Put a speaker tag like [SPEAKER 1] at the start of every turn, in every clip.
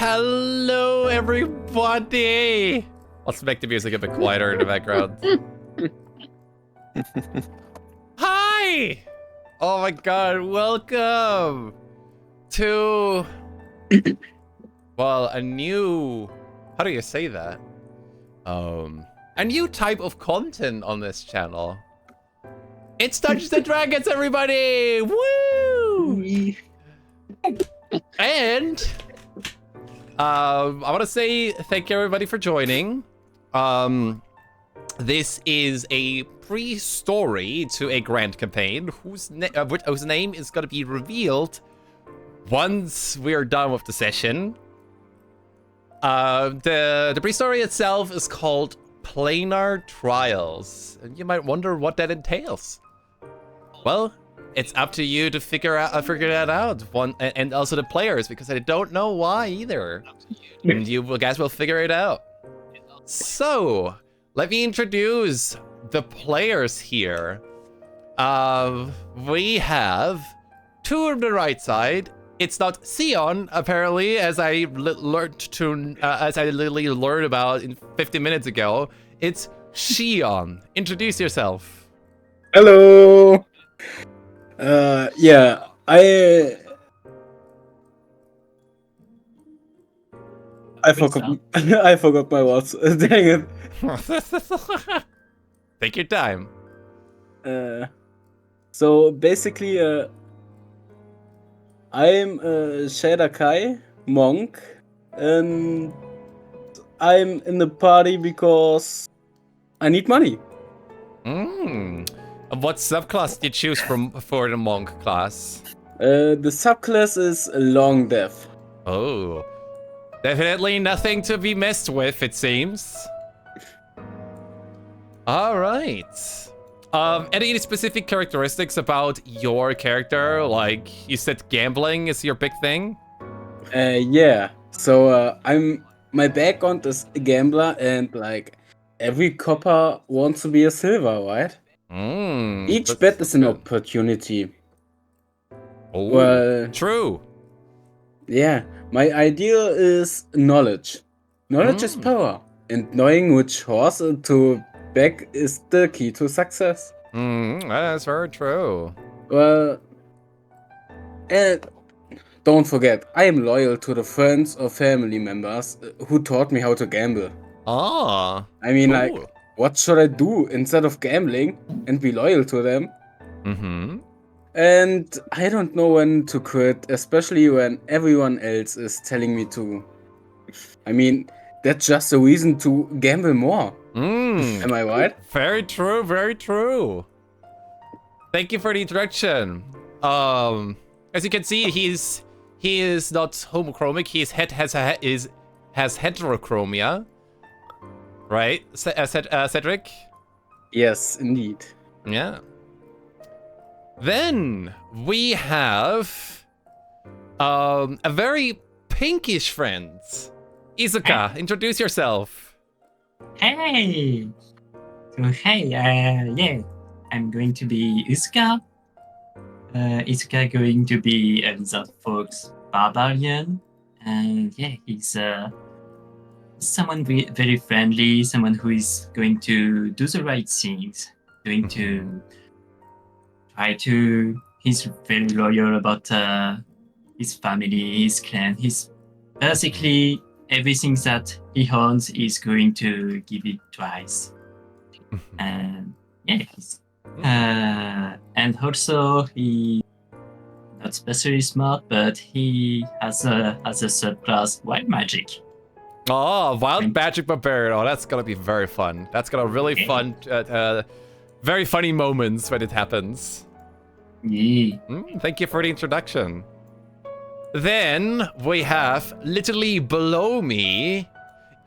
[SPEAKER 1] Hello, everybody. Let's make the music a bit quieter in the background. Hi. Oh my god, welcome to, well, a new, how do you say that? A new type of content on this channel. It's Dungeons and Dragons, everybody! Woo! And I want to say thank you everybody for joining. This is a pre-story to a grand campaign whose name is going to be revealed once we're done with the session. The pre-story itself is called Planar Trials, and you might wonder what that entails. Well, it's up to you to figure that out. And also the players, because I don't know why either. And you guys will figure it out. So, let me introduce the players here. We have two on the right side. It's not Sion, apparently, as I literally learned about in 50 minutes ago. It's Shion. Introduce yourself.
[SPEAKER 2] Hello. Yeah, I forgot. I forgot my words. Dang
[SPEAKER 1] it. Take your time.
[SPEAKER 2] So basically, I'm a Shader Kai monk, and I'm in the party because I need money.
[SPEAKER 1] What subclass did you choose for the monk class?
[SPEAKER 2] The subclass is Long Death.
[SPEAKER 1] Oh, definitely nothing to be messed with, it seems. All right. Any specific characteristics about your character? Like you said, gambling is your big thing.
[SPEAKER 2] Yeah. So my background is a gambler, and like every copper wants to be a silver, right? Each bet is an opportunity.
[SPEAKER 1] Oh,
[SPEAKER 2] well,
[SPEAKER 1] true.
[SPEAKER 2] Yeah, my ideal is knowledge. Knowledge is power, and knowing which horse to back is the key to success.
[SPEAKER 1] That's very true.
[SPEAKER 2] Well, and don't forget, I am loyal to the friends or family members who taught me how to gamble.
[SPEAKER 1] Ah,
[SPEAKER 2] I mean, like, what should I do instead of gambling and be loyal to them? And I don't know when to quit, especially when everyone else is telling me to. I mean, that's just a reason to gamble more. Am I right?
[SPEAKER 1] Very true, very true. Thank you for the introduction. As you can see, he is not homochromic. He has heterochromia. Right, Cedric?
[SPEAKER 2] Yes, indeed.
[SPEAKER 1] Yeah. Then we have a very pinkish friend. Izuka, introduce yourself.
[SPEAKER 3] Hey! So hey, yeah, I'm going to be Izuka. Izuka going to be a Lizard Fox barbarian. And yeah, he's someone very friendly, someone who is going to do the right things, going to try to, he's very loyal about his family, his clan, he's basically everything that he owns is going to give it twice. And yeah, and also he not especially smart, but he has a subclass wild magic.
[SPEAKER 1] Oh, wild magic barbarian. Oh, that's gonna be very fun. That's gonna really fun, very funny moments when it happens.
[SPEAKER 3] Yeah.
[SPEAKER 1] Thank you for the introduction. Then we have literally below me.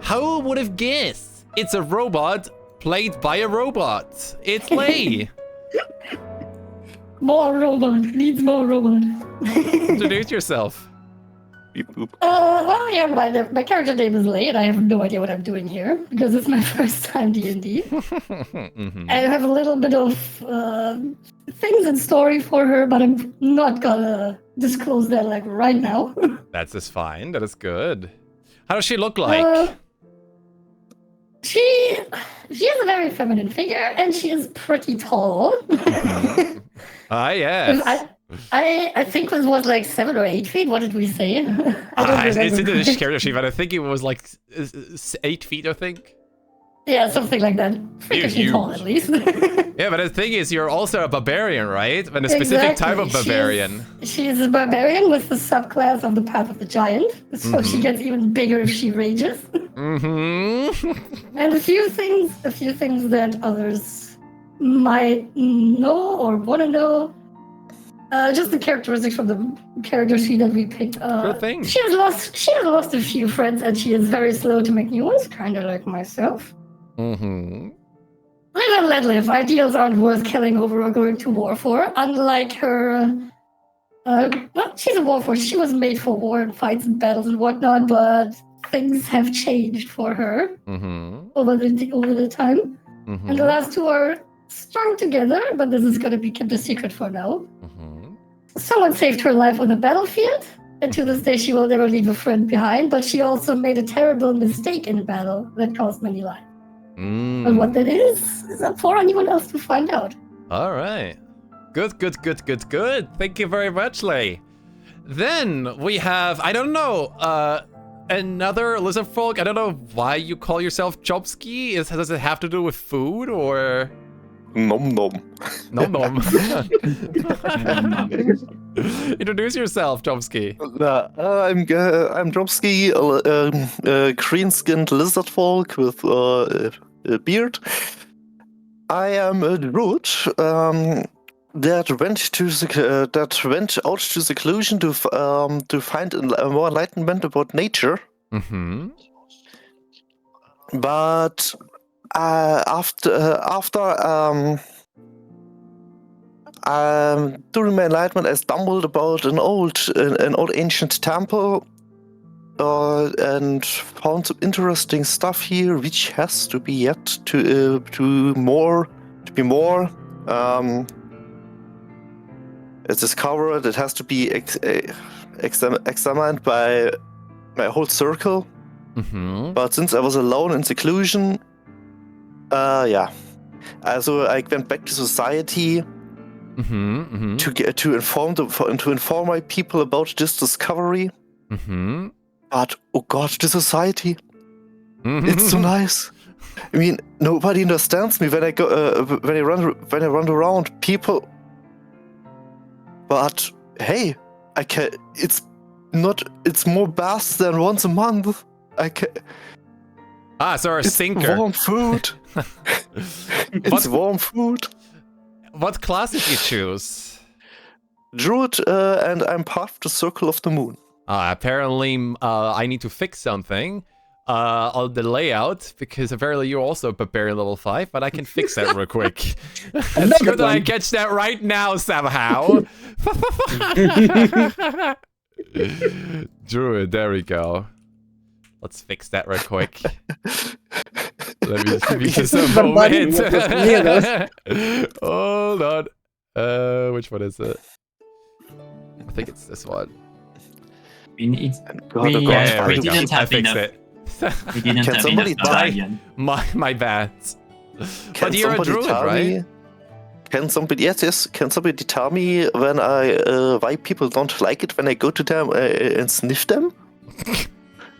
[SPEAKER 1] Who would have guessed? It's a robot played by a robot. It's Lei.
[SPEAKER 4] More robot. Needs more robot.
[SPEAKER 1] Introduce yourself.
[SPEAKER 4] Well, yeah, my character name is Lei, and I have no idea what I'm doing here because it's my first time D&D. I have a little bit of things in story for her, but I'm not gonna disclose that like right now.
[SPEAKER 1] That's just fine. That is good. How does she look like?
[SPEAKER 4] She has a very feminine figure, and she is pretty tall.
[SPEAKER 1] Ah, yes.
[SPEAKER 4] I think it was like 7 or 8 feet. What did we say?
[SPEAKER 1] It's in the character sheet, but I think it was like 8 feet, I think.
[SPEAKER 4] Yeah, something like that. Freakishly tall, at least.
[SPEAKER 1] Yeah, but the thing is, you're also a barbarian, right? And a specific type of barbarian.
[SPEAKER 4] She's a barbarian with the subclass of the Path of the Giant, so she gets even bigger if she rages. And a few things that others might know or want to know. Just the characteristics from the character sheet that we picked.
[SPEAKER 1] Sure thing.
[SPEAKER 4] She has lost a few friends, and she is very slow to make new ones, kind of like myself. Live and let live. Ideals aren't worth killing over or going to war for. Unlike her, well, she's a war force. She was made for war and fights and battles and whatnot, but things have changed for her over the time. And the last two are strung together, but this is going to be kept a secret for now. Someone saved her life on the battlefield, and to this day she will never leave a friend behind, but she also made a terrible mistake in battle that cost many lives. And what that is up for anyone else to find out.
[SPEAKER 1] All right. Good. Thank you very much, Lei. Then we have, I don't know, another lizard folk. I don't know why you call yourself Chomsky. Does it have to do with food or?
[SPEAKER 5] Nom nom.
[SPEAKER 1] Nom nom. Introduce yourself, Chomsky.
[SPEAKER 5] I'm Chomsky, a green-skinned lizard folk with a beard. I am a druid that went out to seclusion to find more enlightenment about nature. But during my enlightenment, I stumbled about an old ancient temple and found some interesting stuff here, which has to be yet to be more. It's discovered. It has to be examined by my whole circle. But since I was alone in seclusion, so I went back to society to inform my people about this discovery. But oh god, the society, it's so nice. I mean, nobody understands me when I go when I run around people. But hey, I can. It's more bass than once a month. I can.
[SPEAKER 1] So a sinker.
[SPEAKER 5] It's warm food. Warm food.
[SPEAKER 1] What class did you choose?
[SPEAKER 5] Druid, and I'm part of the Circle of the Moon.
[SPEAKER 1] Apparently, I need to fix something on the layout, because apparently you're also a barbarian level 5, but I can fix that real quick. It's good that I catch that right now somehow. Druid, there we go. Let's fix that real quick. Let me give you just a moment. Hold on. Which one is it? I think it's this one.
[SPEAKER 3] We didn't have enough. We didn't have enough barbarian.
[SPEAKER 1] My bad. But you're a druid, right?
[SPEAKER 5] Can somebody? Yes. Can somebody tell me why people don't like it when I go to them and sniff them,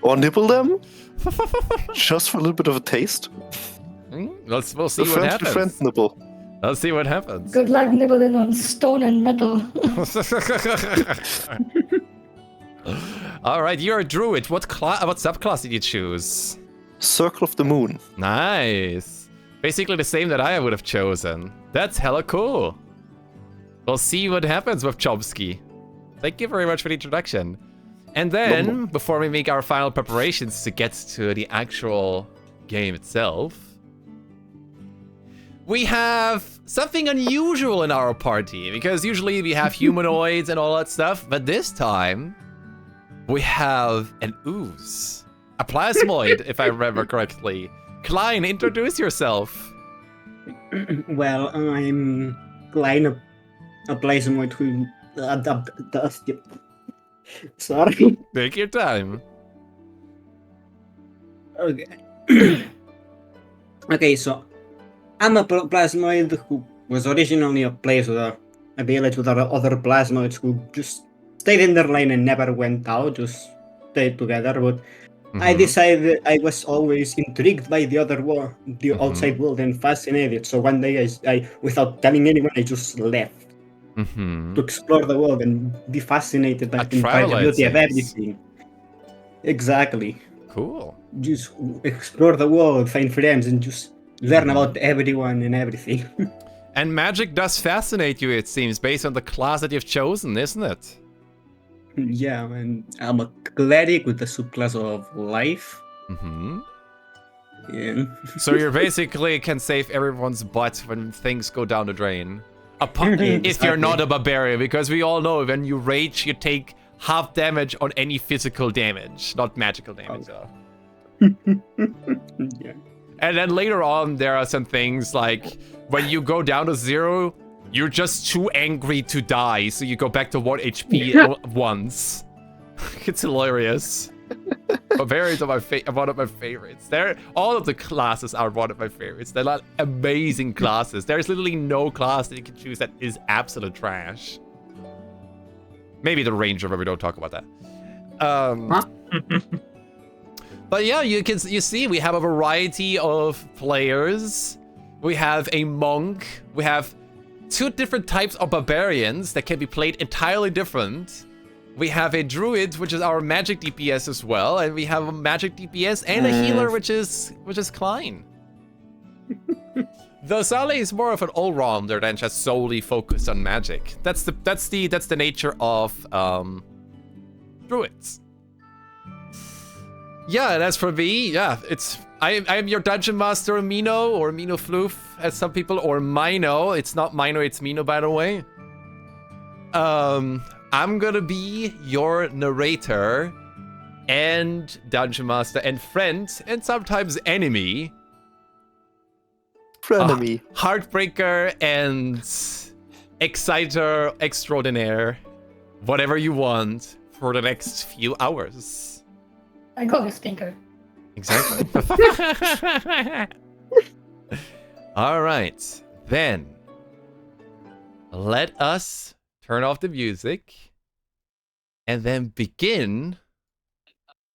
[SPEAKER 5] or nibble them, just for a little bit of a taste?
[SPEAKER 1] We'll see what happens.
[SPEAKER 5] Friend nibble.
[SPEAKER 1] Let's see what happens.
[SPEAKER 4] Good luck nibbling on stone and metal.
[SPEAKER 1] All right, you're a druid. What subclass did you choose?
[SPEAKER 5] Circle of the Moon.
[SPEAKER 1] Nice. Basically the same that I would have chosen. That's hella cool. We'll see what happens with Chomsky. Thank you very much for the introduction. And then, before we make our final preparations to get to the actual game itself, we have something unusual in our party, because usually we have humanoids and all that stuff, but this time we have an ooze. A plasmoid, if I remember correctly. Klein, introduce yourself.
[SPEAKER 6] Well, I'm Klein, a plasmoid who does. Sorry.
[SPEAKER 1] Take your time.
[SPEAKER 6] Okay. Okay, so I'm a plasmoid who was originally a place with a village with other plasmoids who just stayed in their lane and never went out, just stayed together. But I decided I was always intrigued by the other world, the outside world, and fascinated. So one day, I without telling anyone, I just left to explore the world and be fascinated by the beauty of everything. Exactly.
[SPEAKER 1] Cool.
[SPEAKER 6] Just explore the world, find friends, and just learn about everyone and everything.
[SPEAKER 1] And magic does fascinate you, it seems, based on the class that you've chosen, isn't it?
[SPEAKER 6] Yeah, man. I'm a cleric with the subclass of life. Yeah.
[SPEAKER 1] So you basically can save everyone's butt when things go down the drain. Apart if you're not a barbarian, because we all know when you rage, you take half damage on any physical damage, not magical damage.
[SPEAKER 6] Yeah.
[SPEAKER 1] And then later on, there are some things like when you go down to 0, you're just too angry to die, so you go back to 1 HP once. It's hilarious. Barbarians are one of my favorites. All of the classes are one of my favorites. They're like amazing classes. There's literally no class that you can choose that is absolute trash. Maybe the ranger, but we don't talk about that. But yeah, you see we have a variety of players. We have a monk. We have 2 different types of barbarians that can be played entirely different. We have a druid, which is our magic DPS as well, and we have a magic DPS and a healer, which is Klein. Though Saleh is more of an all-rounder than just solely focused on magic. That's the nature of druids. Yeah, and as for me, yeah, I am your dungeon master, Mino, or Mino Floof, as some people, or Mino. It's not Mino, it's Mino, by the way. I'm gonna be your narrator and dungeon master and friend and sometimes enemy.
[SPEAKER 5] Frenemy.
[SPEAKER 1] Heartbreaker and exciter extraordinaire. Whatever you want for the next few hours.
[SPEAKER 4] I call you Stinker.
[SPEAKER 1] Exactly. All right, then let us turn off the music and then begin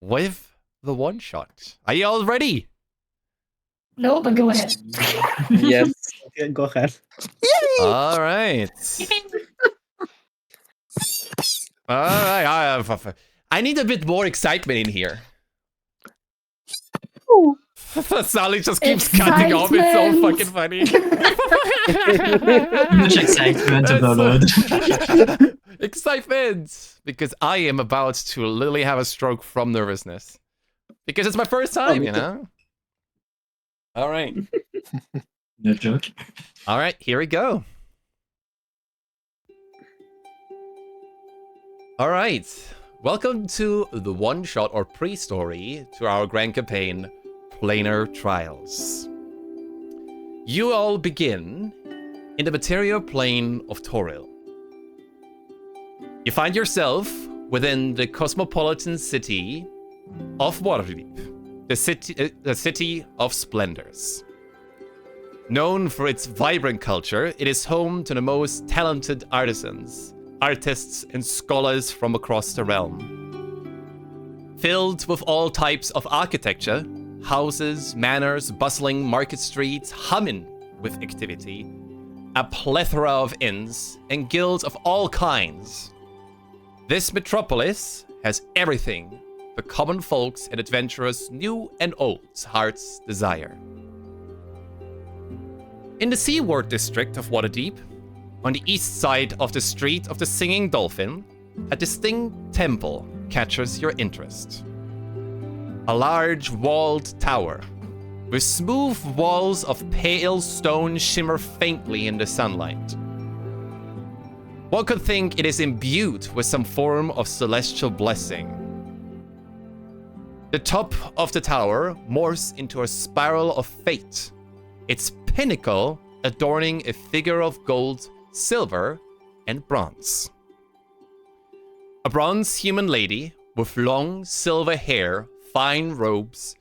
[SPEAKER 1] with the one shot. Are you all ready?
[SPEAKER 4] No, but go ahead.
[SPEAKER 2] Yes.
[SPEAKER 6] Yeah, go ahead.
[SPEAKER 1] All right. All right. I need a bit more excitement in here. Sally just keeps cutting off. It's so fucking funny.
[SPEAKER 3] Much excitement overload.
[SPEAKER 1] Excitement! Because I am about to literally have a stroke from nervousness. Because it's my first time, you know? All right.
[SPEAKER 3] No joke.
[SPEAKER 1] All right, here we go. All right. Welcome to the one-shot or pre-story to our grand campaign, Planar Trials. You all begin in the material plane of Toril. You find yourself within the cosmopolitan city of Waterdeep, the city of splendors. Known for its vibrant culture, it is home to the most talented artisans, artists, and scholars from across the realm. Filled with all types of architecture, houses, manors, bustling market streets, humming with activity, a plethora of inns, and guilds of all kinds. This metropolis has everything the common folks and adventurers, new and old's hearts desire. In the seaward district of Waterdeep, on the east side of the Street of the Singing Dolphin, a distinct temple catches your interest. A large walled tower, with smooth walls of pale stone shimmer faintly in the sunlight. One could think it is imbued with some form of celestial blessing. The top of the tower morphs into a spiral of fate, its pinnacle adorning a figure of gold, silver, and bronze. A bronze human lady with long silver hair, fine robes,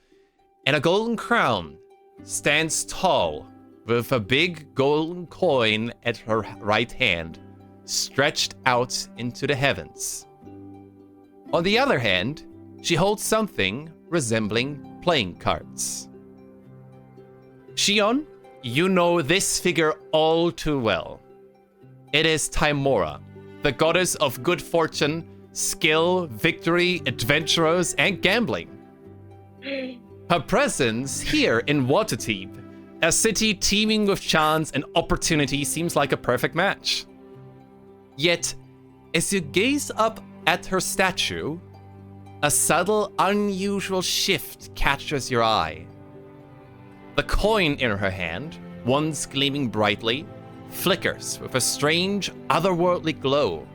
[SPEAKER 1] and a golden crown stands tall with a big golden coin at her right hand, stretched out into the heavens. On the other hand, she holds something resembling playing cards. Shion, you know this figure all too well. It is Tymora, the goddess of good fortune, skill, victory, adventurers, and gambling. Her presence here in Waterdeep, a city teeming with chance and opportunity, seems like a perfect match. Yet, as you gaze up at her statue, a subtle, unusual shift catches your eye. The coin in her hand, once gleaming brightly, flickers with a strange, otherworldly glow.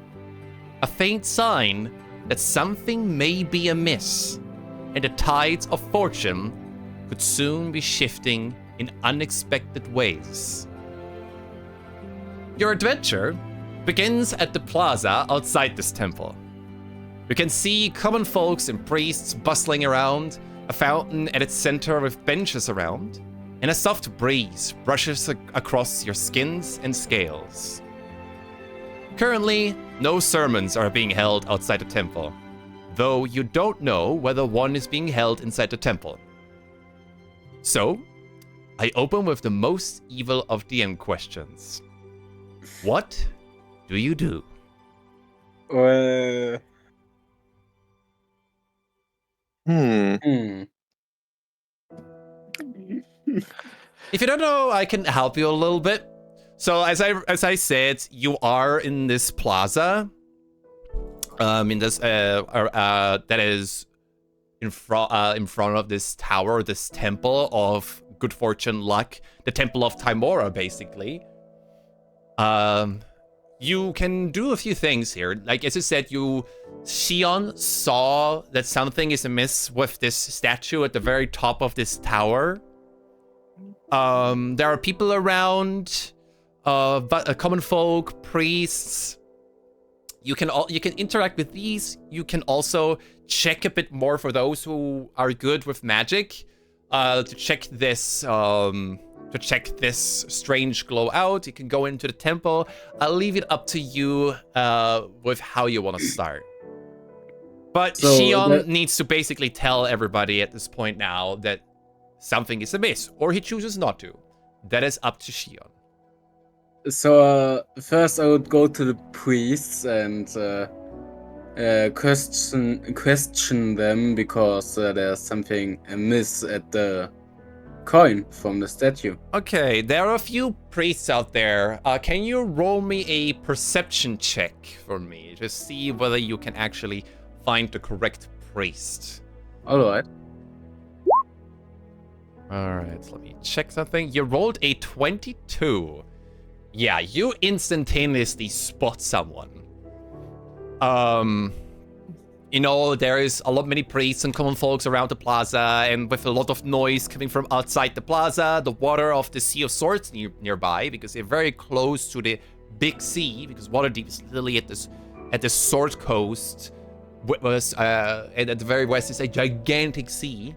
[SPEAKER 1] A faint sign that something may be amiss, and the tides of fortune could soon be shifting in unexpected ways. Your adventure begins at the plaza outside this temple. You can see common folks and priests bustling around, a fountain at its center with benches around, and a soft breeze brushes across your skins and scales. Currently, no sermons are being held outside the temple, though you don't know whether one is being held inside the temple. So, I open with the most evil of DM questions. What do you do? If you don't know, I can help you a little bit. So as I said, you are in this plaza. In this that is in front of this tower, this temple of good fortune, luck, the temple of Tymora, basically. You can do a few things here. Like as you said, Shion saw that something is amiss with this statue at the very top of this tower. There are people around, common folk, priests. You can interact with these. You can also check a bit more for those who are good with magic, to check this strange glow out. You can go into the temple. I'll leave it up to you with how you want to start. But so Shion needs to basically tell everybody at this point now that something is amiss, or he chooses not to. That is up to Shion.
[SPEAKER 2] So first I would go to the priests and question them, because there's something amiss at the coin from the statue.
[SPEAKER 1] Okay, there are a few priests out there. Can you roll me a perception check for me to see whether you can actually find the correct priest?
[SPEAKER 2] Alright,
[SPEAKER 1] let me check something. You rolled a 22. Yeah, you instantaneously spot someone. You know, there is many priests and common folks around the plaza, and with a lot of noise coming from outside the plaza, the water of the Sea of Swords nearby, because they're very close to the big sea, because Waterdeep is literally at this sword coast, and at the very west is a gigantic sea.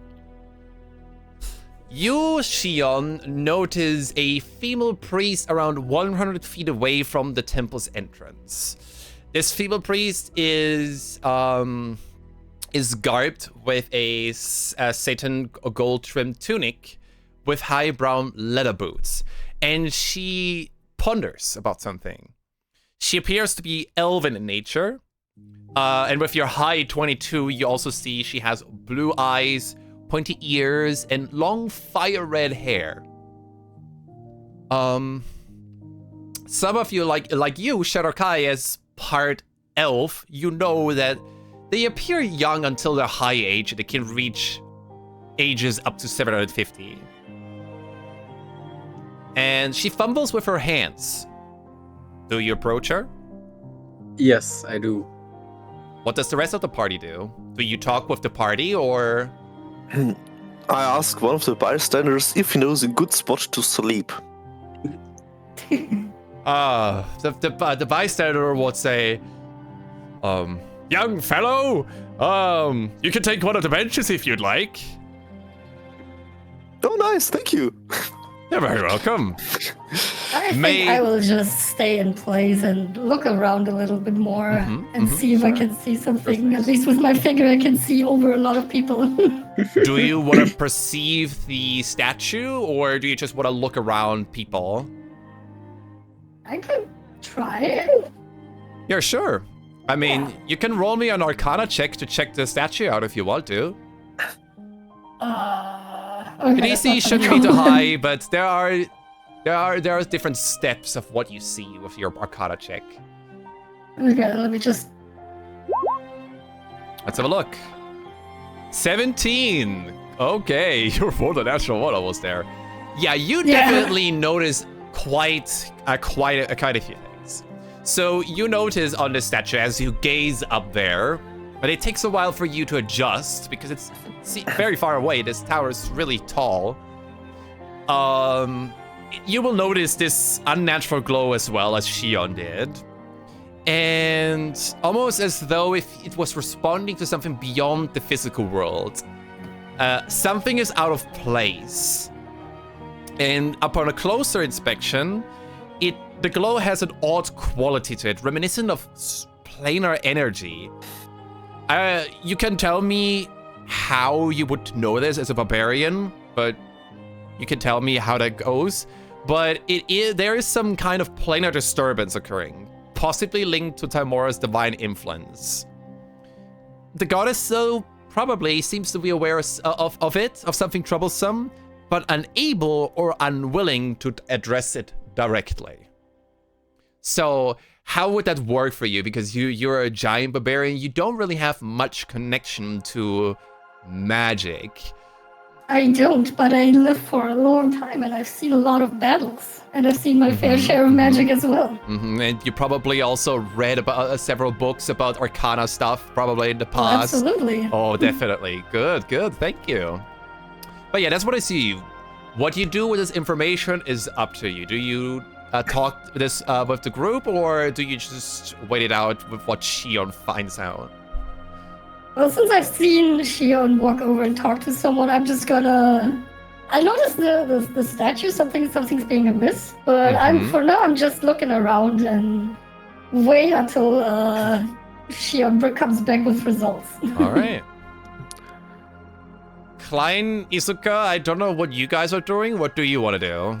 [SPEAKER 1] You, Shion, notice a female priest around 100 feet away from the temple's entrance. This female priest is garbed with a satin gold-trimmed tunic with high brown leather boots, and she ponders about something. She appears to be elven in nature, and with your high 22, you also see she has blue eyes, pointy ears, and long fire red hair. Some of you, like you, Shadowkai, as part elf, you know that they appear young until their high age, and they can reach ages up to 750. And she fumbles with her hands. Do you approach her?
[SPEAKER 2] Yes, I do.
[SPEAKER 1] What does the rest of the party do? Do you talk with the party, or?
[SPEAKER 5] I ask one of the bystanders if he knows a good spot to sleep.
[SPEAKER 1] The bystander would say, young fellow, you can take one of the benches if you'd like.
[SPEAKER 5] Oh, nice. Thank you.
[SPEAKER 1] You're very welcome.
[SPEAKER 4] I think I will just stay in place and look around a little bit more and see if I can see something. At least with my finger, I can see over a lot of people.
[SPEAKER 1] Do you want to perceive the statue, or do you just want to look around people?
[SPEAKER 4] I could try it.
[SPEAKER 1] Yeah, sure. I mean, you can roll me an Arcana check to check the statue out if you want to.
[SPEAKER 4] Okay,
[SPEAKER 1] The DC shouldn't be too high, but there are different steps of what you see with your Arcana check.
[SPEAKER 4] Okay, let me just.
[SPEAKER 1] Let's have a look. 17. Okay, you're for the natural one almost there. Yeah, you definitely notice quite a few things. So you notice on the statue as you gaze up there, but it takes a while for you to adjust because it's very far away. This tower is really tall. You will notice this unnatural glow as well as Shion did. And almost as though if it was responding to something beyond the physical world. Something is out of place. And upon a closer inspection, the glow has an odd quality to it, reminiscent of planar energy. You can tell me how you would know this as a barbarian, but you can tell me how that goes. But there is some kind of planar disturbance occurring, possibly linked to Timora's divine influence. The goddess, though, probably seems to be aware of something troublesome, but unable or unwilling to address it directly. So how would that work for you? Because you're a giant barbarian, you don't really have much connection to magic.
[SPEAKER 4] I don't, but I lived for a long time and I've seen a lot of battles. And I've seen my fair share of magic as well.
[SPEAKER 1] And you probably also read about several books about Arcana stuff, probably in the past.
[SPEAKER 4] Absolutely.
[SPEAKER 1] Oh, definitely. Good. Thank you. But yeah, that's what I see. What you do with this information is up to you. Do you talk this with the group, or do you just wait it out with what Shion finds out?
[SPEAKER 4] Well, since I've seen Shion walk over and talk to someone, I'm just gonna. I noticed the statue. Something's being amiss, but for now I'm just looking around and wait until Shion comes back with results.
[SPEAKER 1] All right. Klein, Isuka, I don't know what you guys are doing. What do you want to do?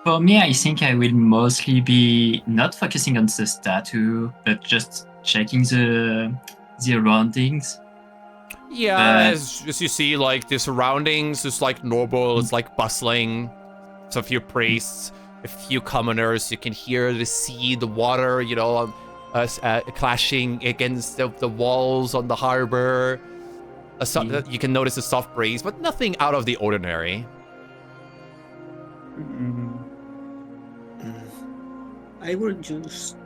[SPEAKER 3] For me, I think I will mostly be not focusing on the statue, but just checking the surroundings.
[SPEAKER 1] Yeah, as you see, like, the surroundings is like normal, it's like bustling. There's a few priests, a few commoners. You can hear the sea, the water, clashing against the walls on the harbor. You can notice a soft breeze, but nothing out of the ordinary.
[SPEAKER 6] I will just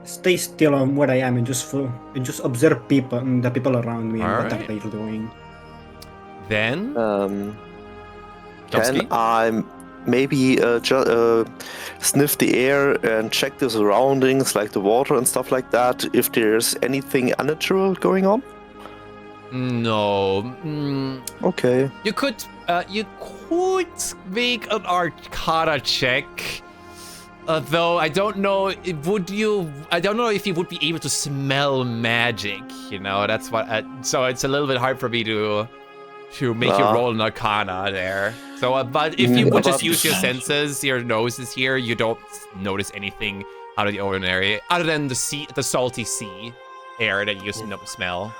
[SPEAKER 6] stay still on where I am and just observe the people around me and what are they doing.
[SPEAKER 1] Then,
[SPEAKER 5] can I maybe sniff the air and check the surroundings, like the water and stuff like that, if there's anything unnatural going on?
[SPEAKER 1] No.
[SPEAKER 5] Okay.
[SPEAKER 1] You could make an Arcana check. Though I don't know, I don't know if you would be able to smell magic. That's what. So it's a little bit hard for me to make you roll an Arcana there. So, but if you would just use your senses, your nose is here, you don't notice anything out of the ordinary, other than the salty sea air that you smell.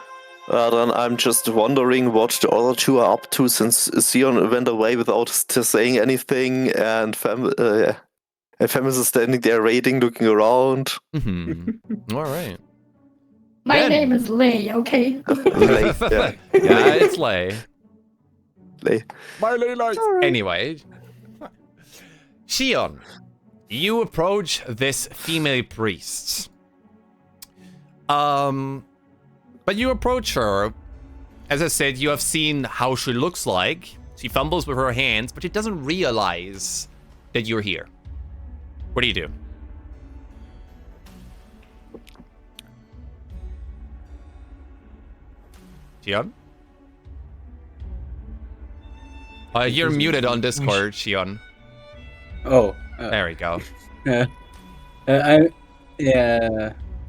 [SPEAKER 5] Then I'm just wondering what the other two are up to, since Sion went away without saying anything, and Femis is standing there raiding, looking around.
[SPEAKER 1] All right.
[SPEAKER 4] My name is Lei, okay?
[SPEAKER 5] Lei, yeah.
[SPEAKER 1] Yeah, it's Lei.
[SPEAKER 5] Lei.
[SPEAKER 1] My Lei lights. Anyway. Shion, you approach this female priest. But you approach her. As I said, you have seen how she looks like. She fumbles with her hands, but she doesn't realize that you're here. What do you do? Shion? You're muted on Discord, Shion.
[SPEAKER 2] Oh.
[SPEAKER 1] There we go.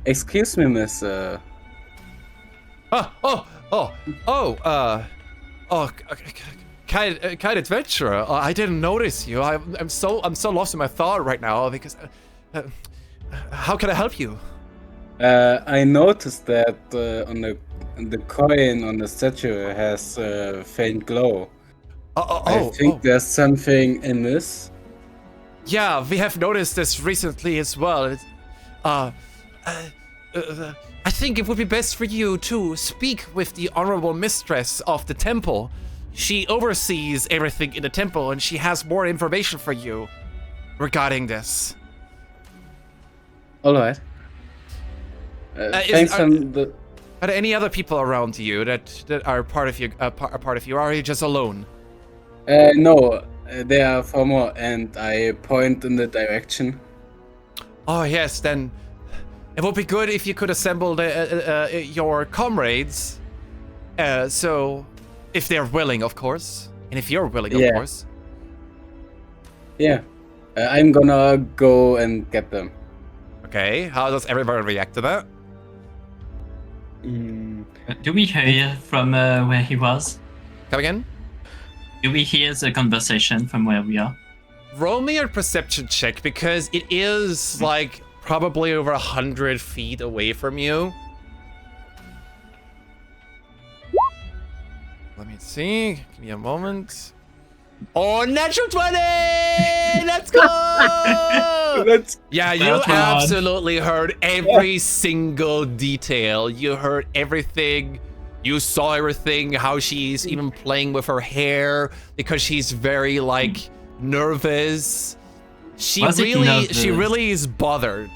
[SPEAKER 2] Excuse me, miss.
[SPEAKER 1] Kind adventurer. I didn't notice you. I'm so lost in my thought right now because. How can I help you?
[SPEAKER 2] I noticed that on the coin on the statue has a faint glow. I think there's something amiss.
[SPEAKER 1] Yeah, we have noticed this recently as well. I think it would be best for you to speak with the honorable mistress of the temple. She oversees everything in the temple, and she has more information for you regarding this.
[SPEAKER 2] All right. Thanks from the.
[SPEAKER 1] Are there any other people around you that are part of you? Or are you just alone?
[SPEAKER 2] No, there are 4 more, and I point in the direction.
[SPEAKER 1] Oh yes, then it would be good if you could assemble your comrades. So, if they're willing, of course, and if you're willing, of course.
[SPEAKER 2] Yeah, I'm gonna go and get them.
[SPEAKER 1] Okay, how does everybody react to that?
[SPEAKER 3] Do we hear from where he was?
[SPEAKER 1] Come again?
[SPEAKER 3] Do we hear the conversation from where we are?
[SPEAKER 1] Roll me a perception check because it is like probably over 100 feet away from you. Let me see. Give me a moment. Oh, natural 20! Let's go! Yeah, you absolutely heard every single detail. You heard everything. You saw everything, how she's even playing with her hair because she's very, like, nervous. She really is bothered.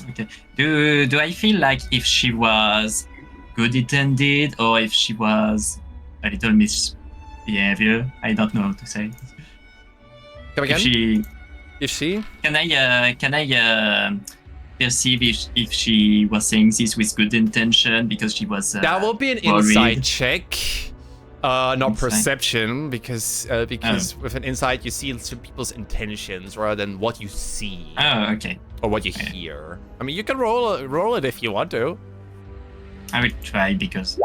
[SPEAKER 3] Okay. Do I feel like if she was good intended or if she was a little misbehavior? I don't know how to say.
[SPEAKER 1] Come again? If she?
[SPEAKER 3] Can I perceive if she was saying this with good intention because she was
[SPEAKER 1] that will be an insight check, not perception, because with an insight you see people's intentions rather than what you see.
[SPEAKER 3] Oh, okay.
[SPEAKER 1] Or what you hear. I mean, you can roll it if you want to.
[SPEAKER 3] I will try because.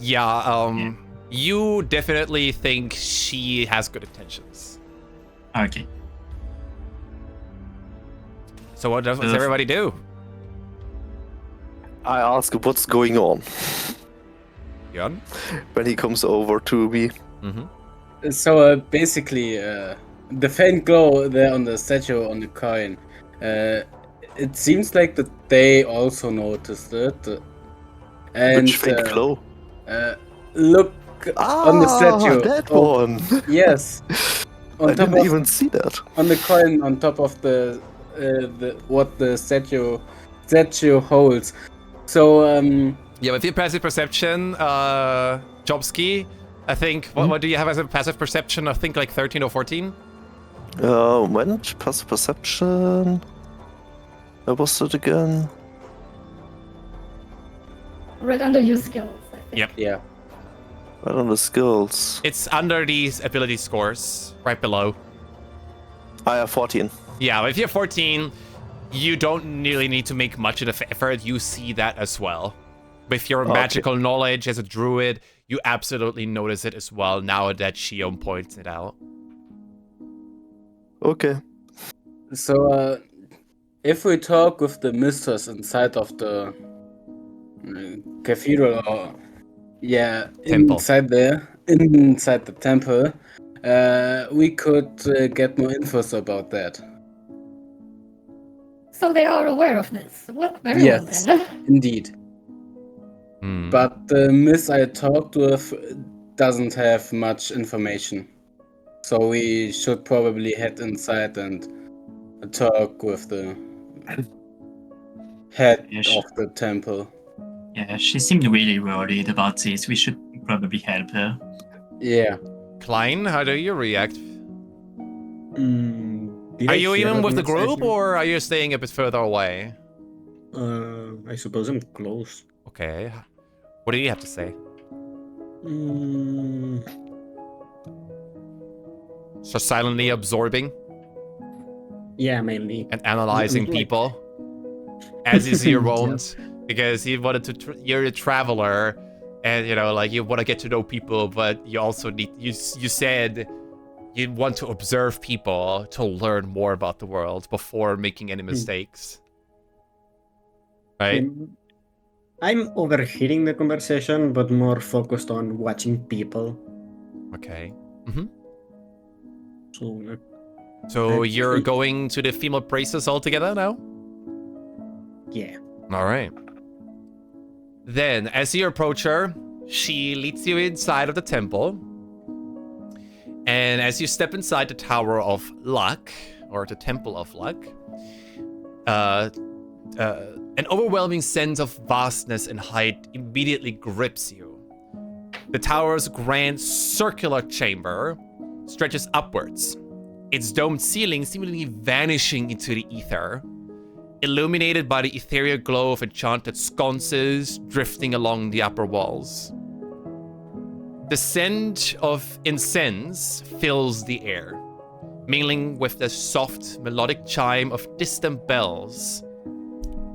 [SPEAKER 1] Yeah. You definitely think she has good intentions.
[SPEAKER 3] Okay.
[SPEAKER 1] So what does everybody do?
[SPEAKER 5] I ask what's going on.
[SPEAKER 1] Jan?
[SPEAKER 5] When he comes over to me.
[SPEAKER 2] Mm-hmm. So basically, the faint glow there on the statue on the coin, it seems like that they also noticed it. And,
[SPEAKER 5] which faint glow?
[SPEAKER 2] Look on the statue.
[SPEAKER 5] That one!
[SPEAKER 2] Yes.
[SPEAKER 5] I didn't even see that.
[SPEAKER 2] On the coin on top of the what the statue holds. So
[SPEAKER 1] yeah, with your passive perception, Jobski, I think what do you have as a passive perception? I think like 13 or 14.
[SPEAKER 5] When passive perception? What was it again?
[SPEAKER 4] Right under your skills, I think.
[SPEAKER 1] Yep.
[SPEAKER 2] Yeah.
[SPEAKER 5] Right on the skills.
[SPEAKER 1] It's under these ability scores, right below.
[SPEAKER 5] I have 14.
[SPEAKER 1] Yeah, if you have 14, you don't really need to make much of an effort. You see that as well. With your magical knowledge as a druid, you absolutely notice it as well now that Shion points it out.
[SPEAKER 5] Okay.
[SPEAKER 2] So, if we talk with the mistress inside of the cathedral, or
[SPEAKER 1] temple.
[SPEAKER 2] inside the temple, we could get more infos about that.
[SPEAKER 4] So they are aware of this. Well, very
[SPEAKER 2] yes,
[SPEAKER 4] well then.
[SPEAKER 2] Indeed. But the miss I talked with doesn't have much information. So we should probably head inside and talk with the head of the temple.
[SPEAKER 3] Yeah, she seemed really worried about this. We should probably help her.
[SPEAKER 2] Yeah.
[SPEAKER 1] Klein, how do you react? Are you even with the group, or are you staying a bit further away?
[SPEAKER 6] I suppose I'm close.
[SPEAKER 1] Okay. What do you have to say? So silently absorbing
[SPEAKER 6] Yeah, mainly.
[SPEAKER 1] and analyzing people as is your wont, because you wanted to. You're a traveler, and like you want to get to know people, but you also need. You said you want to observe people to learn more about the world before making any mistakes, right?
[SPEAKER 6] I'm overhearing the conversation, but more focused on watching people.
[SPEAKER 1] Okay.
[SPEAKER 6] So
[SPEAKER 1] You're going to the female priestess altogether now?
[SPEAKER 6] Yeah.
[SPEAKER 1] All right. Then, as you approach her, she leads you inside of the temple. And as you step inside the Tower of Luck, or the Temple of Luck, an overwhelming sense of vastness and height immediately grips you. The tower's grand circular chamber stretches upwards, its domed ceiling seemingly vanishing into the ether, illuminated by the ethereal glow of enchanted sconces drifting along the upper walls. The scent of incense fills the air, mingling with the soft, melodic chime of distant bells,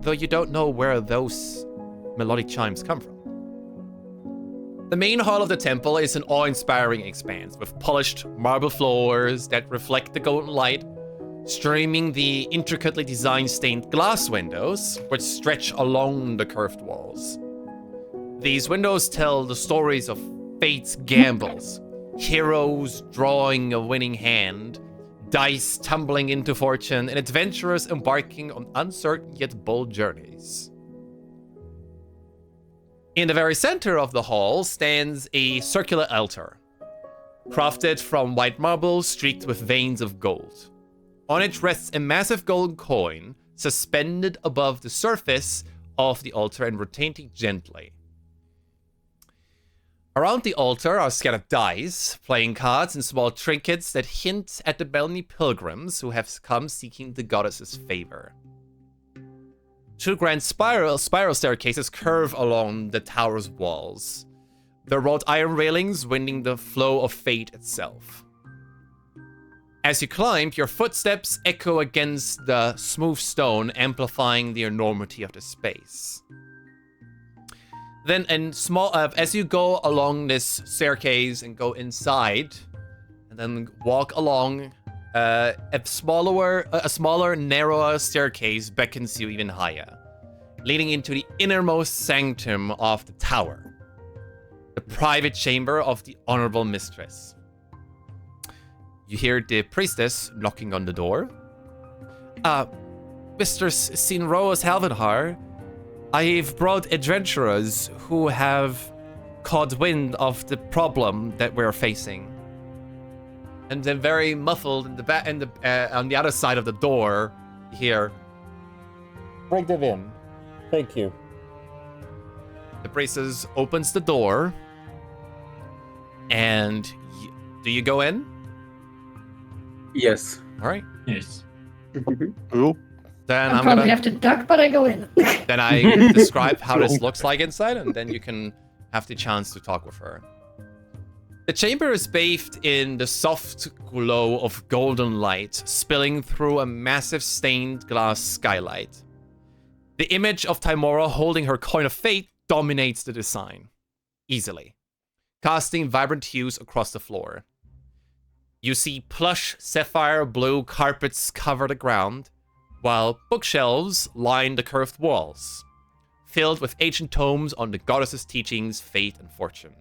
[SPEAKER 1] though you don't know where those melodic chimes come from. The main hall of the temple is an awe-inspiring expanse with polished marble floors that reflect the golden light, streaming the intricately designed stained glass windows which stretch along the curved walls. These windows tell the stories of fate's gambles, heroes drawing a winning hand, dice tumbling into fortune, and adventurers embarking on uncertain yet bold journeys. In the very center of the hall stands a circular altar, crafted from white marble streaked with veins of gold. On it rests a massive golden coin suspended above the surface of the altar and rotating gently. Around the altar are scattered dice, playing cards, and small trinkets that hint at the many pilgrims who have come seeking the goddess's favor. Two grand spiral staircases curve along the tower's walls, their wrought iron railings winding the flow of fate itself. As you climb, your footsteps echo against the smooth stone, amplifying the enormity of the space. Then, as you go along this staircase and go inside, and then walk along, a smaller, narrower staircase beckons you even higher, leading into the innermost sanctum of the tower, the private chamber of the Honorable Mistress. You hear the priestess knocking on the door. Mistress Zenoria Halvenhar, I've brought adventurers who have caught wind of the problem that we're facing. And then, very muffled in the back, on the other side of the door, you hear, "Bring them in. Thank you." The priestess opens the door, and do you go in?
[SPEAKER 2] Yes.
[SPEAKER 1] All right.
[SPEAKER 3] Yes.
[SPEAKER 5] Oh,
[SPEAKER 1] Then
[SPEAKER 4] I
[SPEAKER 1] I'm
[SPEAKER 4] probably
[SPEAKER 1] gonna.
[SPEAKER 4] have to duck, but I go in.
[SPEAKER 1] Then I describe how this looks like inside, and then you can have the chance to talk with her. The chamber is bathed in the soft glow of golden light, spilling through a massive stained glass skylight. The image of Tymora holding her coin of fate dominates the design, easily, casting vibrant hues across the floor. You see plush sapphire blue carpets cover the ground, while bookshelves line the curved walls, filled with ancient tomes on the goddess's teachings, fate, and fortune.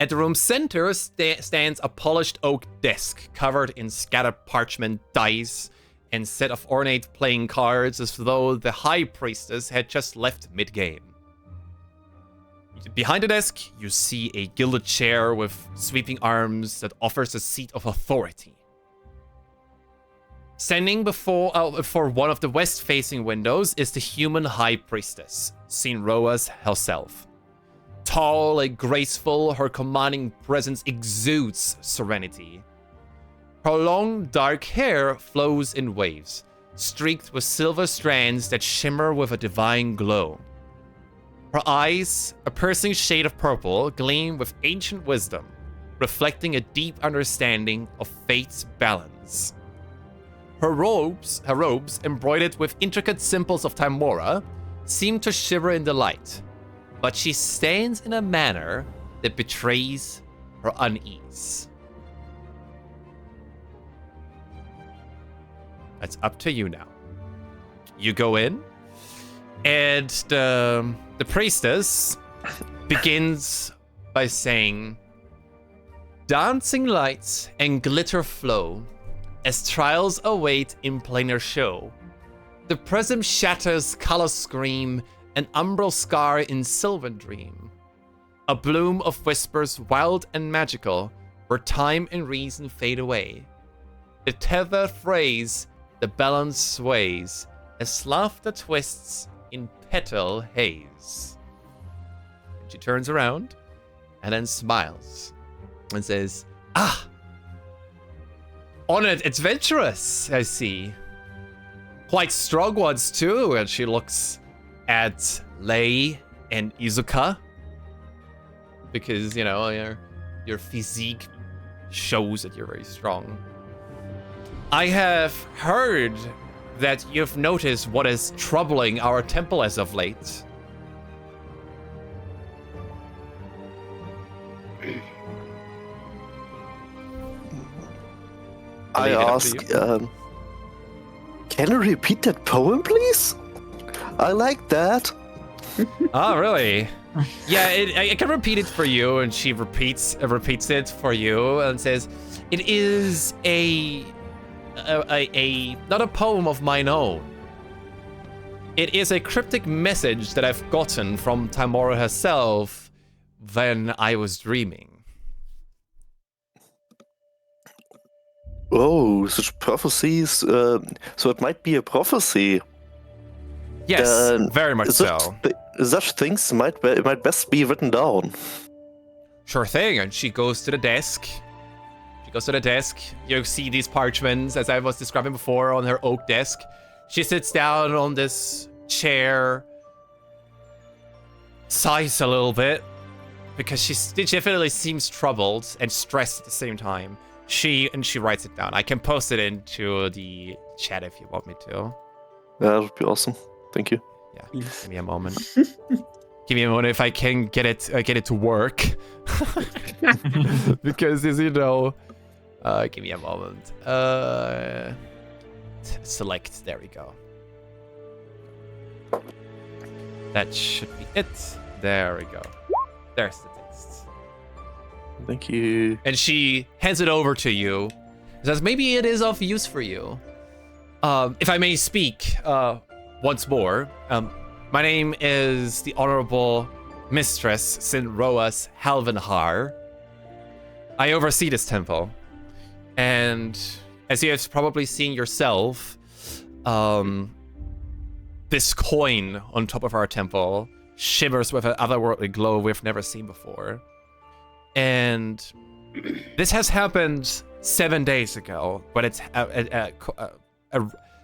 [SPEAKER 1] At the room's center stands a polished oak desk covered in scattered parchment, dice, and set of ornate playing cards, as though the high priestess had just left mid-game. Behind the desk, you see a gilded chair with sweeping arms that offers a seat of authority. Standing before one of the west-facing windows is the human high priestess, Zenoria herself. Tall and graceful, her commanding presence exudes serenity. Her long, dark hair flows in waves, streaked with silver strands that shimmer with a divine glow. Her eyes, a piercing shade of purple, gleam with ancient wisdom, reflecting a deep understanding of fate's balance. Her robes, embroidered with intricate symbols of Timora, seem to shiver in the light, but she stands in a manner that betrays her unease. That's up to you now. You go in, and the priestess begins by saying, "Dancing lights and glitter flow as trials await in planar show. The prism shatters, colors scream, an umbral scar in sylvan dream. A bloom of whispers wild and magical, where time and reason fade away. The tether frays, the balance sways, as laughter twists in petal haze." And she turns around and then smiles and says, "Ah, honored adventurous, I see. Quite strong ones too." And she looks at Lei and Izuka, because, you know, your physique shows that you're very strong. "I have heard that you've noticed what is troubling our temple as of late."
[SPEAKER 5] I ask, can you repeat that poem, please? I like that.
[SPEAKER 1] Oh, really? Yeah, I can repeat it for you, and she repeats it for you and says, "It is not a poem of mine own. It is a cryptic message that I've gotten from Timora herself when I was dreaming."
[SPEAKER 5] Oh, such prophecies. So it might be a prophecy.
[SPEAKER 1] Yes, very much so.
[SPEAKER 5] Such things might best be written down.
[SPEAKER 1] Sure thing. And she goes to the desk. You see these parchments, as I was describing before, on her oak desk. She sits down on this chair, sighs a little bit, because she definitely seems troubled and stressed at the same time. She writes it down. I can post it into the chat if you want me to.
[SPEAKER 5] That would be awesome. Thank you.
[SPEAKER 1] Yeah, give me a moment. Give me a moment if I can get it to work. Because, as you know, give me a moment. Select. There we go. That should be it. There we go. There's the text.
[SPEAKER 5] Thank you.
[SPEAKER 1] And she hands it over to you. Says, "Maybe it is of use for you. If I may speak once more, my name is the Honorable Mistress Sinroas Halvenhar. I oversee this temple. And as you have probably seen yourself, this coin on top of our temple shimmers with an otherworldly glow we've never seen before. And this has happened 7 days ago, but it's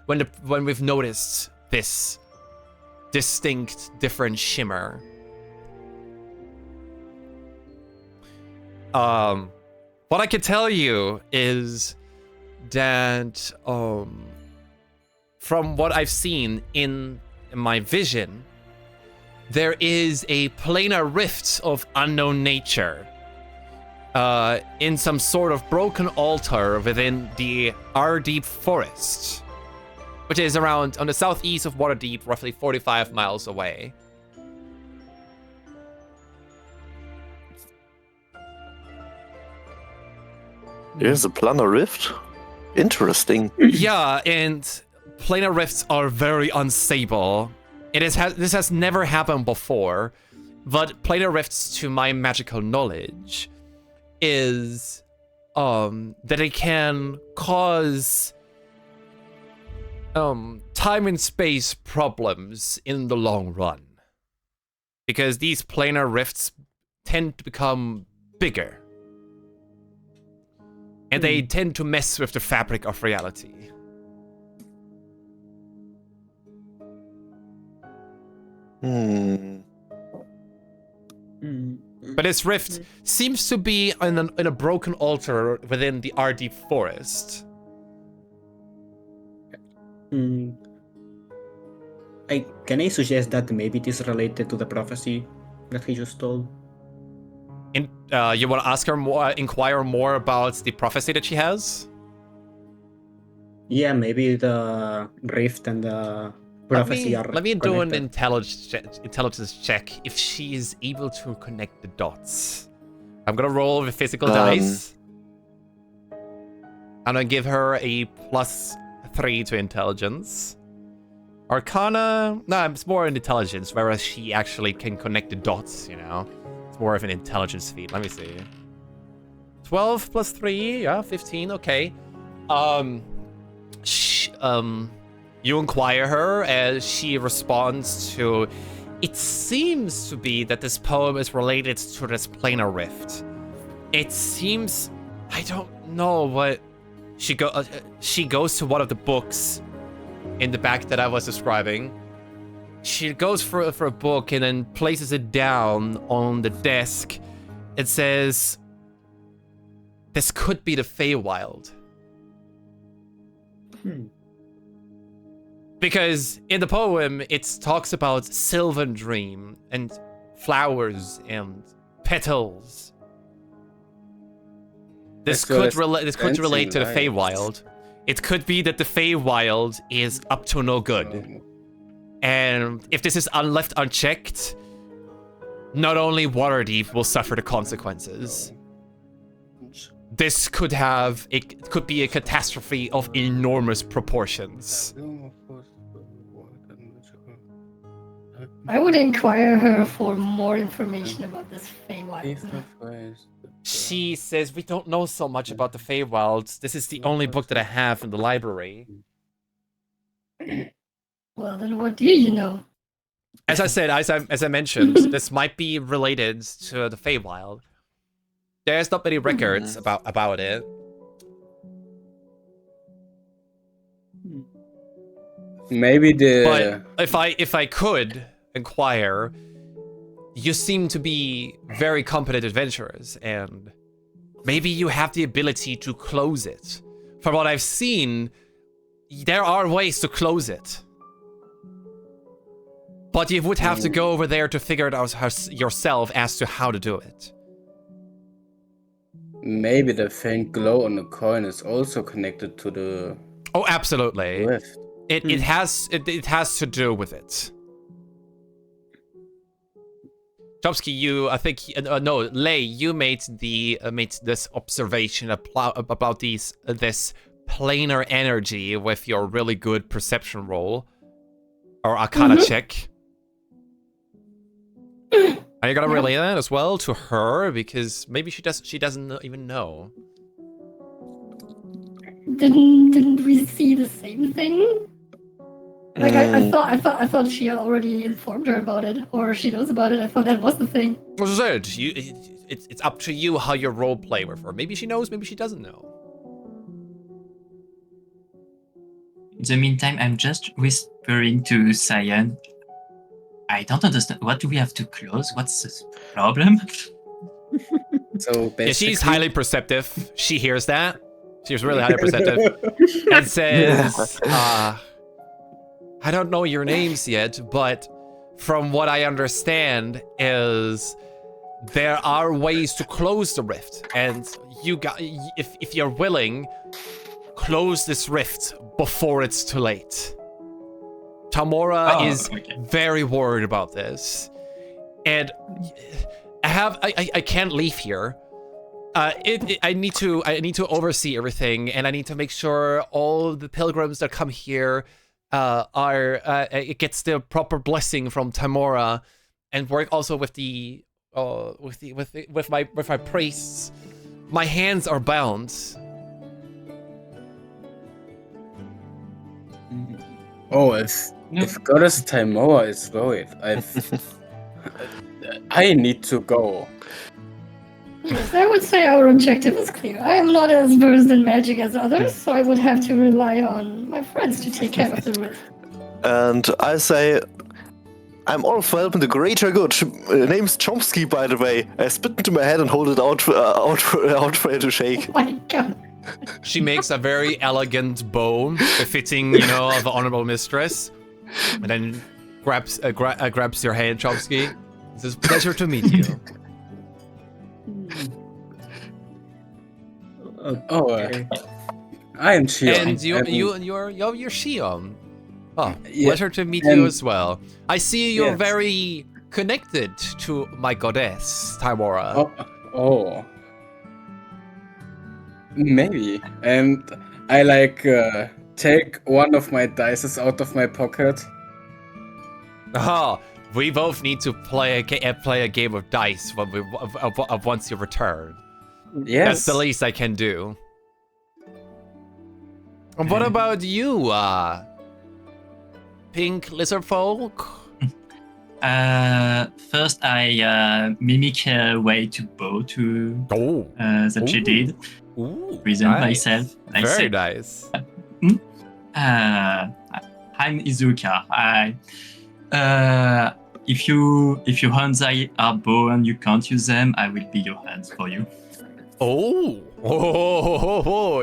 [SPEAKER 1] when we've noticed this distinct, different shimmer. What I can tell you is that from what I've seen in my vision, there is a planar rift of unknown nature in some sort of broken altar within the Ardeep Forest, which is around on the southeast of Waterdeep, roughly 45 miles away.
[SPEAKER 5] There's a planar rift? Interesting.
[SPEAKER 1] Yeah, and planar rifts are very unstable. This has never happened before, but planar rifts, to my magical knowledge, is that it can cause time and space problems in the long run, because these planar rifts tend to become bigger, and they tend to mess with the fabric of reality. But this rift seems to be in a broken altar within the Ardeep Forest.
[SPEAKER 6] Can I suggest that maybe it is related to the prophecy that he just told?
[SPEAKER 1] You want to ask her more, inquire more about the prophecy that she has?
[SPEAKER 6] Yeah, maybe the rift and the prophecy are
[SPEAKER 1] Let me do an
[SPEAKER 6] connected.
[SPEAKER 1] intelligence check if she is able to connect the dots. I'm gonna roll with physical dice. I'm gonna give her a +3 to intelligence. Arcana, no, it's more in intelligence, whereas she actually can connect the dots, you know? It's more of an intelligence feat. Let me see. 12 + 3, yeah, 15, okay. You inquire her as she responds to, it seems to be that this poem is related to this planar rift. It seems, I don't know what, she goes to one of the books in the back that I was describing. She goes for a book and then places it down on the desk. It says, this could be the Feywild. Because in the poem, it talks about Sylvan Dream and flowers and petals. This could relate to the Feywild. It could be that the Feywild is up to no good. And if this is left unchecked, not only Waterdeep will suffer the consequences. This could be a catastrophe of enormous proportions.
[SPEAKER 4] I would inquire her for more information about this Feywild.
[SPEAKER 1] She says, we don't know so much about the Feywild. This is the only book that I have in the library.
[SPEAKER 4] Well, then what do you know?
[SPEAKER 1] As I said, as I mentioned, this might be related to the Feywild. There's not many records about it.
[SPEAKER 2] Maybe
[SPEAKER 1] But if I could inquire, you seem to be very competent adventurers, and maybe you have the ability to close it. From what I've seen, there are ways to close it. But you would have to go over there to figure it out yourself as to how to do it.
[SPEAKER 2] Maybe the faint glow on the coin is also connected to the...
[SPEAKER 1] Oh, absolutely.
[SPEAKER 2] rift.
[SPEAKER 1] It has to do with it. Chomsky, I think Lei, you made this observation about this planar energy with your really good perception roll or Arcana check. Are you gonna relay that as well to her, because maybe she doesn't even know?
[SPEAKER 4] Didn't we see the same thing? Like I thought she already informed her about it, or she knows about it. I thought that was the thing.
[SPEAKER 1] As I said, it's up to you how you role play with her. Maybe she knows, maybe she doesn't know.
[SPEAKER 3] In the meantime, I'm just whispering to Cyan. I don't understand. What do we have to close? What's the problem?
[SPEAKER 2] So basically...
[SPEAKER 1] Yeah, she's highly perceptive. She hears that. She's really highly perceptive. And says, I don't know your names yet, but from what I understand is there are ways to close the rift. And if you're willing, close this rift before it's too late. Tamora is very worried about this, and I can't leave here. I need to oversee everything, and I need to make sure all the pilgrims that come here it gets the proper blessing from Tamora, and work also with my priests. My hands are bound.
[SPEAKER 2] Oh, if Goddess Tamora is worried, I need to go.
[SPEAKER 4] Yes, I would say our objective is clear. I am not as versed in magic as others, so I would have to rely on my friends to take care of the rift.
[SPEAKER 5] And I say, I'm all for helping the greater good. Name's Chomsky, by the way. I spit into my head and hold it out for you to shake.
[SPEAKER 4] Oh my god.
[SPEAKER 1] She makes a very elegant bow, befitting, of the honorable mistress, and then grabs your hand, Chomsky. It says, "Pleasure to meet you."
[SPEAKER 2] Okay. I am Shion.
[SPEAKER 1] And you're Shion. Oh,
[SPEAKER 2] Yeah,
[SPEAKER 1] pleasure to meet you
[SPEAKER 2] and-
[SPEAKER 1] as well. I see you're
[SPEAKER 2] Yes.
[SPEAKER 1] very connected to my goddess, Timora.
[SPEAKER 2] Oh. Maybe. And I take one of my dices out of my pocket.
[SPEAKER 1] Oh, we both need to play a game of dice once you return.
[SPEAKER 2] Yes.
[SPEAKER 1] That's the least I can do. And what about you, Pink Lizard Folk?
[SPEAKER 3] First, I mimic her way to bow to
[SPEAKER 1] Oh,
[SPEAKER 3] that she did.
[SPEAKER 1] ooh,
[SPEAKER 3] Present
[SPEAKER 1] nice.
[SPEAKER 3] myself. I
[SPEAKER 1] Very
[SPEAKER 3] said,
[SPEAKER 1] nice.
[SPEAKER 3] I'm Izuka. If your hands are bow and you can't use them, I will be your hands for you.
[SPEAKER 1] Oh,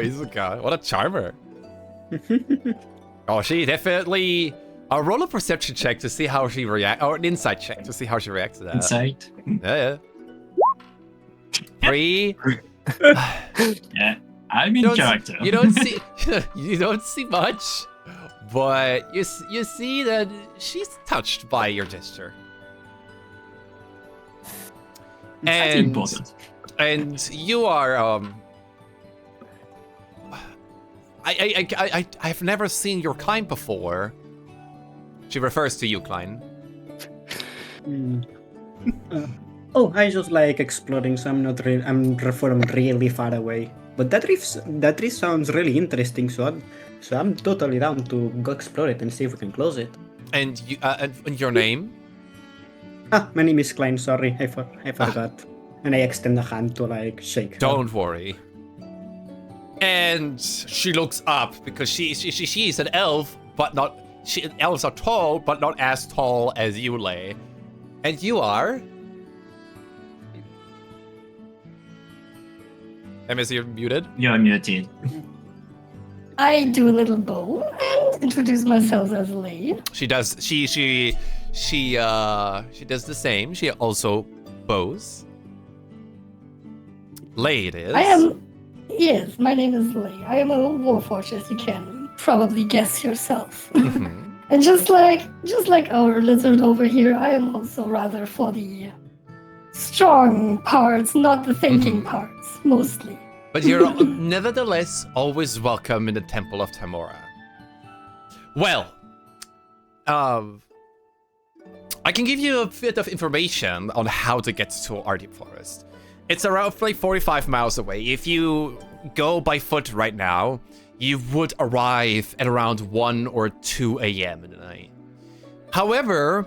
[SPEAKER 1] Izuka, what a charmer. Oh, she definitely. I'll roll a perception check to see how she reacts, or an insight check to see how she reacts to that.
[SPEAKER 3] Insight.
[SPEAKER 1] Yeah. 3.
[SPEAKER 3] Yeah, I'm in character.
[SPEAKER 1] You don't see. You don't see much, but you see that she's touched by your gesture.
[SPEAKER 3] That's important.
[SPEAKER 1] And you are I've never seen your kind before. She refers to you, Klein.
[SPEAKER 6] I just like exploring, so I'm not really. I'm from really far away. But that reef sounds really interesting. So I'm totally down to go explore it and see if we can close it.
[SPEAKER 1] And you and your name?
[SPEAKER 6] My name is Klein. Sorry, I forgot. And I extend a hand to shake her.
[SPEAKER 1] Don't worry. And she looks up because she's an elf, but not. Elves are tall, but not as tall as you, Lay. And you are? MS, you're muted.
[SPEAKER 3] You're muted.
[SPEAKER 4] I do a little bow and introduce myself as Lay.
[SPEAKER 1] She does. She does the same. She also bows. Lay it is.
[SPEAKER 4] Yes, my name is Lay. I am a warforged, as you can probably guess yourself. And just like our lizard over here, I am also rather for the strong parts, not the thinking parts, mostly.
[SPEAKER 1] But you're nevertheless always welcome in the Temple of Timora. Well, I can give you a bit of information on how to get to Ardeep Forest. It's around 45 miles away. If you go by foot right now, you would arrive at around 1 or 2 a.m. in the night. However,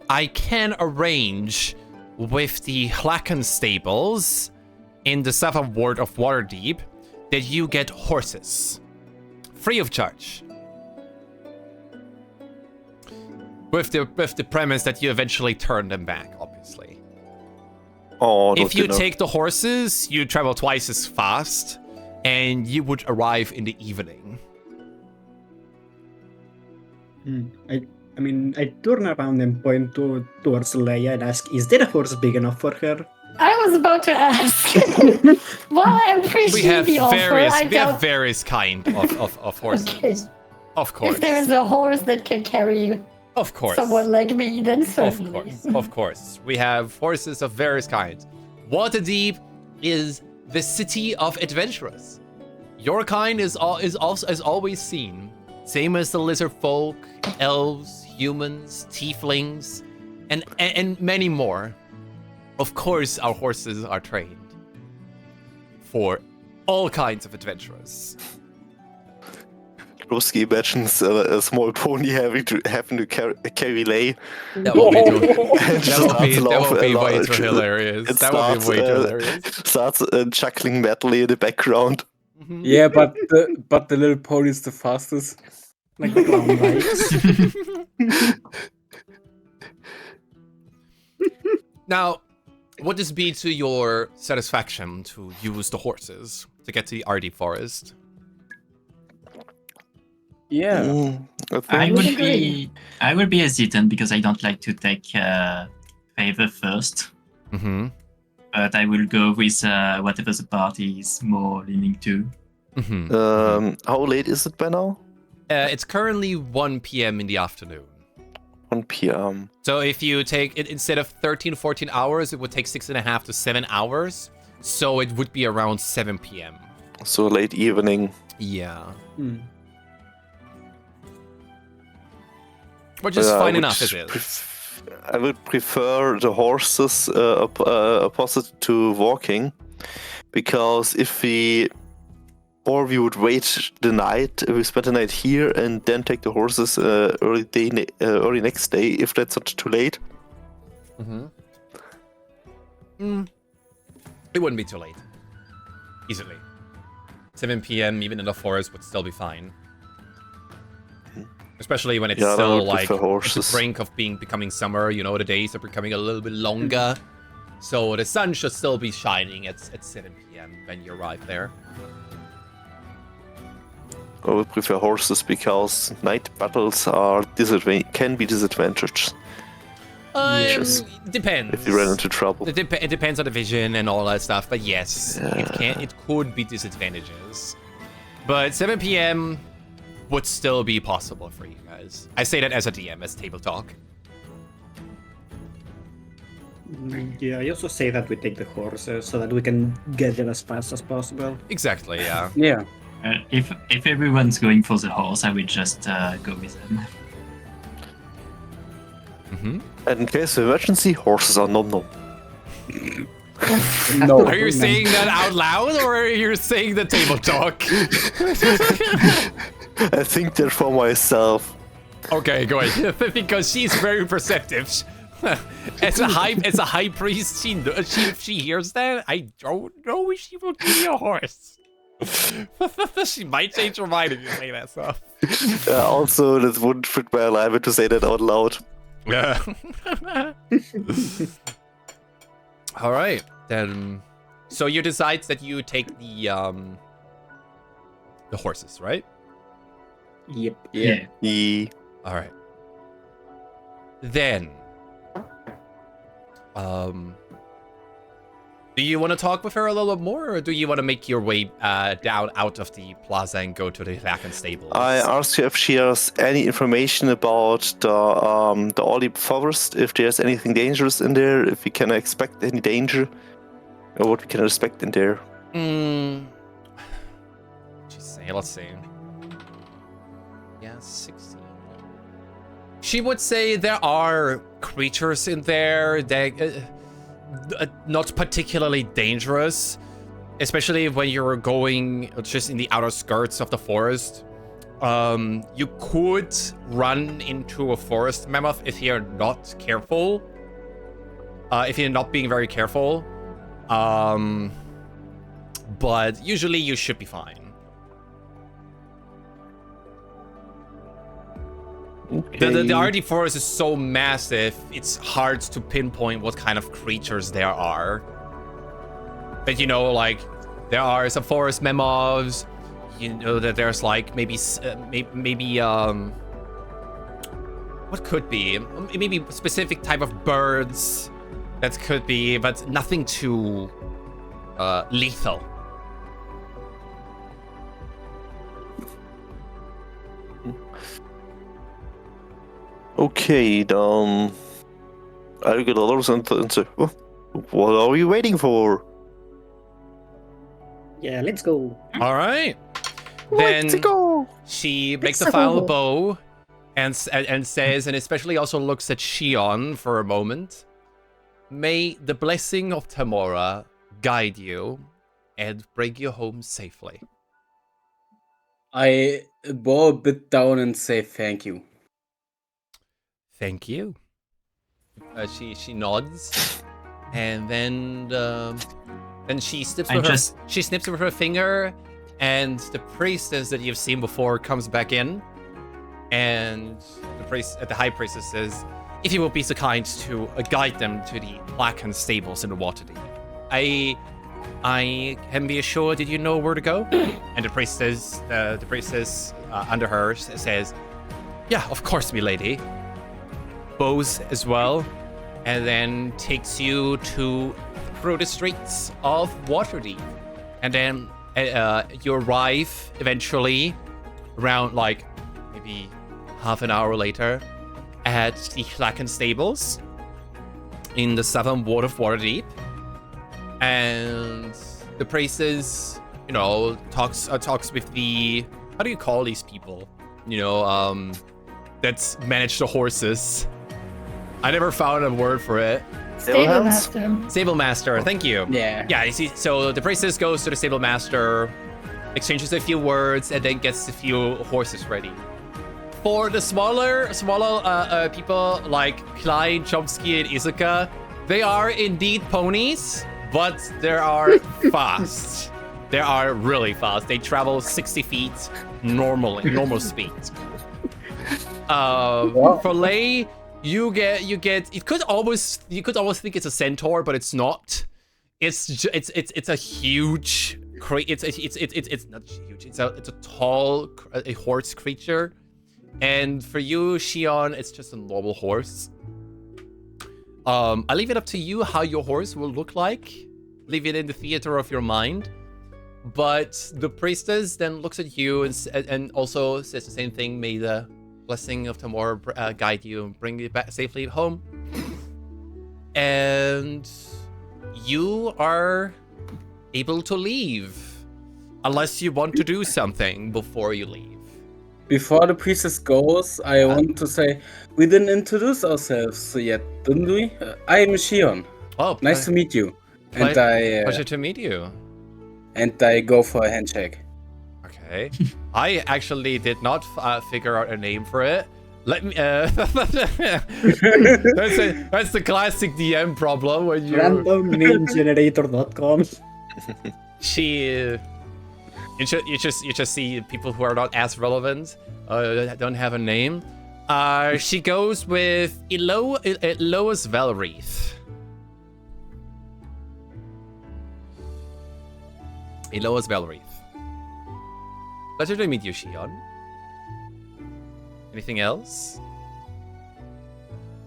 [SPEAKER 1] I can arrange with the Hlaken stables in the southern ward of Waterdeep that you get horses. Free of charge. With the premise that you eventually turn them back, obviously.
[SPEAKER 5] Oh,
[SPEAKER 1] If you take the horses, you travel twice as fast, and you would arrive in the evening.
[SPEAKER 6] I turn around and point towards Leia and ask, "Is there a horse big enough for her?"
[SPEAKER 4] I was about to ask. Well, I appreciate
[SPEAKER 1] We have
[SPEAKER 4] the offer.
[SPEAKER 1] various kind of horses.
[SPEAKER 4] Okay.
[SPEAKER 1] Of course.
[SPEAKER 4] If there's a horse that can carry
[SPEAKER 1] Of course.
[SPEAKER 4] someone like me, then
[SPEAKER 1] Of
[SPEAKER 4] certainly.
[SPEAKER 1] course. Of course. We have horses of various kinds. Waterdeep is the city of adventurers. Your kind is always seen. Same as the lizard folk, elves, humans, tieflings, and many more. Of course, our horses are trained for all kinds of adventurers.
[SPEAKER 5] Broski imagines a small pony having to carry Lay.
[SPEAKER 1] That would be way too hilarious.
[SPEAKER 5] It
[SPEAKER 1] That would be way too hilarious.
[SPEAKER 5] Starts chuckling madly in the background.
[SPEAKER 2] Yeah, but the little pony is the fastest.
[SPEAKER 6] Like the clown bikes.
[SPEAKER 1] Now, would this be to your satisfaction to use the horses to get to the Ardeep Forest?
[SPEAKER 2] Yeah.
[SPEAKER 3] I would
[SPEAKER 4] agree.
[SPEAKER 3] be hesitant because I don't like to take favor first.
[SPEAKER 1] Mm-hmm.
[SPEAKER 3] But I will go with whatever the party is more leaning to.
[SPEAKER 1] Mm-hmm.
[SPEAKER 5] How late is it by now?
[SPEAKER 1] It's currently 1 p.m. in the afternoon.
[SPEAKER 5] 1 p.m.
[SPEAKER 1] So if you take it instead of 13, 14 hours, it would take 6.5 to 7 hours. So it would be around 7 p.m.
[SPEAKER 5] So late evening.
[SPEAKER 1] Yeah. Which is fine enough, as is.
[SPEAKER 5] I would prefer the horses opposite to walking, because we would wait the night, we spend the night here and then take the horses early next day, if that's not too late.
[SPEAKER 1] It wouldn't be too late. Easily. 7 p.m. even in the forest would still be fine. Especially when it's still like at the brink of becoming summer, you know, the days are becoming a little bit longer. So the sun should still be shining at 7 p.m. when you arrive there.
[SPEAKER 5] I would prefer horses because night battles can be disadvantaged.
[SPEAKER 1] Depends.
[SPEAKER 5] If you run into trouble.
[SPEAKER 1] It depends on the vision and all that stuff, but yes, it could be disadvantages. But 7 p.m. would still be possible for you guys. I say that as a DM, as table talk.
[SPEAKER 6] Yeah, I also say that we take the horses so that we can get there as fast as possible.
[SPEAKER 1] Exactly, yeah.
[SPEAKER 2] Yeah.
[SPEAKER 3] If everyone's going for the horse, I will just go with them.
[SPEAKER 5] And in case of emergency, horses are nom-nom.
[SPEAKER 2] No.
[SPEAKER 1] Are you saying that out loud, or are you saying the table talk?
[SPEAKER 5] I think that for myself.
[SPEAKER 1] Okay, go ahead. Because she's very perceptive. As a high priest, she hears that. I don't know if she will give you a horse. She might change her mind if you say that stuff.
[SPEAKER 5] Also, this wouldn't fit my alignment to say that out loud.
[SPEAKER 1] Yeah. All right, then. So you decide that you take the horses, right?
[SPEAKER 6] Yep.
[SPEAKER 2] Yeah.
[SPEAKER 1] All right. Then, do you want to talk with her a little bit more, or do you want to make your way down out of the plaza and go to the Lacan stables?
[SPEAKER 5] I asked her if she has any information about the Ardeep Forest, if there's anything dangerous in there, if we can expect any danger, or what we can expect in there.
[SPEAKER 1] Let's see. Yeah, 16. She would say there are creatures in there that not particularly dangerous, especially when you're going just in the outer skirts of the forest. You could run into a forest mammoth if you're not careful. If you're not being very careful. But usually you should be fine.
[SPEAKER 2] Okay.
[SPEAKER 1] The Ardeep Forest is so massive, it's hard to pinpoint what kind of creatures there are. But you know, like, there are some forest mammoths. You know that there's like maybe what could be? Maybe a specific type of birds that could be, but nothing too lethal.
[SPEAKER 5] Okay, then I get a lot and say, oh, what are you waiting for?
[SPEAKER 6] Yeah, let's go.
[SPEAKER 1] All right.
[SPEAKER 5] Let's
[SPEAKER 1] Then
[SPEAKER 5] go.
[SPEAKER 1] she makes a
[SPEAKER 4] Let's
[SPEAKER 1] final
[SPEAKER 4] go.
[SPEAKER 1] bow and says, and especially also looks at Shion for a moment, may the blessing of Tamora guide you and bring you home safely.
[SPEAKER 2] I bow a bit down and say thank you.
[SPEAKER 1] Thank you. She nods, and then she snips with her finger, and the priestess that you've seen before comes back in, and the high priestess says, if you will be so kind to guide them to the blackened stables in the Waterdeep. I can be assured that you know where to go. And the priestess under her says, "Yeah, of course, milady." Bows as well, and then takes you through the streets of Waterdeep, and then you arrive eventually around like maybe half an hour later at the Blackened Stables in the southern ward of Waterdeep. And the priestess, talks with the, how do you call these people? That manage the horses. I never found a word for it.
[SPEAKER 4] Stable master.
[SPEAKER 1] Stable master, thank you.
[SPEAKER 2] Yeah.
[SPEAKER 1] Yeah, you see, so the priestess goes to the stable master, exchanges a few words, and then gets a few horses ready. For the smaller people like Klein, Chomsky, and Izuka, they are indeed ponies, but they are fast. They are really fast. They travel 60 feet normal speed. For Lei, you get you could almost think it's a centaur, but it's not. It's a huge it's not huge. It's a tall horse creature. And for you, Shion, it's just a normal horse. I leave it up to you how your horse will look like. Leave it in the theater of your mind. But the priestess then looks at you and also says the same thing. May the blessing of Tamor guide you and bring you back safely home. And you are able to leave. Unless you want to do something before you leave.
[SPEAKER 2] Before the priestess goes, I want to say, we didn't introduce ourselves yet, didn't we? I am Shion.
[SPEAKER 1] Oh,
[SPEAKER 2] nice to meet you.
[SPEAKER 1] Pleasure to meet you.
[SPEAKER 2] And I go for a handshake.
[SPEAKER 1] Okay. I actually did not figure out a name for it. Let me. That's the classic DM problem when you.
[SPEAKER 6] Randomnamegenerator.com.
[SPEAKER 1] You just see people who are not as relevant, don't have a name. She goes with Elois Valreath. Elois Valreath. Pleasure to meet you, Shion. Anything else?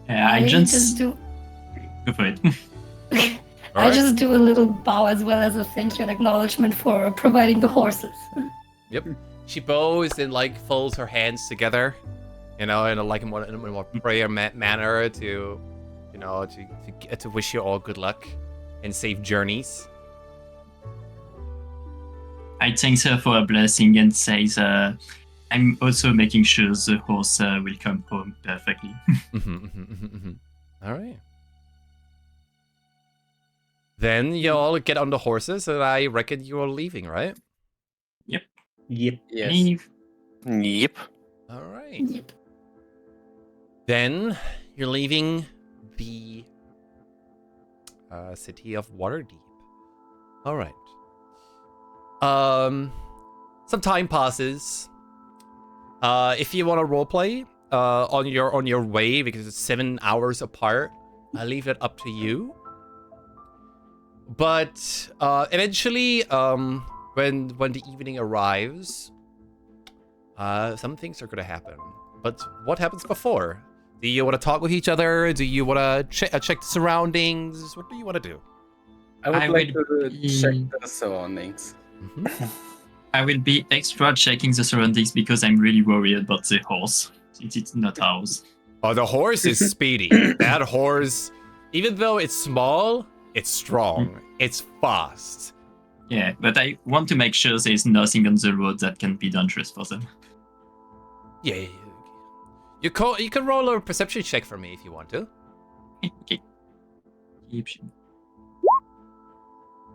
[SPEAKER 3] I just
[SPEAKER 4] do.
[SPEAKER 3] Go for it.
[SPEAKER 4] I just do a little bow as well as a thank you and acknowledgement for providing the horses.
[SPEAKER 1] Yep. She bows and folds her hands together, in a more prayer manner to wish you all good luck and safe journeys.
[SPEAKER 3] I thank her for a blessing and says, I'm also making sure the horse will come home perfectly.
[SPEAKER 1] All right. Then you all get on the horses, and I reckon you are leaving, right?
[SPEAKER 3] Yep.
[SPEAKER 6] Yes.
[SPEAKER 5] Yep.
[SPEAKER 1] All right.
[SPEAKER 4] Yep.
[SPEAKER 1] Then you're leaving the city of Waterdeep. All right. Some time passes. If you want to roleplay on your way, because it's 7 hours apart, I leave that up to you. But eventually, when the evening arrives, some things are gonna happen. But what happens before? Do you want to talk with each other? Do you want to check the surroundings? What do you want to do?
[SPEAKER 2] I would like to check the surroundings.
[SPEAKER 3] I will be extra checking the surroundings because I'm really worried about the horse. It's not ours.
[SPEAKER 1] Oh, the horse is speedy. That horse, even though it's small, it's strong. It's fast.
[SPEAKER 3] Yeah, but I want to make sure there's nothing on the road that can be dangerous for them.
[SPEAKER 1] Yeah. You can roll a perception check for me if you want to.
[SPEAKER 3] Okay.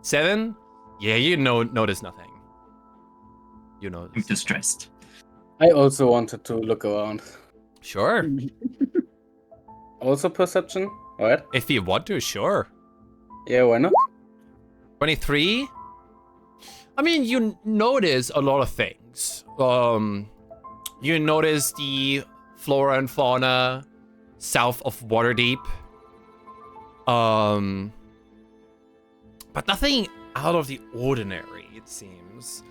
[SPEAKER 1] 7? Yeah, you notice nothing. You know.
[SPEAKER 3] I'm too stressed.
[SPEAKER 2] I also wanted to look around.
[SPEAKER 1] Sure.
[SPEAKER 2] Also perception? Alright.
[SPEAKER 1] If you want to, sure.
[SPEAKER 2] Yeah, why not?
[SPEAKER 1] 23? I mean, you notice a lot of things. You notice the flora and fauna south of Waterdeep. But nothing out of the ordinary, it seems.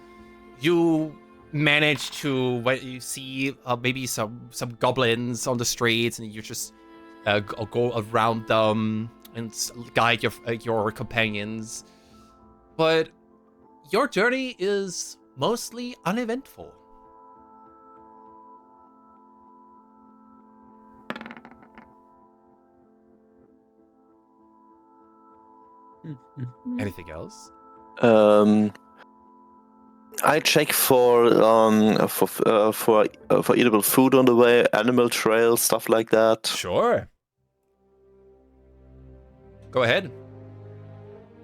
[SPEAKER 1] You manage to, when you see maybe some goblins on the streets, and you just go around them and guide your companions. But your journey is mostly uneventful. Anything else?
[SPEAKER 5] I check for eatable food on the way, animal trails, stuff like that.
[SPEAKER 1] Sure. Go ahead.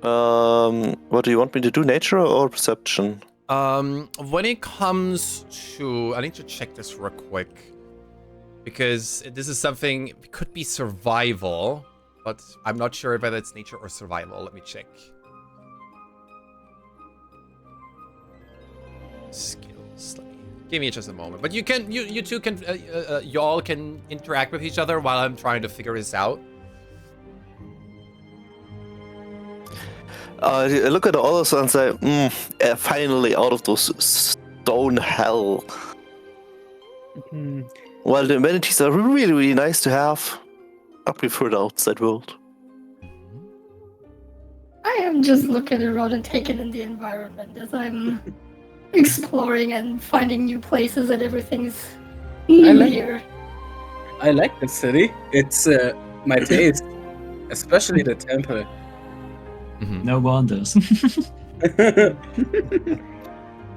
[SPEAKER 5] What do you want me to do? Nature or perception?
[SPEAKER 1] When it comes to, I need to check this real quick because this is something, it could be survival, but I'm not sure whether it's nature or survival. Let me check. Skills. Give me just a moment. But you two can, you all can interact with each other while I'm trying to figure this out.
[SPEAKER 5] I look at the others and say, finally out of those stone hell. Well, the amenities are really, really nice to have. I prefer the outside world.
[SPEAKER 4] I am just looking around and taking in the environment as I'm exploring and finding new places, and everything's new here.
[SPEAKER 2] I like the city. It's my taste, especially the temple.
[SPEAKER 3] No wonders.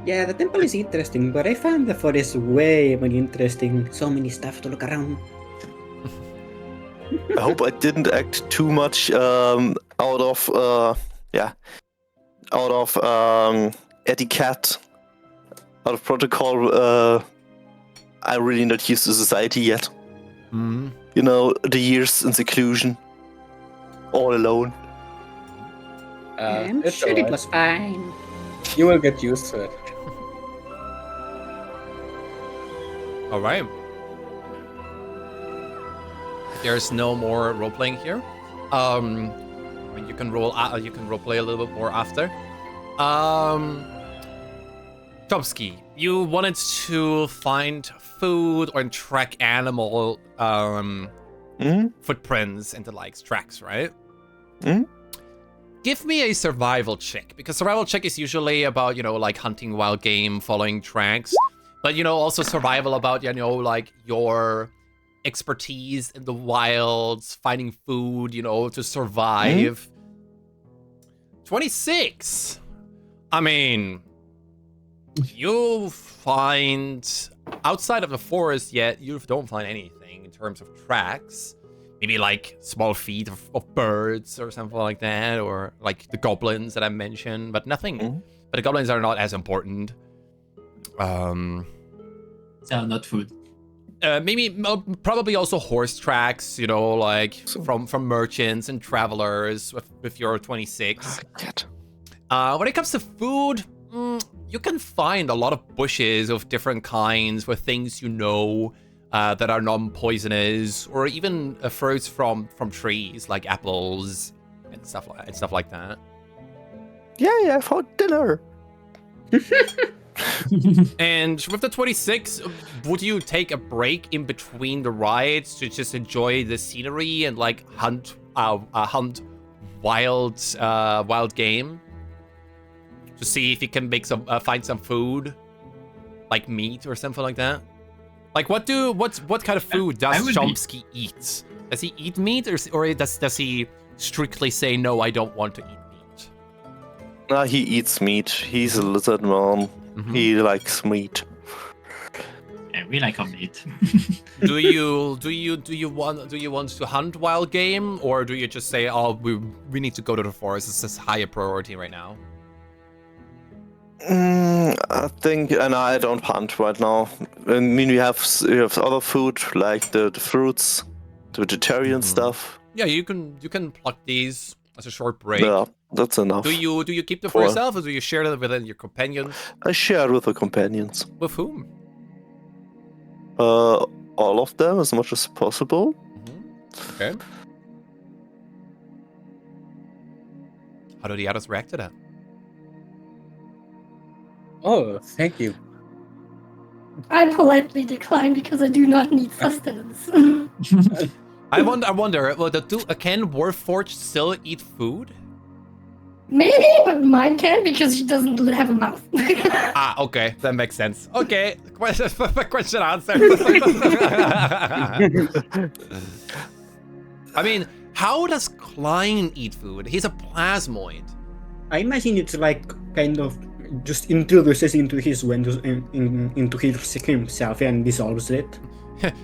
[SPEAKER 6] Yeah, the temple is interesting, but I found the forest way more interesting. So many stuff to look around.
[SPEAKER 5] I hope I didn't act too much out of etiquette, out of protocol. I'm really not used to society yet. You know, the years in seclusion, all alone.
[SPEAKER 6] I'm
[SPEAKER 2] it's
[SPEAKER 6] sure
[SPEAKER 2] alright.
[SPEAKER 6] it was fine.
[SPEAKER 2] You will get used to it.
[SPEAKER 1] All right. There's no more role playing here. I mean, you can role play a little bit more after. Chomsky, you wanted to find food or track animal footprints and the likes, tracks, right? Give me a survival check, because survival check is usually about, you know, like hunting wild game, following tracks, but, you know, also survival about, you know, like your expertise in the wilds, finding food, you know, to survive. 26. I mean, you find outside of the forest yet, you don't find anything in terms of tracks. Maybe like small feet of birds or something like that, or like the goblins that I mentioned, but nothing. But the goblins are not as important.
[SPEAKER 3] So not food.
[SPEAKER 1] Probably also horse tracks, you know, like from merchants and travelers with your 26. When it comes to food, you can find a lot of bushes of different kinds with things you know that are non-poisonous, or even fruits from trees like apples and stuff like that.
[SPEAKER 5] Yeah, for dinner.
[SPEAKER 1] And with the 26, would you take a break in between the rides to just enjoy the scenery and like hunt wild game to see if you can make find some food, like meat or something like that? Like what kind of food does Chomsky eat? Does he eat meat, or does he strictly say no, I don't want to eat meat?
[SPEAKER 5] No, he eats meat. He's a lizard man. He likes meat.
[SPEAKER 3] Yeah, we like our meat.
[SPEAKER 1] Do you want to hunt wild game, or do you just say, oh, we need to go to the forest, this is higher priority right now?
[SPEAKER 5] I think, and I don't hunt right now. I mean, you have other food like the fruits, the vegetarian stuff.
[SPEAKER 1] Yeah, you can pluck these as a short break.
[SPEAKER 5] Yeah, that's enough.
[SPEAKER 1] Do you keep them for yourself, or do you share them with your companions?
[SPEAKER 5] I share with the companions.
[SPEAKER 1] With whom?
[SPEAKER 5] All of them, as much as possible.
[SPEAKER 1] Okay. How do the others react to that?
[SPEAKER 2] Oh, thank you.
[SPEAKER 4] I politely decline because I do not need sustenance.
[SPEAKER 1] I wonder, well, can Warforged still eat food?
[SPEAKER 4] Maybe, but mine can because she doesn't have a mouth.
[SPEAKER 1] Ah, okay, that makes sense. Okay, question answered. I mean, how does Klein eat food? He's a plasmoid.
[SPEAKER 6] I imagine it's like kind of just introduces into his windows into himself and dissolves it.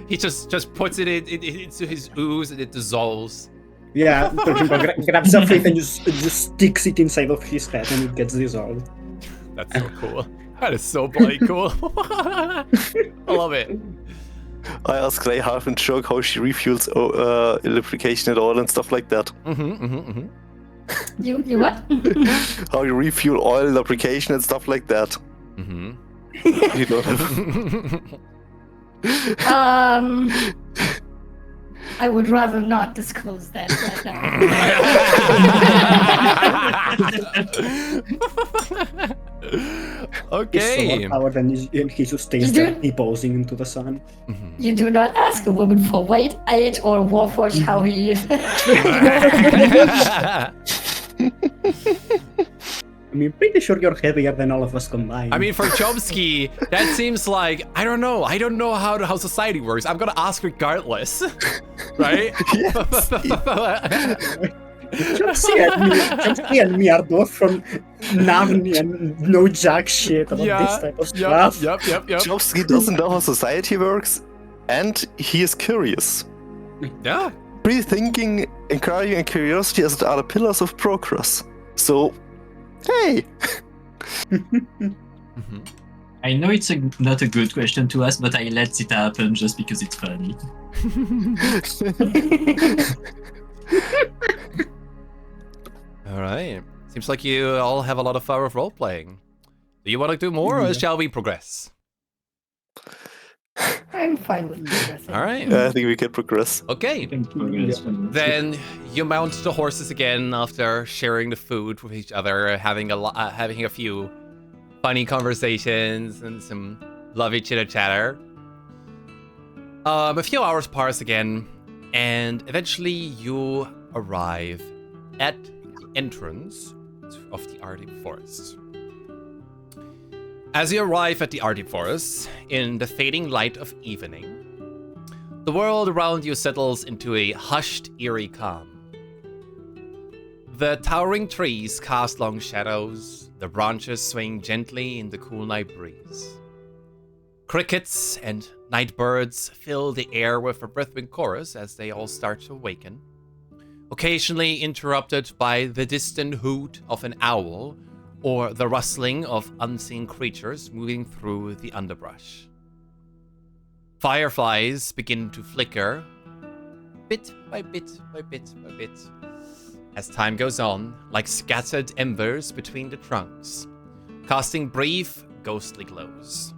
[SPEAKER 1] He just puts it into his ooze and it dissolves.
[SPEAKER 6] Yeah, for example, grabs a plate and just sticks it inside of his head and it gets dissolved.
[SPEAKER 1] That's so cool. That is so bloody cool. I love it.
[SPEAKER 5] I asked Clay half in joke how she refuels lubrication at all and stuff like that.
[SPEAKER 4] You what?
[SPEAKER 5] How you refuel oil, lubrication and stuff like that. You don't have...
[SPEAKER 4] I would rather not disclose that right now.
[SPEAKER 1] Okay.
[SPEAKER 6] He's so powered and he just stays there deposing into the sun.
[SPEAKER 4] You do not ask a woman for weight, age, or Warforged how he is.
[SPEAKER 6] I mean, pretty sure you're heavier than all of us combined.
[SPEAKER 1] I mean, for Chomsky, that seems like, I don't know how society works. I'm gonna ask regardless, right?
[SPEAKER 6] Chomsky and me are both from Narnia and know jack shit about this type of stuff.
[SPEAKER 1] Yep.
[SPEAKER 5] Chomsky doesn't know how society works, and he is curious.
[SPEAKER 1] Yeah.
[SPEAKER 5] Free thinking, encouraging, and curiosity are the pillars of progress. So, hey!
[SPEAKER 3] I know it's not a good question to ask, but I let it happen just because it's funny.
[SPEAKER 1] All right. Seems like you all have a lot of fun with role playing. Do you want to do more, or shall we progress?
[SPEAKER 4] I'm fine with progressing.
[SPEAKER 1] All right.
[SPEAKER 5] I think we can progress.
[SPEAKER 1] Okay. Then you mount the horses again after sharing the food with each other, having a few funny conversations and some lovely chitter-chatter. A few hours pass again, and eventually you arrive at the entrance of the Ardeep Forest. As you arrive at the Ardeep Forest, in the fading light of evening, the world around you settles into a hushed, eerie calm. The towering trees cast long shadows, the branches swing gently in the cool night breeze. Crickets and night birds fill the air with a rhythmic chorus as they all start to awaken, occasionally interrupted by the distant hoot of an owl or the rustling of unseen creatures moving through the underbrush. Fireflies begin to flicker, bit by bit by bit by bit, as time goes on, like scattered embers between the trunks, casting brief, ghostly glows.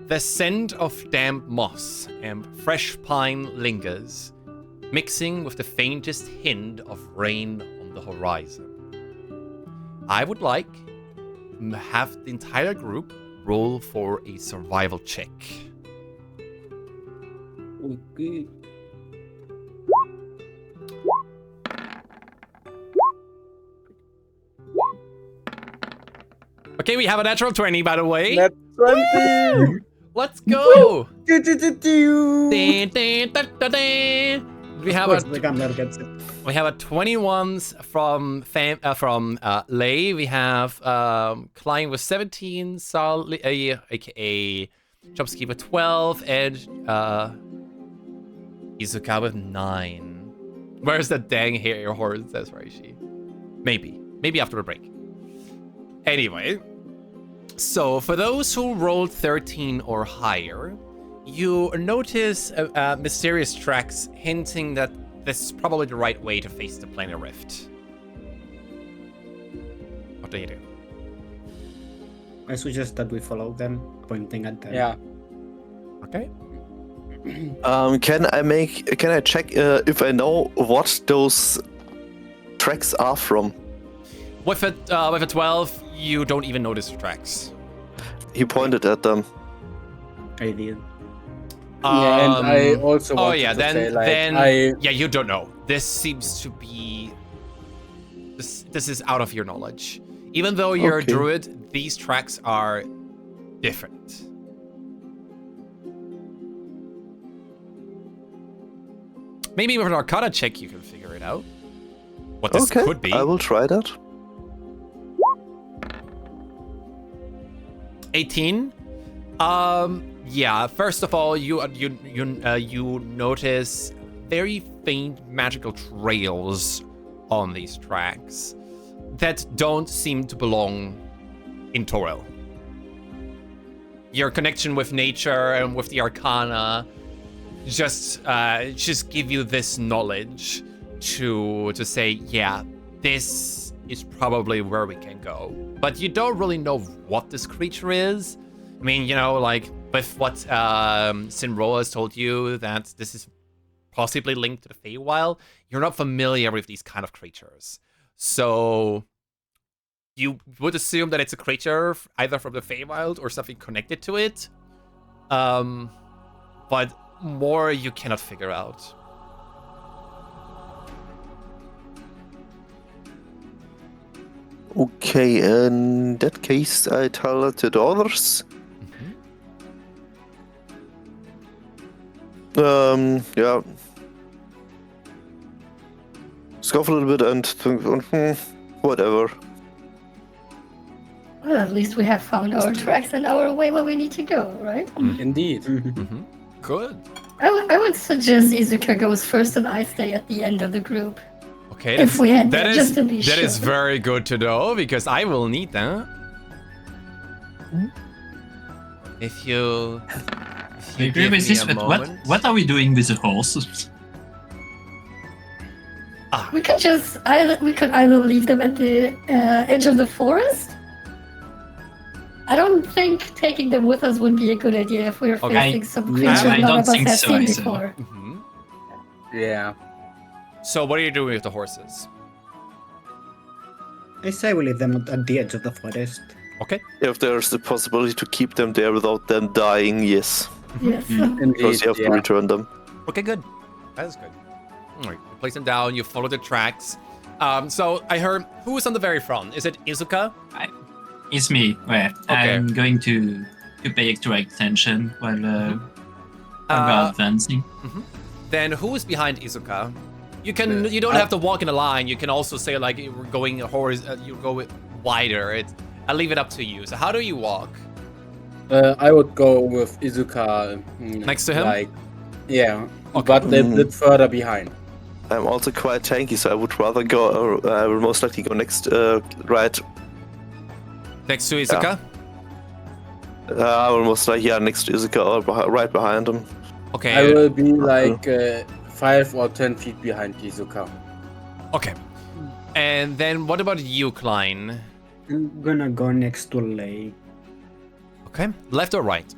[SPEAKER 1] The scent of damp moss and fresh pine lingers, mixing with the faintest hint of rain on the horizon. I would like to have the entire group roll for a survival check.
[SPEAKER 6] Okay.
[SPEAKER 1] Okay, we have a natural 20, by the way.
[SPEAKER 2] That's 20!
[SPEAKER 1] Let's go!
[SPEAKER 2] Do, do, do, do.
[SPEAKER 1] Dun, dun, dun, dun, dun. We have
[SPEAKER 6] The gambler gets it.
[SPEAKER 1] We have a 21s from Lei. We have Klein with 17, Sal, aka Chomsky with 12, and Izuka with 9. Where's the dang hair horse? That's where is she? Maybe after the break. Anyway, so for those who rolled 13 or higher, you notice mysterious tracks hinting that this is probably the right way to face the planar rift. What do you do?
[SPEAKER 6] I suggest that we follow them, pointing at them.
[SPEAKER 2] Yeah.
[SPEAKER 1] Okay.
[SPEAKER 5] Can I check if I know what those tracks are from?
[SPEAKER 1] With a 12, you don't even notice the tracks.
[SPEAKER 5] He pointed at them.
[SPEAKER 6] I did.
[SPEAKER 2] Yeah, and I also
[SPEAKER 1] Oh
[SPEAKER 2] wanted
[SPEAKER 1] yeah,
[SPEAKER 2] to
[SPEAKER 1] then
[SPEAKER 2] say, like,
[SPEAKER 1] then yeah, you don't know. This seems to be this is out of your knowledge. Even though you're a druid, these tracks are different. Maybe with an Arcana check, you can figure it out. What this could be.
[SPEAKER 5] I will try that.
[SPEAKER 1] 18. Yeah. First of all, you notice very faint magical trails on these tracks that don't seem to belong in Toril. Your connection with nature and with the Arcana just give you this knowledge to say, yeah, this is probably where we can go. But you don't really know what this creature is. I mean, you know, like with what Zenoria has told you, that this is possibly linked to the Feywild, you're not familiar with these kind of creatures. So you would assume that it's a creature either from the Feywild or something connected to it. But more you cannot figure out.
[SPEAKER 5] Okay, in that case, I tell it to the others. Yeah. Scoff a little bit and think, whatever.
[SPEAKER 4] Well, at least we have found our tracks and our way where we need to go, right?
[SPEAKER 2] Indeed.
[SPEAKER 1] Good.
[SPEAKER 4] I would suggest Izuka goes first and I stay at the end of the group.
[SPEAKER 1] Okay,
[SPEAKER 4] If we had
[SPEAKER 1] that
[SPEAKER 4] just to be
[SPEAKER 1] that
[SPEAKER 4] sure.
[SPEAKER 1] is very good to know, because I will need that. If you
[SPEAKER 3] I agree
[SPEAKER 1] give
[SPEAKER 3] with
[SPEAKER 1] me
[SPEAKER 3] this,
[SPEAKER 1] a
[SPEAKER 3] but
[SPEAKER 1] moment.
[SPEAKER 3] what are we doing with the horses?
[SPEAKER 4] We could just either leave them at the edge of the forest. I don't think taking them with us would be a good idea if we're facing some creatures
[SPEAKER 3] I
[SPEAKER 4] none
[SPEAKER 3] don't
[SPEAKER 4] of us
[SPEAKER 3] think
[SPEAKER 4] have
[SPEAKER 3] so
[SPEAKER 4] seen
[SPEAKER 3] either.
[SPEAKER 4] before.
[SPEAKER 2] Yeah.
[SPEAKER 1] So what are you doing with the horses?
[SPEAKER 6] I say we leave them at the edge of the forest.
[SPEAKER 1] Okay.
[SPEAKER 5] If there's the possibility to keep them there without them dying, yes.
[SPEAKER 4] Yes.
[SPEAKER 2] Indeed,
[SPEAKER 5] Because you have to return them.
[SPEAKER 1] Okay, good. That is good. All right, you place them down. You follow the tracks. So I heard, who is on the very front? Is it Izuka?
[SPEAKER 3] It's me. Well, I'm going to pay extra attention while we're advancing.
[SPEAKER 1] Then who is behind Izuka? You don't have to walk in a line. You can also say like we're going you go wider. I'll leave it up to you. So how do you walk?
[SPEAKER 2] I would go with Izuka
[SPEAKER 1] Next to him?
[SPEAKER 2] Like, yeah,
[SPEAKER 1] Okay.
[SPEAKER 2] but a bit further behind.
[SPEAKER 5] I'm also quite tanky, so I would rather go. I will most likely go next, right.
[SPEAKER 1] Next to Izuka?
[SPEAKER 5] I will most likely, next to Izuka or right behind him.
[SPEAKER 1] Okay.
[SPEAKER 2] I will be like 5 or 10 feet behind Izuka.
[SPEAKER 1] Okay. And then what about you, Klein?
[SPEAKER 6] I'm gonna go next to Lake.
[SPEAKER 1] Okay. Left or right?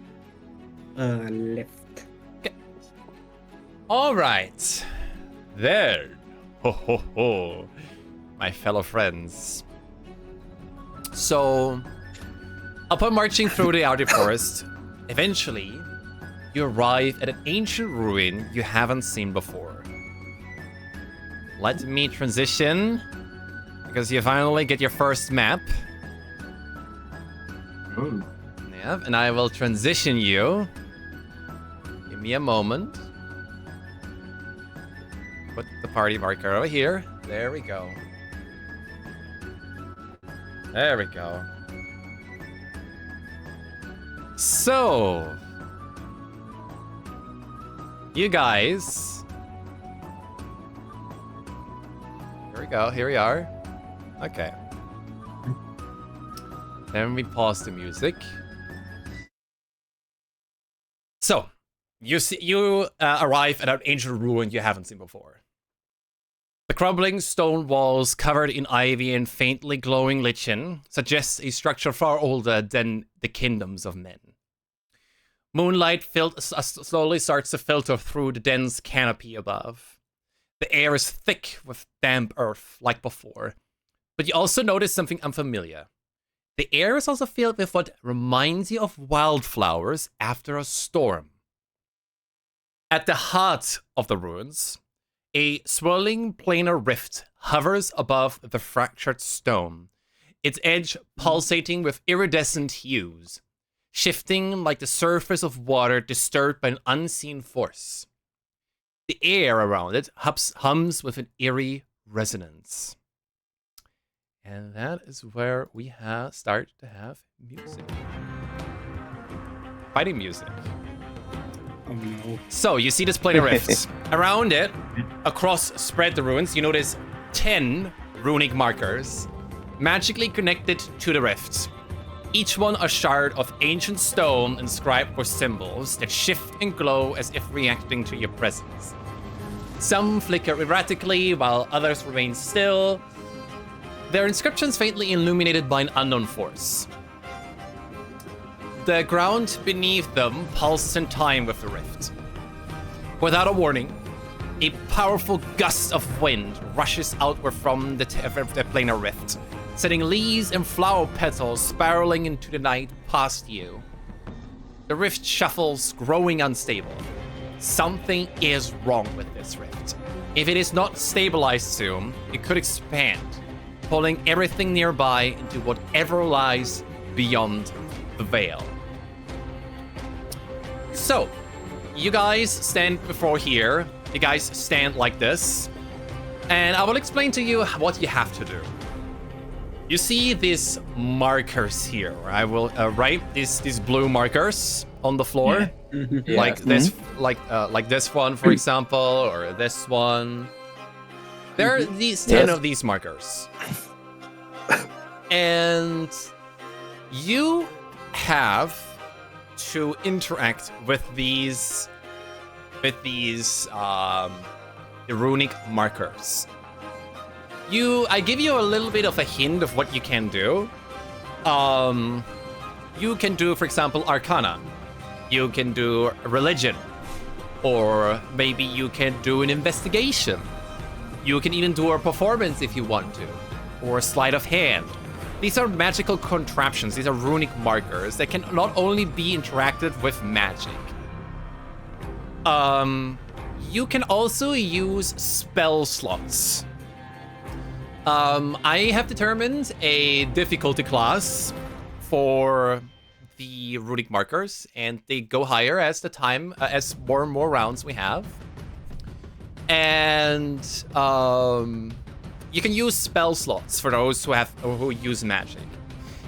[SPEAKER 6] Left.
[SPEAKER 1] All right. There. Ho ho ho. My fellow friends. So, upon marching through the Ardeep Forest, eventually, you arrive at an ancient ruin you haven't seen before. Let me transition, because you finally get your first map.
[SPEAKER 3] Oh.
[SPEAKER 1] Yeah, and I will transition you. Give me a moment. Put the party marker over here. There we go. There we go. So, you guys. Here we go. Here we are. Okay. Then we pause the music. So, you arrive at an ancient ruin you haven't seen before. The crumbling stone walls covered in ivy and faintly glowing lichen suggests a structure far older than the kingdoms of men. Moonlight slowly starts to filter through the dense canopy above. The air is thick with damp earth, like before. But you also notice something unfamiliar. The air is also filled with what reminds you of wildflowers after a storm. At the heart of the ruins, a swirling planar rift hovers above the fractured stone, its edge pulsating with iridescent hues, shifting like the surface of water disturbed by an unseen force. The air around it hums with an eerie resonance. And that is where we start to have music. Fighting music.
[SPEAKER 2] Oh no.
[SPEAKER 1] So, you see this planar rift. Around it, across spread the ruins, you notice 10 runic markers, magically connected to the rift. Each one a shard of ancient stone inscribed with symbols that shift and glow as if reacting to your presence. Some flicker erratically, while others remain still, their inscriptions faintly illuminated by an unknown force. The ground beneath them pulses in time with the rift. Without a warning, a powerful gust of wind rushes outward from the planar rift, setting leaves and flower petals spiraling into the night past you. The rift shuffles, growing unstable. Something is wrong with this rift. If it is not stabilized soon, it could expand, pulling everything nearby into whatever lies beyond the veil. So, you guys stand before here. You guys stand like this. And I will explain to you what you have to do. You see these markers here. I will write these blue markers on the floor.
[SPEAKER 2] Yeah.
[SPEAKER 1] Like this, like this one, for example, or this one. There are these 10 of these markers. And you have to interact with these runic markers. I give you a little bit of a hint of what you can do. You can do, for example, Arcana. You can do Religion. Or maybe you can do an Investigation. You can even do a Performance if you want to. Or a Sleight of Hand. These are magical contraptions. These are runic markers that can not only be interacted with magic. You can also use spell slots. I have determined a difficulty class for the runic markers, and they go higher as the time, as more and more rounds we have. And you can use spell slots for those who use magic.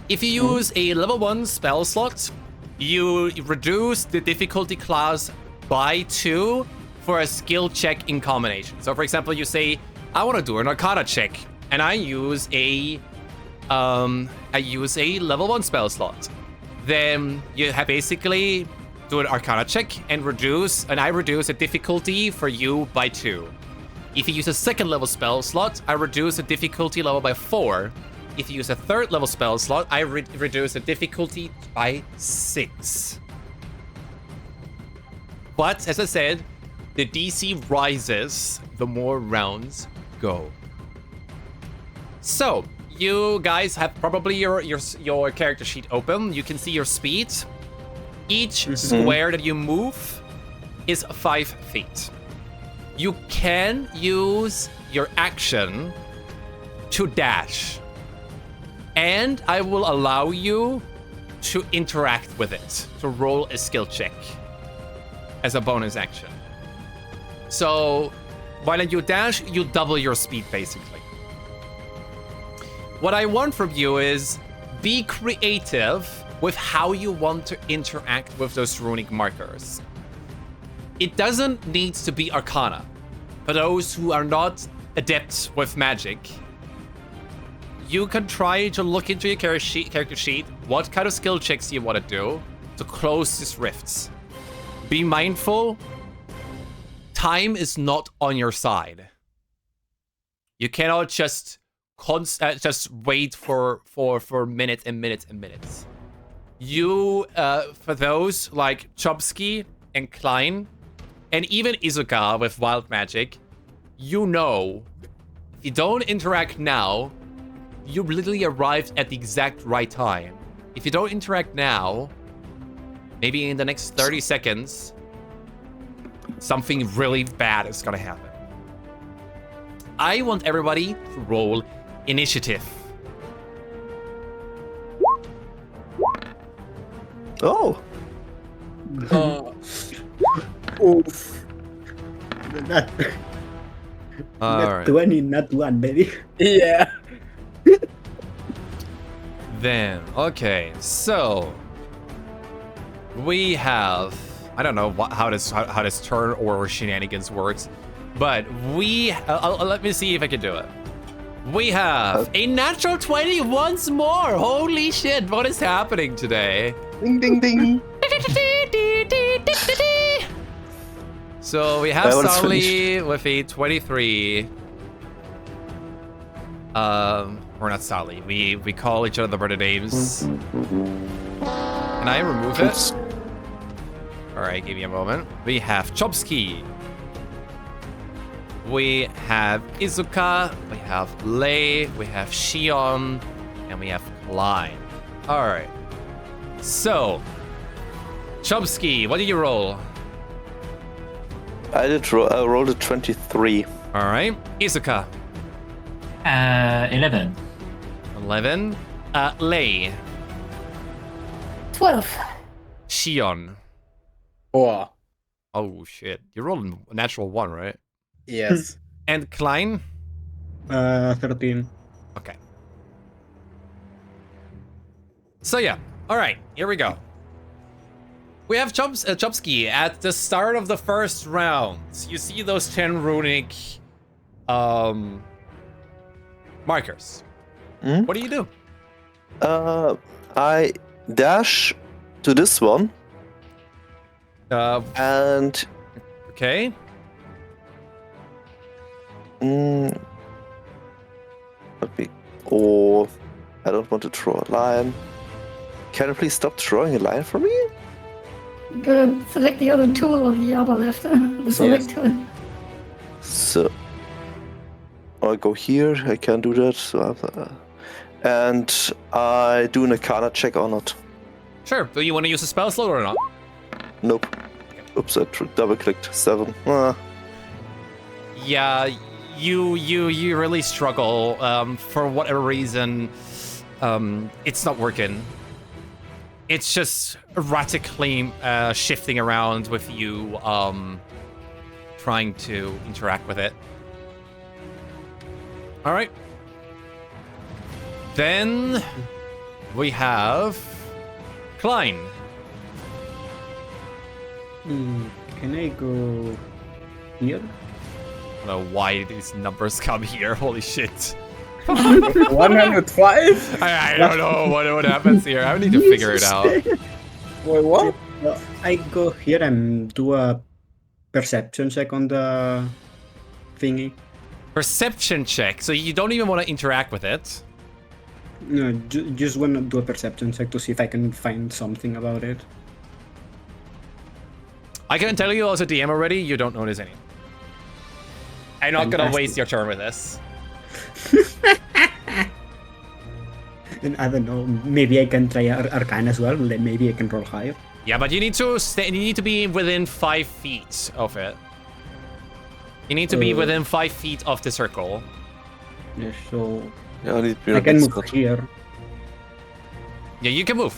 [SPEAKER 1] If you use a level 1 spell slot, you reduce the difficulty class by 2 for a skill check in combination. So, for example, you say, "I want to do an Arcana check," and I use a level 1 spell slot. Then you have basically do an Arcana check and I reduce the difficulty for you by 2. If you use a second level spell slot, I reduce the difficulty level by 4. If you use a third level spell slot, I reduce the difficulty by 6. But as I said, the DC rises the more rounds go. So, you guys have probably your character sheet open. You can see your speed. Each square that you move is 5 feet. You can use your action to dash. And I will allow you to interact with it, to roll a skill check as a bonus action. So, while you dash, you double your speed, basically. What I want from you is be creative with how you want to interact with those runic markers. It doesn't need to be Arcana. For those who are not adept with magic, you can try to look into your character sheet, what kind of skill checks you want to do to close these rifts. Be mindful, time is not on your side. You cannot just wait for minutes and minutes and minutes. you, for those like Chomsky and Klein, and even Izuka with wild magic, you know, if you don't interact now, you literally arrived at the exact right time. If you don't interact now, maybe in the next 30 seconds, something really bad is gonna happen. I want everybody to roll initiative.
[SPEAKER 5] Oh.
[SPEAKER 6] Oof. Not,
[SPEAKER 1] Alright.
[SPEAKER 6] 20, not 1, baby.
[SPEAKER 2] Yeah.
[SPEAKER 1] Then, okay, so we have, I don't know how this turn or shenanigans works, but we, let me see if I can do it. We have a natural 20 once more. Holy shit, what is happening today?
[SPEAKER 5] Ding, ding, ding.
[SPEAKER 1] So we have
[SPEAKER 5] That one's
[SPEAKER 1] Sally with a 23. We're not Sally. We call each other by the names. Can I remove it? Alright, give me a moment. We have Chomsky. We have Izuka. We have Lei. We have Shion. And we have Klein. Alright. So, Chomsky, what did you roll?
[SPEAKER 5] I rolled a 23.
[SPEAKER 1] Alright. Izuka.
[SPEAKER 3] 11.
[SPEAKER 1] 11. Lei.
[SPEAKER 4] 12.
[SPEAKER 1] Shion.
[SPEAKER 2] 4.
[SPEAKER 1] Oh shit. You rolled a natural 1, right?
[SPEAKER 2] Yes.
[SPEAKER 1] And Klein?
[SPEAKER 6] 13.
[SPEAKER 1] Okay. So yeah. Alright, here we go. We have Chomsky at the start of the first round. You see those 10 runic markers.
[SPEAKER 5] Hmm?
[SPEAKER 1] What do you do?
[SPEAKER 5] I dash to this one and
[SPEAKER 1] Okay.
[SPEAKER 5] let me. Oh, I don't want to draw a line. Can you please stop drawing a line for me?
[SPEAKER 4] Good. Select the other tool on the upper left. The select tool.
[SPEAKER 5] So I go here. I can do that. So and I do an Arcana check or not?
[SPEAKER 1] Sure. Do you want to use a spell slot or not?
[SPEAKER 5] Nope. Oops, I double clicked 7.
[SPEAKER 1] Yeah, you really struggle. For whatever reason, it's not working. It's just erratically shifting around with you, trying to interact with it. All right. Then we have Klein.
[SPEAKER 6] Can I go here?
[SPEAKER 1] I don't know why these numbers come here. Holy shit.
[SPEAKER 2] 105?
[SPEAKER 1] I don't know what happens here. I need to figure it out.
[SPEAKER 2] Wait, what?
[SPEAKER 6] I go here and do a perception check on the thingy.
[SPEAKER 1] Perception check. So you don't even want to interact with it.
[SPEAKER 6] No, just want to do a perception check to see if I can find something about it.
[SPEAKER 1] I can tell you as a DM already, you don't notice any. I'm not gonna waste your turn with this.
[SPEAKER 6] And I don't know, maybe I can try Arcana as well. Maybe I can roll higher.
[SPEAKER 1] Yeah, but you need to you need to be within 5 feet of it. You need to be within 5 feet of the circle.
[SPEAKER 6] Yeah, so
[SPEAKER 5] Yeah,
[SPEAKER 6] I can move here.
[SPEAKER 1] Yeah, you can move.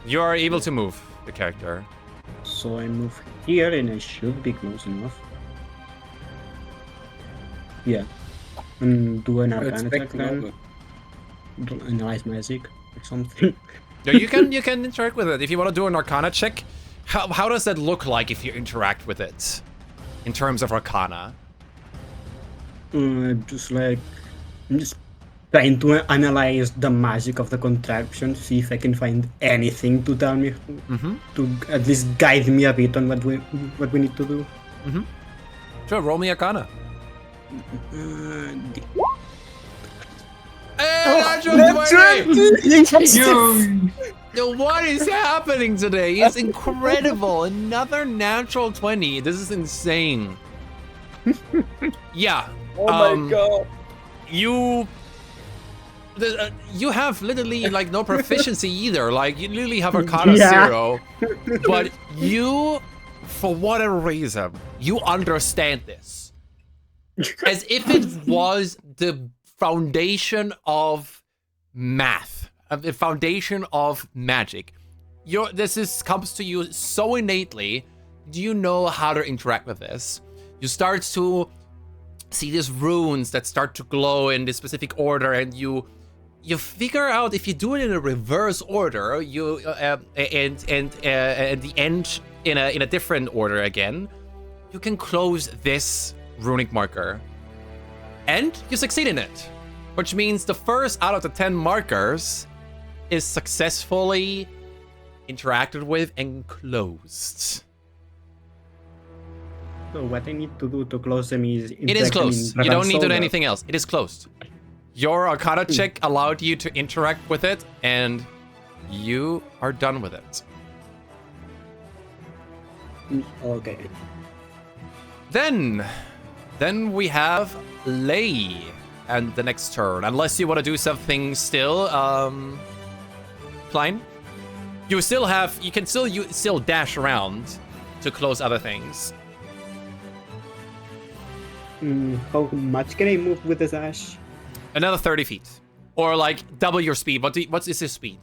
[SPEAKER 1] You are able to move the character.
[SPEAKER 6] So I move here and I should be close enough. Yeah. And do an Arcana check then. Analyze magic or something.
[SPEAKER 1] No, you can interact with it. If you want to do an Arcana check, how does that look like if you interact with it? In terms of Arcana?
[SPEAKER 6] Just like, I'm just trying to analyze the magic of the contraption, see if I can find anything to tell me, to at least guide me a bit on what we need to do.
[SPEAKER 1] Sure, roll me Arcana. Yo, what is happening today? It's incredible. Another natural 20. This is insane. Yeah.
[SPEAKER 2] Oh my god.
[SPEAKER 1] You have literally like no proficiency either. Like you literally have Arcana 0, but you, for whatever reason, you understand this as if it was the foundation of math, the foundation of magic. This comes to you so innately. Do you know how to interact with this? You start to see these runes that start to glow in this specific order, and you figure out if you do it in a reverse order, you and the end in a different order again, you can close this runic marker, and you succeed in it, which means the first out of the 10 markers is successfully interacted with and closed.
[SPEAKER 6] So what I need to do to close them is...
[SPEAKER 1] It is closed. You don't need to do anything else. It is closed. Your Arcana check allowed you to interact with it, and you are done with it.
[SPEAKER 6] Okay.
[SPEAKER 1] Then we have Lei and the next turn. Unless you want to do something still, Klein. You can still dash around to close other things.
[SPEAKER 6] How much can I move with the dash?
[SPEAKER 1] Another 30 feet. Or like double your speed. What is your speed?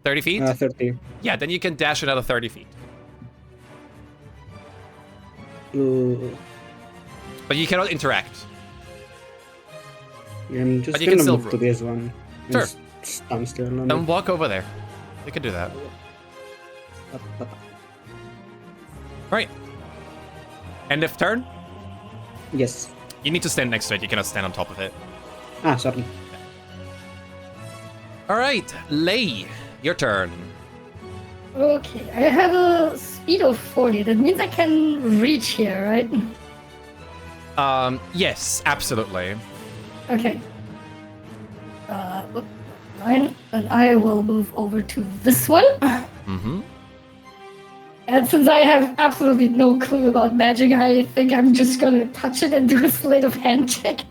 [SPEAKER 1] 30 feet?
[SPEAKER 6] 30.
[SPEAKER 1] Yeah, then you can dash another 30 feet. But you cannot interact.
[SPEAKER 6] Yeah, I'm just
[SPEAKER 1] But you can
[SPEAKER 6] gonna
[SPEAKER 1] still
[SPEAKER 6] move to this one.
[SPEAKER 1] Sure.
[SPEAKER 6] Stand still on
[SPEAKER 1] Then
[SPEAKER 6] it.
[SPEAKER 1] walk over there. You can do that. Right. End of turn?
[SPEAKER 6] Yes.
[SPEAKER 1] You need to stand next to it. You cannot stand on top of it.
[SPEAKER 6] Ah, sorry.
[SPEAKER 1] All right, Lei, your turn.
[SPEAKER 4] Okay, I have a speed of 40. That means I can reach here, right?
[SPEAKER 1] Yes, absolutely.
[SPEAKER 4] Okay. Fine. And I will move over to this one.
[SPEAKER 1] Mm-hmm.
[SPEAKER 4] And since I have absolutely no clue about magic, I think I'm just gonna touch it and do a sleight of hand check.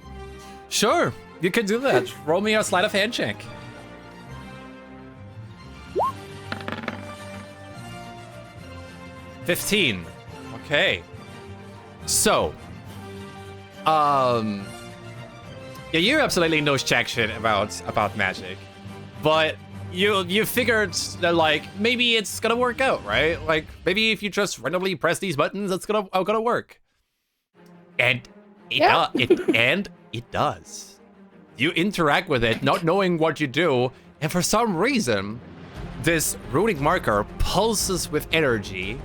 [SPEAKER 1] Sure, you can do that. Roll me a sleight of hand check. $15. Okay. So, yeah, you absolutely know jack shit about magic, but you figured that like maybe it's gonna work out, right? Like maybe if you just randomly press these buttons, it's gonna work. And it does. You interact with it, not knowing what you do, and for some reason, this runic marker pulses with energy.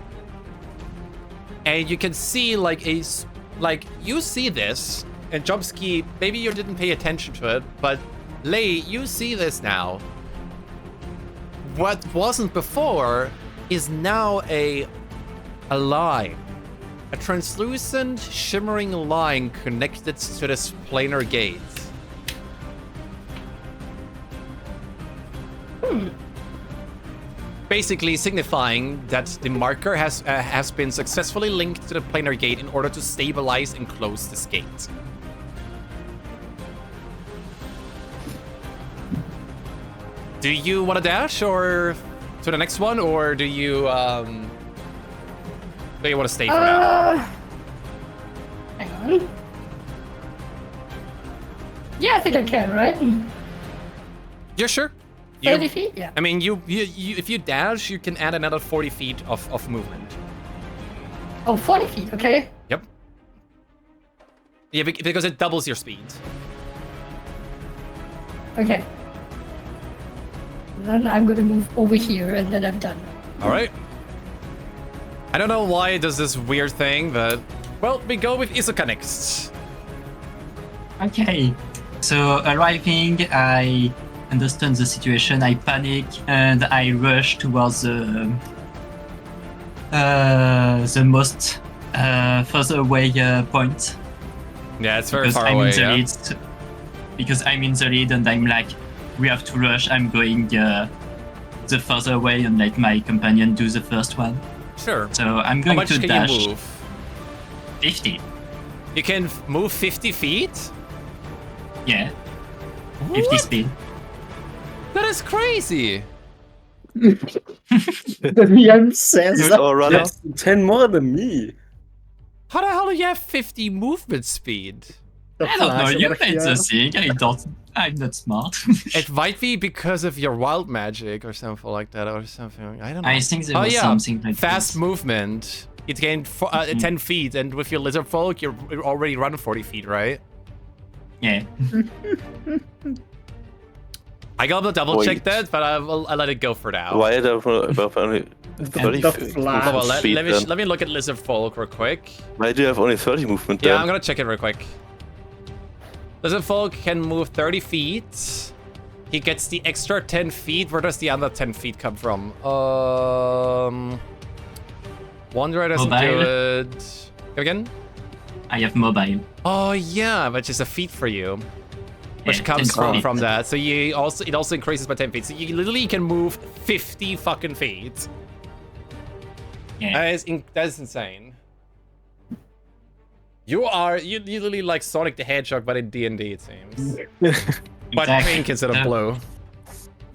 [SPEAKER 1] And you can see you see this, and Jumpski, maybe you didn't pay attention to it, but Lei, you see this now. What wasn't before is now a line. A translucent, shimmering line connected to this planar gate. Basically signifying that the marker has been successfully linked to the planar gate in order to stabilize and close this gate. Do you want to dash or to the next one, or do you want to stay for now?
[SPEAKER 4] Hang on. Yeah, I think I can, right?
[SPEAKER 1] Yeah, sure.
[SPEAKER 4] 30 feet? Yeah.
[SPEAKER 1] I mean, you if you dash, you can add another 40 feet of movement.
[SPEAKER 4] Oh, 40 feet, okay.
[SPEAKER 1] Yep. Yeah, because it doubles your speed.
[SPEAKER 4] Okay. Then I'm gonna move over here and then I'm done.
[SPEAKER 1] All right. I don't know why it does this weird thing, but well, we go with Isuka next.
[SPEAKER 3] Okay. So arriving, I understand the situation. I panic and I rush towards the most further away point.
[SPEAKER 1] Yeah, it's very
[SPEAKER 3] Because
[SPEAKER 1] far
[SPEAKER 3] I'm
[SPEAKER 1] away.
[SPEAKER 3] in the
[SPEAKER 1] Yeah.
[SPEAKER 3] lead, because I'm in the lead and I'm like, we have to rush. I'm going the further away and let my companion do the first one.
[SPEAKER 1] Sure.
[SPEAKER 3] So I'm
[SPEAKER 1] How
[SPEAKER 3] going
[SPEAKER 1] much
[SPEAKER 3] to
[SPEAKER 1] can
[SPEAKER 3] dash
[SPEAKER 1] you move?
[SPEAKER 3] 50.
[SPEAKER 1] You can move 50 feet?
[SPEAKER 3] Yeah. 50
[SPEAKER 1] What?
[SPEAKER 3] speed.
[SPEAKER 1] That is crazy.
[SPEAKER 2] Jan says
[SPEAKER 5] Or run up.
[SPEAKER 2] that's 10 more than me.
[SPEAKER 1] How the hell do you have 50 movement speed?
[SPEAKER 3] I don't know, you made the thing. I'm not smart.
[SPEAKER 1] It might be because of your wild magic or something like that, or something. I don't know.
[SPEAKER 3] I think there was something like
[SPEAKER 1] fast
[SPEAKER 3] this.
[SPEAKER 1] movement. You gain 10 feet, and with your lizard folk, you're already running 40 feet, right?
[SPEAKER 3] Yeah.
[SPEAKER 1] I gotta double check
[SPEAKER 5] Wait.
[SPEAKER 1] that, but I'll let it go for now.
[SPEAKER 5] Why above only 30
[SPEAKER 2] the
[SPEAKER 5] feet
[SPEAKER 2] flash.
[SPEAKER 1] Well, let
[SPEAKER 5] speed then?
[SPEAKER 1] me look at lizard folk real quick.
[SPEAKER 5] Why do you have only 30 movement
[SPEAKER 1] Yeah,
[SPEAKER 5] then?
[SPEAKER 1] I'm gonna check it real quick. Lizard folk can move 30 feet. He gets the extra 10 feet. Where does the other 10 feet come from? Wanderer doesn't do
[SPEAKER 3] Mobile.
[SPEAKER 1] it. Go again?
[SPEAKER 3] I have mobile.
[SPEAKER 1] Oh yeah, which is a feat for you. Which
[SPEAKER 3] Yeah,
[SPEAKER 1] comes
[SPEAKER 3] 10 feet.
[SPEAKER 1] from that. So it also increases by 10 feet. So you literally can move 50 fucking feet.
[SPEAKER 3] Yeah.
[SPEAKER 1] That is insane. You literally like Sonic the Hedgehog, but in D&D it seems. But
[SPEAKER 3] Exactly.
[SPEAKER 1] pink instead of blue.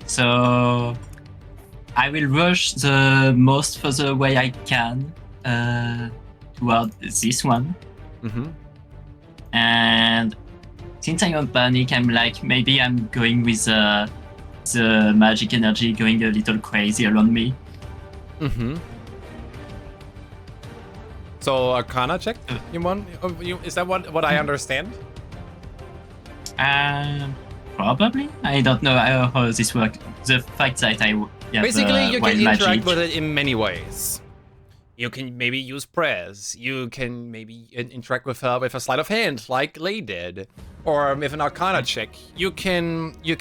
[SPEAKER 3] So I will rush the most further away I can toward this one.
[SPEAKER 1] Mm-hmm.
[SPEAKER 3] And since I'm on panic, I'm like, maybe I'm going with the magic energy going a little crazy around me.
[SPEAKER 1] Mm-hmm. So Arcana check? You want? Is that what I understand?
[SPEAKER 3] Probably. I don't know how this works. The fact that I have
[SPEAKER 1] Basically, you
[SPEAKER 3] wild
[SPEAKER 1] can interact
[SPEAKER 3] magic.
[SPEAKER 1] with it in many ways. You can maybe use prayers. You can maybe interact with a sleight of hand, like Lay did, or with an Arcana check. You can use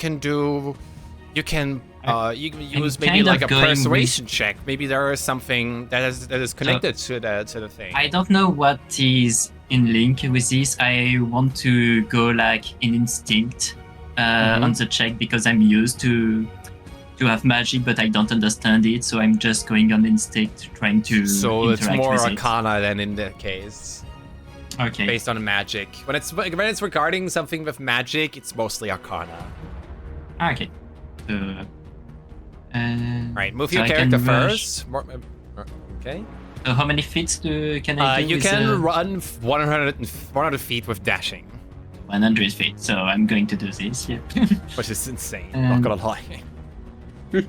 [SPEAKER 1] maybe
[SPEAKER 3] kind
[SPEAKER 1] like
[SPEAKER 3] of
[SPEAKER 1] a
[SPEAKER 3] going
[SPEAKER 1] persuasion check. Maybe there is something that is connected to the thing.
[SPEAKER 3] I don't know what is in link with this. I want to go like in instinct on the check because I'm used to have magic, but I don't understand it. So I'm just going on instinct, trying to.
[SPEAKER 1] So it's
[SPEAKER 3] interact
[SPEAKER 1] more
[SPEAKER 3] with
[SPEAKER 1] Arcana than in that case.
[SPEAKER 3] it. Okay.
[SPEAKER 1] Based on magic. When it's regarding something with magic, it's mostly Arcana.
[SPEAKER 3] Okay.
[SPEAKER 1] Right, move
[SPEAKER 3] so
[SPEAKER 1] your
[SPEAKER 3] I
[SPEAKER 1] character
[SPEAKER 3] can rush.
[SPEAKER 1] first. Okay.
[SPEAKER 3] So how many feet can I do?
[SPEAKER 1] You
[SPEAKER 3] with,
[SPEAKER 1] can run 100 feet with dashing,
[SPEAKER 3] 100 feet. So I'm going to do this. Yeah.
[SPEAKER 1] which is insane. Not gonna lie.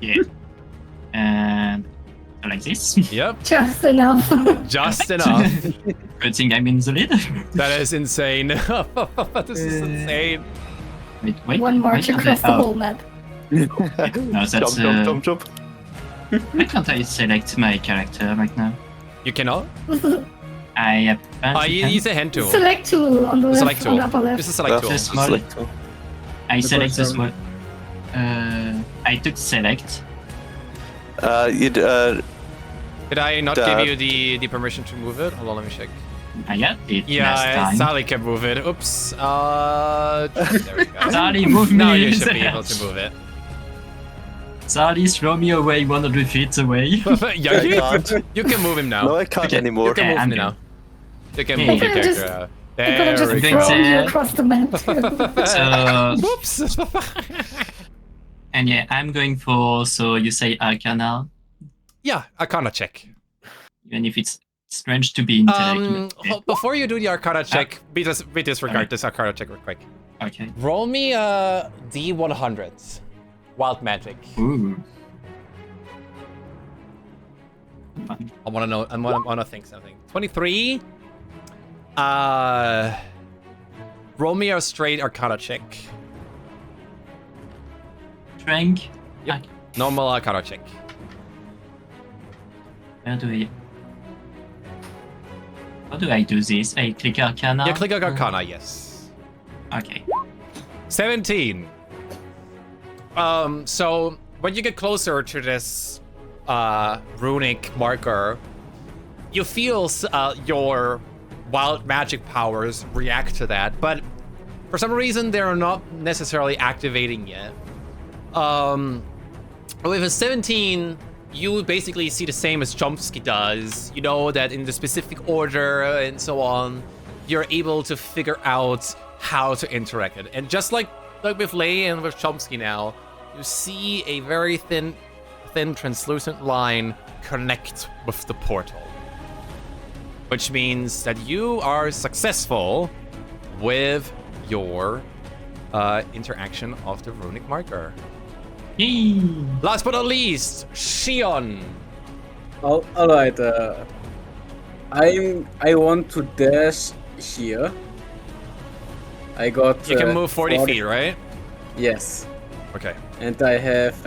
[SPEAKER 3] Yeah. And like this.
[SPEAKER 1] Yep,
[SPEAKER 4] Just enough.
[SPEAKER 1] just enough.
[SPEAKER 3] Good thing I'm in the lead.
[SPEAKER 1] That is insane. This is insane.
[SPEAKER 3] Wait.
[SPEAKER 4] One march
[SPEAKER 3] wait,
[SPEAKER 4] across the
[SPEAKER 3] oh,
[SPEAKER 4] whole map.
[SPEAKER 3] No, that's
[SPEAKER 5] Jump.
[SPEAKER 3] why can't I select my character right now?
[SPEAKER 1] You cannot.
[SPEAKER 3] I
[SPEAKER 1] You use a hand tool.
[SPEAKER 4] Select tool on the left,
[SPEAKER 1] Select
[SPEAKER 4] on
[SPEAKER 1] tool.
[SPEAKER 4] the upper left.
[SPEAKER 1] This is select tool.
[SPEAKER 3] This small. I select this one. I took select.
[SPEAKER 5] You'd,
[SPEAKER 1] Did I not give you the permission to move it? Hold on, let me check.
[SPEAKER 3] I got it last
[SPEAKER 1] Yeah,
[SPEAKER 3] time.
[SPEAKER 1] Sally can move it. Oops. There we go.
[SPEAKER 3] Sally, move me.
[SPEAKER 1] Now you should be able to move it.
[SPEAKER 3] Sally, throw me away 100 feet away.
[SPEAKER 1] Yeah,
[SPEAKER 5] can't.
[SPEAKER 1] you can move him now.
[SPEAKER 5] No, I can't
[SPEAKER 3] Okay.
[SPEAKER 5] anymore.
[SPEAKER 1] You can move
[SPEAKER 3] I'm
[SPEAKER 1] him now. You can
[SPEAKER 3] Yeah,
[SPEAKER 1] move your
[SPEAKER 3] yeah.
[SPEAKER 1] character out.
[SPEAKER 4] I could have
[SPEAKER 1] There we
[SPEAKER 4] just
[SPEAKER 1] go.
[SPEAKER 3] go.
[SPEAKER 4] thrown you across the map too.
[SPEAKER 3] So,
[SPEAKER 1] Whoops.
[SPEAKER 3] and yeah, I'm going for, so you say Arcana,
[SPEAKER 1] Yeah, Arcana check.
[SPEAKER 3] even if it's strange to be intellect.
[SPEAKER 1] Before you do the Arcana check, we disregard this Arcana check real quick.
[SPEAKER 3] Okay.
[SPEAKER 1] Roll me a D100. Wild magic.
[SPEAKER 3] Ooh.
[SPEAKER 1] I want to know. I want to think something. 23. Roll me a straight Arcana check.
[SPEAKER 3] Strength.
[SPEAKER 1] Yep. Normal Arcana check.
[SPEAKER 3] Where do I? How do I do this? I click Arcana.
[SPEAKER 1] You click on Arcana, yes.
[SPEAKER 3] Okay.
[SPEAKER 1] 17. So when you get closer to this runic marker, you feel your wild magic powers react to that, but for some reason they're not necessarily activating yet. With a 17, you basically see the same as Chomsky does. You know that in the specific order and so on, you're able to figure out how to interact it. And just like with Lei and with Chomsky now, you see a very thin translucent line connect with the portal. Which means that you are successful with your interaction of the runic marker.
[SPEAKER 3] Yay!
[SPEAKER 1] Last but not least, Shion.
[SPEAKER 2] Alright, I want to dash here. I got...
[SPEAKER 1] You can move 40 feet, right?
[SPEAKER 2] Yes.
[SPEAKER 1] Okay.
[SPEAKER 2] And I have...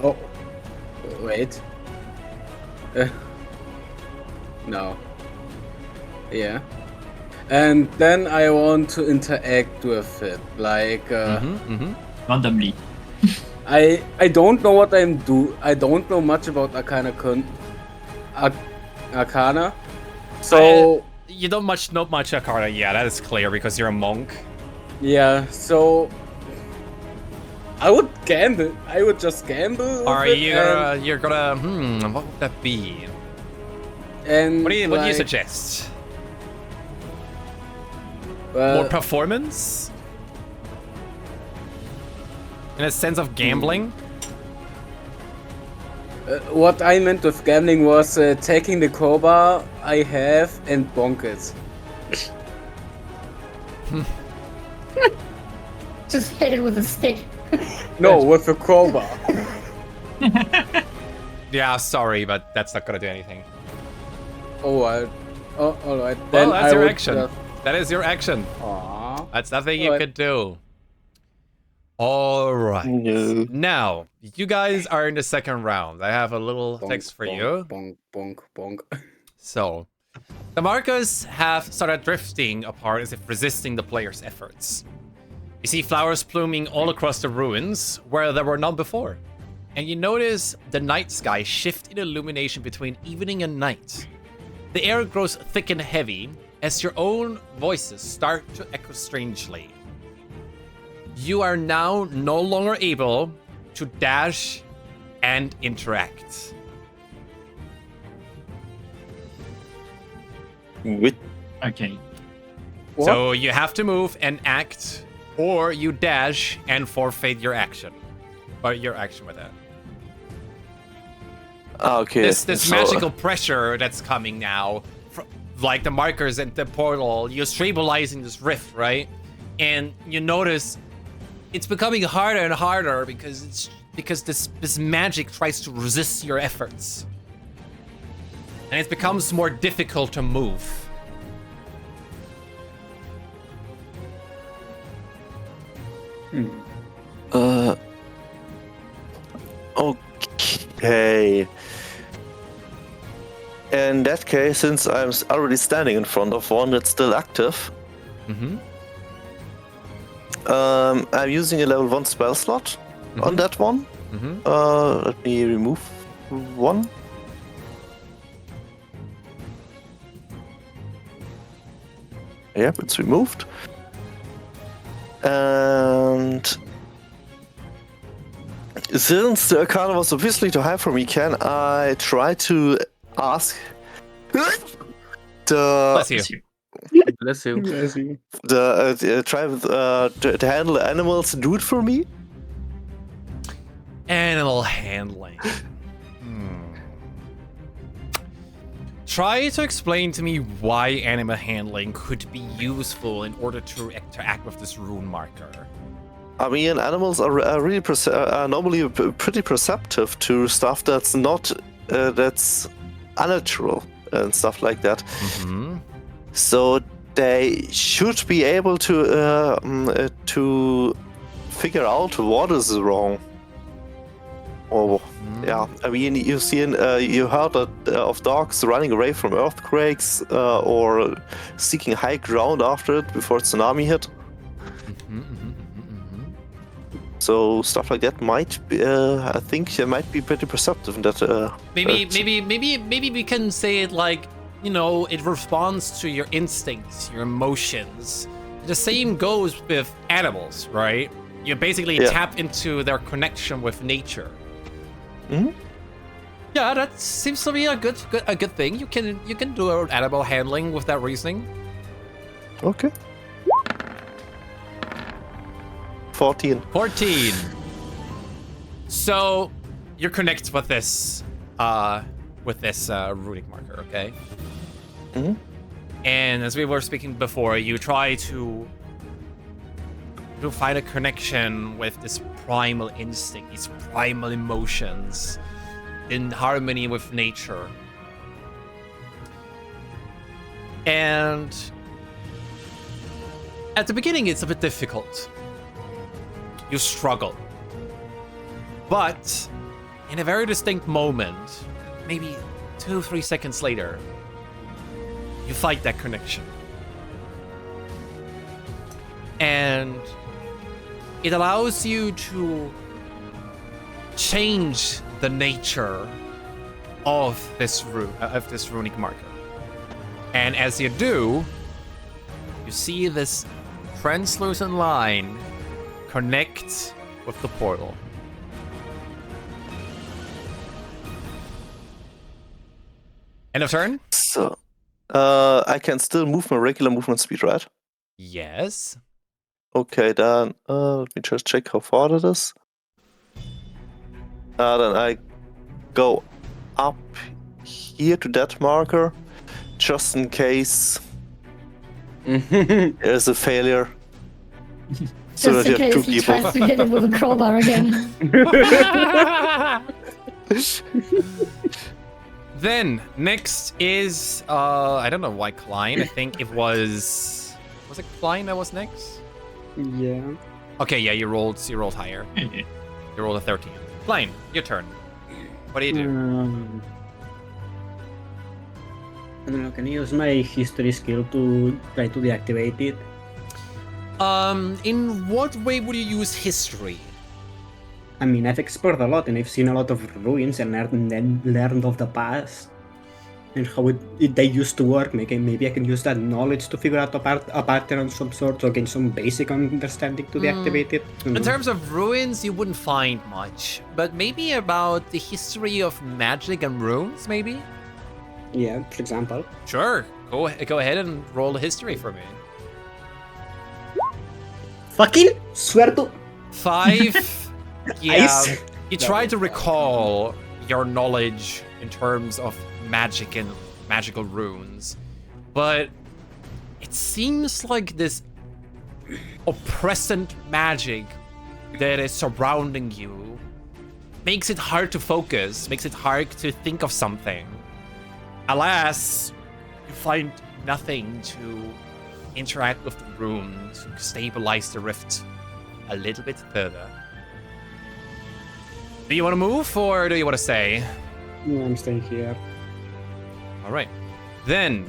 [SPEAKER 2] oh, wait. No. Yeah. And then I want to interact with it, like...
[SPEAKER 3] Randomly.
[SPEAKER 2] I don't know what I'm do. I don't know much about Arcana. So
[SPEAKER 1] you don't know much Arcana. Yeah, that is clear because you're a monk.
[SPEAKER 2] yeah. So I would gamble. I would just gamble.
[SPEAKER 1] Are you you're gonna? What would that be?
[SPEAKER 2] And
[SPEAKER 1] What do you suggest? More performance? In a sense of gambling?
[SPEAKER 2] What I meant with gambling was taking the crowbar I have and bonk it.
[SPEAKER 4] Just hit it with a stick.
[SPEAKER 2] No, with a crowbar.
[SPEAKER 1] Yeah, sorry, but that's not gonna do anything.
[SPEAKER 2] Alright. Oh, alright.
[SPEAKER 1] Well, that's your
[SPEAKER 2] would
[SPEAKER 1] action.
[SPEAKER 2] just-
[SPEAKER 1] That is your action.
[SPEAKER 2] Aw.
[SPEAKER 1] That's nothing you
[SPEAKER 2] Alright.
[SPEAKER 1] could do. Alright.
[SPEAKER 5] No.
[SPEAKER 1] Now, you guys are in the second round. I have a little
[SPEAKER 2] Bonk,
[SPEAKER 1] text for
[SPEAKER 2] bonk,
[SPEAKER 1] you.
[SPEAKER 2] Bonk, bonk, bonk.
[SPEAKER 1] So, the markers have started drifting apart as if resisting the player's efforts. You see flowers pluming all across the ruins where there were none before. And you notice the night sky shift in illumination between evening and night. The air grows thick and heavy as your own voices start to echo strangely. You are now no longer able to dash and interact.
[SPEAKER 5] With
[SPEAKER 3] Okay.
[SPEAKER 2] What?
[SPEAKER 1] So you have to move and act, or you dash and forfeit your action. Or your action with that.
[SPEAKER 5] okay.
[SPEAKER 1] This
[SPEAKER 5] so-
[SPEAKER 1] magical pressure that's coming now, like the markers and the portal, you're stabilizing this rift, right? And you notice it's becoming harder and harder because this magic tries to resist your efforts. And it becomes more difficult to move.
[SPEAKER 5] Okay. In that case, since I'm already standing in front of one that's still active,
[SPEAKER 1] Mm-hmm.
[SPEAKER 5] I'm using a level 1 spell slot on that one.
[SPEAKER 1] Mm-hmm.
[SPEAKER 5] Let me remove one. Yep, it's removed. And since the Arcana was obviously too high for me, can I try to ask
[SPEAKER 1] Bless you.
[SPEAKER 3] Bless you.
[SPEAKER 2] Bless you.
[SPEAKER 5] try to handle the animals do it for me?
[SPEAKER 1] Animal handling. Try to explain to me why animal handling could be useful in order to interact with this rune marker.
[SPEAKER 5] I mean, animals are really are normally pretty perceptive to stuff that's not that's unnatural and stuff like that.
[SPEAKER 1] Mm-hmm.
[SPEAKER 5] So they should be able to figure out what is wrong. Oh, yeah. I mean, you heard of dogs running away from earthquakes or seeking high ground after it before tsunami hit. So stuff like that might be, I think, it might be pretty perceptive in that.
[SPEAKER 1] Maybe we can say it like, you know, it responds to your instincts, your emotions. The same goes with animals, right? You basically tap into their connection with nature.
[SPEAKER 5] Hmm?
[SPEAKER 1] Yeah, that seems to be a good thing. You can do animal handling with that reasoning.
[SPEAKER 5] Okay. 14.
[SPEAKER 1] 14. So you connect with this runic marker, okay?
[SPEAKER 5] Mhm.
[SPEAKER 1] And as we were speaking before, you try to find a connection with this primal instinct, these primal emotions, in harmony with nature. And at the beginning, it's a bit difficult. You struggle. But in a very distinct moment, maybe 2-3 seconds later, you find that connection. And it allows you to change the nature of this runic marker. And as you do, you see this translucent line connect with the portal. End of turn?
[SPEAKER 5] So, I can still move my regular movement speed, right?
[SPEAKER 1] Yes.
[SPEAKER 5] Okay, then let me just check how far that is. Then I go up here to that marker, just in case there's a failure. So
[SPEAKER 4] Just in
[SPEAKER 5] that you have
[SPEAKER 4] case
[SPEAKER 5] two
[SPEAKER 4] he
[SPEAKER 5] people.
[SPEAKER 4] tries to hit it with a crowbar again.
[SPEAKER 1] Then next is I don't know why Klein. I think it was it Klein that was next?
[SPEAKER 6] Yeah.
[SPEAKER 1] Okay, yeah, you rolled higher. You rolled a 13. Klein, your turn. What do you do?
[SPEAKER 6] I don't know, can I use my history skill to try to deactivate it?
[SPEAKER 1] In what way would you use history?
[SPEAKER 6] I mean, I've explored a lot and I've seen a lot of ruins and learned of the past and how they used to work. Maybe I can use that knowledge to figure out a pattern of some sort or gain some basic understanding to deactivate it.
[SPEAKER 1] In terms of ruins, you wouldn't find much, but maybe about the history of magic and runes, maybe?
[SPEAKER 6] Yeah, for example.
[SPEAKER 1] Sure. Go ahead and roll a history for me.
[SPEAKER 6] Fucking swear to
[SPEAKER 1] 5. Yeah.
[SPEAKER 6] Ice.
[SPEAKER 1] You try to recall your knowledge in terms of magic and magical runes, but it seems like this oppressant magic that is surrounding you makes it hard to focus, makes it hard to think of something. Alas, you find nothing to interact with the rune to stabilize the rift a little bit further. Do you want to move or do you want to stay?
[SPEAKER 6] Yeah, I'm staying here.
[SPEAKER 1] All right. Then,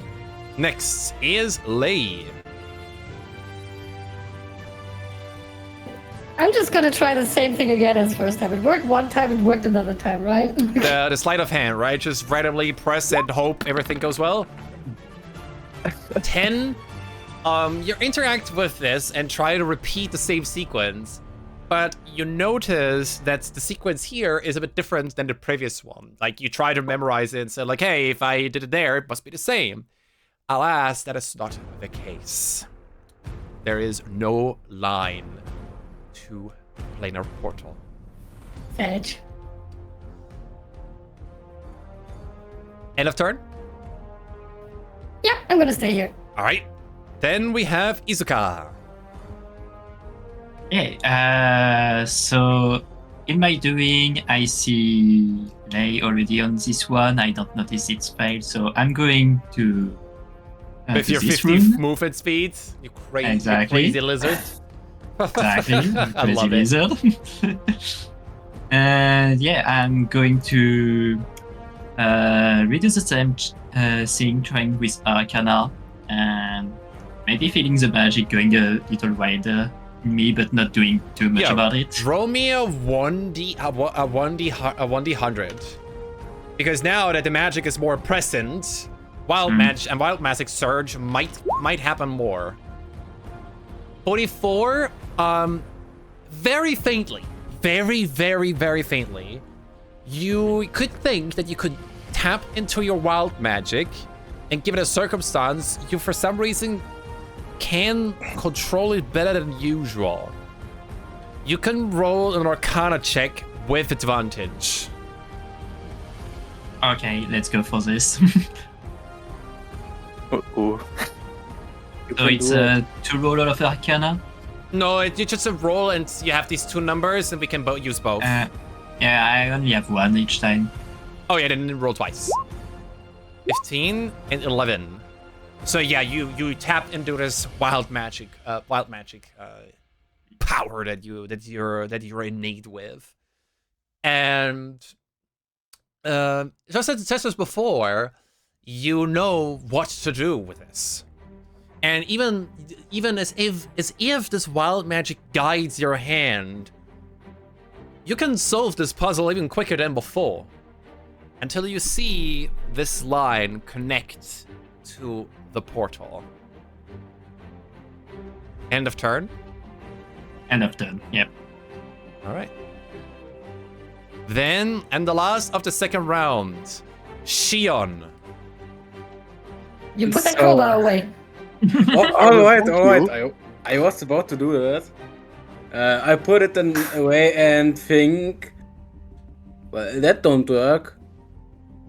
[SPEAKER 1] next is Lei.
[SPEAKER 4] I'm just gonna try the same thing again as first time. It worked one time, it worked another time, right?
[SPEAKER 1] The sleight of hand, right? Just randomly press and hope everything goes well. 10. You interact with this and try to repeat the same sequence, but you notice that the sequence here is a bit different than the previous one. Like, you try to memorize it and say, like, hey, if I did it there, it must be the same. Alas, that is not the case. There is no line to Planar portal.
[SPEAKER 4] Edge.
[SPEAKER 1] End of turn?
[SPEAKER 4] Yeah, I'm gonna stay here.
[SPEAKER 1] All right. Then we have Izuka.
[SPEAKER 3] Yeah, so in my doing, I see Lei already on this one. I don't notice its failed, so I'm going to
[SPEAKER 1] With
[SPEAKER 3] to
[SPEAKER 1] your
[SPEAKER 3] this
[SPEAKER 1] 50
[SPEAKER 3] room.
[SPEAKER 1] movement speed, you crazy,
[SPEAKER 3] Exactly.
[SPEAKER 1] crazy lizard.
[SPEAKER 3] Exactly,
[SPEAKER 1] I love it.
[SPEAKER 3] lizard. And yeah, I'm going to redo the same thing, trying with Arcana, and maybe feeling the magic going a little wider in me, but not doing too much about it.
[SPEAKER 1] Roll me a 1d100, because now that the magic is more present, wild magic surge might happen more. 44. very faintly, very, very, very faintly, you could think that you could tap into your wild magic, and given a circumstance, you for some reason can control it better than usual. You can roll an Arcana check with advantage.
[SPEAKER 3] Okay, let's go for this.
[SPEAKER 5] Uh-oh.
[SPEAKER 3] So it's a 2 roll of Arcana?
[SPEAKER 1] No, you just roll and you have these 2 numbers and we can use both.
[SPEAKER 3] Yeah, I only have 1 each time.
[SPEAKER 1] Oh yeah, then roll twice. 15 and 11. So yeah, you tapped into this wild magic power that you're innate with, and just as before, you know what to do with this, and even as if this wild magic guides your hand, you can solve this puzzle even quicker than before, until you see this line connect to the portal. End of turn.
[SPEAKER 3] End of turn, yep.
[SPEAKER 1] All right. Then, and the last of the second round, Shion.
[SPEAKER 4] You put that crowbar away.
[SPEAKER 2] All right. I was about to do that. I put it away and think, well, that don't work.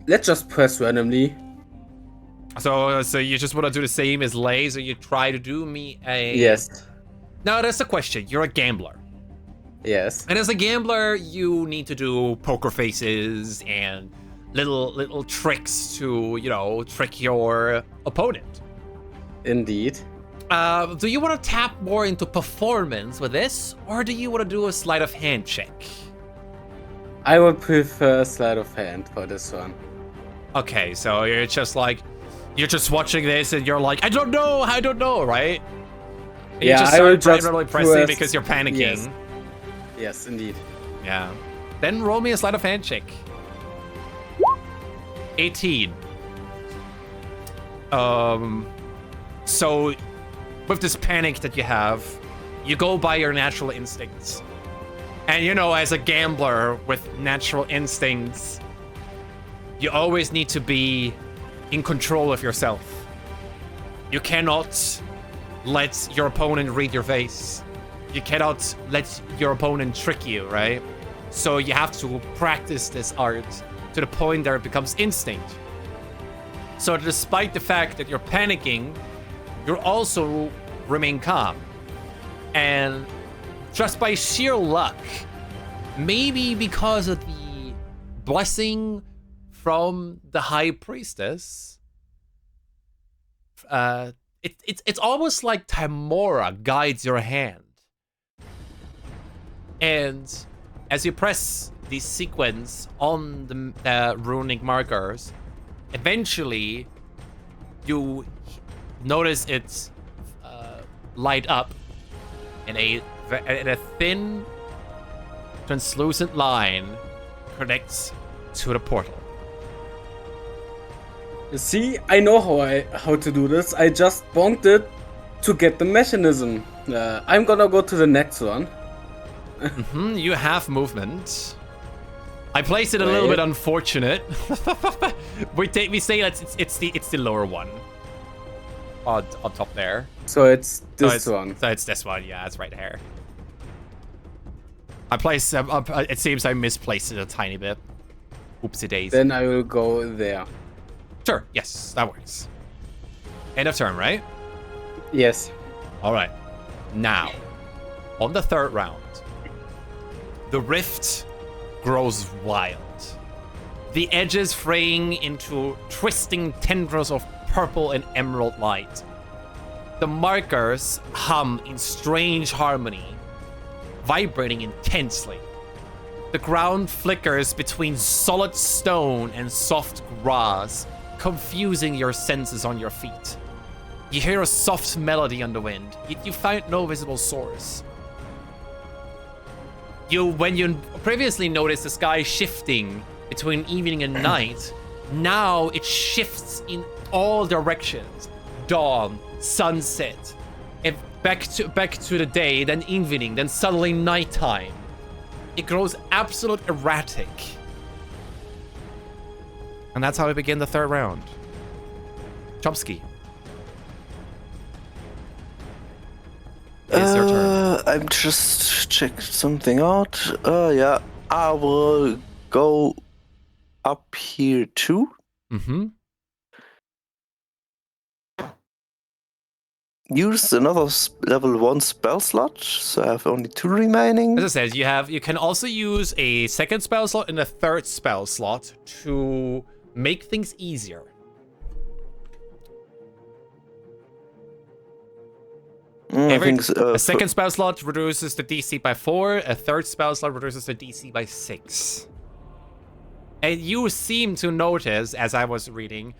[SPEAKER 2] Let's just press randomly.
[SPEAKER 1] So you just want to do the same as Lay, so you try to do me a...
[SPEAKER 2] Yes.
[SPEAKER 1] Now, that's the question. You're a gambler.
[SPEAKER 2] Yes.
[SPEAKER 1] And as a gambler, you need to do poker faces and little tricks to, trick your opponent.
[SPEAKER 2] Indeed.
[SPEAKER 1] Do you want to tap more into performance with this, or do you want to do a sleight of hand check?
[SPEAKER 2] I would prefer sleight of hand for this one.
[SPEAKER 1] Okay, so you're just watching this and you're like, I don't know, right? And
[SPEAKER 2] Yeah,
[SPEAKER 1] you just
[SPEAKER 2] I will
[SPEAKER 1] start
[SPEAKER 2] just
[SPEAKER 1] randomly pressing
[SPEAKER 2] press-
[SPEAKER 1] because you're panicking.
[SPEAKER 2] Yes. Yes, indeed.
[SPEAKER 1] Yeah. Then roll me a sleight of hand check. 18. So with this panic that you have, you go by your natural instincts. And as a gambler with natural instincts, you always need to be in control of yourself. You cannot let your opponent read your face. You cannot let your opponent trick you, right? So you have to practice this art to the point that it becomes instinct. So despite the fact that you're panicking, you're also remain calm. And just by sheer luck, maybe because of the blessing from the High Priestess, it's almost like Timora guides your hand. And as you press the sequence on the runic markers, eventually you notice it light up in a thin, translucent line connects to the portal.
[SPEAKER 2] You see, I know how to do this. I just bonked it to get the mechanism. I'm gonna go to the next one.
[SPEAKER 1] You have movement. I placed it a little bit unfortunate. we say that it's the lower one on top there.
[SPEAKER 2] So it's this one.
[SPEAKER 1] So it's this one. Yeah, it's right here. It seems I misplaced it a tiny bit. Oopsie daisy.
[SPEAKER 2] Then I will go there.
[SPEAKER 1] Sure. Yes, that works. End of turn, right?
[SPEAKER 2] Yes.
[SPEAKER 1] All right. Now, on the third round, the rift grows wild. The edges fraying into twisting tendrils of purple and emerald light. The markers hum in strange harmony, vibrating intensely. The ground flickers between solid stone and soft grass, confusing your senses on your feet. You hear a soft melody on the wind, yet you find no visible source. When you previously noticed the sky shifting between evening and night, now it shifts in all directions. Dawn, sunset. back to the day, then evening, then suddenly nighttime. It grows absolute erratic. And that's how we begin the third round. Chomsky. It's your turn.
[SPEAKER 5] I'm just check something out. Yeah, I will go up here too.
[SPEAKER 1] Mm-hmm.
[SPEAKER 5] Use another level 1 spell slot, so I have only 2 remaining.
[SPEAKER 1] As I said, you can also use a second spell slot and a third spell slot to make things easier. A second spell slot reduces the DC by 4, a third spell slot reduces the DC by 6. And you seem to notice, as I was reading,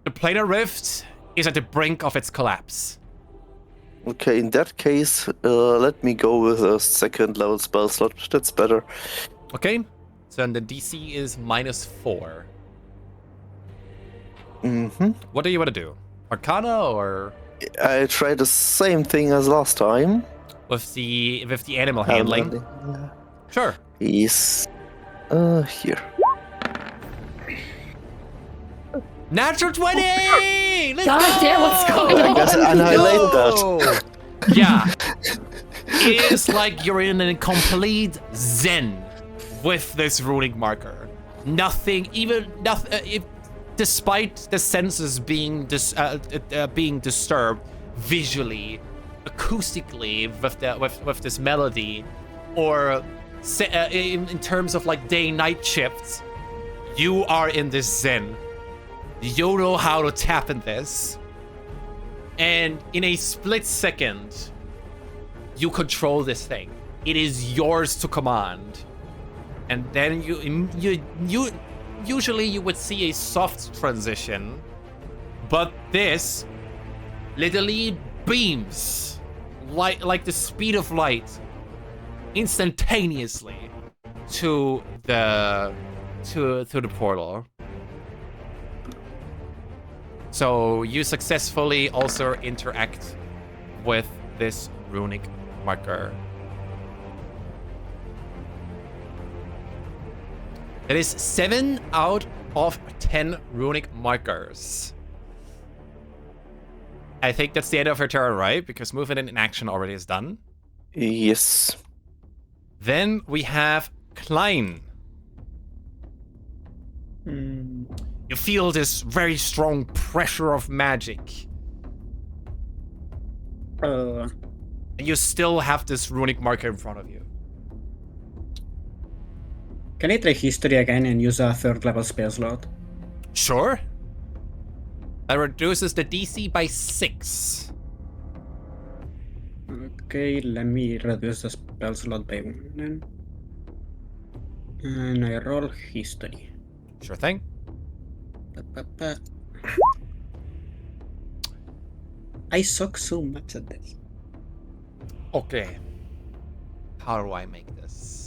[SPEAKER 1] the Planar Rift is at the brink of its collapse.
[SPEAKER 5] Okay, in that case, let me go with a second level spell slot. That's better.
[SPEAKER 1] Okay, so then the DC is -4.
[SPEAKER 5] Mm-hmm.
[SPEAKER 1] What do you want to do? Arcana or
[SPEAKER 5] I tried the same thing as last time.
[SPEAKER 1] with the animal handling? Sure.
[SPEAKER 5] He's here.
[SPEAKER 1] Natural 20! Let's
[SPEAKER 4] God
[SPEAKER 1] go!
[SPEAKER 4] damn, what's going
[SPEAKER 5] I
[SPEAKER 4] on?
[SPEAKER 5] guess annihilate that.
[SPEAKER 1] Yeah. It is like you're in a complete zen with this runic marker. Nothing, despite the senses being disturbed visually, acoustically with this melody, or in terms of like day-night shifts, you are in this zen. You know how to tap in this. And in a split second, you control this thing. It is yours to command. And then you usually you would see a soft transition, but this literally beams like the speed of light instantaneously to the portal. So you successfully also interact with this runic marker. That is 7 out of 10 runic markers. I think that's the end of her turn, right? Because movement in action already is done.
[SPEAKER 5] Yes.
[SPEAKER 1] Then we have Klein. You feel this very strong pressure of magic. And you still have this runic marker in front of you.
[SPEAKER 6] Can I try history again and use a third level spell slot?
[SPEAKER 1] Sure. That reduces the DC by 6.
[SPEAKER 6] Okay, let me reduce the spell slot by 1 then. And I roll history.
[SPEAKER 1] Sure thing.
[SPEAKER 6] I suck so much at this.
[SPEAKER 1] Okay. How do I make this?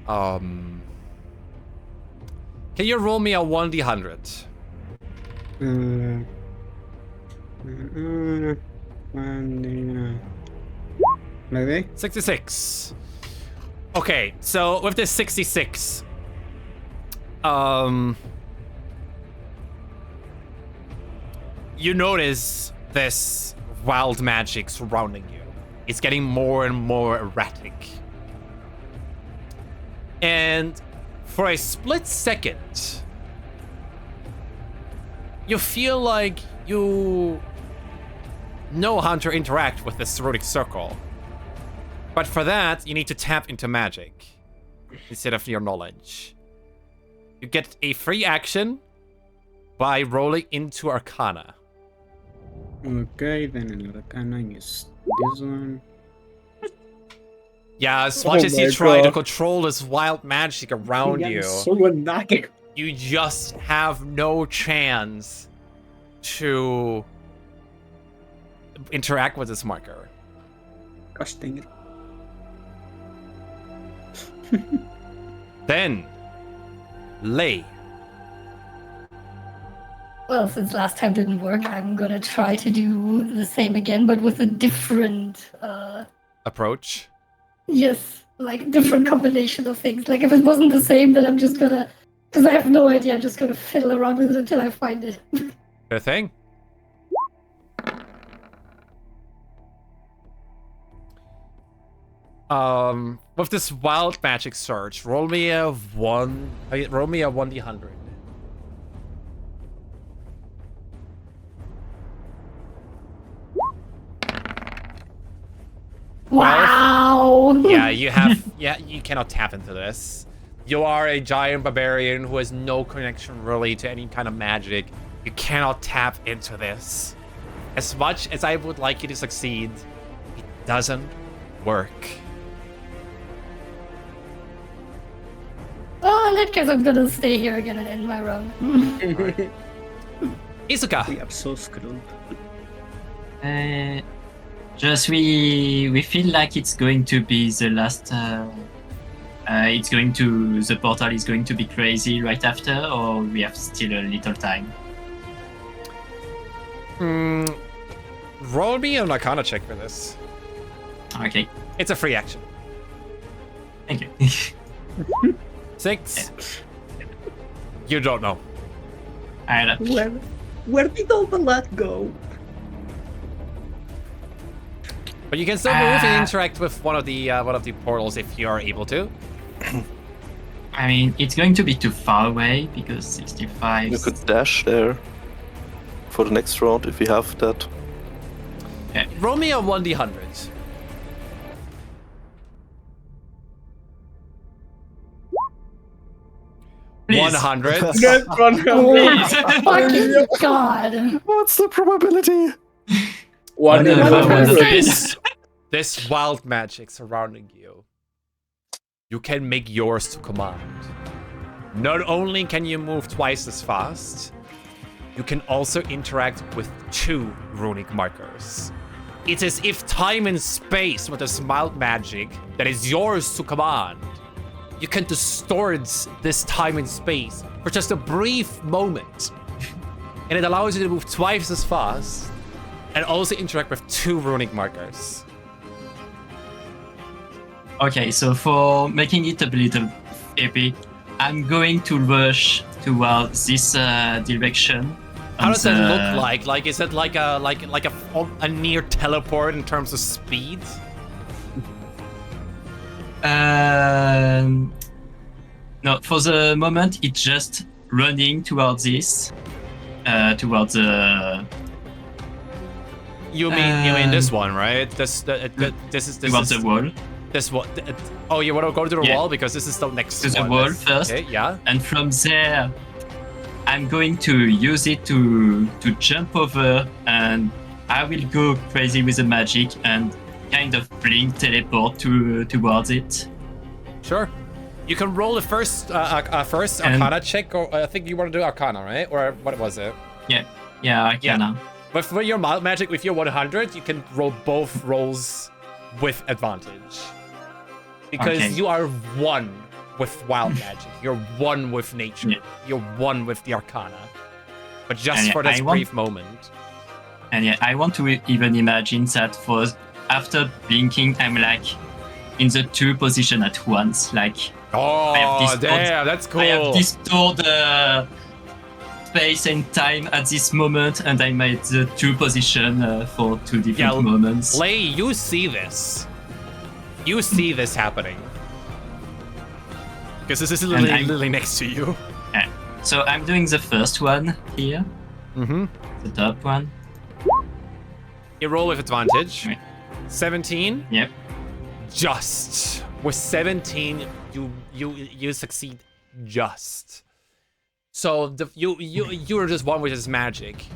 [SPEAKER 1] Can you roll me a 1d100?
[SPEAKER 6] Maybe?
[SPEAKER 1] 66. Okay, so with this 66, you notice this wild magic surrounding you. It's getting more and more erratic. And for a split second, you feel like you know how to interact with this runic circle. But for that, you need to tap into magic instead of your knowledge. You get a free action by rolling into Arcana.
[SPEAKER 6] Okay, then in Arcana I use this one.
[SPEAKER 1] Yeah, as much as you
[SPEAKER 2] my
[SPEAKER 1] try to
[SPEAKER 2] God.
[SPEAKER 1] control this wild magic around you,
[SPEAKER 6] Someone knocking.
[SPEAKER 1] you just have no chance to interact with this marker.
[SPEAKER 6] Gosh dang it.
[SPEAKER 1] Then, Lei.
[SPEAKER 4] Well, since last time didn't work, I'm gonna try to do the same again, but with a different
[SPEAKER 1] approach.
[SPEAKER 4] Yes, like different combination of things. Like if it wasn't the same, then I'm just gonna, because I have no idea, I'm just gonna fiddle around with it until I find it.
[SPEAKER 1] Sure thing. With this wild magic search, roll me a 1d100.
[SPEAKER 4] Wow!
[SPEAKER 1] Yeah, you cannot tap into this. You are a giant barbarian who has no connection really to any kind of magic. You cannot tap into this. As much as I would like you to succeed, it doesn't work.
[SPEAKER 4] Oh, in that case, I'm gonna stay here again and end my round.
[SPEAKER 1] Izuka.
[SPEAKER 6] We are so screwed.
[SPEAKER 3] Just we feel like it's going to be the last. The portal is going to be crazy right after, or we have still a little time.
[SPEAKER 1] Roll me an Arcana check for this.
[SPEAKER 3] Okay,
[SPEAKER 1] It's a free action.
[SPEAKER 3] thank you.
[SPEAKER 1] 6. You don't know.
[SPEAKER 3] Alright.
[SPEAKER 6] Where did all the luck go?
[SPEAKER 1] But you can still move and interact with one of the portals if you are able to.
[SPEAKER 3] I mean, it's going to be too far away because 65.
[SPEAKER 5] You could dash there for the next round if we have that.
[SPEAKER 1] Roll me a 1d100.
[SPEAKER 3] Please.
[SPEAKER 1] 100.
[SPEAKER 4] Fucking God!
[SPEAKER 5] What's the probability?
[SPEAKER 2] 100.
[SPEAKER 1] This wild magic surrounding you, you can make yours to command. Not only can you move twice as fast, you can also interact with 2 runic markers. It's as if time and space with this mild magic that is yours to command. You can distort this time and space for just a brief moment. And it allows you to move twice as fast and also interact with 2 runic markers.
[SPEAKER 3] Okay, so for making it a little epic, I'm going to rush towards this direction.
[SPEAKER 1] How does that look like? Like, is it like a near teleport in terms of speed?
[SPEAKER 3] No, for the moment, it's just running towards this, towards the.
[SPEAKER 1] You mean this one, right? This is
[SPEAKER 3] towards the wall.
[SPEAKER 1] This one. Oh, you want to go to the wall because this is the next
[SPEAKER 3] to
[SPEAKER 1] one.
[SPEAKER 3] the wall first.
[SPEAKER 1] Okay, yeah.
[SPEAKER 3] And from there, I'm going to use it to jump over, and I will go crazy with the magic and kind of blink teleport towards it.
[SPEAKER 1] Sure. You can roll the first Arcana check, or I think you want to do Arcana, right? Or what was it?
[SPEAKER 3] Yeah, Arcana.
[SPEAKER 1] But for your mild magic, with your 100, you can roll both rolls with advantage. Because you are one with wild magic. You're one with nature. Yeah. You're one with the Arcana. But just for this brief moment.
[SPEAKER 3] And yeah, I want to even imagine that for after blinking, I'm like in the 2 position at once. Like,
[SPEAKER 1] oh, damn, that's cool.
[SPEAKER 3] I have distorted space and time at this moment, and I made the 2 position for 2 different moments.
[SPEAKER 1] Lei, you see this. You see this happening. Because this is literally next to you.
[SPEAKER 3] So I'm doing the first one here.
[SPEAKER 1] Mm-hmm.
[SPEAKER 3] The top one.
[SPEAKER 1] You roll with advantage. 17.
[SPEAKER 3] Yep.
[SPEAKER 1] Just. With 17, you succeed just. So you're just one with this magic.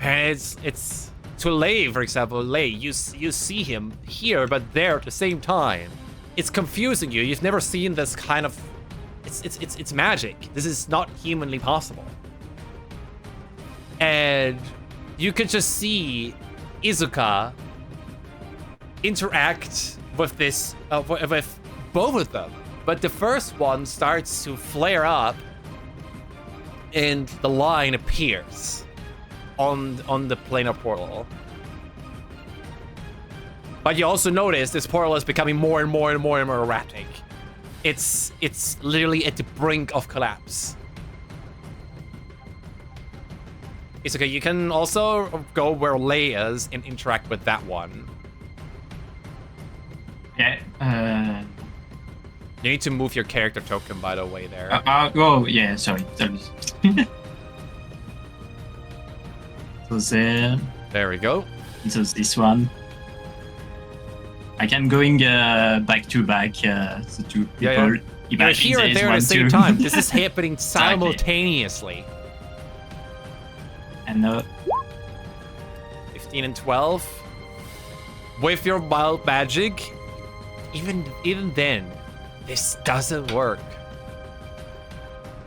[SPEAKER 1] And it's to Lei, for example. Lei, you see him here but there at the same time. It's confusing you. You've never seen this kind of it's magic. This is not humanly possible. And you can just see Izuka interact with this with both of them. But the first one starts to flare up and the line appears on the planar portal. But you also notice this portal is becoming more and more and more and more erratic. It's literally at the brink of collapse. It's okay, you can also go where Lei is and interact with that one.
[SPEAKER 3] Yeah.
[SPEAKER 1] You need to move your character token, by the way, there.
[SPEAKER 3] Oh, yeah, sorry. So there.
[SPEAKER 1] There we go.
[SPEAKER 3] So this one. I can going back to back the two people.
[SPEAKER 1] Yeah. You're here and there at the same time. This is happening
[SPEAKER 3] Exactly.
[SPEAKER 1] simultaneously.
[SPEAKER 3] And
[SPEAKER 1] 15 and 12. With your wild magic, even then, this doesn't work.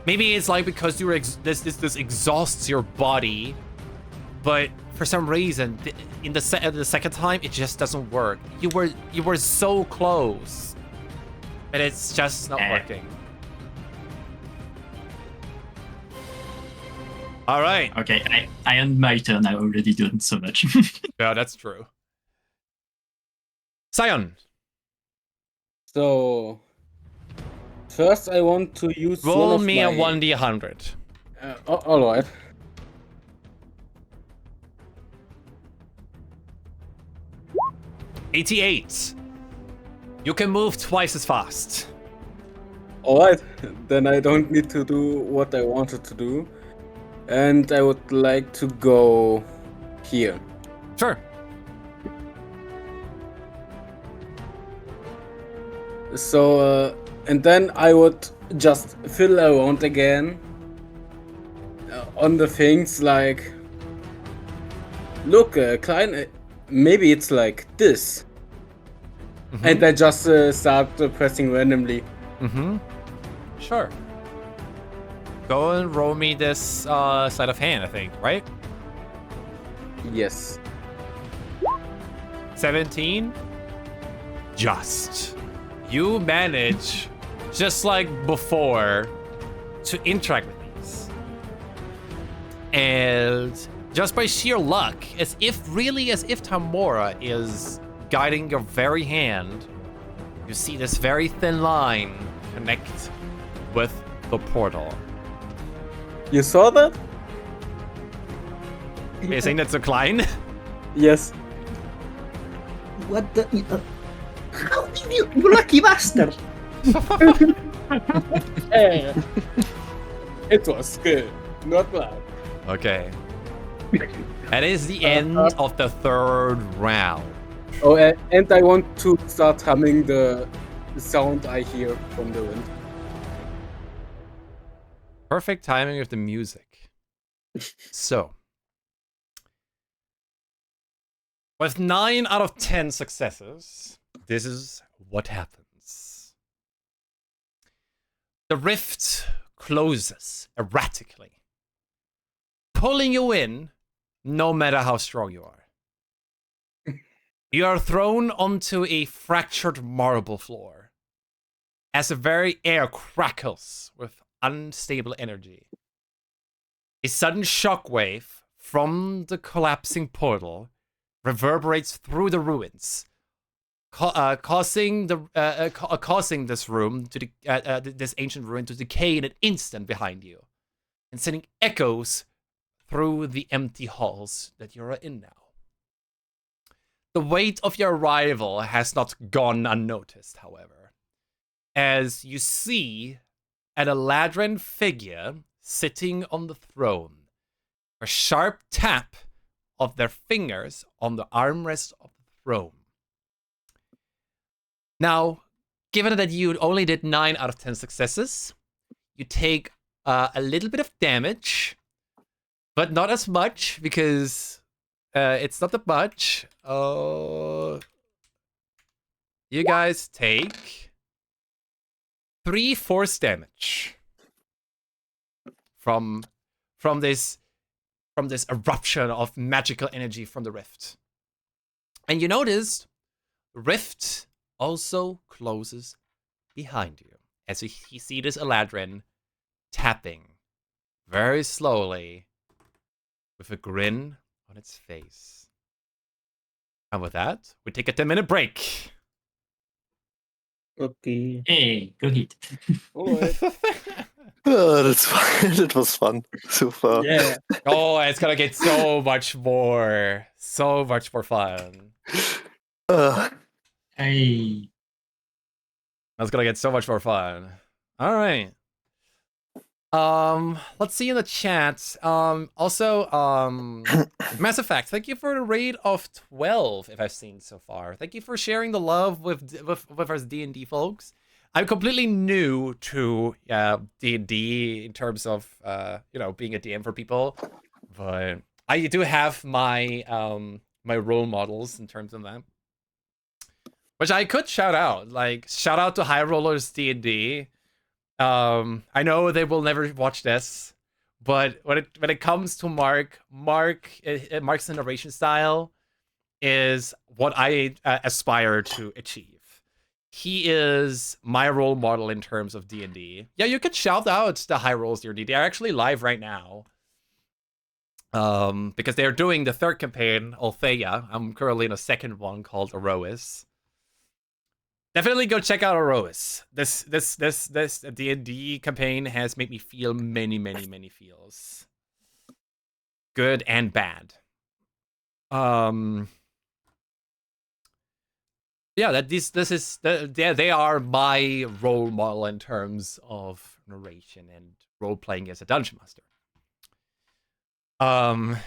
[SPEAKER 1] Maybe it's like because this exhausts your body, but for some reason, in the second time, it just doesn't work. You were so close, and it's just not working. All right.
[SPEAKER 3] Okay, I end my turn. I already done so much.
[SPEAKER 1] Yeah, that's true. Sion.
[SPEAKER 2] So first, I want to use
[SPEAKER 1] Roll
[SPEAKER 2] one of
[SPEAKER 1] me a
[SPEAKER 2] my...
[SPEAKER 1] 1d100.
[SPEAKER 2] All right.
[SPEAKER 1] $88. You can move twice as fast.
[SPEAKER 2] All right. Then I don't need to do what I wanted to do, and I would like to go here.
[SPEAKER 1] Sure.
[SPEAKER 2] So, and then I would just fill around again on the things like, look, Klein, maybe it's like this. And I just start pressing randomly.
[SPEAKER 1] Sure. Go and roll me this sleight of hand, I think, right?
[SPEAKER 2] Yes.
[SPEAKER 1] 17. Just. You manage, just like before, to interact with these. And just by sheer luck, as if Tamora is guiding your very hand, you see this very thin line connect with the portal.
[SPEAKER 2] You saw that?
[SPEAKER 1] Are you saying that's a Klein?
[SPEAKER 2] Yes.
[SPEAKER 6] What the? How did you lucky bastard?
[SPEAKER 2] It was good. Not bad.
[SPEAKER 1] Okay. That is the end of the third round.
[SPEAKER 2] Oh, and I want to start humming the sound I hear from the wind.
[SPEAKER 1] Perfect timing of the music. So, with 9 out of 10 successes, this is what happens. The rift closes erratically, pulling you in no matter how strong you are. You are thrown onto a fractured marble floor as the very air crackles with unstable energy. A sudden shockwave from the collapsing portal reverberates through the ruins, causing this room to this ancient ruin to decay in an instant behind you, and sending echoes through the empty halls that you're in now. The weight of your arrival has not gone unnoticed, however, as you see an Eladrin figure sitting on the throne, a sharp tap of their fingers on the armrest of the throne. Now, given that you only did 9 out of 10 successes, you take a little bit of damage, but not as much because it's not that much. You guys take 3 force damage from this eruption of magical energy from the rift. And you notice the rift also closes behind you as you see this Eladrin tapping very slowly, with a grin on its face. And with that, we take a 10-minute break.
[SPEAKER 6] Okay.
[SPEAKER 3] Hey, go ahead.
[SPEAKER 6] Alright.
[SPEAKER 5] Oh, that's fun. That was fun so far.
[SPEAKER 6] Yeah.
[SPEAKER 1] Oh, it's gonna get so much more fun.
[SPEAKER 3] Hey.
[SPEAKER 1] That's gonna get so much more fun. All right. Let's see in the chat. Mass Effect, thank you for the raid of 12, if I've seen so far. Thank you for sharing the love with us D&D folks. I'm completely new to D&D in terms of being a DM for people, but I do have my my role models in terms of that, which I could shout out. Like, shout out to High Rollers D&D. I know they will never watch this, but when it comes to Mark's narration style is what I aspire to achieve. He is my role model in terms of D&D. Yeah, you could shout out the High Rolls D&D. They're actually live right now. Because they're doing the third campaign, Althea. I'm currently in a second one called Erois. Definitely go check out Erois. This D&D campaign has made me feel many feels. Good and bad. Yeah, they are my role model in terms of narration and role playing as a dungeon master. How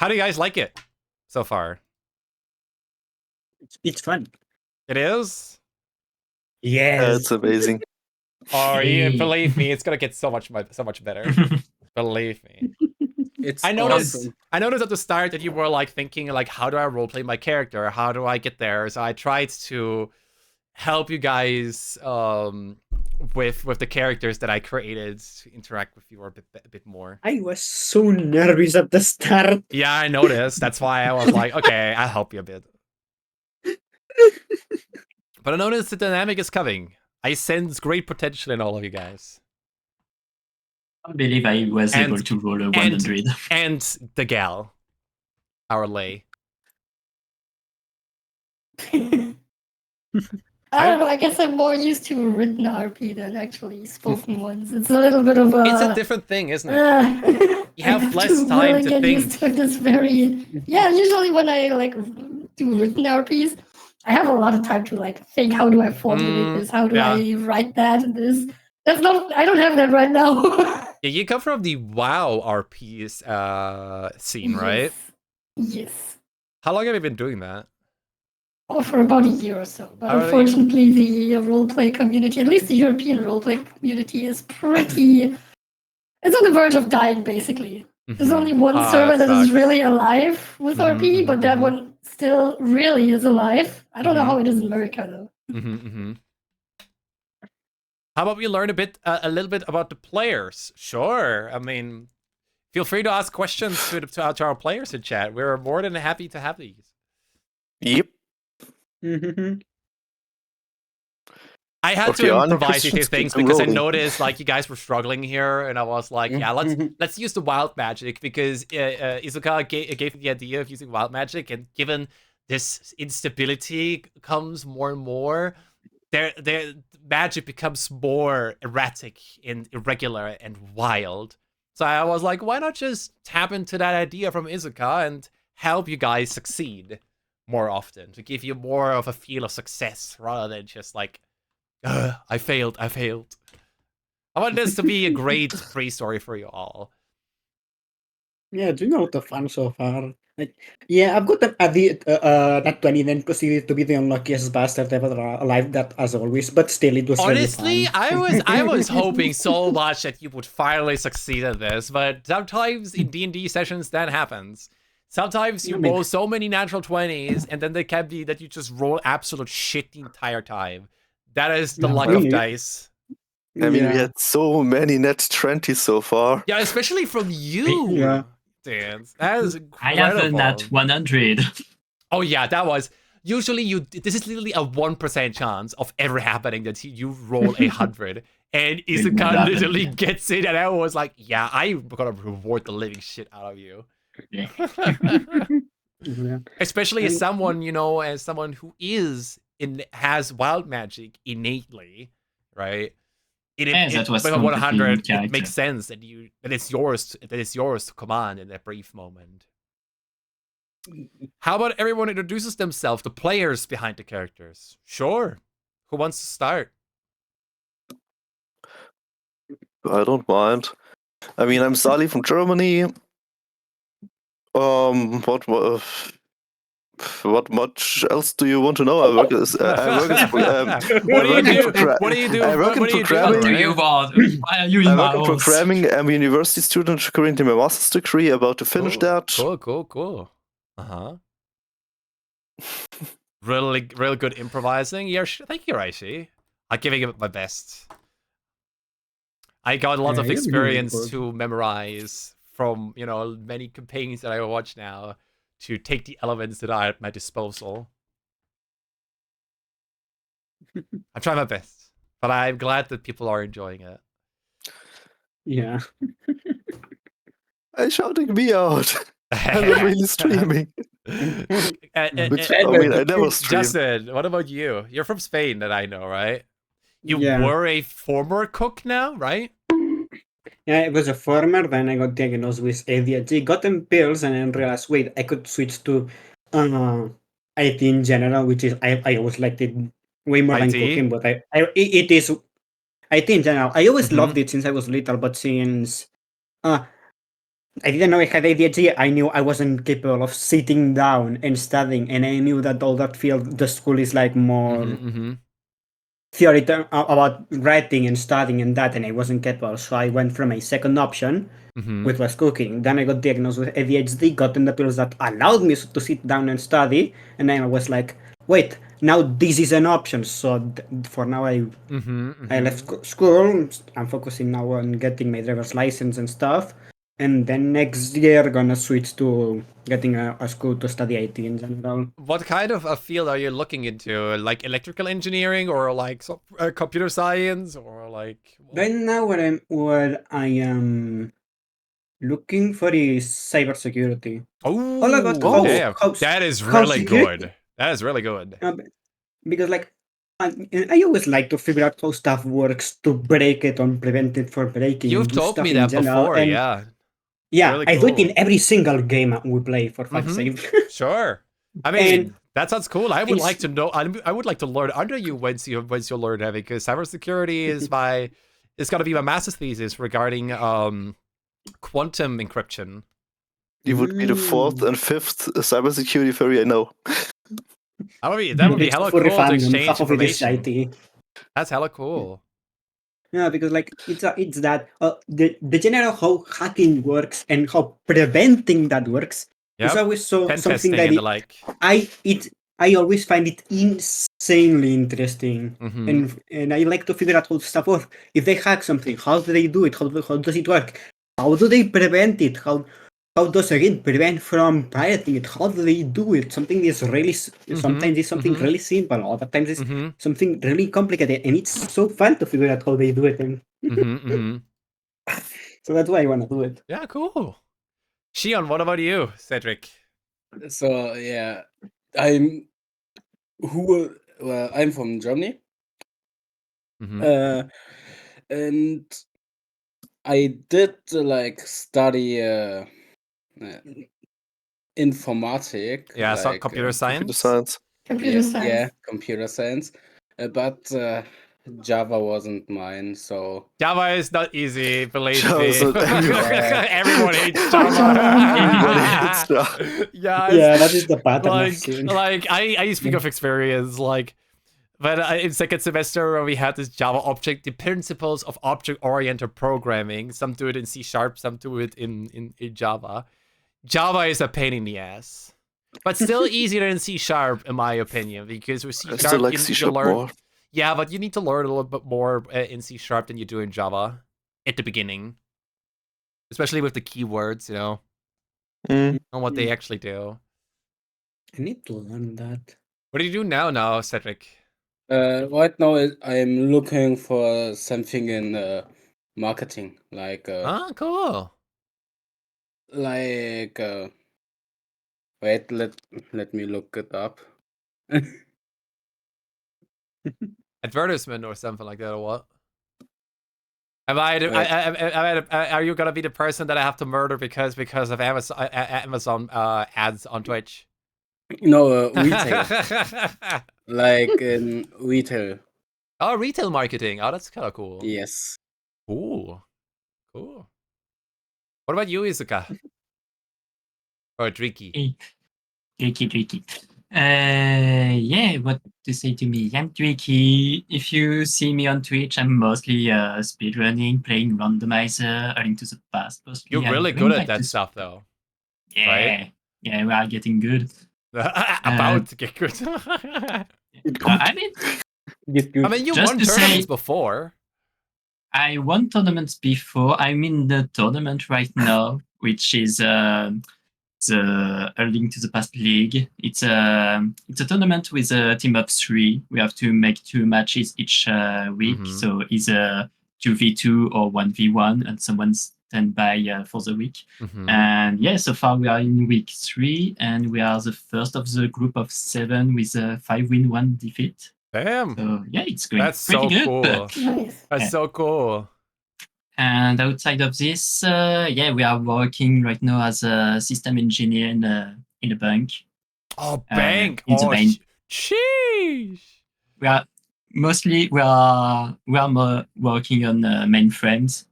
[SPEAKER 1] do you guys like it so far?
[SPEAKER 6] It's fun.
[SPEAKER 1] It is?
[SPEAKER 6] Yes.
[SPEAKER 5] That's amazing.
[SPEAKER 1] Oh, yeah,
[SPEAKER 3] Hey.
[SPEAKER 1] believe me, it's gonna get so much better. Believe me.
[SPEAKER 2] It's
[SPEAKER 1] I noticed
[SPEAKER 2] awesome.
[SPEAKER 1] at the start that you were like thinking like, how do I roleplay my character? How do I get there? So I tried to help you guys with the characters that I created to interact with you a bit more.
[SPEAKER 6] I was so nervous at the start.
[SPEAKER 1] Yeah, I noticed. That's why I was like, okay, I'll help you a bit. But I noticed the dynamic is coming. I sense great potential in all of you guys.
[SPEAKER 3] I believe I was
[SPEAKER 1] And-
[SPEAKER 3] able to roll a 100.
[SPEAKER 1] And the gal, our lay.
[SPEAKER 4] I don't know. I guess I'm more used to written RP than actually spoken ones. It's a little bit of a.
[SPEAKER 1] It's a different thing, isn't it? You have less time to
[SPEAKER 4] get
[SPEAKER 1] think.
[SPEAKER 4] used to this very. Yeah, usually when I like do written RPs, I have a lot of time to like think. How do I formulate this? How do I write that? And this. That's not. I don't have that right now.
[SPEAKER 1] Yeah, you come from the WoW RP scene, right?
[SPEAKER 4] Yes.
[SPEAKER 1] How long have you been doing that?
[SPEAKER 4] Oh, for about a year or so. But
[SPEAKER 1] Alright.
[SPEAKER 4] unfortunately, the roleplay community, at least the European roleplay community, is pretty. It's on the verge of dying, basically. There's only one server that is really alive with RP, but that one still really is alive. I don't know how it is in America, though.
[SPEAKER 1] How about we learn a little bit about the players? Sure. I mean, feel free to ask questions to our players in chat. We're more than happy to have these.
[SPEAKER 5] Yep.
[SPEAKER 1] I had
[SPEAKER 5] Okay,
[SPEAKER 1] to
[SPEAKER 5] any
[SPEAKER 1] improvise these
[SPEAKER 5] questions?
[SPEAKER 1] things
[SPEAKER 5] Keep them
[SPEAKER 1] because I
[SPEAKER 5] rolling.
[SPEAKER 1] noticed like you guys were struggling here, and I was like, yeah, let's use the wild magic because Izuka gave the idea of using wild magic, and given this instability comes more and more, their magic becomes more erratic and irregular and wild. So I was like, why not just tap into that idea from Izuka and help you guys succeed more often, to give you more of a feel of success rather than just like, I failed. I want this to be a great pre-story for you all.
[SPEAKER 6] Yeah, doing a lot of fun so far. Like, yeah, I've got that 29 possibility to be the unluckiest bastard ever alive, that as always, but still it was
[SPEAKER 1] Honestly,
[SPEAKER 6] really fun.
[SPEAKER 1] I was hoping so much that you would finally succeed at this, but sometimes in D&D sessions that happens. Sometimes you roll so many natural 20s, and then they can be that you just roll absolute shit the entire time. That is the luck of dice.
[SPEAKER 5] I mean, we had so many net 20s so far.
[SPEAKER 1] Yeah, especially from you.
[SPEAKER 6] Yeah.
[SPEAKER 1] Dan. That is incredible.
[SPEAKER 3] I have a nat 100.
[SPEAKER 1] Oh yeah, that was usually this is literally a 1% chance of ever happening that you roll 100, and Izuka literally gets it, and I was like, yeah, I'm gonna reward the living shit out of you.
[SPEAKER 6] Yeah.
[SPEAKER 1] Especially
[SPEAKER 6] I
[SPEAKER 1] as
[SPEAKER 6] mean-
[SPEAKER 1] someone, as someone who has wild magic innately, right?
[SPEAKER 3] That was
[SPEAKER 1] With
[SPEAKER 3] completely
[SPEAKER 1] 100, it
[SPEAKER 3] character.
[SPEAKER 1] makes sense that it's yours to command in that brief moment. How about everyone introduces themselves, the players behind the characters? Sure. Who wants to start?
[SPEAKER 5] I don't mind. I mean, I'm Sali from Germany. What much else do you want to know? I work as
[SPEAKER 1] What do you do? What do you do?
[SPEAKER 5] I work in
[SPEAKER 1] What do you do?
[SPEAKER 5] programming.
[SPEAKER 3] What do you want? Why are you in
[SPEAKER 5] I
[SPEAKER 3] my
[SPEAKER 5] work in
[SPEAKER 3] house?
[SPEAKER 5] programming. I'm a university student currently my master's degree, about to finish that.
[SPEAKER 1] Cool. Really good improvising. Yeah, thank you, Raishi. I'm giving it my best. I got lots of
[SPEAKER 6] you're doing
[SPEAKER 1] experience
[SPEAKER 6] good.
[SPEAKER 1] to memorize from, many campaigns that I watch now to take the elements that are at my disposal. I'm trying my best, but I'm glad that people are enjoying it.
[SPEAKER 6] Yeah.
[SPEAKER 5] Are shouting me out. I'm not really streaming. Which, I never stream.
[SPEAKER 1] Justin, what about you? You're from Spain, that I know, right? You
[SPEAKER 6] Yeah.
[SPEAKER 1] were a former cook now, right?
[SPEAKER 6] Yeah, it was a former, then I got diagnosed with ADHD, got them pills, and then realized, wait, I could switch to IT in general, which is, I always liked it way more than
[SPEAKER 1] IT?
[SPEAKER 6] cooking, but it is IT in general. I always
[SPEAKER 1] Mhm.
[SPEAKER 6] loved it since I was little, but since I didn't know I had ADHD, I knew I wasn't capable of sitting down and studying, and I knew that all that field, the school is like more theory about writing and studying and that, and I wasn't capable. So I went from a second option, which was cooking. Then I got diagnosed with ADHD, gotten the pills that allowed me to sit down and study, and then I was like, wait, now this is an option. So for now, I left school. I'm focusing now on getting my driver's license and stuff. And then next year, gonna switch to getting a school to study IT in general.
[SPEAKER 1] What kind of a field are you looking into? Like electrical engineering, or like computer science, or like?
[SPEAKER 6] Right now, what I am looking for is cybersecurity.
[SPEAKER 1] Oh,
[SPEAKER 6] All about
[SPEAKER 1] damn! That is really good. That is really good.
[SPEAKER 6] Because like I always like to figure out how stuff works to break it or prevent it from breaking.
[SPEAKER 1] You've
[SPEAKER 6] do
[SPEAKER 1] told
[SPEAKER 6] stuff
[SPEAKER 1] me
[SPEAKER 6] in
[SPEAKER 1] that
[SPEAKER 6] general,
[SPEAKER 1] before,
[SPEAKER 6] and
[SPEAKER 1] yeah.
[SPEAKER 6] yeah,
[SPEAKER 1] Really
[SPEAKER 6] I do it in
[SPEAKER 1] cool.
[SPEAKER 6] every single game we play, for fuck's sake.
[SPEAKER 1] Sure. I mean,
[SPEAKER 6] And
[SPEAKER 1] that sounds cool. I would like to know. I would like to learn under you once you learn that, because cybersecurity is it's gonna be my master's thesis regarding quantum encryption.
[SPEAKER 5] You would be the fourth and fifth cybersecurity fairy I know.
[SPEAKER 1] That would be hella cool to exchange information. That's hella cool.
[SPEAKER 6] Yeah, because like it's that the general how hacking works and how preventing that works is always something that I always find it insanely interesting, and I like to figure out how stuff works. If they hack something, how do they do it? How does it work? How do they prevent it? How does again prevent from pirating it? How do they do it? Something is really sometimes it's something really simple. Other times it's something really complicated, and it's so fun to figure out how they do it. And so that's why I want to do it.
[SPEAKER 1] Yeah, cool. Shion, what about you, Cedric?
[SPEAKER 2] So yeah, I'm from Germany, and I did like study informatic.
[SPEAKER 1] Yeah, so
[SPEAKER 2] like,
[SPEAKER 1] computer science.
[SPEAKER 4] Computer science.
[SPEAKER 2] Yeah, computer science. But Java wasn't mine, so
[SPEAKER 1] Java is not easy, believe
[SPEAKER 5] Java
[SPEAKER 1] me.
[SPEAKER 5] is not
[SPEAKER 1] Everyone hates Java.
[SPEAKER 5] Everybody hates Java.
[SPEAKER 6] Yeah, that is the pattern I've seen.
[SPEAKER 1] Like I speak of experience, like when in second semester when we had this Java object, the principles of object-oriented programming. Some do it in C#, some do it in Java. Java is a pain in the ass, but still easier than C# in my opinion, because with C#
[SPEAKER 5] I still like C#
[SPEAKER 1] you learn.
[SPEAKER 5] more.
[SPEAKER 1] Yeah, but you need to learn a little bit more in C# than you do in Java at the beginning, especially with the keywords, and what they actually do.
[SPEAKER 6] I need to learn that.
[SPEAKER 1] What do you do now, Cedric?
[SPEAKER 2] Right now I'm looking for something in marketing, like
[SPEAKER 1] Cool.
[SPEAKER 2] like wait, let me look it up.
[SPEAKER 1] Advertisement or something like that, or what? Are you gonna be the person that I have to murder because of Amazon ads on Twitch?
[SPEAKER 2] No, retail. Like in retail.
[SPEAKER 1] Oh, retail marketing. Oh, that's kind of cool.
[SPEAKER 2] Yes.
[SPEAKER 1] Cool. What about you, Izuka? Or Driki?
[SPEAKER 3] Tricky. Yeah, what to say to me? I'm tricky. If you see me on Twitch, I'm mostly speedrunning, playing randomizer, A Link to the Past. Mostly.
[SPEAKER 1] You're really good at that stuff, though.
[SPEAKER 3] Yeah,
[SPEAKER 1] right?
[SPEAKER 3] Yeah, we are getting good.
[SPEAKER 1] About to get good.
[SPEAKER 3] I mean,
[SPEAKER 1] you
[SPEAKER 3] just
[SPEAKER 1] won
[SPEAKER 3] to
[SPEAKER 1] tournaments
[SPEAKER 3] say,
[SPEAKER 1] before.
[SPEAKER 3] I won tournaments before. I'm in the tournament right now, which is the A Link to the Past League. It's a tournament with a team of 3. We have to make 2 matches each week. So either 2v2 or 1v1, and someone stand by for the week. And yeah, so far we are in week 3, and we are the first of the group of 7 with a 5 win, 1 defeat.
[SPEAKER 1] Damn.
[SPEAKER 3] So yeah, it's going
[SPEAKER 1] That's
[SPEAKER 3] pretty
[SPEAKER 1] so
[SPEAKER 3] good.
[SPEAKER 1] cool.
[SPEAKER 4] Nice.
[SPEAKER 1] That's so cool.
[SPEAKER 3] And outside of this, yeah, we are working right now as a system engineer in a bank.
[SPEAKER 1] Oh, bank!
[SPEAKER 3] In the bank.
[SPEAKER 1] Sheesh!
[SPEAKER 3] We are mostly more working on mainframes.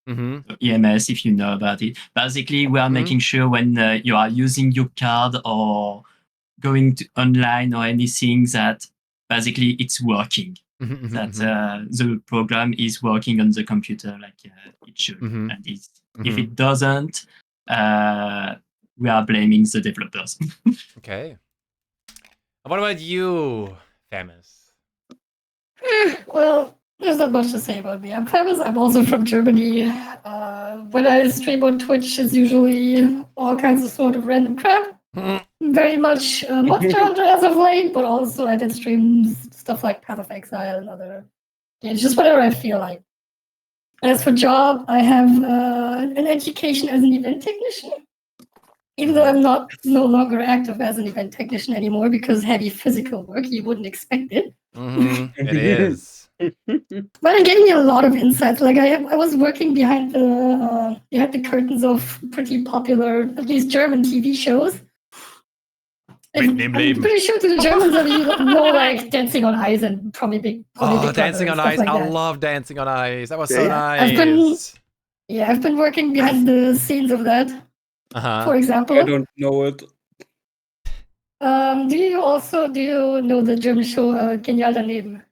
[SPEAKER 3] EMS, if you know about it. Basically, we are making sure when you are using your card or going to online or anything that basically it's working. That the program is working on the computer like it should. And if it doesn't, we are blaming the developers.
[SPEAKER 1] Okay. What about you, Famous?
[SPEAKER 4] Well, there's not much to say about me. I'm famous. I'm also from Germany. When I stream on Twitch, it's usually all kinds of sort of random crap. Very much Monster Hunter as of late, but also I did stream stuff like Path of Exile and other games, just whatever I feel like. As for job, I have an education as an event technician. Even though I'm no longer active as an event technician anymore because heavy physical work, you wouldn't expect it.
[SPEAKER 1] It is.
[SPEAKER 4] But it gave me a lot of insights. Like I was working behind the curtains of pretty popular, at least German TV shows. I'm pretty sure to the Germans that you know, like Dancing on Ice and probably Big.
[SPEAKER 1] Dancing on Ice!
[SPEAKER 4] Like
[SPEAKER 1] I love Dancing on Ice. That was so nice.
[SPEAKER 4] I've been working behind the scenes of that. For example,
[SPEAKER 2] I don't know it.
[SPEAKER 4] Do you know the German show Genial daneben?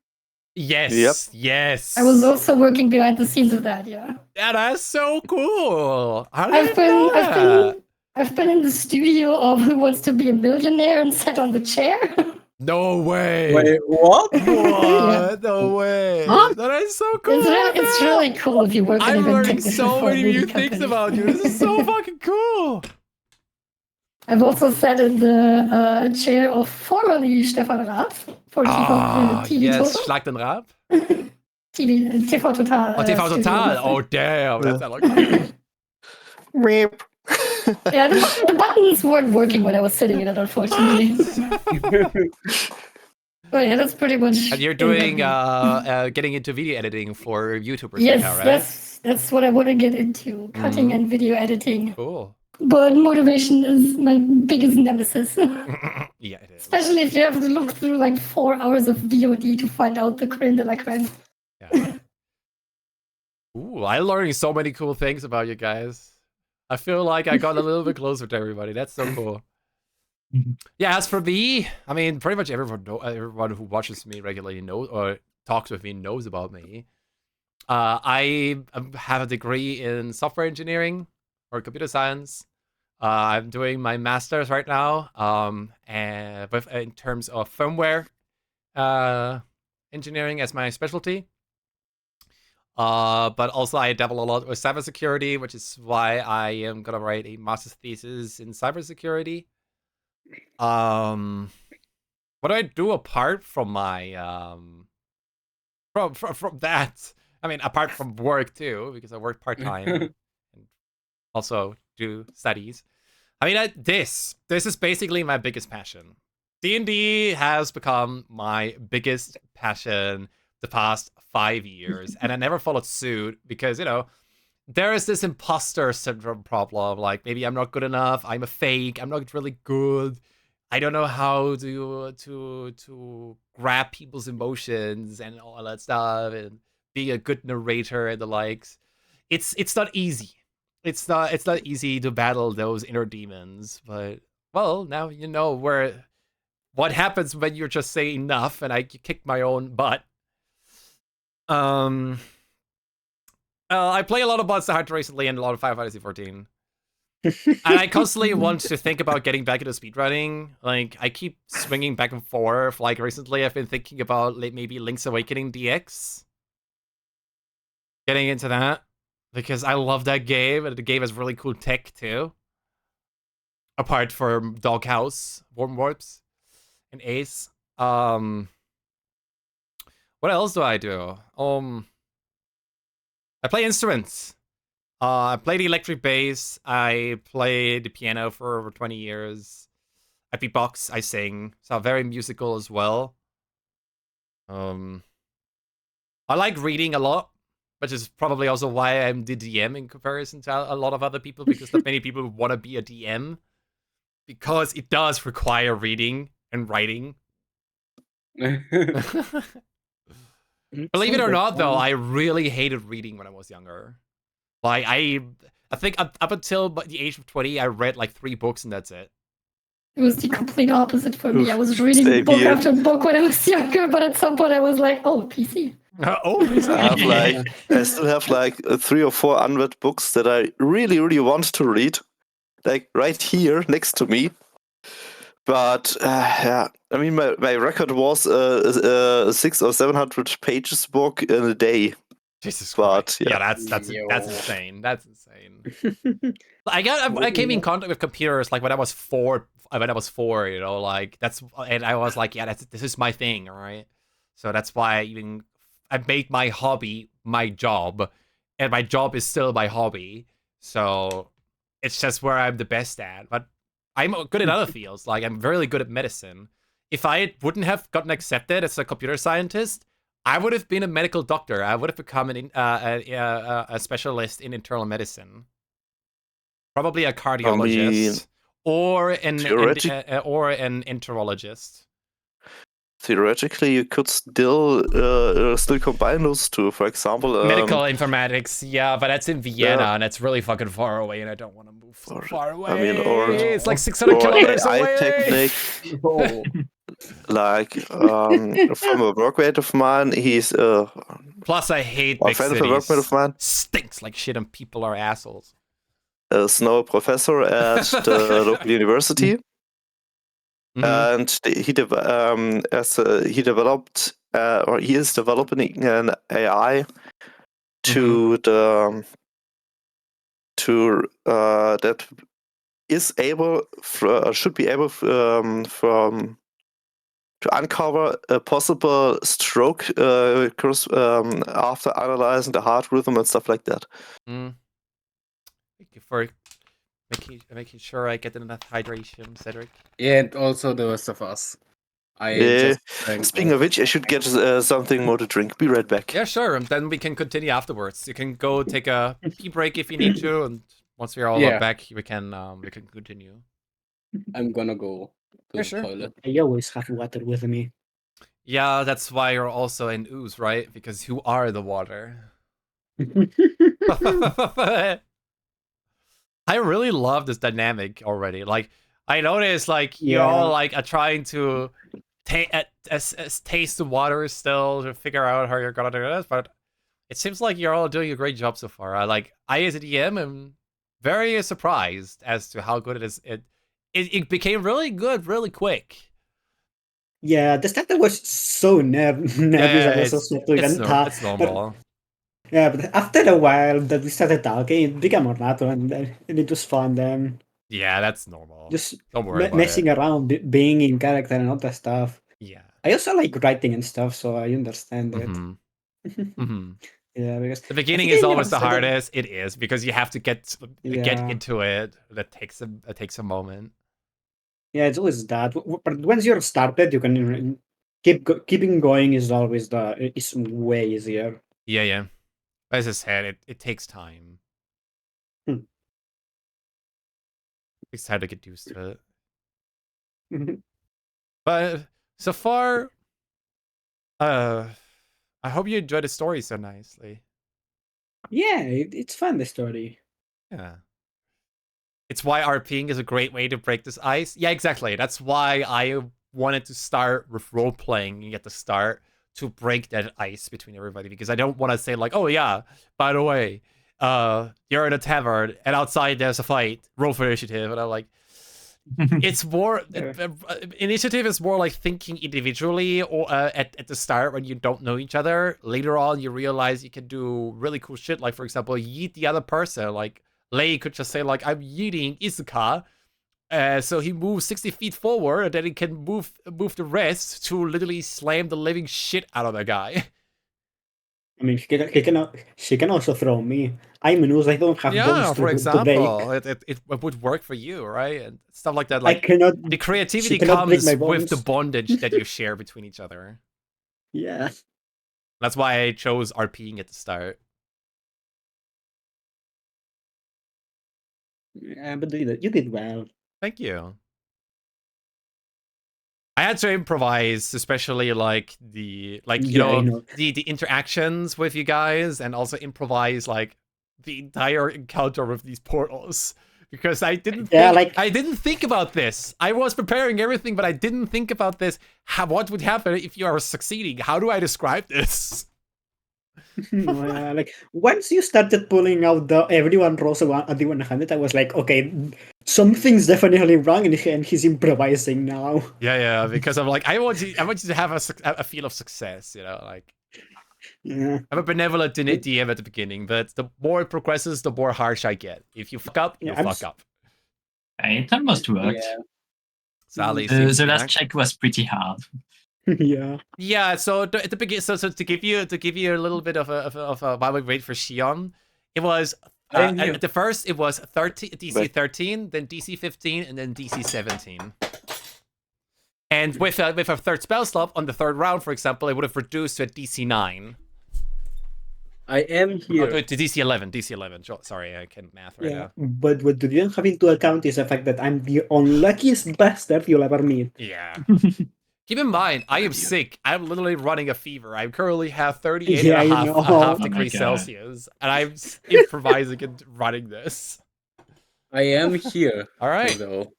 [SPEAKER 1] Yes.
[SPEAKER 5] Yep.
[SPEAKER 1] Yes.
[SPEAKER 4] I was also working behind the scenes of that. Yeah.
[SPEAKER 1] Yeah, that's so cool.
[SPEAKER 4] I've been in the studio of Who Wants to Be a Millionaire and sat on the chair.
[SPEAKER 1] No way.
[SPEAKER 2] Wait, what?
[SPEAKER 1] What?
[SPEAKER 4] Yeah.
[SPEAKER 1] No way.
[SPEAKER 3] Huh?
[SPEAKER 1] That is so cool.
[SPEAKER 4] It's really cool if you work in
[SPEAKER 1] I'm
[SPEAKER 4] event
[SPEAKER 1] learning
[SPEAKER 4] technician
[SPEAKER 1] so
[SPEAKER 4] for a
[SPEAKER 1] many
[SPEAKER 4] movie
[SPEAKER 1] new things
[SPEAKER 4] company.
[SPEAKER 1] about you. This is so fucking cool.
[SPEAKER 4] I've also sat in the chair of formerly Stefan Rath for TV
[SPEAKER 1] yes,
[SPEAKER 4] Total.
[SPEAKER 1] Schlag den Rab.
[SPEAKER 4] TV Total.
[SPEAKER 1] Oh, TV Total. Oh, damn. That's not like
[SPEAKER 5] Meep.
[SPEAKER 4] Yeah, the buttons weren't working when I was sitting in it, unfortunately. But yeah, that's pretty much.
[SPEAKER 1] And you're doing getting into video editing for YouTubers
[SPEAKER 4] yes,
[SPEAKER 1] right now, right?
[SPEAKER 4] that's what I want to get into, cutting and video editing.
[SPEAKER 1] Cool.
[SPEAKER 4] But motivation is my biggest nemesis.
[SPEAKER 1] Yeah, it is.
[SPEAKER 4] Especially if you have to look through like 4 hours of VOD to find out the creme de la creme.
[SPEAKER 1] Yeah. Ooh, I'm learning so many cool things about you guys. I feel like I got a little bit closer to everybody. That's so cool. Yeah, as for me, I mean, pretty much everyone who watches me regularly knows or talks with me knows about me. I have a degree in software engineering or computer science. I'm doing my master's right now, and in terms of firmware engineering as my specialty. But also I dabble a lot with cybersecurity, which is why I am gonna write a master's thesis in cybersecurity. What do I do apart from my from that? I mean, apart from work too, because I work part-time and also do studies. I mean, this is basically my biggest passion. D&D has become my biggest passion the past 5 years, and I never followed suit because, you know, there is this imposter syndrome problem. Like, maybe I'm not good enough. I'm a fake. I'm not really good. I don't know how to grab people's emotions and all that stuff, and be a good narrator and the likes. It's not easy. It's not easy to battle those inner demons. But well, now you know what happens when you're just saying enough, and I kick my own butt. I play a lot of Monster Hunter recently and a lot of Final Fantasy 14. And I constantly want to think about getting back into speedrunning. Like, I keep swinging back and forth. Like, recently I've been thinking about maybe Link's Awakening DX. Getting into that. Because I love that game, and the game has really cool tech, too. Apart from Doghouse, Warm Warps, and Ace. What else do I do? I play instruments. I play the electric bass. I play the piano for over 20 years. I beatbox. I sing. So I'm very musical as well. I like reading a lot, which is probably also why I'm the DM in comparison to a lot of other people, because not many people want to be a DM, because it does require reading and writing. Believe it or not, though, I really hated reading when I was younger. Like, I think up until the age of 20, I read like 3 books and that's it.
[SPEAKER 4] It was the complete opposite for me. I was reading book after book when I was younger, but at some point I was like, oh, PC.
[SPEAKER 5] I still have like 3 or 4 unread books that I really, really want to read. Like right here next to me. But yeah, I mean, my record was a 600 or 700 pages book in a day.
[SPEAKER 1] Jesus Christ! Yeah, that's insane. That's insane. I came in contact with computers like when I was 4. You know, like and I was like, yeah, this is my thing, all right. So that's why I made my hobby my job, and my job is still my hobby. So it's just where I'm the best at. But I'm good in other fields. Like, I'm really good at medicine. If I wouldn't have gotten accepted as a computer scientist, I would have been a medical doctor. I would have become a specialist in internal medicine. Probably a cardiologist or an enterologist.
[SPEAKER 5] Theoretically, you could still combine those two. For example,
[SPEAKER 1] medical informatics. Yeah, but that's in Vienna, and it's really fucking far away, and I don't want to move so far away.
[SPEAKER 5] I mean,
[SPEAKER 1] it's like 600 kilometers away.
[SPEAKER 5] Technique. Like from a workmate of mine, he's
[SPEAKER 1] plus I hate big cities.
[SPEAKER 5] A workmate of mine
[SPEAKER 1] stinks like shit, and people are assholes.
[SPEAKER 5] Is now a professor at the local university, and he developed or he is developing an AI that is able should be able to uncover a possible stroke after analyzing the heart rhythm and stuff like that.
[SPEAKER 1] Thank you for making sure I get enough hydration, Cedric.
[SPEAKER 2] Yeah, and also the rest of us.
[SPEAKER 5] Speaking of which, I should get something more to drink. Be right back.
[SPEAKER 1] Yeah, sure. And then we can continue afterwards. You can go take a pee break if you need to, and once we're all back, we can continue.
[SPEAKER 2] I'm gonna go to the toilet.
[SPEAKER 6] I always have water with me.
[SPEAKER 1] Yeah, that's why you're also in ooze, right? Because you are the water. I really love this dynamic already. Like, I noticed, like, you all like are trying to taste the water still to figure out how you're gonna do this, but it seems like you're all doing a great job so far. I as a DM am very surprised as to how good it is. It became really good really quick.
[SPEAKER 6] Yeah, the starter was so nervous.
[SPEAKER 1] It's normal.
[SPEAKER 6] But after a while that we started talking, it became more natural, and it was fun then.
[SPEAKER 1] Yeah, that's normal.
[SPEAKER 6] Just
[SPEAKER 1] don't worry about
[SPEAKER 6] messing around, being in character and all that stuff. I also like writing and stuff, so I understand it. Yeah, because
[SPEAKER 1] The beginning
[SPEAKER 6] I think
[SPEAKER 1] is
[SPEAKER 6] I
[SPEAKER 1] always the
[SPEAKER 6] never said
[SPEAKER 1] hardest. It is because you have to get
[SPEAKER 6] Yeah.
[SPEAKER 1] into it. That takes a moment.
[SPEAKER 6] Yeah, it's always that. But once you're started, you can keeping going is always is way easier.
[SPEAKER 1] Yeah. As I said, it takes time.
[SPEAKER 6] Hmm.
[SPEAKER 1] It's time to get used to it. But so far, I hope you enjoyed the story so nicely.
[SPEAKER 6] Yeah, it's fun, the story.
[SPEAKER 1] Yeah. It's why RPing is a great way to break this ice. Yeah, exactly. That's why I wanted to start with role playing at the start to break that ice between everybody, because I don't want to say like, oh yeah, by the way, you're in a tavern and outside there's a fight. Roll for initiative, and I'm like, it's more initiative is more like thinking individually or at the start when you don't know each other. Later on, you realize you can do really cool shit. Like for example, yeet the other person. Like Lei could just say like, I'm yeeting Isuka. So he moves 60 feet forward, and then he can move the rest to literally slam the living shit out of the guy.
[SPEAKER 6] I mean, she can also throw me. I'm a nose. I don't have
[SPEAKER 1] Yeah,
[SPEAKER 6] bones
[SPEAKER 1] for
[SPEAKER 6] to
[SPEAKER 1] example,
[SPEAKER 6] break.
[SPEAKER 1] it would work for you, right? And stuff like that.
[SPEAKER 6] I
[SPEAKER 1] Like
[SPEAKER 6] cannot.
[SPEAKER 1] the creativity
[SPEAKER 6] She cannot break
[SPEAKER 1] comes
[SPEAKER 6] my
[SPEAKER 1] with the
[SPEAKER 6] bones.
[SPEAKER 1] bondage that you share between each other.
[SPEAKER 6] Yeah.
[SPEAKER 1] That's why I chose RPing at the start.
[SPEAKER 6] Yeah, but you did well.
[SPEAKER 1] Thank you. I had to improvise, especially like the the interactions with you guys, and also improvise like the entire encounter with these portals, because I didn't think about this. I was preparing everything, but I didn't think about this. What would happen if you are succeeding? How do I describe this?
[SPEAKER 6] Like once you started pulling out the everyone rolls at the 100, I was like, okay, something's definitely wrong, and he's improvising now.
[SPEAKER 1] Yeah, because I'm like, I want you to have a feel of success, like.
[SPEAKER 6] Yeah.
[SPEAKER 1] I'm a benevolent DM at the beginning, but the more it progresses, the more harsh I get. If you fuck up, you fuck up.
[SPEAKER 3] It almost worked.
[SPEAKER 2] Yeah.
[SPEAKER 1] Sally,
[SPEAKER 3] the last check was pretty hard.
[SPEAKER 6] Yeah.
[SPEAKER 1] So at the beginning, so to give you a little bit of a while we wait for Shion, it was at the first it was DC 13, then DC 15, and then DC 17. And with a third spell slot on the third round, for example, it would have reduced to a DC 9.
[SPEAKER 2] I am here.
[SPEAKER 1] Oh, to DC 11. DC 11. Sorry, I can't math right now.
[SPEAKER 6] But what you didn't have into account is the fact that I'm the unluckiest bastard you'll ever meet.
[SPEAKER 1] Yeah. Keep in mind, I am sick. I'm literally running a fever. I currently have 38 and a half degrees Celsius, and I'm improvising and running this.
[SPEAKER 2] I am here.
[SPEAKER 1] All right.
[SPEAKER 2] Though.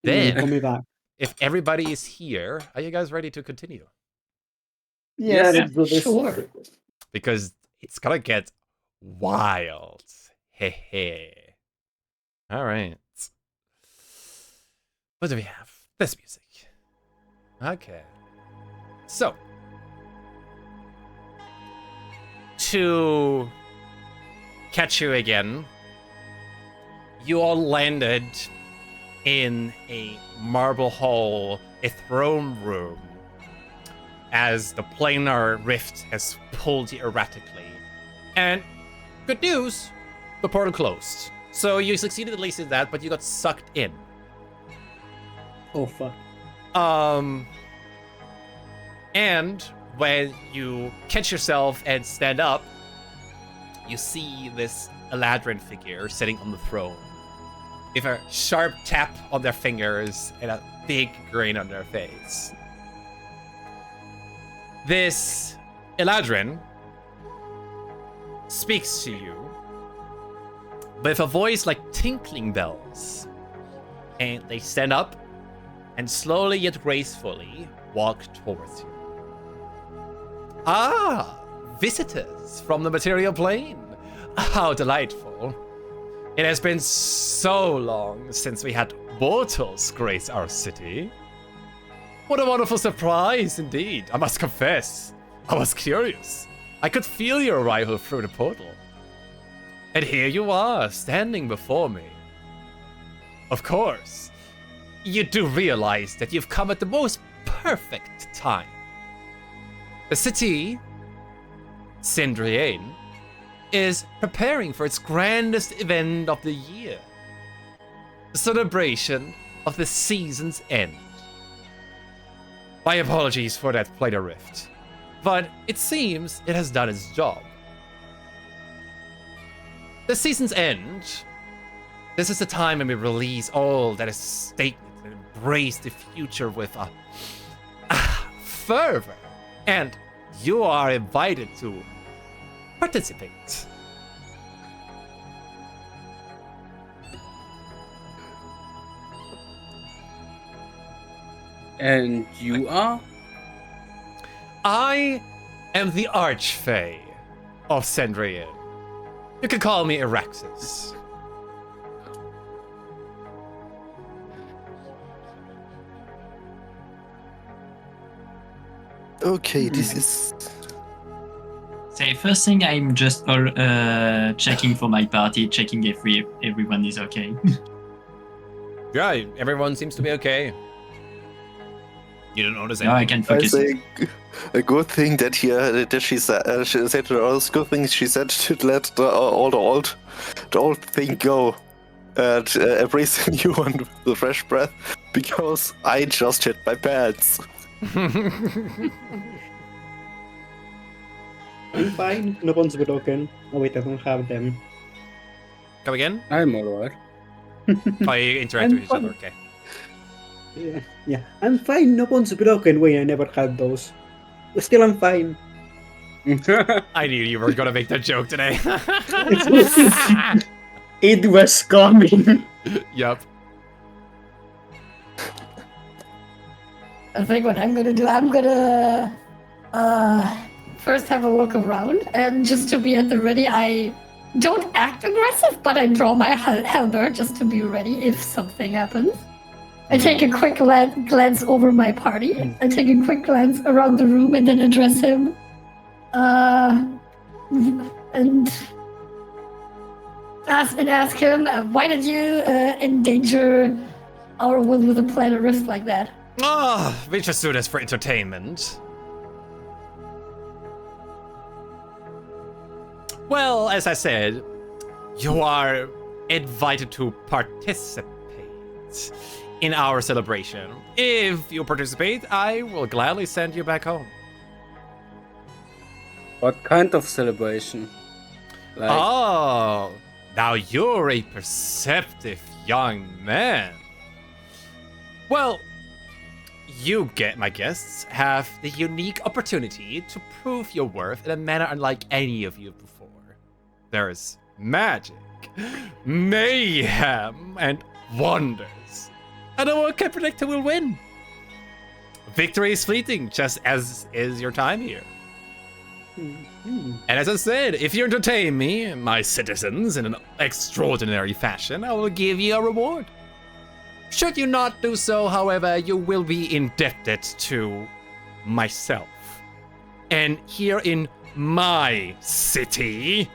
[SPEAKER 1] Then,
[SPEAKER 6] Call me back.
[SPEAKER 1] If everybody is here, are you guys ready to continue?
[SPEAKER 6] Yeah, let's do this.
[SPEAKER 4] Sure.
[SPEAKER 1] Because it's gonna get wild. Hey. All right. What do we have? This music. Okay. So, to catch you again, you all landed in a marble hall, a throne room, as the planar rift has pulled you erratically. And good news, the portal closed. So you succeeded at least in that, but you got sucked in.
[SPEAKER 6] Oh fuck.
[SPEAKER 1] And when you catch yourself and stand up, you see this Eladrin figure sitting on the throne, with a sharp tap on their fingers and a big grin on their face. This Eladrin speaks to you with a voice like tinkling bells, and they stand up and slowly yet gracefully walk towards you. Ah, visitors from the material plane. How delightful. It has been so long since we had mortals grace our city. What a wonderful surprise indeed. I must confess, I was curious. I could feel your arrival through the portal. And here you are, standing before me. Of course, you do realize that you've come at the most perfect time. The city, Zenoria, is preparing for its grandest event of the year. The celebration of the season's end. My apologies for that planar rift, but it seems it has done its job. The season's end. This is the time when we release all that is statement and embrace the future with a fervor. And you are invited to participate.
[SPEAKER 2] And you are?
[SPEAKER 1] I am the Archfey of Zenoria. You can call me Eraxis.
[SPEAKER 5] Okay, this is...
[SPEAKER 3] So first thing, I'm just checking for my party, checking if everyone is okay.
[SPEAKER 1] Yeah, everyone seems to be okay. You don't notice
[SPEAKER 3] Now I
[SPEAKER 1] anything?
[SPEAKER 3] can
[SPEAKER 5] I
[SPEAKER 3] focus.
[SPEAKER 5] say a good thing that she said to us. Good thing she said to let the old thing go and embrace the new one with the fresh breath, because I just shit my pants.
[SPEAKER 6] I'm fine. No one's broken. Oh wait, I don't have them.
[SPEAKER 1] Come again?
[SPEAKER 2] I'm alright.
[SPEAKER 1] Oh, you interact with each other, okay.
[SPEAKER 6] Yeah, I'm fine. No one's broken. Wait, I never had those. But still, I'm fine.
[SPEAKER 1] I knew you were gonna make that joke today.
[SPEAKER 6] It was coming.
[SPEAKER 1] Yup.
[SPEAKER 4] I think what I'm gonna do, I'm gonna first have a look around, and just to be at the ready, I don't act aggressive, but I draw my halberd just to be ready if something happens. I take a quick glance over my party. I take a quick glance around the room and then address him. And ask him, why did you endanger our world with a planar rift like that?
[SPEAKER 1] Ah, we just do this for entertainment. Well, as I said, you are invited to participate in our celebration. If you participate, I will gladly send you back home.
[SPEAKER 2] What kind of celebration? Like,
[SPEAKER 1] Oh, now you're a perceptive young man. Well, you, my guests, have the unique opportunity to prove your worth in a manner unlike any of you before. There's magic, mayhem, and wonders. And no one can predict who will win. Victory is fleeting, just as is your time here. And as I said, if you entertain me, my citizens, in an extraordinary fashion, I will give you a reward. Should you not do so, however, you will be indebted to myself. And here in my city,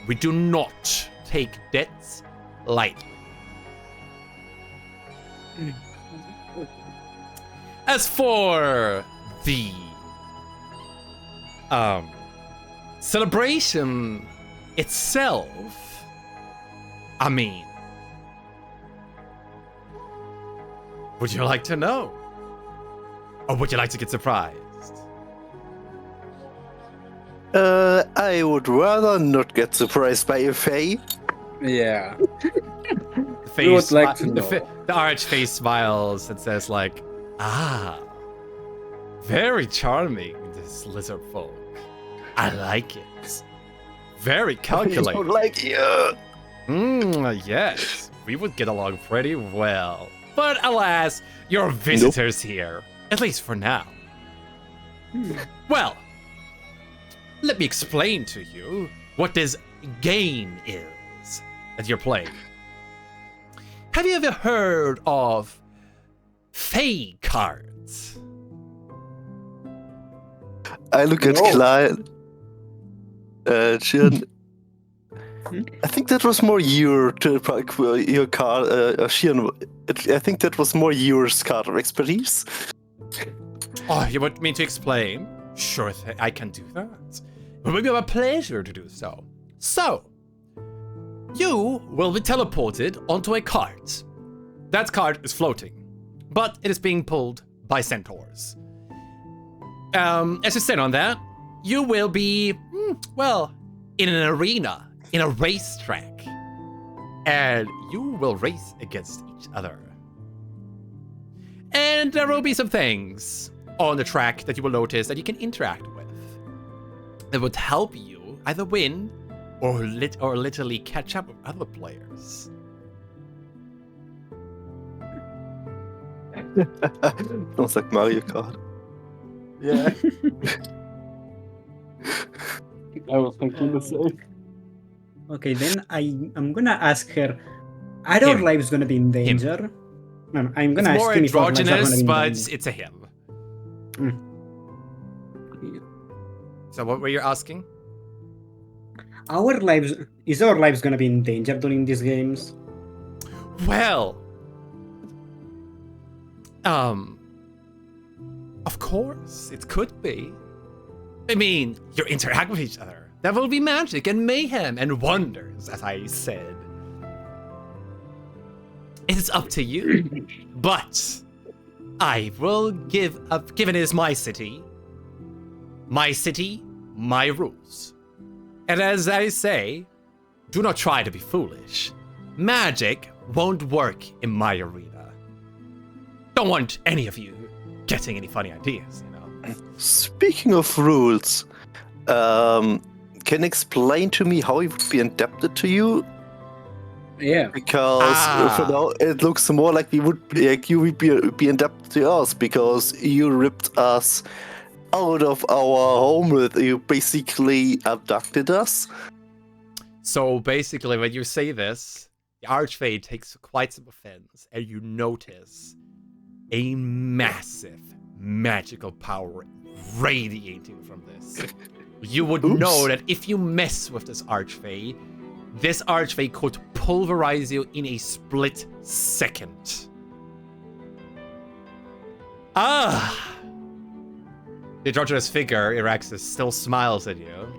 [SPEAKER 1] we do not take debts lightly. As for the celebration itself, I mean, would you like to know? Or would you like to get surprised?
[SPEAKER 5] I would rather not get surprised by a Fae.
[SPEAKER 2] yeah.
[SPEAKER 1] The face,
[SPEAKER 2] We would like to
[SPEAKER 1] the,
[SPEAKER 2] know.
[SPEAKER 1] the arch face smiles and says like, ah, very charming, this lizard folk. I like it. Very
[SPEAKER 5] I
[SPEAKER 1] calculated.
[SPEAKER 5] don't like you.
[SPEAKER 1] Yes, we would get along pretty well. But alas, you're visitors here, at least for now. Well, let me explain to you what this game is that you're playing. Have you ever heard of Fae cards?
[SPEAKER 5] I look at
[SPEAKER 2] No.
[SPEAKER 5] Klein. Jian. I think that was more your card, Shian. I think that was more your card of expertise.
[SPEAKER 1] Oh, you want me to explain? Sure, I can do that. It will be my pleasure to do so. So, you will be teleported onto a cart. That cart is floating, but it is being pulled by centaurs. As you sit on that, you will be, well, in an arena, in a racetrack. And you will race against each other. And there will be some things on the track that you will notice that you can interact with. It would help you either win or literally catch up with other players.
[SPEAKER 5] Sounds like Mario Kart.
[SPEAKER 2] Yeah. I was thinking the same.
[SPEAKER 6] Okay, then I'm gonna ask her, are our
[SPEAKER 1] Him.
[SPEAKER 6] lives gonna be in danger? No, I'm
[SPEAKER 1] It's
[SPEAKER 6] gonna
[SPEAKER 1] more
[SPEAKER 6] ask him if our lives are gonna
[SPEAKER 1] androgynous,
[SPEAKER 6] be in
[SPEAKER 1] but
[SPEAKER 6] danger.
[SPEAKER 1] it's a him.
[SPEAKER 6] Mm.
[SPEAKER 1] So what were you asking?
[SPEAKER 6] Is our lives gonna be in danger during these games?
[SPEAKER 1] Well, of course, it could be. I mean, you interact with each other. There will be magic and mayhem and wonders, as I said. It's up to you. But I will given it is my city, my rules. And as I say, do not try to be foolish. Magic won't work in my arena. Don't want any of you getting any funny ideas, you know.
[SPEAKER 5] Speaking of rules, can you explain to me how it would be adapted to you?
[SPEAKER 2] Yeah.
[SPEAKER 5] Because for now it looks more like you would be adapted to us because you ripped us out of our home. You basically abducted us.
[SPEAKER 1] So basically, when you say this, the Archfey takes quite some offense, and you notice a massive magical power radiating from this. You would know that if you mess with this Archfey could pulverize you in a split second. The androgynous figure, Iraxis, still smiles at you.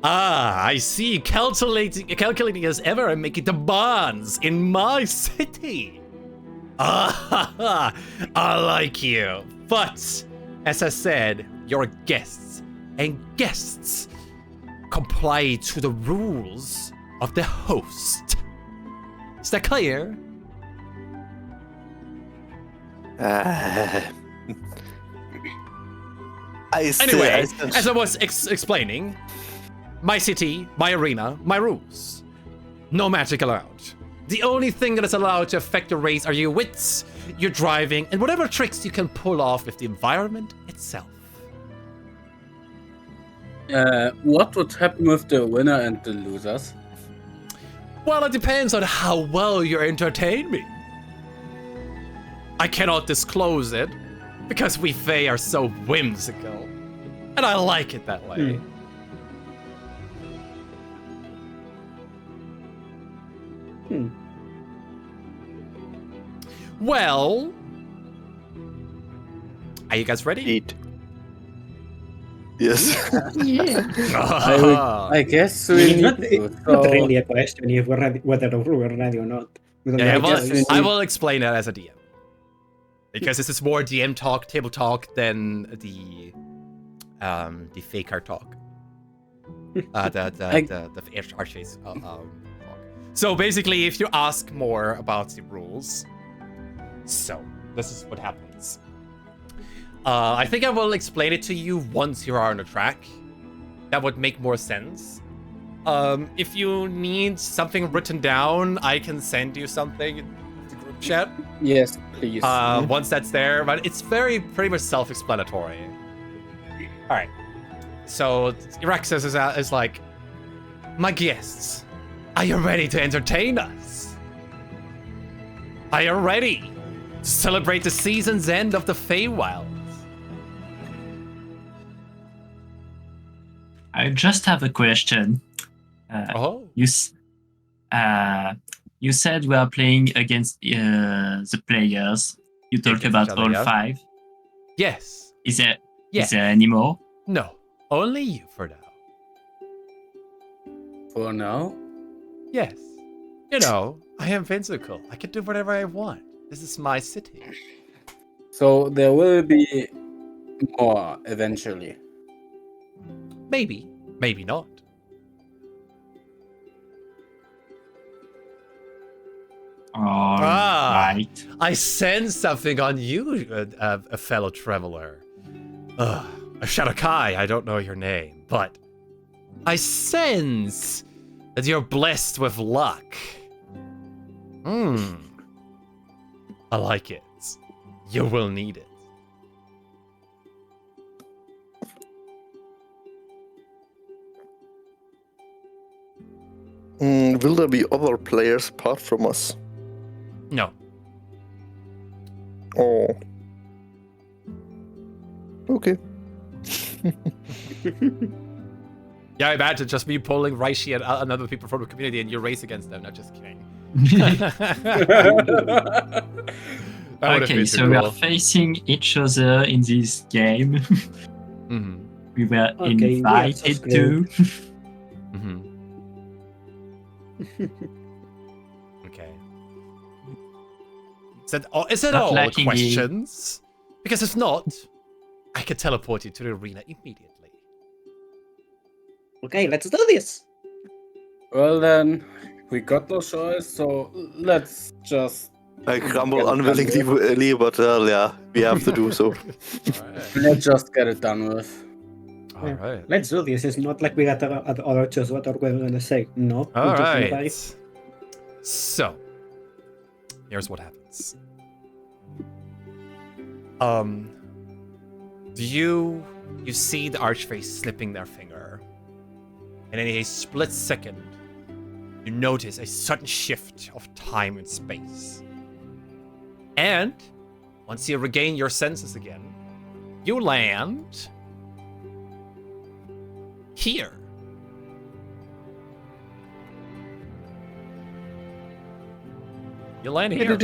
[SPEAKER 1] I see. Calculating as ever and making demands in my city. I like you. But, as I said, you're guests. And guests comply to the rules of the host. Is that clear? Anyway, as I was explaining, my city, my arena, my rules. No magic allowed. The only thing that is allowed to affect your race are your wits, your driving, and whatever tricks you can pull off with the environment itself.
[SPEAKER 2] What would happen with the winner and the losers?
[SPEAKER 1] Well, it depends on how well you entertain me. I cannot disclose it, because we Fae are so whimsical. And I like it that way. Well, are you guys ready?
[SPEAKER 5] Eat. Yes.
[SPEAKER 4] Yeah.
[SPEAKER 2] I guess we
[SPEAKER 6] It's
[SPEAKER 2] need
[SPEAKER 6] not,
[SPEAKER 2] to.
[SPEAKER 6] it's not really a question if we're ready, whether we're ready or not.
[SPEAKER 1] Yeah,
[SPEAKER 2] guess
[SPEAKER 1] I will explain that as a DM. Because this is more DM talk, table talk, than the faker talk. The Archface talk. So basically, if you ask more about the rules, so this is what happens. I think I will explain it to you once you are on the track. That would make more sense. If you need something written down, I can send you something in the group chat.
[SPEAKER 2] Yes, please.
[SPEAKER 1] Once that's there, but it's pretty much self-explanatory. All right. So Iraxis is like, my guests, are you ready to entertain us? Are you ready to celebrate the season's end of the Feywilds?
[SPEAKER 3] I just have a question. You said we are playing against the players. You talked
[SPEAKER 1] Against
[SPEAKER 3] about
[SPEAKER 1] each other,
[SPEAKER 3] all
[SPEAKER 1] yeah.
[SPEAKER 3] 5.
[SPEAKER 1] Yes.
[SPEAKER 3] Is there
[SPEAKER 1] Yeah.
[SPEAKER 3] is there any more?
[SPEAKER 1] No. Only you for now.
[SPEAKER 2] For now?
[SPEAKER 1] Yes. You know, I am whimsical. I can do whatever I want. This is my city.
[SPEAKER 2] So there will be more eventually.
[SPEAKER 1] Maybe. Maybe not.
[SPEAKER 3] All
[SPEAKER 1] Ah.
[SPEAKER 3] right.
[SPEAKER 1] I sense something on you, a fellow traveler. A Shadakai, I don't know your name, but I sense that you're blessed with luck. I like it. You will need it.
[SPEAKER 5] Will there be other players apart from us?
[SPEAKER 1] No.
[SPEAKER 5] Oh. Okay.
[SPEAKER 1] Yeah, I imagine just me pulling Raishi and other people from the community and you race against them. Not just kidding. That would have
[SPEAKER 3] Okay,
[SPEAKER 1] been
[SPEAKER 3] so
[SPEAKER 1] too
[SPEAKER 3] we
[SPEAKER 1] cool.
[SPEAKER 3] are facing each other in this game. We were
[SPEAKER 6] Okay,
[SPEAKER 3] invited
[SPEAKER 6] yeah,
[SPEAKER 3] to.
[SPEAKER 1] Okay. Is that
[SPEAKER 3] Not
[SPEAKER 1] all the
[SPEAKER 3] lacking in-
[SPEAKER 1] questions? Because if not, I could teleport you to the arena immediately.
[SPEAKER 6] Okay, let's do this.
[SPEAKER 2] Well then, we got no choice, so let's just
[SPEAKER 5] I crumble
[SPEAKER 2] Get it done
[SPEAKER 5] unwillingly, but yeah, we have to do so.
[SPEAKER 2] let's just get it done with.
[SPEAKER 1] All right.
[SPEAKER 6] Let's do this. It's not like we got other choice. What are we gonna say? No.
[SPEAKER 1] All
[SPEAKER 6] we're just gonna
[SPEAKER 1] right.
[SPEAKER 6] die.
[SPEAKER 1] So, here's what happens. You see the archface slipping their finger, and in a split second, you notice a sudden shift of time and space. And once you regain your senses again, you land here. You land here.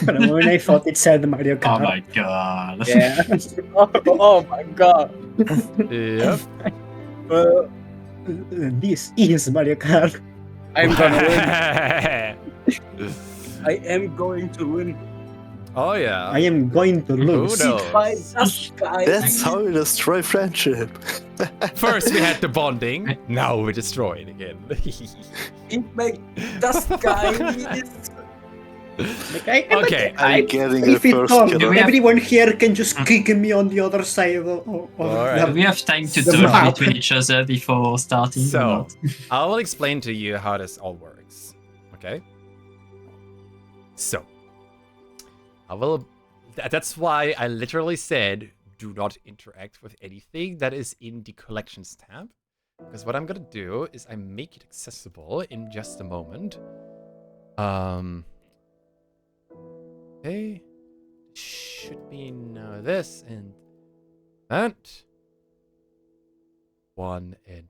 [SPEAKER 6] When I thought it said Mario
[SPEAKER 3] Oh
[SPEAKER 6] Kart.
[SPEAKER 3] my god.
[SPEAKER 2] Yeah. oh my god.
[SPEAKER 1] Yep.
[SPEAKER 6] This is Mario Kart.
[SPEAKER 2] I'm gonna win. I am going to win.
[SPEAKER 1] Oh yeah.
[SPEAKER 6] I am going to lose.
[SPEAKER 1] knows?
[SPEAKER 2] By this guy.
[SPEAKER 5] That's how you destroy friendship.
[SPEAKER 1] First we had the bonding, now we destroy it again.
[SPEAKER 2] It make this guy is
[SPEAKER 6] Like,
[SPEAKER 1] Okay,
[SPEAKER 5] I'm getting
[SPEAKER 6] if
[SPEAKER 5] the
[SPEAKER 6] it
[SPEAKER 5] first
[SPEAKER 6] comes,
[SPEAKER 5] kill.
[SPEAKER 3] we have-
[SPEAKER 6] everyone here can just kick me on the other side of
[SPEAKER 1] Alright.
[SPEAKER 3] Do we have time to
[SPEAKER 6] The
[SPEAKER 3] talk
[SPEAKER 6] map.
[SPEAKER 3] between each other before starting? or
[SPEAKER 1] So,
[SPEAKER 3] not?
[SPEAKER 1] I will explain to you how this all works. Okay? So, I will. That's why I literally said do not interact with anything that is in the collections tab. Because what I'm gonna do is I make it accessible in just a moment. Okay. Should be now this and that. 1 and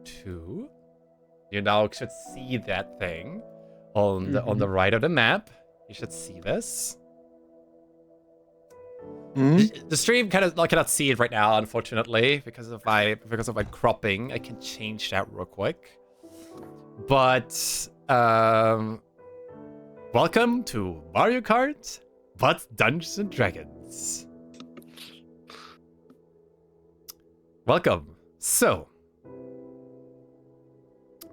[SPEAKER 1] 2. You now should see that thing on the right of the map. You should see this. The stream cannot see it right now, unfortunately, because of my cropping. I can change that real quick. But welcome to Mario Kart, but Dungeons and Dragons. Welcome. So,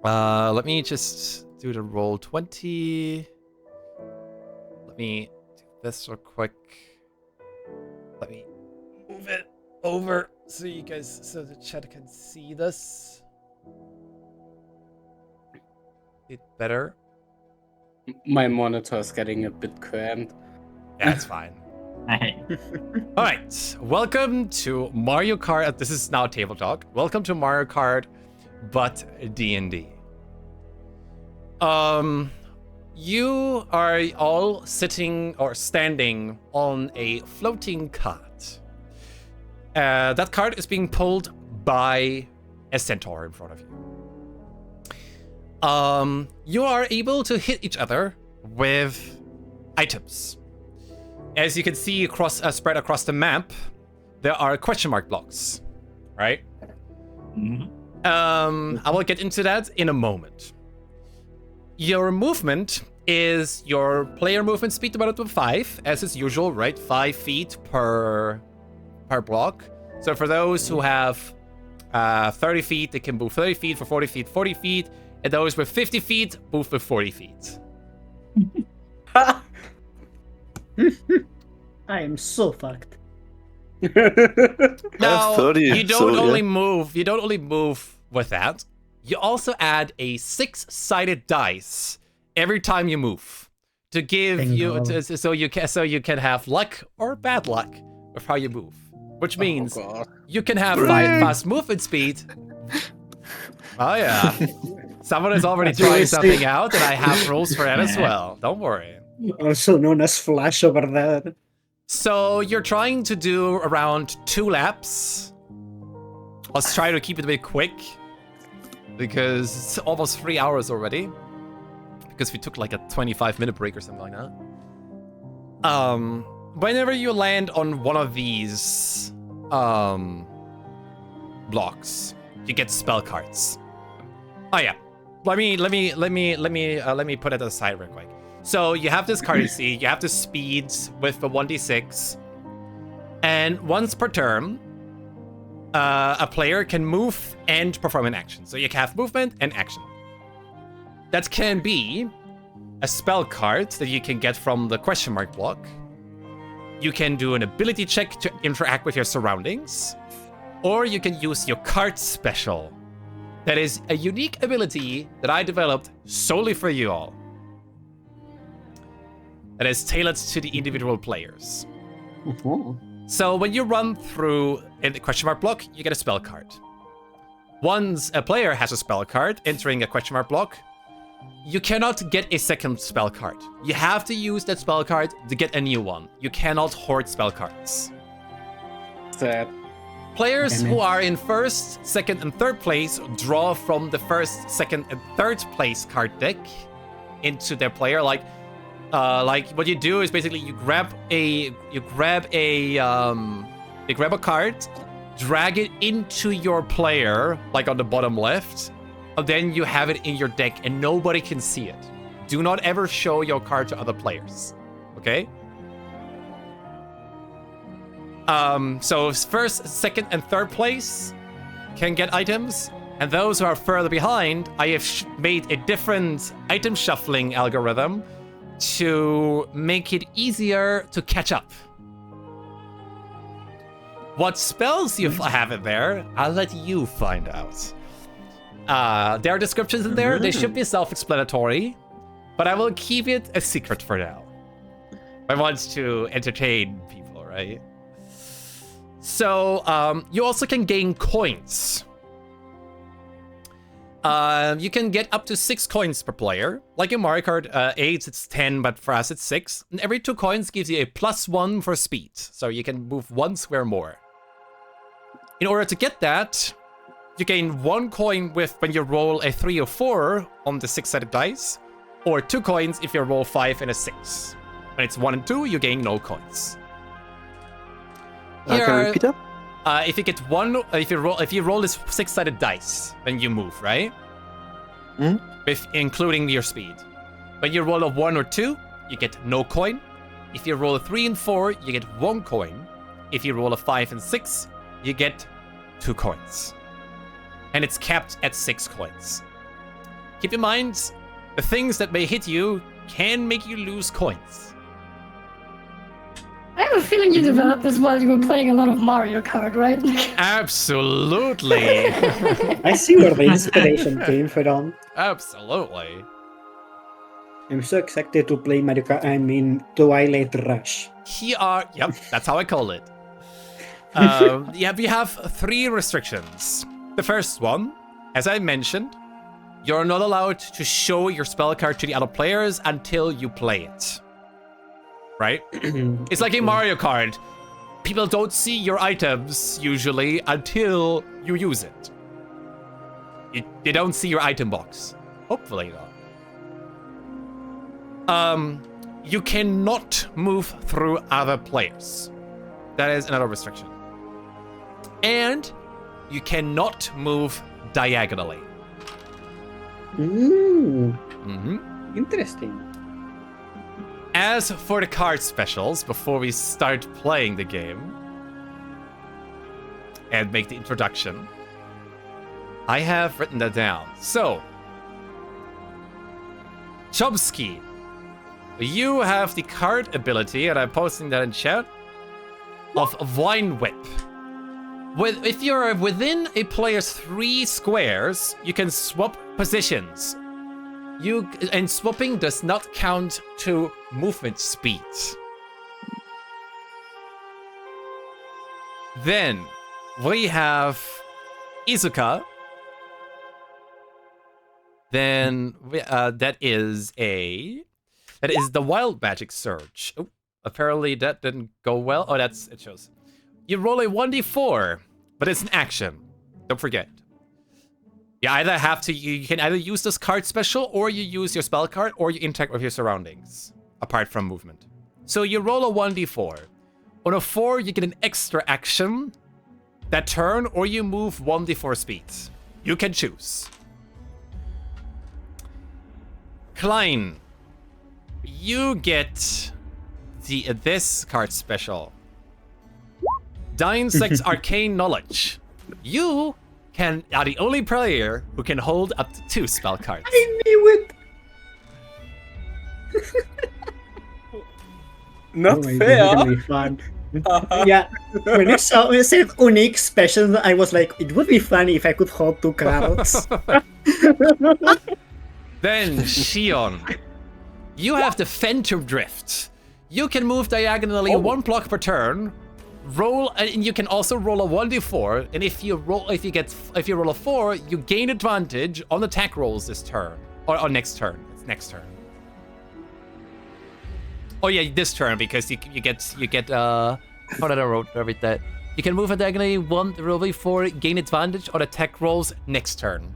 [SPEAKER 1] let me just do the roll 20. Let me do this real quick. Let me move it over so the chat can see this. It better.
[SPEAKER 2] my monitor is getting a bit cramped.
[SPEAKER 1] Yeah, it's fine.
[SPEAKER 3] Hey.
[SPEAKER 1] All right, welcome to Mario Kart. This is now table talk. Welcome to Mario Kart, but D&D. You are all sitting or standing on a floating cart. That cart is being pulled by a centaur in front of you. You are able to hit each other with items. as you can see spread across the map, there are question mark blocks, right? I will get into that in a moment. Your movement is your player movement speed divided by 5, as is usual, right? 5 feet per block. So for those who have 30 feet, they can move 30 feet, for 40 feet, 40 feet, and those with 50 feet, move with 40 feet.
[SPEAKER 7] I am so fucked.
[SPEAKER 1] Now,
[SPEAKER 5] 30,
[SPEAKER 1] you don't
[SPEAKER 5] so,
[SPEAKER 1] only
[SPEAKER 5] yeah.
[SPEAKER 1] move. You don't only move with that. You also add a 6-sided dice every time you move to give
[SPEAKER 7] Bingo.
[SPEAKER 1] so you can have luck or bad luck with how you move, which means you can have fast movement speed. Oh yeah, someone is already trying something out, and I have rules for that as well. Don't worry.
[SPEAKER 6] Also known as Flash over there.
[SPEAKER 1] So you're trying to do around 2 laps. Let's try to keep it a bit quick, because it's almost 3 hours already. Because we took like a 25-minute break or something like that. Whenever you land on one of these blocks, you get spell cards. Oh yeah, let me put it aside real quick. So you have this card you see, you have the speeds with the 1d6, and once per turn, a player can move and perform an action. So you can have movement and action. That can be a spell card that you can get from the question mark block. You can do an ability check to interact with your surroundings, or you can use your card special. That is a unique ability that I developed solely for you all. That is tailored to the individual players. So when you run through in the question mark block, you get a spell card. Once a player has a spell card entering a question mark block, you cannot get a second spell card. You have to use that spell card to get a new one. You cannot hoard spell cards.
[SPEAKER 2] Sad.
[SPEAKER 1] Players who are in first, second, and third place draw from the first, second, and third place card deck into their player. Like what you do is basically you grab a card, drag it into your player, like on the bottom left, and then you have it in your deck and nobody can see it. Do not ever show your card to other players, okay? So first, second, and third place can get items, and those who are further behind, I have made a different item shuffling algorithm to make it easier to catch up. What spells you have in there, I'll let you find out. There are descriptions in there. They should be self-explanatory, but I will keep it a secret for now. I want to entertain people, right? So, you also can gain coins. You can get up to 6 coins per player. Like in Mario Kart 8, it's 10, but for us it's 6. And every 2 coins gives you a +1 for speed. So you can move 1 square more. In order to get that, you gain 1 coin when you roll a 3 or 4 on the 6-sided dice, or 2 coins if you roll 5 and a 6. When it's 1 and 2, you gain no coins.
[SPEAKER 5] Can you repeat that?
[SPEAKER 1] If you get 1, if you roll this 6-sided dice, then you move, right? With including your speed. When you roll a 1 or 2, you get no coin. If you roll a 3 and 4, you get 1 coin. If you roll a 5 and 6, you get 2 coins. And it's capped at 6 coins. Keep in mind, the things that may hit you can make you lose coins.
[SPEAKER 4] I have a feeling you developed this while you were playing a lot of Mario Kart, right?
[SPEAKER 1] Absolutely.
[SPEAKER 6] I see where the inspiration came from.
[SPEAKER 1] Absolutely.
[SPEAKER 6] I'm so excited to play Mario Kart. I mean, Twilight Rush.
[SPEAKER 1] Yep, that's how I call it. Yeah, we have 3 restrictions. The first one, as I mentioned, you're not allowed to show your spell card to the other players until you play it. Right? It's like in Mario Kart. People don't see your items, usually, until you use it. They don't see your item box. Hopefully not. You cannot move through other players. That is another restriction. And you cannot move diagonally.
[SPEAKER 6] Ooh.
[SPEAKER 1] Mm-hmm.
[SPEAKER 6] Interesting.
[SPEAKER 1] As for the card specials, before we start playing the game and make the introduction, I have written that down. So, Chomsky, you have the card ability, and I'm posting that in chat, of Vine Whip. If you're within a player's 3 squares, you can swap positions. And swapping does not count to movement speed. Then we have Izuka. Then that is the Wild Magic Surge. Oh, apparently that didn't go well. Oh, it shows. You roll a 1d4, but it's an action. Don't forget. You can either use this card special, or you use your spell card, or you interact with your surroundings, apart from movement. So you roll a 1d4. On a 4, you get an extra action that turn, or you move 1d4 speed. You can choose. Klein, you get this card special. Dine-Sex Arcane Knowledge. You are the only player who can hold up to 2 spell cards.
[SPEAKER 6] I knew it!
[SPEAKER 2] Not
[SPEAKER 6] It's
[SPEAKER 2] fair.
[SPEAKER 6] gonna be fun. Yeah, when I said unique special, I was like, it would be funny if I could hold 2 cards.
[SPEAKER 1] Then, Shion, you have the Phantom Drift. You can move diagonally 1 block per turn. And you can also roll a 1d4. And if you roll a 4, you gain advantage on attack rolls this turn or next turn. It's next turn. Oh yeah, this turn because you get how did I wrote that? You can move diagonally 1 roll d4, gain advantage on attack rolls next turn.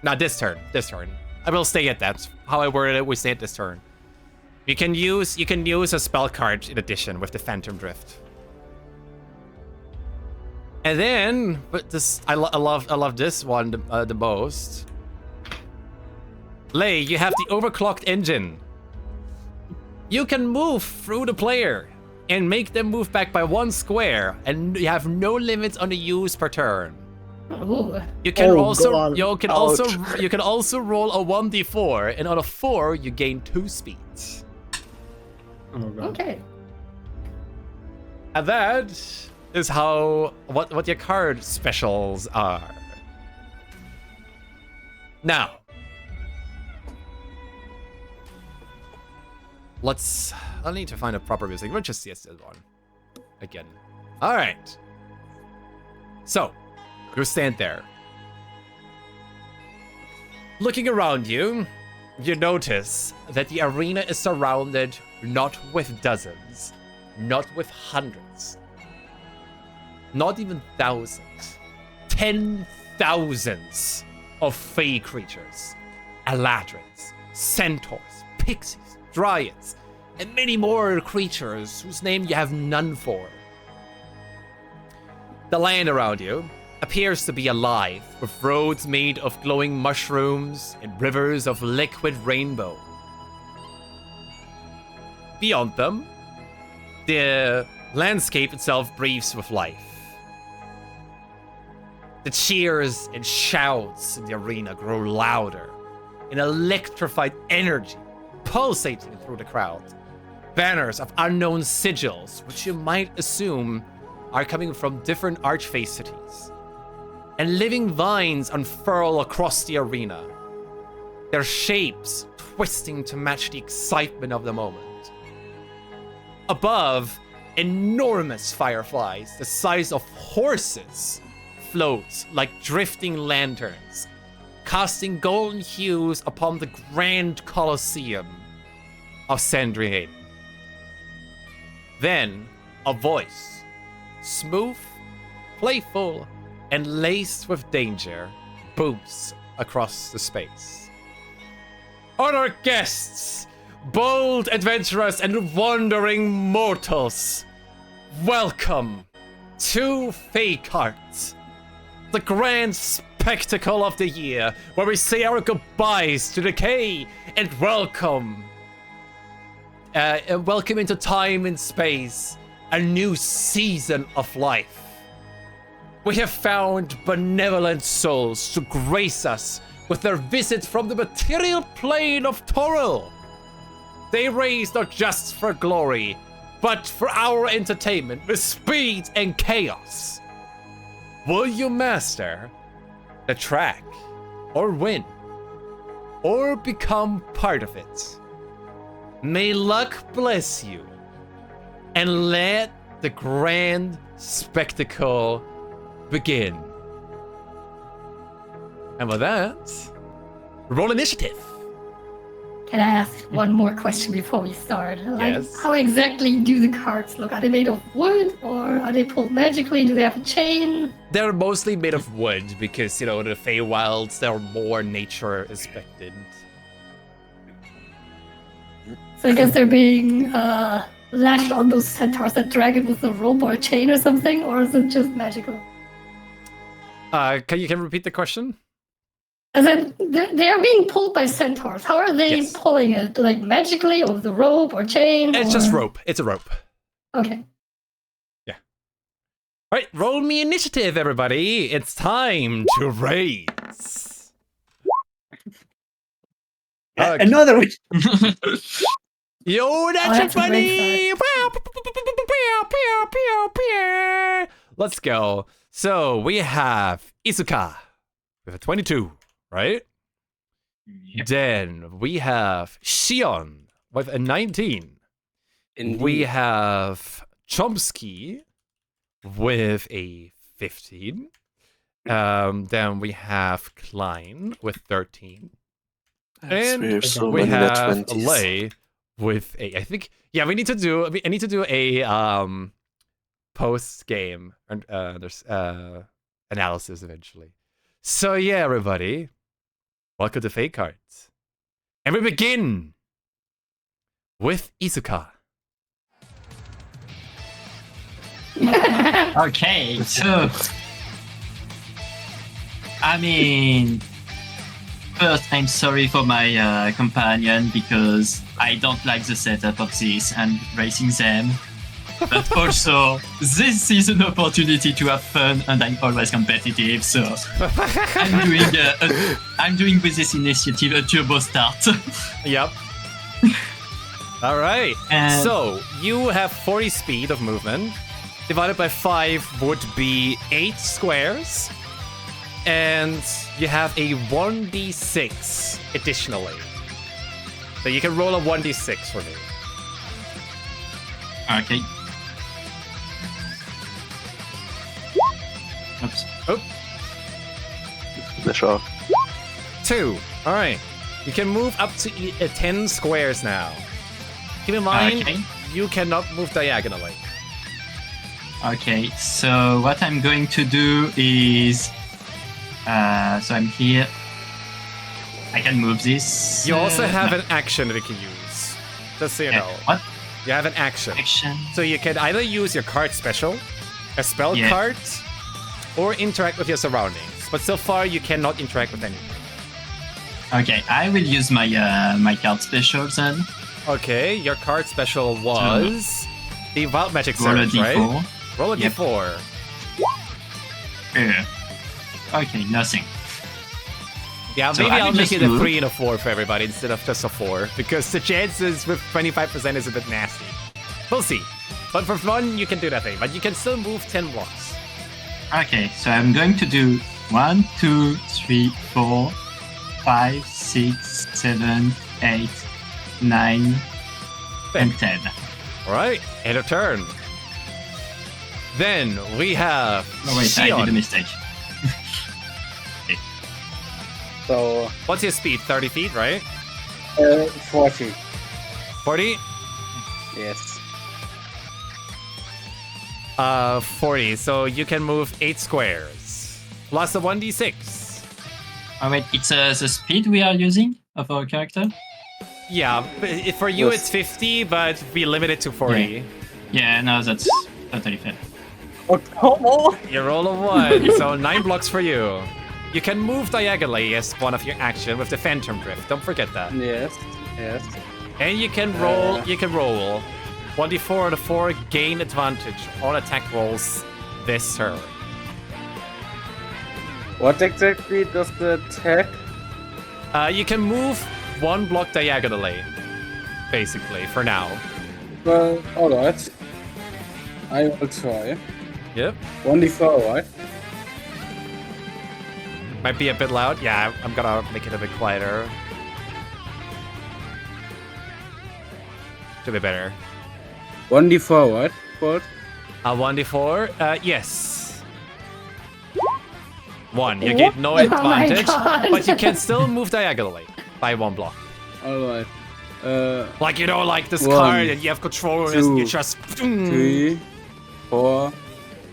[SPEAKER 1] Not this turn. This turn. I will stay at that. How I worded it, we stay at this turn. You can use a spell card in addition with the Phantom Drift. And then, but this I love this one the most. Lei, you have the Overclocked Engine. You can move through the player and make them move back by 1 square, and you have no limits on the use per turn.
[SPEAKER 4] Ooh.
[SPEAKER 1] You can also
[SPEAKER 6] God.
[SPEAKER 1] you can also roll a 1d4, and on a 4 you gain 2 speeds.
[SPEAKER 6] Oh god.
[SPEAKER 4] Okay.
[SPEAKER 1] And that is what your card specials are. Now, I need to find a proper music. We'll just see this one again. All right. So, you stand there. Looking around you, you notice that the arena is surrounded not with dozens, not with hundreds, not even thousands, 10,000s of fey creatures, eladrins, centaurs, pixies, dryads, and many more creatures whose name you have none for. The land around you appears to be alive, with roads made of glowing mushrooms and rivers of liquid rainbow. Beyond them, the landscape itself breathes with life. The cheers and shouts in the arena grow louder, an electrified energy pulsating through the crowd. Banners of unknown sigils, which you might assume are coming from different archfey cities. And living vines unfurl across the arena, their shapes twisting to match the excitement of the moment. Above, enormous fireflies the size of horses float like drifting lanterns, casting golden hues upon the grand Colosseum of Sandriane. Then, a voice, smooth, playful, and laced with danger, booms across the space. Honor guests, bold adventurers, and wandering mortals. Welcome to Fake Arts, the grand spectacle of the year, where we say our goodbyes to decay and welcome into time and space, a new season of life. We have found benevolent souls to grace us with their visit from the material plane of Toril. They raised not just for glory, but for our entertainment with speed and chaos. Will you master the track, or win, or become part of it? May luck bless you, and let the grand spectacle begin. And with that, roll initiative.
[SPEAKER 4] Can I ask one more question before we start? Like,
[SPEAKER 1] Yes.
[SPEAKER 4] how exactly do the cards look? Are they made of wood, or are they pulled magically? Do they have a chain?
[SPEAKER 1] They're mostly made of wood because, the Feywilds, they're more nature expected.
[SPEAKER 4] So I guess they're being latched on those centaurs that drag it with a rope or a chain or something, or is it just magical?
[SPEAKER 1] Can you repeat the question?
[SPEAKER 4] As in, they are being pulled by centaurs. How are they
[SPEAKER 1] Yes.
[SPEAKER 4] pulling it? Like magically, or with a rope or chain?
[SPEAKER 1] It's
[SPEAKER 4] or...
[SPEAKER 1] just rope. It's a rope.
[SPEAKER 4] Okay.
[SPEAKER 1] Right, roll me initiative, everybody. It's time to raise.
[SPEAKER 6] Another one.
[SPEAKER 1] Yo, that's
[SPEAKER 4] that's a
[SPEAKER 1] funny.
[SPEAKER 4] great
[SPEAKER 1] Let's go. So we have Isuka with a 22, right?
[SPEAKER 3] Yep.
[SPEAKER 1] Then we have Shion with a 19.
[SPEAKER 2] Indeed.
[SPEAKER 1] We have Chomsky with a 15. Then we have Klein with 13. And
[SPEAKER 5] we're so
[SPEAKER 1] we
[SPEAKER 5] many nat
[SPEAKER 1] have
[SPEAKER 5] 20s.
[SPEAKER 1] Lay with a, I think, yeah, I need to do a post game and there's analysis eventually. So yeah, everybody, welcome to Fake Cards, and we begin with Isuka.
[SPEAKER 3] Okay, so I mean, first I'm sorry for my companion because I don't like the setup of this and racing them. But also, this is an opportunity to have fun, and I'm always competitive. So I'm doing with this initiative a turbo start.
[SPEAKER 1] Yep. All right.
[SPEAKER 3] And
[SPEAKER 1] So you have 40 speed of movement. Divided by 5 would be 8 squares. And you have a 1d6 additionally. So you can roll a 1d6 for me.
[SPEAKER 3] okay. Oops.
[SPEAKER 5] Sure.
[SPEAKER 1] 2. All right. You can move up to 10 squares now. Keep in mind,
[SPEAKER 3] Okay.
[SPEAKER 1] you cannot move diagonally.
[SPEAKER 3] Okay, so what I'm going to do is, so I'm here. I can move this.
[SPEAKER 1] You also have
[SPEAKER 3] no.
[SPEAKER 1] an action that you can use. Just so you know.
[SPEAKER 3] What
[SPEAKER 1] You have an action.
[SPEAKER 3] action?
[SPEAKER 1] So you can either use your card special, a spell
[SPEAKER 3] Yeah.
[SPEAKER 1] card, or interact with your surroundings. But so far, you cannot interact with anything.
[SPEAKER 3] Okay, I will use my my card special then.
[SPEAKER 1] Okay, your card special was the Wild Magic
[SPEAKER 3] Roll a
[SPEAKER 1] Surge, right?
[SPEAKER 3] d4.
[SPEAKER 1] Roll a
[SPEAKER 3] Yep.
[SPEAKER 1] d4.
[SPEAKER 3] Okay, nothing.
[SPEAKER 1] Yeah,
[SPEAKER 3] So
[SPEAKER 1] maybe
[SPEAKER 3] I
[SPEAKER 1] I'll
[SPEAKER 3] will
[SPEAKER 1] make
[SPEAKER 3] just
[SPEAKER 1] it a
[SPEAKER 3] move.
[SPEAKER 1] 3 and a 4 for everybody instead of just a 4, because the chances with 25% is a bit nasty. We'll see. But for fun, you can do that thing, but you can still move 10 blocks.
[SPEAKER 3] Okay, so I'm going to do 1, 2, 3, 4, 5, 6, 7, 8, 9, and 10.
[SPEAKER 1] Alright, end of turn. Then we have
[SPEAKER 3] Oh wait, I did a
[SPEAKER 1] Shion.
[SPEAKER 3] mistake.
[SPEAKER 2] So,
[SPEAKER 1] What's your speed? 30 feet, right?
[SPEAKER 2] 40.
[SPEAKER 1] 40?
[SPEAKER 2] Yes.
[SPEAKER 1] 40. So you can move 8 squares. Plus a 1d6.
[SPEAKER 3] Oh wait, it's the speed we are using of our character?
[SPEAKER 1] Yeah, for you it's 50, but we limit it to 40.
[SPEAKER 3] Yeah, no, that's totally fair.
[SPEAKER 2] Oh, come on!
[SPEAKER 1] You roll a 1, so 9 blocks for you. You can move diagonally as one of your action with the Phantom Drift. Don't forget that.
[SPEAKER 2] Yes, yes.
[SPEAKER 1] And you can roll. 1d4 and a 4 gain advantage on attack rolls this turn.
[SPEAKER 2] What exactly does the attack?
[SPEAKER 1] You can move 1 block diagonally, basically, for now.
[SPEAKER 2] Well, alright. I will try.
[SPEAKER 1] Yep.
[SPEAKER 2] 1d4, right?
[SPEAKER 1] Might be a bit loud. Yeah, I'm gonna make it a bit quieter. Should be better.
[SPEAKER 2] 1d4, right? What?
[SPEAKER 1] 1d4? Yes. 1. You get no advantage, but you can still move diagonally by 1 block.
[SPEAKER 2] Alright.
[SPEAKER 1] Like, you know, like this
[SPEAKER 2] 1,
[SPEAKER 1] card and you have control and you
[SPEAKER 2] 2,
[SPEAKER 1] just...
[SPEAKER 2] 3, 4,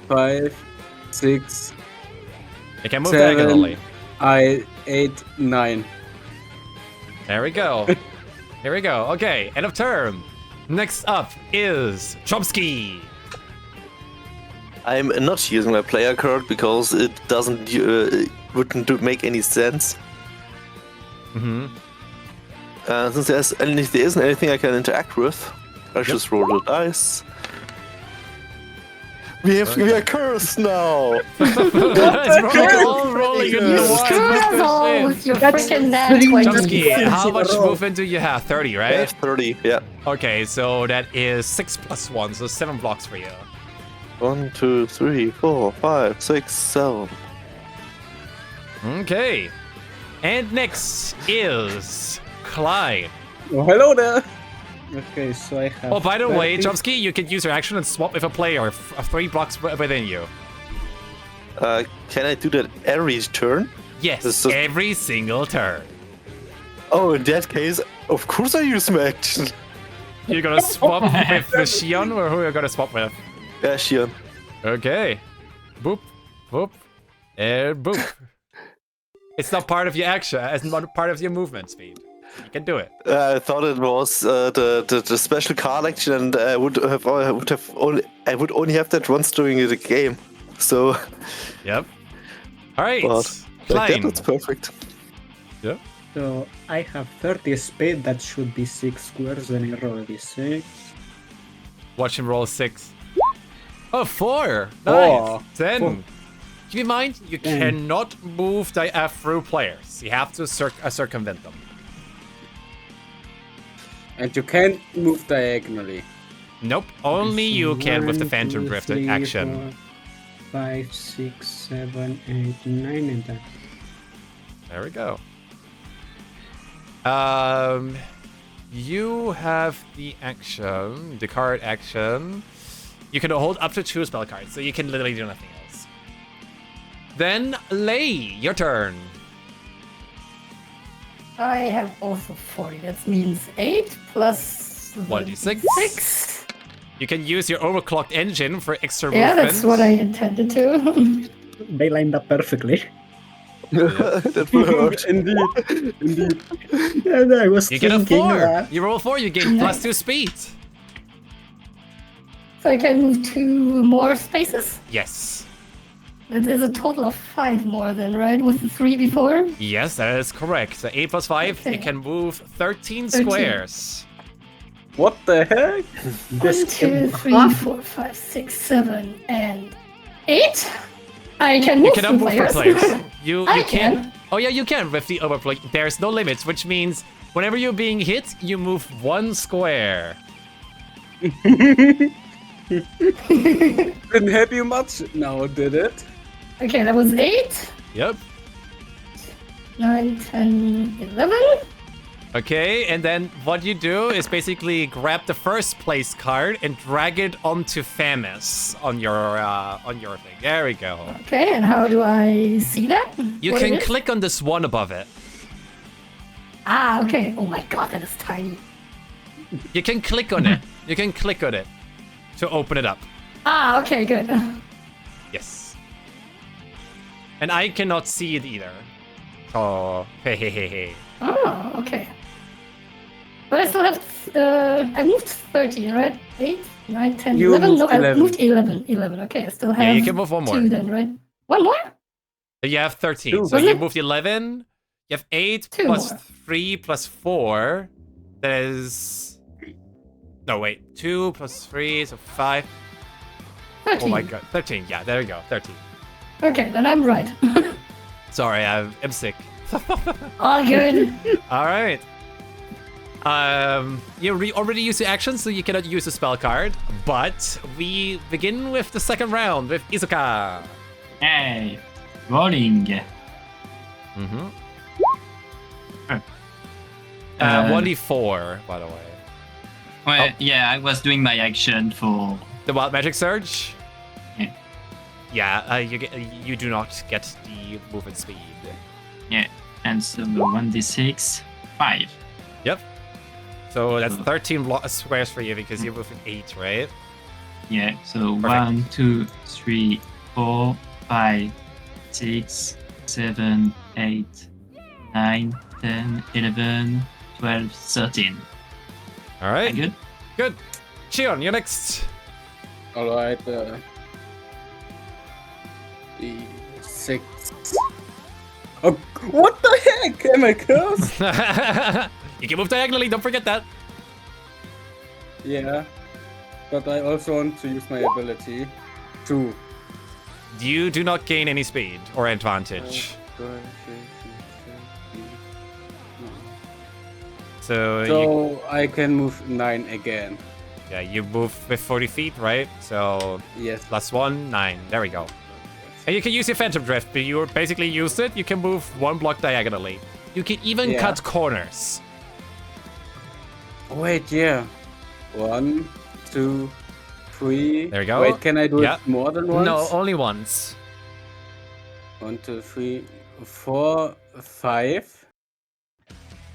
[SPEAKER 2] 5, 6,
[SPEAKER 1] You can move
[SPEAKER 2] 7,
[SPEAKER 1] diagonally.
[SPEAKER 2] 8, 9.
[SPEAKER 1] There we go. Here we go. Okay, end of turn. Next up is Chomsky.
[SPEAKER 5] I'm not using my player card because it doesn't wouldn't make any sense.
[SPEAKER 1] Mm-hmm.
[SPEAKER 5] Since there isn't anything I can interact with, I just roll the dice. We are cursed now.
[SPEAKER 1] It's all rolling into
[SPEAKER 4] You
[SPEAKER 1] one.
[SPEAKER 4] screw us all with your freaking nat
[SPEAKER 1] Chomsky,
[SPEAKER 4] 20.
[SPEAKER 1] how much movement do you have? 30,
[SPEAKER 5] I
[SPEAKER 1] right?
[SPEAKER 5] have 30, yeah.
[SPEAKER 1] Okay, so that is 6 plus 1, so 7 blocks for you.
[SPEAKER 5] 1, 2, 3, 4, 5, 6, 7.
[SPEAKER 1] Okay. And next is Clyde.
[SPEAKER 2] Oh, hello there! Okay, so I have...
[SPEAKER 1] Oh, by the way,
[SPEAKER 2] 30.
[SPEAKER 1] Chomsky, you can use your action and swap with a player 3 blocks within you.
[SPEAKER 5] Can I do that every turn?
[SPEAKER 1] Yes,
[SPEAKER 5] This is-
[SPEAKER 1] every single turn.
[SPEAKER 5] Oh, in that case, of course I use my action.
[SPEAKER 1] You're gonna swap with the Shion, or who are you gonna swap with?
[SPEAKER 5] Yeah, Shion.
[SPEAKER 1] Okay. Boop, boop, and boop. It's not part of your action, it's not part of your movement speed. You can do it.
[SPEAKER 5] I thought it was the special card action, and I would only have that once during the game. So,
[SPEAKER 1] Yep. All right.
[SPEAKER 5] but like that,
[SPEAKER 1] Klein.
[SPEAKER 5] that's perfect.
[SPEAKER 1] Yep.
[SPEAKER 6] So I have 30 speed, that should be 6 squares, then I roll a d6.
[SPEAKER 1] Watch him roll 6. Oh, 4. Nice.
[SPEAKER 2] Oh,
[SPEAKER 1] 10.
[SPEAKER 6] 4.
[SPEAKER 1] Keep in mind, you cannot move through players. You have to circumvent them.
[SPEAKER 2] And you can't move diagonally.
[SPEAKER 1] Nope. Only you can with the
[SPEAKER 6] 1,
[SPEAKER 1] Phantom
[SPEAKER 6] 2,
[SPEAKER 1] Drift
[SPEAKER 6] 3,
[SPEAKER 1] action.
[SPEAKER 6] 4, 5, 6, 7, 8, 9, and 10.
[SPEAKER 1] There we go. You have the action, the card action. You can hold up to 2 spell cards, so you can literally do nothing else. Then, Lei, your turn.
[SPEAKER 4] I have also 40. That means 8 plus
[SPEAKER 1] 1d6.
[SPEAKER 4] 6.
[SPEAKER 1] You can use your overclocked engine for extra
[SPEAKER 4] Yeah,
[SPEAKER 1] movement.
[SPEAKER 4] that's what I intended to.
[SPEAKER 6] They lined up perfectly.
[SPEAKER 5] That will hurt.
[SPEAKER 2] Indeed.
[SPEAKER 6] And I was
[SPEAKER 1] You get a
[SPEAKER 6] thinking
[SPEAKER 1] 4.
[SPEAKER 6] that.
[SPEAKER 1] You roll a 4, you gain plus 2 speed.
[SPEAKER 4] So I can move 2 more spaces.
[SPEAKER 1] Yes.
[SPEAKER 4] There's a total of 5 more then, right? Was it 3 before?
[SPEAKER 1] Yes, that is correct. So 8 plus 5, you
[SPEAKER 4] Okay.
[SPEAKER 1] can move 13
[SPEAKER 4] 13.
[SPEAKER 1] squares.
[SPEAKER 2] What the heck?
[SPEAKER 4] 1, 2, 3, 4, 5, 6, 7, and 8. I can move
[SPEAKER 1] You cannot
[SPEAKER 4] some
[SPEAKER 1] move for
[SPEAKER 4] players.
[SPEAKER 1] players. You
[SPEAKER 4] I
[SPEAKER 1] can.
[SPEAKER 4] can.
[SPEAKER 1] Oh yeah, you can with the overplay. There's no limits, which means whenever you're being hit, you move 1 square.
[SPEAKER 2] Didn't help you much now, did it?
[SPEAKER 4] Okay, that was 8,
[SPEAKER 1] Yep.
[SPEAKER 4] 9, 10, 11.
[SPEAKER 1] Okay, and then what you do is basically grab the first place card and drag it onto Famus on your thing. There we go.
[SPEAKER 4] Okay, and how do I see that?
[SPEAKER 1] You
[SPEAKER 4] What
[SPEAKER 1] can
[SPEAKER 4] it is?
[SPEAKER 1] click on this one above it.
[SPEAKER 4] Ah, okay. Oh my god, that is tiny.
[SPEAKER 1] You can click on it. You can click on it to open it up.
[SPEAKER 4] Ah, okay, good.
[SPEAKER 1] Yes. And I cannot see it either. Oh, hey.
[SPEAKER 4] Oh, okay. But I still have, I moved 13, right? 8, 9, 10,
[SPEAKER 2] You
[SPEAKER 4] 11?
[SPEAKER 2] moved
[SPEAKER 4] No, I
[SPEAKER 2] 11.
[SPEAKER 4] moved 11. 11, okay. I still have
[SPEAKER 1] Yeah, you can move one more.
[SPEAKER 4] 2 then, right? One more?
[SPEAKER 1] You have 13.
[SPEAKER 2] Two.
[SPEAKER 1] So
[SPEAKER 4] Was
[SPEAKER 1] you
[SPEAKER 4] it?
[SPEAKER 1] moved 11. You have 8
[SPEAKER 4] Two
[SPEAKER 1] plus
[SPEAKER 4] more.
[SPEAKER 1] 3 plus 4. That is... No, wait. 2 plus 3, so 5.
[SPEAKER 4] 13.
[SPEAKER 1] Oh my god. 13. Yeah, there you go. 13.
[SPEAKER 4] Okay, then I'm right.
[SPEAKER 1] Sorry, I'm sick.
[SPEAKER 4] All good.
[SPEAKER 1] All right. You already used the action, so you cannot use a spell card. But we begin with the second round with Izuka.
[SPEAKER 3] Hey, rolling.
[SPEAKER 1] Mm-hmm.
[SPEAKER 3] Huh.
[SPEAKER 1] 1d4, by the way.
[SPEAKER 3] Well, yeah, I was doing my action for.
[SPEAKER 1] The Wild Magic Surge?
[SPEAKER 3] Yeah.
[SPEAKER 1] Yeah, you do not get the movement speed.
[SPEAKER 3] Yeah, and so 1d6, 5.
[SPEAKER 1] Yep. So that's 13 squares for you because you move an 8, right?
[SPEAKER 3] Yeah, so
[SPEAKER 1] Perfect.
[SPEAKER 3] 1, 2, 3, 4, 5, 6, 7, 8, 9, 10, 11, 12, 13.
[SPEAKER 1] All right.
[SPEAKER 3] Am I good?
[SPEAKER 1] Good. Shion, you're next.
[SPEAKER 2] Alright, 6. Oh, what the heck? Am I cursed?
[SPEAKER 1] You can move diagonally, don't forget that.
[SPEAKER 2] Yeah. But I also want to use my ability to.
[SPEAKER 1] You do not gain any speed or advantage. So,
[SPEAKER 2] So I can move 9 again.
[SPEAKER 1] yeah, you move with 40 feet, right? So
[SPEAKER 2] Yes.
[SPEAKER 1] +1, 9. There we go. And you can use your Phantom Drift, but you basically used it. You can move 1 block diagonally. You can even
[SPEAKER 2] Yeah.
[SPEAKER 1] cut corners.
[SPEAKER 2] Wait, yeah. 1, 2, 3.
[SPEAKER 1] There you go.
[SPEAKER 2] Wait, can I do
[SPEAKER 1] Yeah.
[SPEAKER 2] it more than once?
[SPEAKER 1] No, only once.
[SPEAKER 2] 1, 2, 3, 4, 5.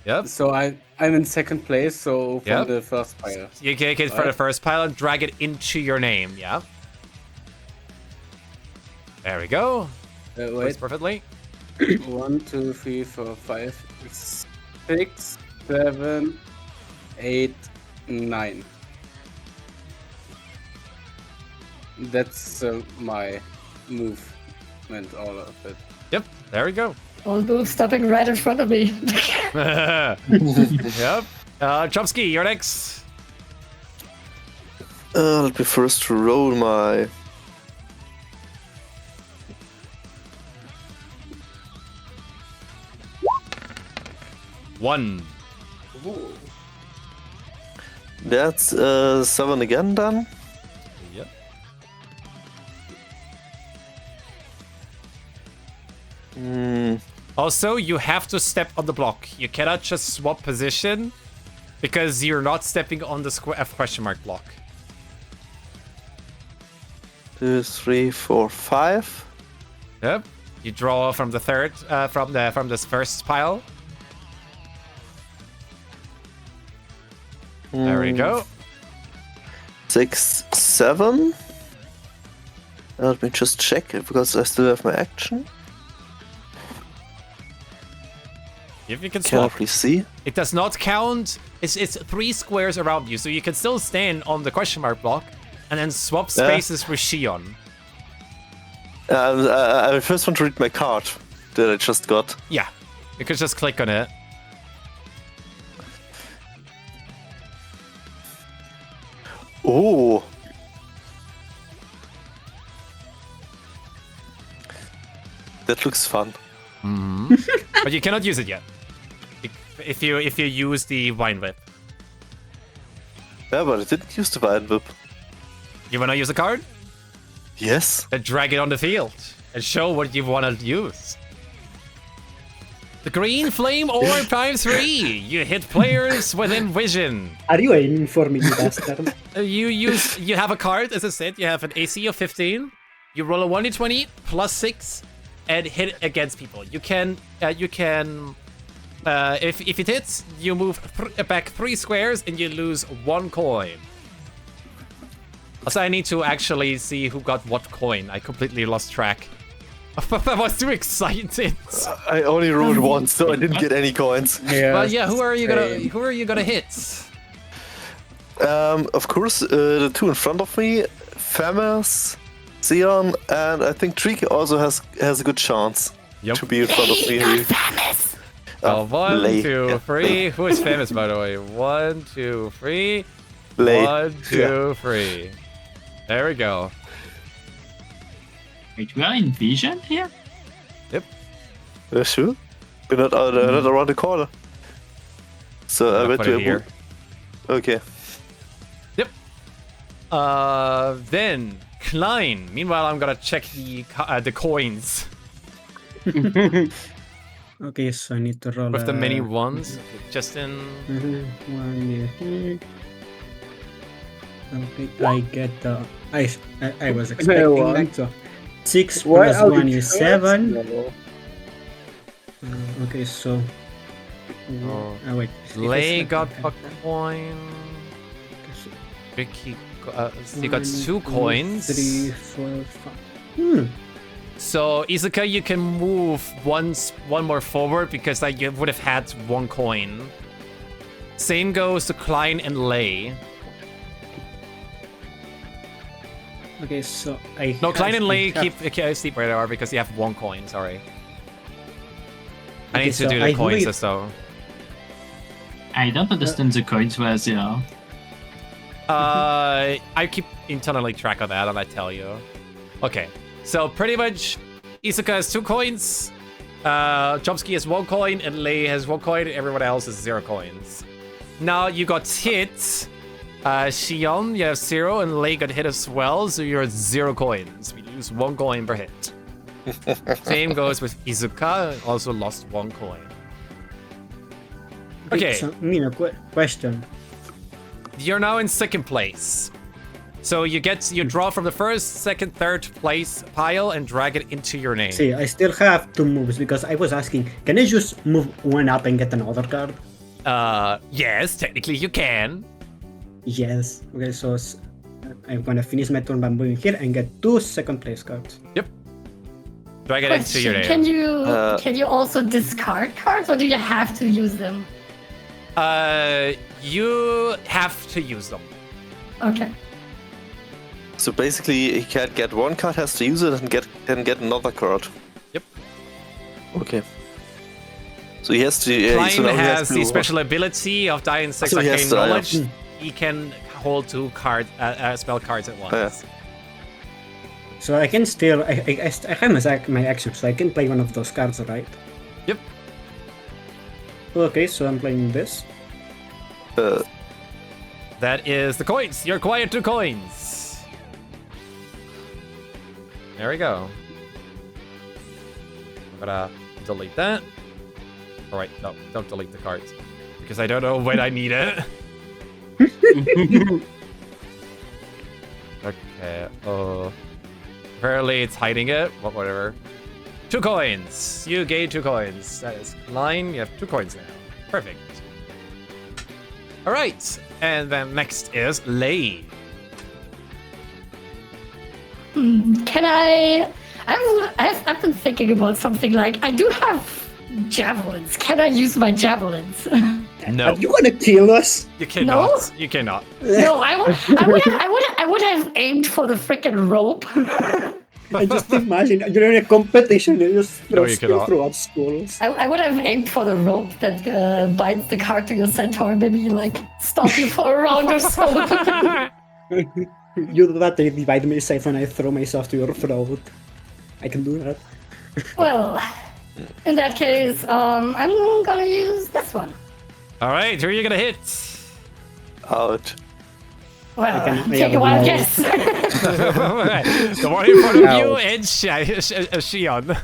[SPEAKER 1] Yep.
[SPEAKER 2] So I'm in second place, so from
[SPEAKER 1] Yep.
[SPEAKER 2] the first pile.
[SPEAKER 1] You take it for the
[SPEAKER 2] Right.
[SPEAKER 1] first pile and drag it into your name, yeah? There we go.
[SPEAKER 2] Wait.
[SPEAKER 1] Works perfectly.
[SPEAKER 2] 1, 2, 3, 4, 5, 6, 7, 8, 9. That's my movement, all of it.
[SPEAKER 1] Yep, there we go.
[SPEAKER 4] All those stopping right in front of me.
[SPEAKER 1] Yep. Chomsky, you're next.
[SPEAKER 5] Let me first roll my...
[SPEAKER 1] One.
[SPEAKER 5] That's 7 again then.
[SPEAKER 1] Yep.
[SPEAKER 5] Hmm.
[SPEAKER 1] Also, you have to step on the block. You cannot just swap position because you're not stepping on the question mark block.
[SPEAKER 5] 2, 3, 4, 5.
[SPEAKER 1] Yep. You draw from the third, from this first pile. There we go.
[SPEAKER 5] 6, 7. Let me just check it because I still have my action.
[SPEAKER 1] If you can swap.
[SPEAKER 5] Can't really see.
[SPEAKER 1] It does not count. It's 3 squares around you, so you can still stand on the question mark block and then swap spaces with Shion.
[SPEAKER 5] I first want to read my card that I just got.
[SPEAKER 1] Yeah, you could just click on it.
[SPEAKER 5] Oh. That looks fun.
[SPEAKER 1] But you cannot use it yet. If you use the Wine Whip.
[SPEAKER 5] Yeah, but I didn't use the Vine Whip.
[SPEAKER 1] You wanna use a card?
[SPEAKER 5] Yes.
[SPEAKER 1] Then drag it on the field and show what you wanna use. The green flame orb times 3. You hit players within vision.
[SPEAKER 6] Are you aiming for me, you bastard?
[SPEAKER 1] You have a card, as I said, you have an AC of 15. You roll a 1d20 plus 6 and hit it against people. You can if it hits, you move back 3 squares and you lose 1 coin. Also, I need to actually see who got what coin. I completely lost track. I was too excited.
[SPEAKER 5] I only rolled once, so I didn't get any coins.
[SPEAKER 2] Yeah.
[SPEAKER 1] Well, yeah. Who are you gonna hit?
[SPEAKER 5] Of course, the two in front of me, Famous, Zeon, and I think Trick also has a good chance to be in front of me.
[SPEAKER 4] Famous.
[SPEAKER 1] Oh, 1,
[SPEAKER 5] Lay.
[SPEAKER 1] 2, 3. Who is famous, by the way? 1, 2, 3.
[SPEAKER 5] Lay.
[SPEAKER 1] 1, 2, 3. There we go.
[SPEAKER 3] Wait, we are in vision here?
[SPEAKER 5] Sure. We're not around the corner. So I
[SPEAKER 1] I'll
[SPEAKER 5] bet
[SPEAKER 1] put it
[SPEAKER 5] we're
[SPEAKER 1] here.
[SPEAKER 5] Okay.
[SPEAKER 1] Yep. Then Klein. Meanwhile, I'm gonna check the coins
[SPEAKER 6] Okay, so I need to roll.
[SPEAKER 1] with the many ones. Justin.
[SPEAKER 6] One, yeah. Okay, I get I was expecting
[SPEAKER 2] one.
[SPEAKER 6] that. So 6
[SPEAKER 2] Why
[SPEAKER 6] plus
[SPEAKER 2] are the
[SPEAKER 6] 1 is
[SPEAKER 2] cards
[SPEAKER 6] 7.
[SPEAKER 2] yellow?
[SPEAKER 6] Okay, so.
[SPEAKER 1] Oh.
[SPEAKER 6] Wait.
[SPEAKER 1] Lay got a coin. Ricky, you got 2 coins.
[SPEAKER 6] 3, 4, 5.
[SPEAKER 1] So Izuka, you can move one more forward because like you would have had 1 coin. Same goes to Klein and Lay.
[SPEAKER 6] Okay, so
[SPEAKER 1] No, Klein and Lay keep sleep where they are because you have 1 coin. Sorry. I
[SPEAKER 6] Okay,
[SPEAKER 1] need to
[SPEAKER 6] so
[SPEAKER 1] do the
[SPEAKER 6] I
[SPEAKER 1] coins
[SPEAKER 6] believe-
[SPEAKER 1] as though.
[SPEAKER 3] I don't understand the coins where they are.
[SPEAKER 1] I keep internally track of that and I tell you. Okay, so pretty much Izuka has 2 coins, Chomsky has 1 coin, and Lei has 1 coin, and everyone else has 0 coins. Now you got hit, Shion, you have 0, and Lei got hit as well, so you're at 0 coins. We lose 1 coin per hit. Same goes with Izuka, also lost 1 coin. Okay.
[SPEAKER 6] So, Mina, question.
[SPEAKER 1] You're now in 2nd place. So you draw from the 1st, 2nd, 3rd place pile and drag it into your name.
[SPEAKER 6] See, I still have 2 moves because I was asking, can I just move 1 up and get another card?
[SPEAKER 1] Yes, technically you can.
[SPEAKER 6] Yes. Okay, so I'm gonna finish my turn by moving here and get 2 2nd place cards.
[SPEAKER 1] Yep. Drag it into your
[SPEAKER 4] Question,
[SPEAKER 1] name.
[SPEAKER 4] can you also discard cards or do you have to use them?
[SPEAKER 1] You have to use them.
[SPEAKER 4] Okay.
[SPEAKER 5] So basically, he can't get 1 card, has to use it, and get another card.
[SPEAKER 1] Yep.
[SPEAKER 5] Okay. So he has to.
[SPEAKER 1] Klein
[SPEAKER 5] so now he
[SPEAKER 1] has
[SPEAKER 5] to,
[SPEAKER 1] the special ability of Dying 6
[SPEAKER 5] So he has
[SPEAKER 1] Arcane
[SPEAKER 5] to,
[SPEAKER 1] Knowledge. He can hold 2 spell cards at once.
[SPEAKER 5] Yeah.
[SPEAKER 6] So I can still, I have my action, so I can play one of those cards, right?
[SPEAKER 1] Yep.
[SPEAKER 6] Okay, so I'm playing this.
[SPEAKER 1] That is the coins. You're acquired 2 coins. There we go. I'm gonna delete that. Alright, no, don't delete the cards. Because I don't know when I need it. Okay, apparently it's hiding it. Whatever. 2 coins. You gain 2 coins. That is Klein. You have 2 coins now. Perfect. Alright, and then next is Lei.
[SPEAKER 4] Can I've been thinking about something like, I do have javelins. Can I use my javelins?
[SPEAKER 1] No,
[SPEAKER 6] Are you gonna kill us?
[SPEAKER 1] you cannot. You cannot.
[SPEAKER 4] No, I would have aimed for the freaking rope.
[SPEAKER 6] I just imagine you're in a competition and you just
[SPEAKER 1] No, you cannot.
[SPEAKER 6] throw out skulls.
[SPEAKER 4] I would have aimed for the rope that binds the card to your centaur, maybe like stop you for a round or so.
[SPEAKER 6] You do that, they divide me safe and I throw myself to your throat. I can do that.
[SPEAKER 4] Well, in that case, I'm gonna use this one.
[SPEAKER 1] Alright, who are you gonna hit?
[SPEAKER 5] Out.
[SPEAKER 4] Well,
[SPEAKER 6] I
[SPEAKER 4] take
[SPEAKER 6] have
[SPEAKER 4] a wild
[SPEAKER 6] no-
[SPEAKER 4] guess.
[SPEAKER 1] The one in front of you
[SPEAKER 2] Ouch.
[SPEAKER 1] and Shion.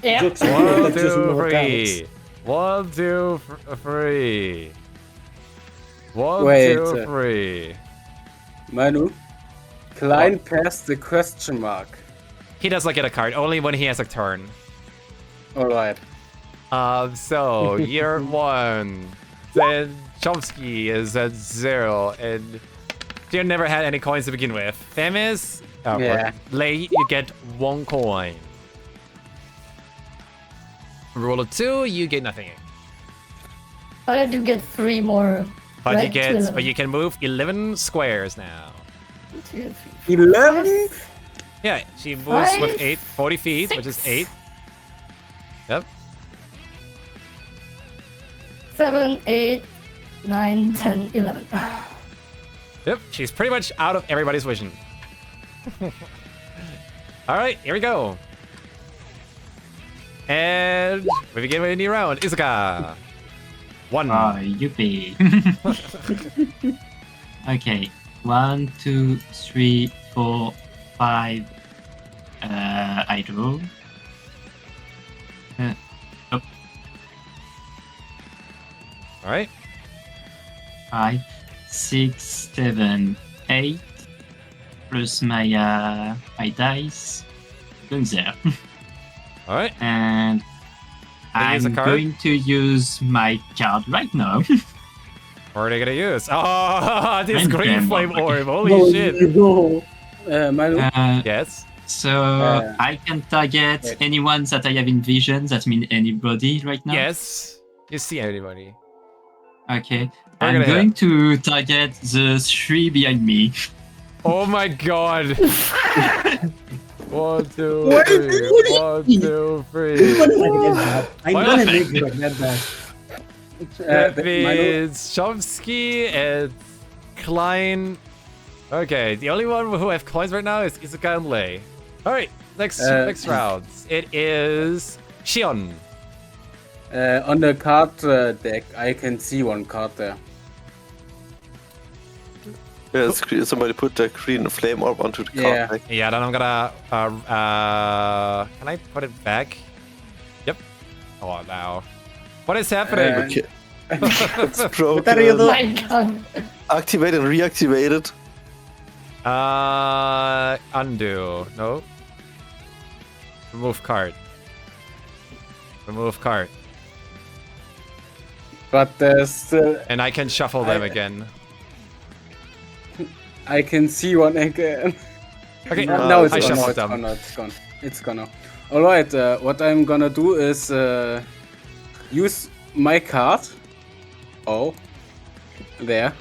[SPEAKER 4] Yeah.
[SPEAKER 6] Jokes
[SPEAKER 1] 1,
[SPEAKER 6] that's just
[SPEAKER 1] 2,
[SPEAKER 6] more
[SPEAKER 1] 3. 1, 2, 3. 1,
[SPEAKER 2] Wait,
[SPEAKER 1] 2, 3.
[SPEAKER 2] Manu, Klein passed the question mark.
[SPEAKER 1] He does not get a card, only when he has a turn.
[SPEAKER 2] Alright.
[SPEAKER 1] So you're 1. Then Chomsky is at 0, and you never had any coins to begin with. Famous, Oh,
[SPEAKER 2] Yeah.
[SPEAKER 1] Lay, you get 1 coin. Roll a 2, you get nothing.
[SPEAKER 4] But I do get 3 more.
[SPEAKER 1] But
[SPEAKER 4] right?
[SPEAKER 1] you get, but you can move 11 squares now.
[SPEAKER 4] 2, 3, 4,
[SPEAKER 2] 11?
[SPEAKER 4] 5,
[SPEAKER 1] Yeah, she moves with
[SPEAKER 4] 5,
[SPEAKER 1] 40 feet, which is
[SPEAKER 4] 6.
[SPEAKER 1] 8. Yep.
[SPEAKER 4] 7, 8, 9, 10, 11.
[SPEAKER 1] Yep, she's pretty much out of everybody's vision. Alright, here we go. And we begin with a new round. Izuka. 1.
[SPEAKER 3] Oh, yippee. Okay. 1, 2, 3, 4, 5. I draw. Oh,
[SPEAKER 1] Alright.
[SPEAKER 3] 5, 6, 7, 8. Plus my dice. Going there.
[SPEAKER 1] Alright.
[SPEAKER 3] And
[SPEAKER 1] Can you use a
[SPEAKER 3] I'm
[SPEAKER 1] card?
[SPEAKER 3] going to use my card right now.
[SPEAKER 1] What are they gonna use? Oh, this
[SPEAKER 3] Mind
[SPEAKER 1] green
[SPEAKER 3] Flame
[SPEAKER 1] flame
[SPEAKER 3] Orb.
[SPEAKER 1] orb. Holy shit.
[SPEAKER 2] Malu?
[SPEAKER 1] Yes.
[SPEAKER 3] So I can target
[SPEAKER 2] wait.
[SPEAKER 3] anyone that I have in vision. That means anybody right now.
[SPEAKER 1] Yes. You see anybody.
[SPEAKER 3] Okay.
[SPEAKER 1] We're
[SPEAKER 3] I'm
[SPEAKER 1] gonna hit
[SPEAKER 3] going to target the 3 behind me.
[SPEAKER 1] Oh my god. 1, 2,
[SPEAKER 6] What?
[SPEAKER 1] 3. 1, 2, 3.
[SPEAKER 6] I'm
[SPEAKER 1] Why
[SPEAKER 6] gonna
[SPEAKER 1] not?
[SPEAKER 6] make you get that.
[SPEAKER 1] That
[SPEAKER 2] Malu?
[SPEAKER 1] means Chomsky and Klein. Okay, the only one who have coins right now is Izuka and Lei. Alright, next round. It is Shion.
[SPEAKER 2] On the card deck, I can see 1 card there.
[SPEAKER 5] Yeah, somebody put the green flame orb onto the
[SPEAKER 2] Yeah.
[SPEAKER 5] card.
[SPEAKER 1] Yeah, then I'm gonna can I put it back? Yep. Oh no. What is happening?
[SPEAKER 5] Okay. It's broken.
[SPEAKER 6] What are you doing?
[SPEAKER 4] My god.
[SPEAKER 5] Activate and reactivate it.
[SPEAKER 1] Undo. No. Remove card. Remove card.
[SPEAKER 2] But there's still,
[SPEAKER 1] And I can shuffle them again.
[SPEAKER 2] I can see 1 again.
[SPEAKER 1] Okay,
[SPEAKER 2] Now it's
[SPEAKER 1] I
[SPEAKER 2] gone.
[SPEAKER 1] shuffled
[SPEAKER 2] It's
[SPEAKER 1] them.
[SPEAKER 2] gone. It's gone. It's gone now. Alright, what I'm gonna do is use my card. Oh. There.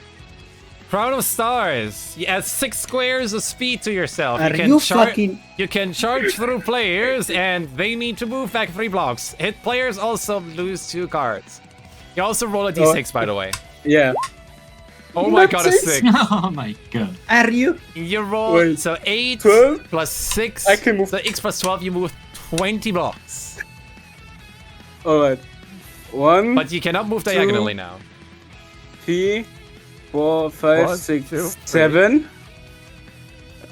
[SPEAKER 1] Crown of Stars. You add 6 squares of speed to yourself.
[SPEAKER 6] Are you fucking...
[SPEAKER 1] You can charge through players, and they need to move back 3 blocks. Hit players also lose 2 cards. You also roll a d6, by the way.
[SPEAKER 2] Yeah.
[SPEAKER 1] Oh my god, a 6.
[SPEAKER 3] Oh my god.
[SPEAKER 6] Are you?
[SPEAKER 1] You roll,
[SPEAKER 2] Wait,
[SPEAKER 1] so 8
[SPEAKER 2] 12?
[SPEAKER 1] plus 6.
[SPEAKER 2] I can move-
[SPEAKER 1] So x plus 12, you move 20 blocks.
[SPEAKER 2] Alright. 1,
[SPEAKER 1] But you cannot move diagonally now.
[SPEAKER 2] 3, 4, 5,
[SPEAKER 1] 1,
[SPEAKER 2] 6,
[SPEAKER 1] 2,
[SPEAKER 2] 7.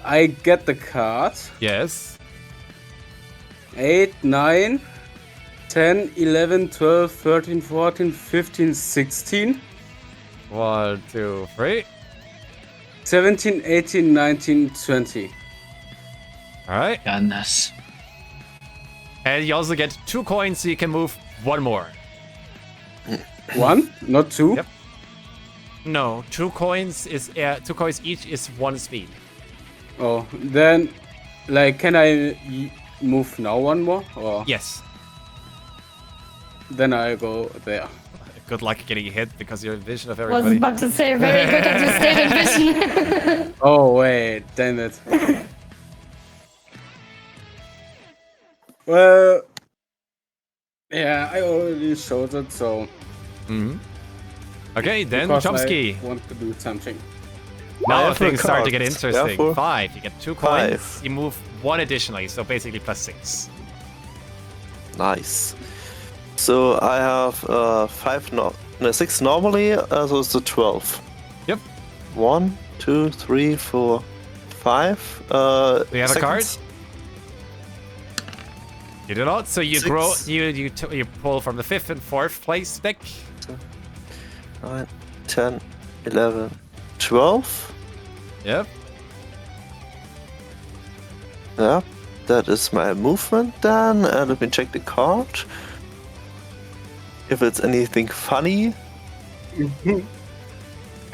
[SPEAKER 2] I get the card.
[SPEAKER 1] Yes.
[SPEAKER 2] 8, 9, 10, 11, 12, 13, 14, 15, 16,
[SPEAKER 1] 1, 2, 3.
[SPEAKER 2] 17, 18, 19, 20.
[SPEAKER 1] Alright.
[SPEAKER 3] Goodness.
[SPEAKER 1] And you also get 2 coins, so you can move 1 more.
[SPEAKER 2] 1, not 2.
[SPEAKER 1] Yep. No, 2 coins is 2 coins each is 1 speed.
[SPEAKER 2] Oh, then, like, can I move now 1 more? Or
[SPEAKER 1] Yes.
[SPEAKER 2] then I go there.
[SPEAKER 1] Good luck getting hit because you're in vision of
[SPEAKER 4] Was
[SPEAKER 1] everybody.
[SPEAKER 4] about to say very good at you stayed in vision.
[SPEAKER 2] Oh, wait, damn it. Well, yeah, I already showed it, so.
[SPEAKER 1] Mhm. Okay, then
[SPEAKER 2] because
[SPEAKER 1] Chomsky.
[SPEAKER 2] I want to do something.
[SPEAKER 1] Now
[SPEAKER 5] have no
[SPEAKER 1] things start to get
[SPEAKER 5] cards.
[SPEAKER 1] interesting.
[SPEAKER 5] Therefore,
[SPEAKER 1] 5. You get 2 coins.
[SPEAKER 5] 5.
[SPEAKER 1] You move 1 additionally, so basically plus 6.
[SPEAKER 5] Nice. So I have 6 normally, so it's a 12.
[SPEAKER 1] Yep.
[SPEAKER 5] 1, 2, 3, 4, 5.
[SPEAKER 1] Do you have a card?
[SPEAKER 5] seconds.
[SPEAKER 1] You do not. So you
[SPEAKER 5] 6.
[SPEAKER 1] grow. You pull from the 5th and 4th place deck.
[SPEAKER 5] 9, 10, 11, 12.
[SPEAKER 1] Yep.
[SPEAKER 5] Yeah, that is my movement then. Let me check the card. If it's anything funny.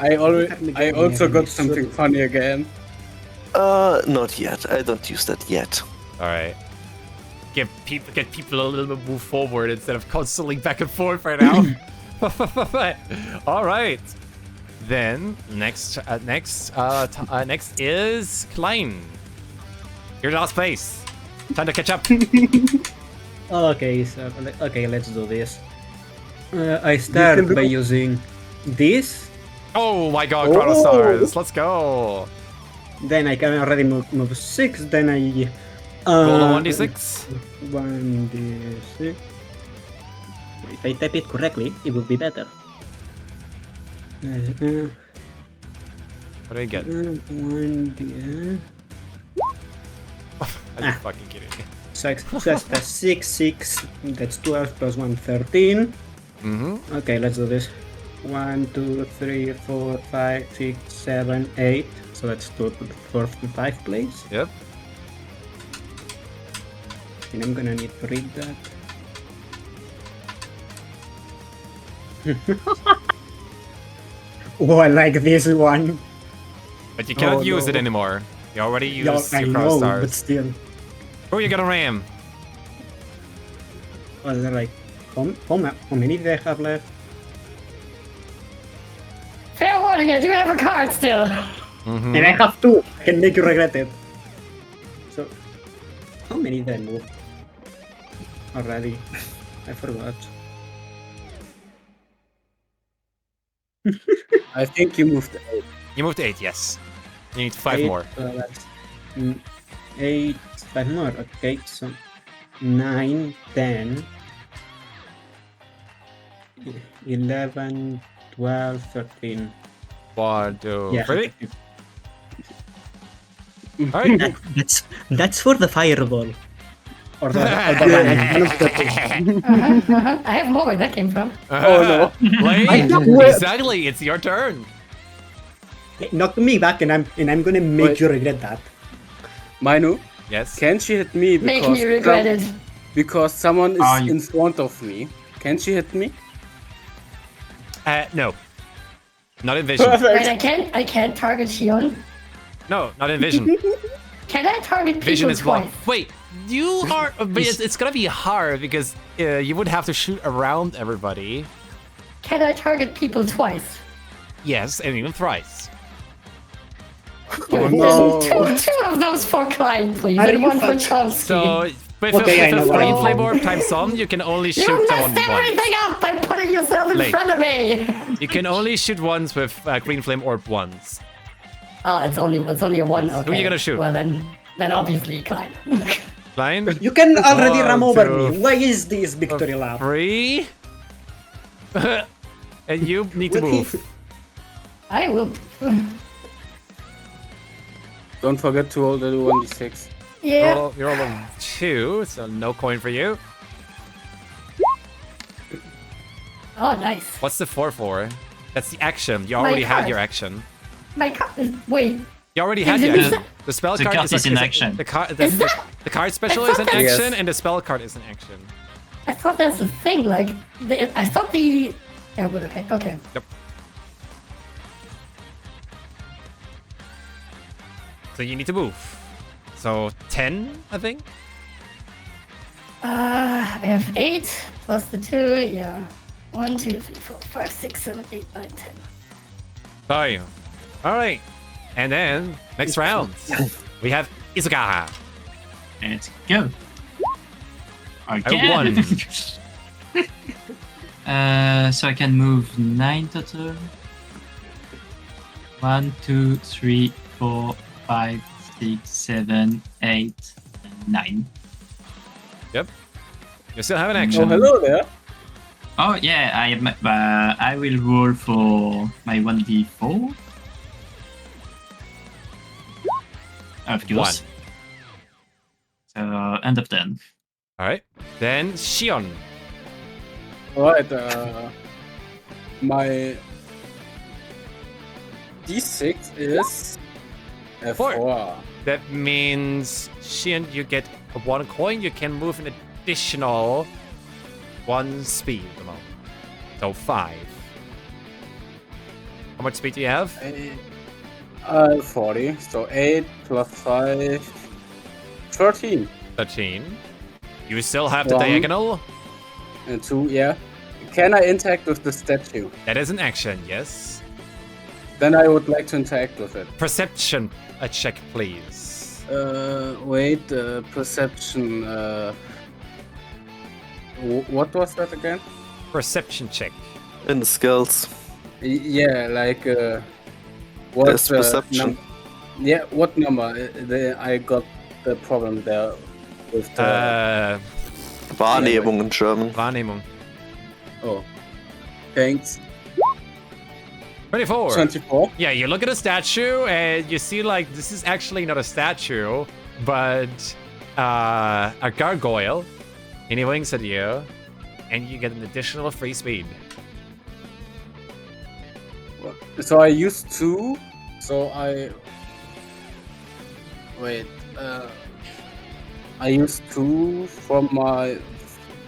[SPEAKER 2] I also got something funny again.
[SPEAKER 5] Not yet. I don't use that yet.
[SPEAKER 1] All right. Get people a little bit move forward instead of constantly back and forth right now. All right. Then next is Klein. You're in last place. Time to catch up.
[SPEAKER 6] Okay, so let's do this. I start by using this.
[SPEAKER 1] Oh my God, Chrono Stars. Let's go.
[SPEAKER 6] Then I can already move 6. Then I
[SPEAKER 1] Roll a 1d6.
[SPEAKER 6] 1d6. If I type it correctly, it would be better.
[SPEAKER 1] What do you get?
[SPEAKER 6] 1d.
[SPEAKER 1] Are you fucking kidding me?
[SPEAKER 6] So that's 6. That's 12 plus 1, 13. Okay, let's do this. 1, 2, 3, 4, 5, 6, 7, 8. So that's 2, 4, 5 place.
[SPEAKER 1] Yep.
[SPEAKER 6] And I'm gonna need to read that. Oh, I like this one.
[SPEAKER 1] But you cannot use it anymore. You already used
[SPEAKER 6] I
[SPEAKER 1] your Chrono
[SPEAKER 6] know,
[SPEAKER 1] Stars.
[SPEAKER 6] but still.
[SPEAKER 1] Who are you gonna ram?
[SPEAKER 6] Oh, they're like, how many do they have left?
[SPEAKER 4] Fair warning, I do have a card still.
[SPEAKER 6] And I have 2. I can make you regret it. So, how many did I move? Already. I forgot.
[SPEAKER 2] I think you moved 8.
[SPEAKER 1] You moved 8, yes. You need 5 more.
[SPEAKER 6] That's 8, 5 more. Okay, so 9, 10, 11, 12, 13.
[SPEAKER 1] 1, 2,
[SPEAKER 6] Yeah.
[SPEAKER 1] 3. Alright.
[SPEAKER 6] That's for the fireball. Or the one of the two.
[SPEAKER 4] I have more where that came from.
[SPEAKER 1] Oh no. Lane,
[SPEAKER 2] do it.
[SPEAKER 1] exactly, it's your turn.
[SPEAKER 6] Knock me back, and I'm gonna make you regret that.
[SPEAKER 2] Manu,
[SPEAKER 1] Yes.
[SPEAKER 2] can she hit me
[SPEAKER 4] Make
[SPEAKER 2] because
[SPEAKER 4] me regret it.
[SPEAKER 2] because someone is
[SPEAKER 3] Are you-
[SPEAKER 2] in front of me? Can she hit me?
[SPEAKER 1] No. Not in vision.
[SPEAKER 4] Wait, I can't target Shion.
[SPEAKER 1] No, not in vision.
[SPEAKER 4] Can I target people
[SPEAKER 1] Vision is
[SPEAKER 4] twice?
[SPEAKER 1] blocked. Wait, you are. But it's gonna be hard because you would have to shoot around everybody.
[SPEAKER 4] Can I target people twice?
[SPEAKER 1] Yes, and even thrice.
[SPEAKER 2] Oh no.
[SPEAKER 4] Two of those for Klein, please,
[SPEAKER 6] Are
[SPEAKER 4] and
[SPEAKER 6] you
[SPEAKER 4] one for
[SPEAKER 6] fuck-
[SPEAKER 4] Chomsky.
[SPEAKER 1] So with
[SPEAKER 6] Okay, I
[SPEAKER 1] a
[SPEAKER 6] know what
[SPEAKER 1] flame
[SPEAKER 6] I
[SPEAKER 1] flame
[SPEAKER 6] do.
[SPEAKER 1] orb times some, you can only shoot
[SPEAKER 4] You
[SPEAKER 1] someone
[SPEAKER 4] messed
[SPEAKER 1] once.
[SPEAKER 4] everything up by putting yourself in
[SPEAKER 1] Late.
[SPEAKER 4] front of me.
[SPEAKER 1] You can only shoot once with green flame orb once.
[SPEAKER 4] Oh, it's only a one. Okay.
[SPEAKER 1] Who are you gonna shoot?
[SPEAKER 4] Well then obviously Klein.
[SPEAKER 1] Line.
[SPEAKER 6] You can already ram over
[SPEAKER 1] 1, 2,
[SPEAKER 6] me. Why is this victory lap?
[SPEAKER 1] 3. And you need to move.
[SPEAKER 4] I will.
[SPEAKER 2] Don't forget to roll the 1d6.
[SPEAKER 4] Yeah.
[SPEAKER 1] You're all on 2, so no coin for you.
[SPEAKER 4] Oh, nice.
[SPEAKER 1] What's the 4 for? That's the action. You already had
[SPEAKER 4] card.
[SPEAKER 1] your action.
[SPEAKER 4] My card. Wait.
[SPEAKER 1] You already had
[SPEAKER 4] Is
[SPEAKER 1] your
[SPEAKER 4] it-
[SPEAKER 1] action. The spell
[SPEAKER 3] The
[SPEAKER 1] card
[SPEAKER 3] card is in action.
[SPEAKER 1] The card special
[SPEAKER 4] I
[SPEAKER 1] is an
[SPEAKER 4] thought
[SPEAKER 1] action,
[SPEAKER 2] Yes.
[SPEAKER 1] and the spell card is an action.
[SPEAKER 4] I thought that's the thing. Like, I thought the. Yeah, but okay. Okay.
[SPEAKER 1] Yep. So you need to move. So 10, I think.
[SPEAKER 4] I have 8 plus the 2. Yeah. 1, 2, 3, 4, 5, 6, 7, 8, 9, 10.
[SPEAKER 1] Sorry. All right. And then next round, we have Izuka.
[SPEAKER 3] Let's go.
[SPEAKER 1] I
[SPEAKER 3] Again.
[SPEAKER 1] won.
[SPEAKER 3] So I can move 9 total. 1, 2, 3, 4, 5, 6, 7, 8, and 9.
[SPEAKER 1] Yep. You still have an
[SPEAKER 2] Oh,
[SPEAKER 1] action.
[SPEAKER 2] hello there.
[SPEAKER 3] Oh yeah, I will roll for my 1d4. Of course.
[SPEAKER 1] 1.
[SPEAKER 3] So end of turn.
[SPEAKER 1] All right. Then Shion.
[SPEAKER 2] Alright, my d6 is a 4.
[SPEAKER 1] That means Shion, you get 1 coin. You can move an additional 1 speed at the moment. So 5. How much speed do you have?
[SPEAKER 2] 40. So 8 plus 5, 13.
[SPEAKER 1] 13. You still have the
[SPEAKER 2] One.
[SPEAKER 1] diagonal.
[SPEAKER 2] And 2, yeah. Can I interact with the statue?
[SPEAKER 1] That is an action, yes.
[SPEAKER 2] Then I would like to interact with it.
[SPEAKER 1] Perception check, please.
[SPEAKER 2] Wait, perception. What was that again?
[SPEAKER 1] Perception check.
[SPEAKER 5] In the skills.
[SPEAKER 2] Yeah, like what
[SPEAKER 5] There's perception.
[SPEAKER 2] yeah, what number? I got the problem there with the.
[SPEAKER 5] Wahrnehmung in German.
[SPEAKER 1] Wahrnehmung.
[SPEAKER 2] Oh, thanks.
[SPEAKER 1] 24.
[SPEAKER 2] 24.
[SPEAKER 1] Yeah, you look at a statue and you see like this is actually not a statue, but a gargoyle. And he winks at you, and you get an additional free speed.
[SPEAKER 2] So I used 2. So I wait. I used 2 from my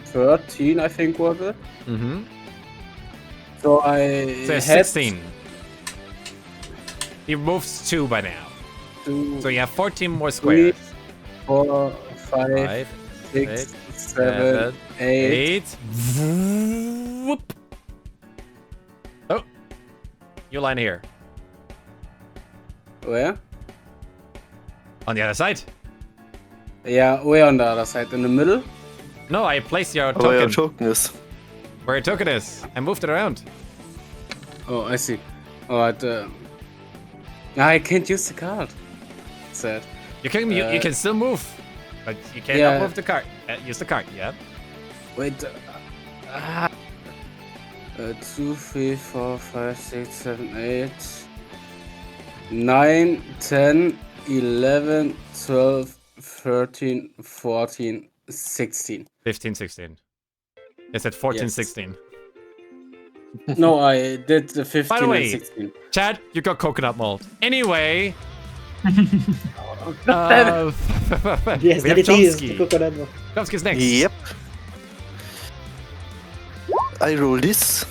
[SPEAKER 2] 13, I think was it.
[SPEAKER 1] Mm-hmm.
[SPEAKER 2] So I
[SPEAKER 1] So
[SPEAKER 2] had
[SPEAKER 1] 16. He moves 2 by now.
[SPEAKER 2] 2,
[SPEAKER 1] So you have 14 more squares.
[SPEAKER 2] 4, 5, 6,
[SPEAKER 1] 6,
[SPEAKER 2] 7, 8.
[SPEAKER 1] 8. Whoop. Oh. You line here.
[SPEAKER 2] Where?
[SPEAKER 1] On the other side.
[SPEAKER 2] Yeah, way on the other side, in the middle.
[SPEAKER 1] No, I placed your
[SPEAKER 5] Oh, yeah,
[SPEAKER 1] token
[SPEAKER 5] token is.
[SPEAKER 1] where your token is. I moved it around.
[SPEAKER 2] Oh, I see. Alright. I can't use the card. Sad.
[SPEAKER 1] You can still move, but you cannot
[SPEAKER 2] Yeah.
[SPEAKER 1] move the card. Use the card. Yeah.
[SPEAKER 2] Wait. 2, 3, 4, 5, 6, 7, 8, 9, 10, 11, 12, 13, 14, 16.
[SPEAKER 1] 15, 16. Is it 14,
[SPEAKER 2] Yes.
[SPEAKER 1] 16?
[SPEAKER 2] No, I did the 15
[SPEAKER 1] By the way,
[SPEAKER 2] and 16.
[SPEAKER 1] Chad, you got coconut mold. Anyway.
[SPEAKER 6] Yes,
[SPEAKER 1] we have
[SPEAKER 6] that it is.
[SPEAKER 1] Chomsky.
[SPEAKER 6] The coconut one.
[SPEAKER 1] Chomsky's next.
[SPEAKER 5] Yep. I roll this.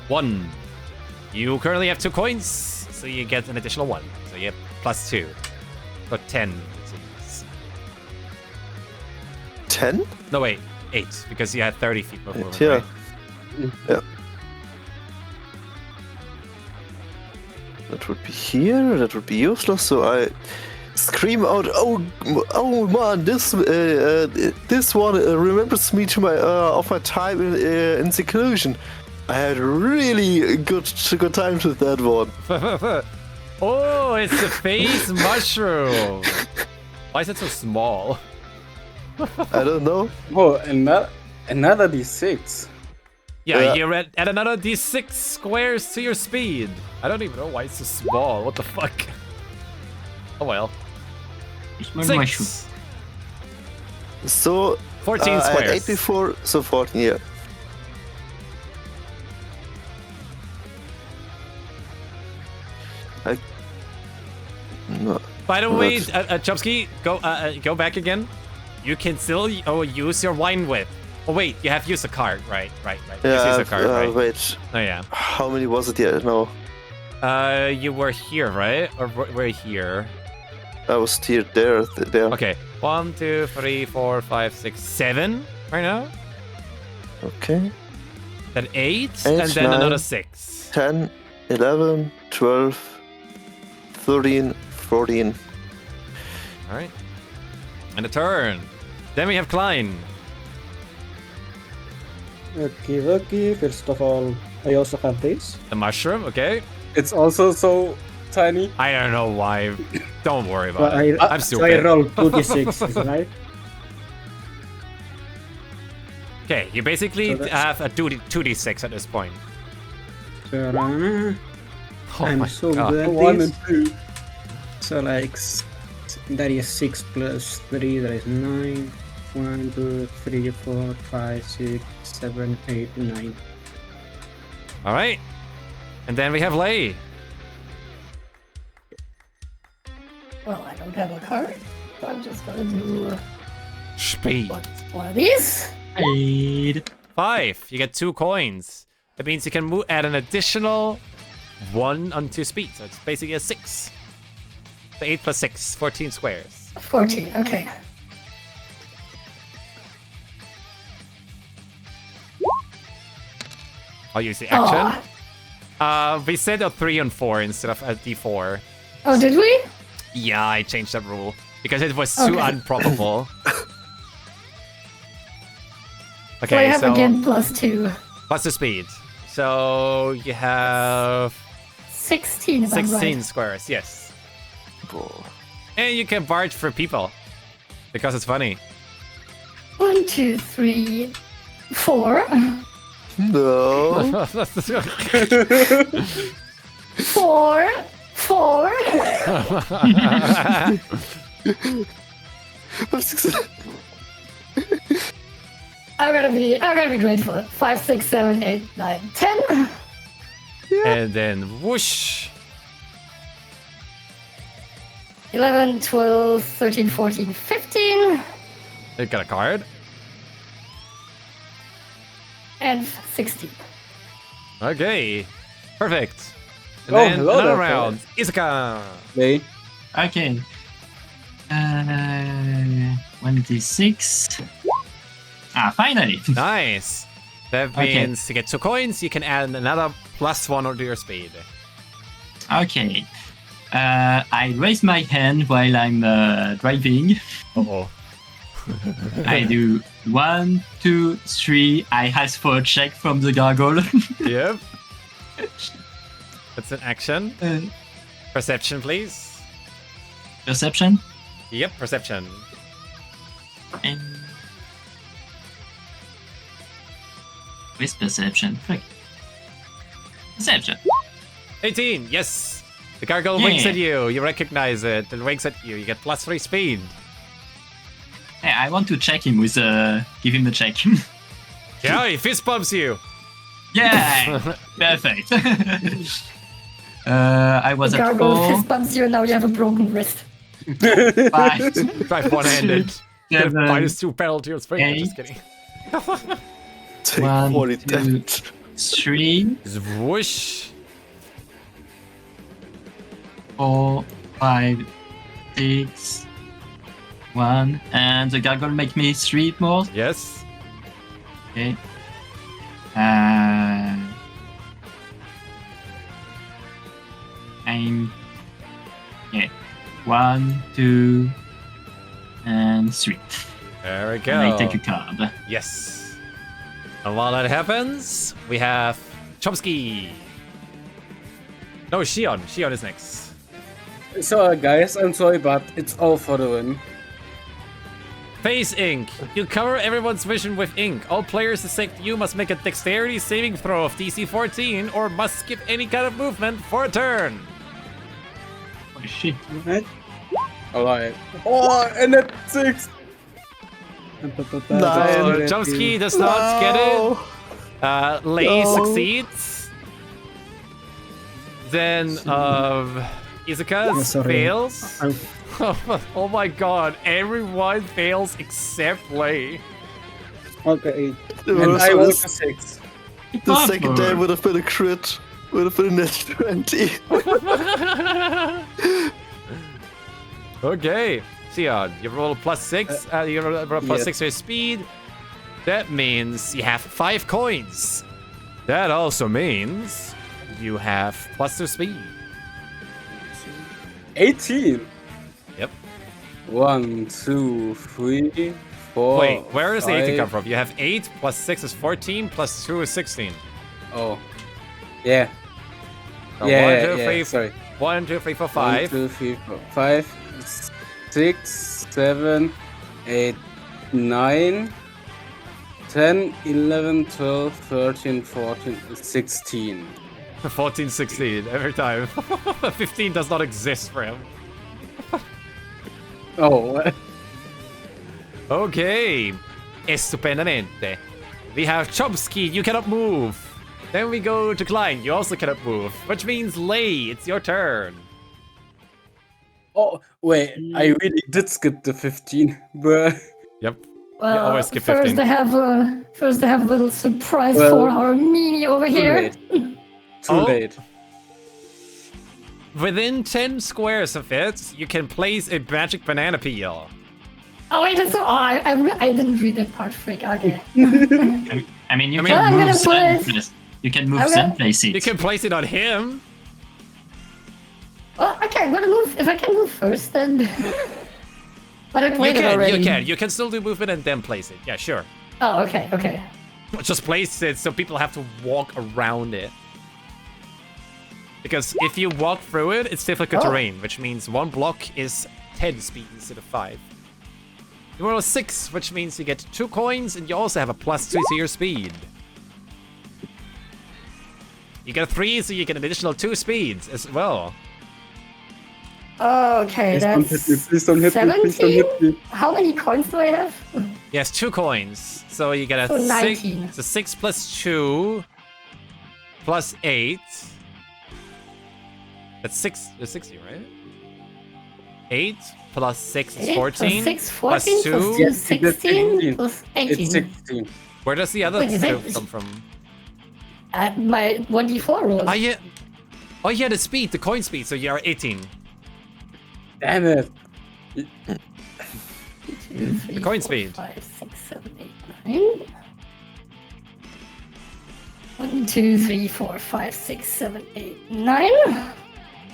[SPEAKER 1] 1. You currently have 2 coins, so you get an additional 1. So you have plus 2. So 10. it is.
[SPEAKER 5] 10?
[SPEAKER 1] No, wait. 8, because you had 30 feet of movement,
[SPEAKER 5] Yeah.
[SPEAKER 1] right?
[SPEAKER 5] Yeah. That would be here. That would be useless. So I scream out, "Oh man! This one remembers me to my of my time in seclusion. I had really good times with that one."
[SPEAKER 1] Oh, it's the face mushroom. Why is it so small?
[SPEAKER 5] I don't know.
[SPEAKER 2] Oh, another D6.
[SPEAKER 1] Yeah, you add another d6 squares to your speed. I don't even know why it's so small. What the fuck? Oh well.
[SPEAKER 3] It's my mushroom.
[SPEAKER 1] 6.
[SPEAKER 5] So
[SPEAKER 1] 14
[SPEAKER 5] I had
[SPEAKER 1] squares.
[SPEAKER 5] 8 before, so 14. Yeah. No.
[SPEAKER 1] By the way,
[SPEAKER 5] What?
[SPEAKER 1] Chomsky, go back again. You can still use your wine whip. Oh wait, you have used a card, right?
[SPEAKER 5] Yeah.
[SPEAKER 1] Use a card, right?
[SPEAKER 5] Wait.
[SPEAKER 1] Oh yeah.
[SPEAKER 5] How many was it? Yeah. No.
[SPEAKER 1] You were here, right? Or we're here?
[SPEAKER 5] I was here. There.
[SPEAKER 1] Okay. 1, 2, 3, 4, 5, 6, 7. Right now.
[SPEAKER 5] Okay.
[SPEAKER 1] Then 8,
[SPEAKER 5] 8,
[SPEAKER 1] and then
[SPEAKER 5] 9,
[SPEAKER 1] another 6.
[SPEAKER 5] 10, 11, 12, 13, 14.
[SPEAKER 1] All right. And a turn. Then we have Klein.
[SPEAKER 7] Okay. First of all, I also have this.
[SPEAKER 1] The mushroom, okay?
[SPEAKER 2] It's also so tiny.
[SPEAKER 1] I don't know why. Don't worry
[SPEAKER 7] So
[SPEAKER 1] about it. I'm
[SPEAKER 7] so I
[SPEAKER 1] stupid.
[SPEAKER 7] roll 2d6, right?
[SPEAKER 1] Okay, you basically
[SPEAKER 7] So that's-
[SPEAKER 1] have a 2d6 at this point.
[SPEAKER 7] So,
[SPEAKER 1] Oh
[SPEAKER 7] I'm
[SPEAKER 1] my
[SPEAKER 7] so
[SPEAKER 1] god.
[SPEAKER 7] good at
[SPEAKER 2] 1
[SPEAKER 7] this.
[SPEAKER 2] and 2.
[SPEAKER 7] So like, that is 6 plus 3, that is 9. 1, 2, 3, 4, 5, 6, 7, 8, 9.
[SPEAKER 1] All right. And then we have Lei.
[SPEAKER 4] Well, I don't have a card, so I'm just gonna do
[SPEAKER 1] Speed.
[SPEAKER 4] one of these.
[SPEAKER 3] 8.
[SPEAKER 1] 5. You get 2 coins. That means you can add an additional 1 on 2 speed, so it's basically a 6. So 8 plus 6, 14 squares.
[SPEAKER 4] 14, okay.
[SPEAKER 1] I'll use the action. We said a 3 and 4 instead of a d4.
[SPEAKER 4] Oh, did we?
[SPEAKER 1] Yeah, I changed that rule because it was too improbable.
[SPEAKER 4] So I
[SPEAKER 1] Okay,
[SPEAKER 4] have again +2.
[SPEAKER 1] plus the speed. So you have
[SPEAKER 4] 16, is that
[SPEAKER 1] 16
[SPEAKER 4] right?
[SPEAKER 1] squares, yes. And you can barge for people because it's funny.
[SPEAKER 4] 1, 2, 3, 4.
[SPEAKER 5] No.
[SPEAKER 4] 4. 4. I'm gonna be grateful. 5, 6, 7, 8, 9, 10.
[SPEAKER 1] And then whoosh.
[SPEAKER 4] 11, 12, 13, 14, 15.
[SPEAKER 1] You got a card.
[SPEAKER 4] And 16.
[SPEAKER 1] Okay, perfect. And
[SPEAKER 2] Oh,
[SPEAKER 1] then
[SPEAKER 2] hello
[SPEAKER 1] another
[SPEAKER 2] there,
[SPEAKER 1] round. Isuka.
[SPEAKER 2] Hey.
[SPEAKER 3] Okay. 1d6. Finally.
[SPEAKER 1] Nice. That means you get 2 coins. You can add another +1 to your speed.
[SPEAKER 3] Okay. I raise my hand while I'm driving.
[SPEAKER 1] Uh-oh.
[SPEAKER 3] I do 1, 2, 3. I ask for a check from the gargoyle.
[SPEAKER 1] Yep. That's an action. Perception, please.
[SPEAKER 3] Perception.
[SPEAKER 1] Yep, perception.
[SPEAKER 3] And with perception. Okay. Perception.
[SPEAKER 1] 18, yes. The gargoyle
[SPEAKER 3] Yeah.
[SPEAKER 1] winks at you. You recognize it. It winks at you. You get +3 speed.
[SPEAKER 3] Hey, I want to check him with give him the check.
[SPEAKER 1] Yeah, he fist bumps you.
[SPEAKER 3] Yeah, perfect. I was at
[SPEAKER 4] Gargoyle
[SPEAKER 3] 4.
[SPEAKER 4] fist bumps you and now you have a broken wrist.
[SPEAKER 3] 5.
[SPEAKER 1] Drive one-handed. Get a
[SPEAKER 3] 7,
[SPEAKER 1] -2 penalty to your speed. I'm just
[SPEAKER 3] 8.
[SPEAKER 1] kidding.
[SPEAKER 5] Take
[SPEAKER 3] 1,
[SPEAKER 5] 40
[SPEAKER 3] 2,
[SPEAKER 5] damage.
[SPEAKER 3] 3,
[SPEAKER 1] Swoosh.
[SPEAKER 3] 4, 5, 6, 1, and the gargoyle make me 3 more.
[SPEAKER 1] Yes.
[SPEAKER 3] Okay. I'm 1, 2, and 3.
[SPEAKER 1] There we go.
[SPEAKER 3] And I take a card.
[SPEAKER 1] Yes. And while that happens, we have Chomsky. No, Shion. Shion is next.
[SPEAKER 2] So, guys, I'm sorry, but it's all for the win.
[SPEAKER 1] Face ink. You cover everyone's vision with ink. All players except you must make a dexterity saving throw of DC 14 or must skip any kind of movement for a turn.
[SPEAKER 3] Oh shit.
[SPEAKER 2] Alright. Oh, and at 6.
[SPEAKER 1] So Chomsky does not get it. Lei succeeds. Then Izuka fails. Oh my god, everyone fails except Lei.
[SPEAKER 7] Okay.
[SPEAKER 2] And I rolled a 6.
[SPEAKER 5] The second day would have been a crit. Would have been a net 20.
[SPEAKER 1] Okay, Sion, you roll a +6. You roll a +6 to your speed. That means you have 5 coins. That also means you have +2 speed.
[SPEAKER 2] 18.
[SPEAKER 1] Yep.
[SPEAKER 2] 1, 2, 3, 4.
[SPEAKER 1] Wait, where does the 18 come
[SPEAKER 2] 5.
[SPEAKER 1] from? You have 8 + 6 is 14 + 2 is 16.
[SPEAKER 2] Oh. Yeah.
[SPEAKER 1] So
[SPEAKER 2] Yeah,
[SPEAKER 1] 1, 2,
[SPEAKER 2] yeah,
[SPEAKER 1] 3,
[SPEAKER 2] sorry.
[SPEAKER 1] 1, 2, 3, 4,
[SPEAKER 2] 1,
[SPEAKER 1] 5.
[SPEAKER 2] 2, 3, 4, 5, 6, 7, 8, 9, 10, 11, 12, 13, 14, 16.
[SPEAKER 1] 14, 16, every time. 15 does not exist for him.
[SPEAKER 2] Oh, what?
[SPEAKER 1] Okay. Estupendamente. We have Chomsky, you cannot move. Then we go to Klein, you also cannot move. Which means Lei, it's your turn.
[SPEAKER 2] Oh, wait, I really did skip the 15, bruh.
[SPEAKER 1] Yep.
[SPEAKER 4] Well,
[SPEAKER 1] always skip
[SPEAKER 4] first
[SPEAKER 1] 15.
[SPEAKER 4] I have a little surprise
[SPEAKER 2] Well,
[SPEAKER 4] for our meanie over
[SPEAKER 2] Too
[SPEAKER 4] here.
[SPEAKER 2] late. Too
[SPEAKER 1] Oh.
[SPEAKER 2] late.
[SPEAKER 1] within 10 squares of it, you can place a magic banana peel.
[SPEAKER 4] Oh wait, that's I didn't read that part. Frick. Okay.
[SPEAKER 3] I mean, you
[SPEAKER 1] I'm
[SPEAKER 3] can
[SPEAKER 4] gonna
[SPEAKER 3] move
[SPEAKER 4] put-
[SPEAKER 3] Zen. You can move
[SPEAKER 4] I'm
[SPEAKER 3] Zen
[SPEAKER 4] gonna-
[SPEAKER 3] place it.
[SPEAKER 1] You can place it on him.
[SPEAKER 4] Well, okay, I'm gonna move. If I can move first, then. But I played it already.
[SPEAKER 1] You can still do movement and then place it. Yeah, sure.
[SPEAKER 4] Oh, okay, okay.
[SPEAKER 1] Just place it so people have to walk around it. Because if you walk through it, it's difficult terrain, which means one block is 10 speed instead of 5. You roll a 6, which means you get 2 coins, and you also have a +2 to your speed. You get a 3, so you get an additional 2 speeds as well.
[SPEAKER 4] Okay,
[SPEAKER 2] Please don't hit me. Please don't hit
[SPEAKER 4] 17?
[SPEAKER 2] me.
[SPEAKER 4] How many coins do I have?
[SPEAKER 1] Yes, 2 coins. So you get a
[SPEAKER 4] So
[SPEAKER 1] 6.
[SPEAKER 4] 19.
[SPEAKER 1] So 6 plus 2 plus 8. That's 60, right? 8 plus 6 is
[SPEAKER 4] 8
[SPEAKER 1] 14.
[SPEAKER 4] plus 6,
[SPEAKER 1] plus
[SPEAKER 4] 14
[SPEAKER 1] 2.
[SPEAKER 4] plus 2,
[SPEAKER 2] Yes, it's
[SPEAKER 4] 16
[SPEAKER 2] 16.
[SPEAKER 4] plus 18.
[SPEAKER 2] It's 16.
[SPEAKER 1] Where does the other
[SPEAKER 4] Wait, is
[SPEAKER 1] 2
[SPEAKER 4] it-
[SPEAKER 1] come from?
[SPEAKER 4] My 1d4 roll.
[SPEAKER 1] Oh yeah. Oh yeah, the speed, the coin speed. So you are 18.
[SPEAKER 2] Damn it.
[SPEAKER 4] 2, 3,
[SPEAKER 1] coin
[SPEAKER 4] 4,
[SPEAKER 1] speed.
[SPEAKER 4] 5, 6, 7, 8, 9. 1, 2, 3, 4, 5, 6, 7, 8, 9.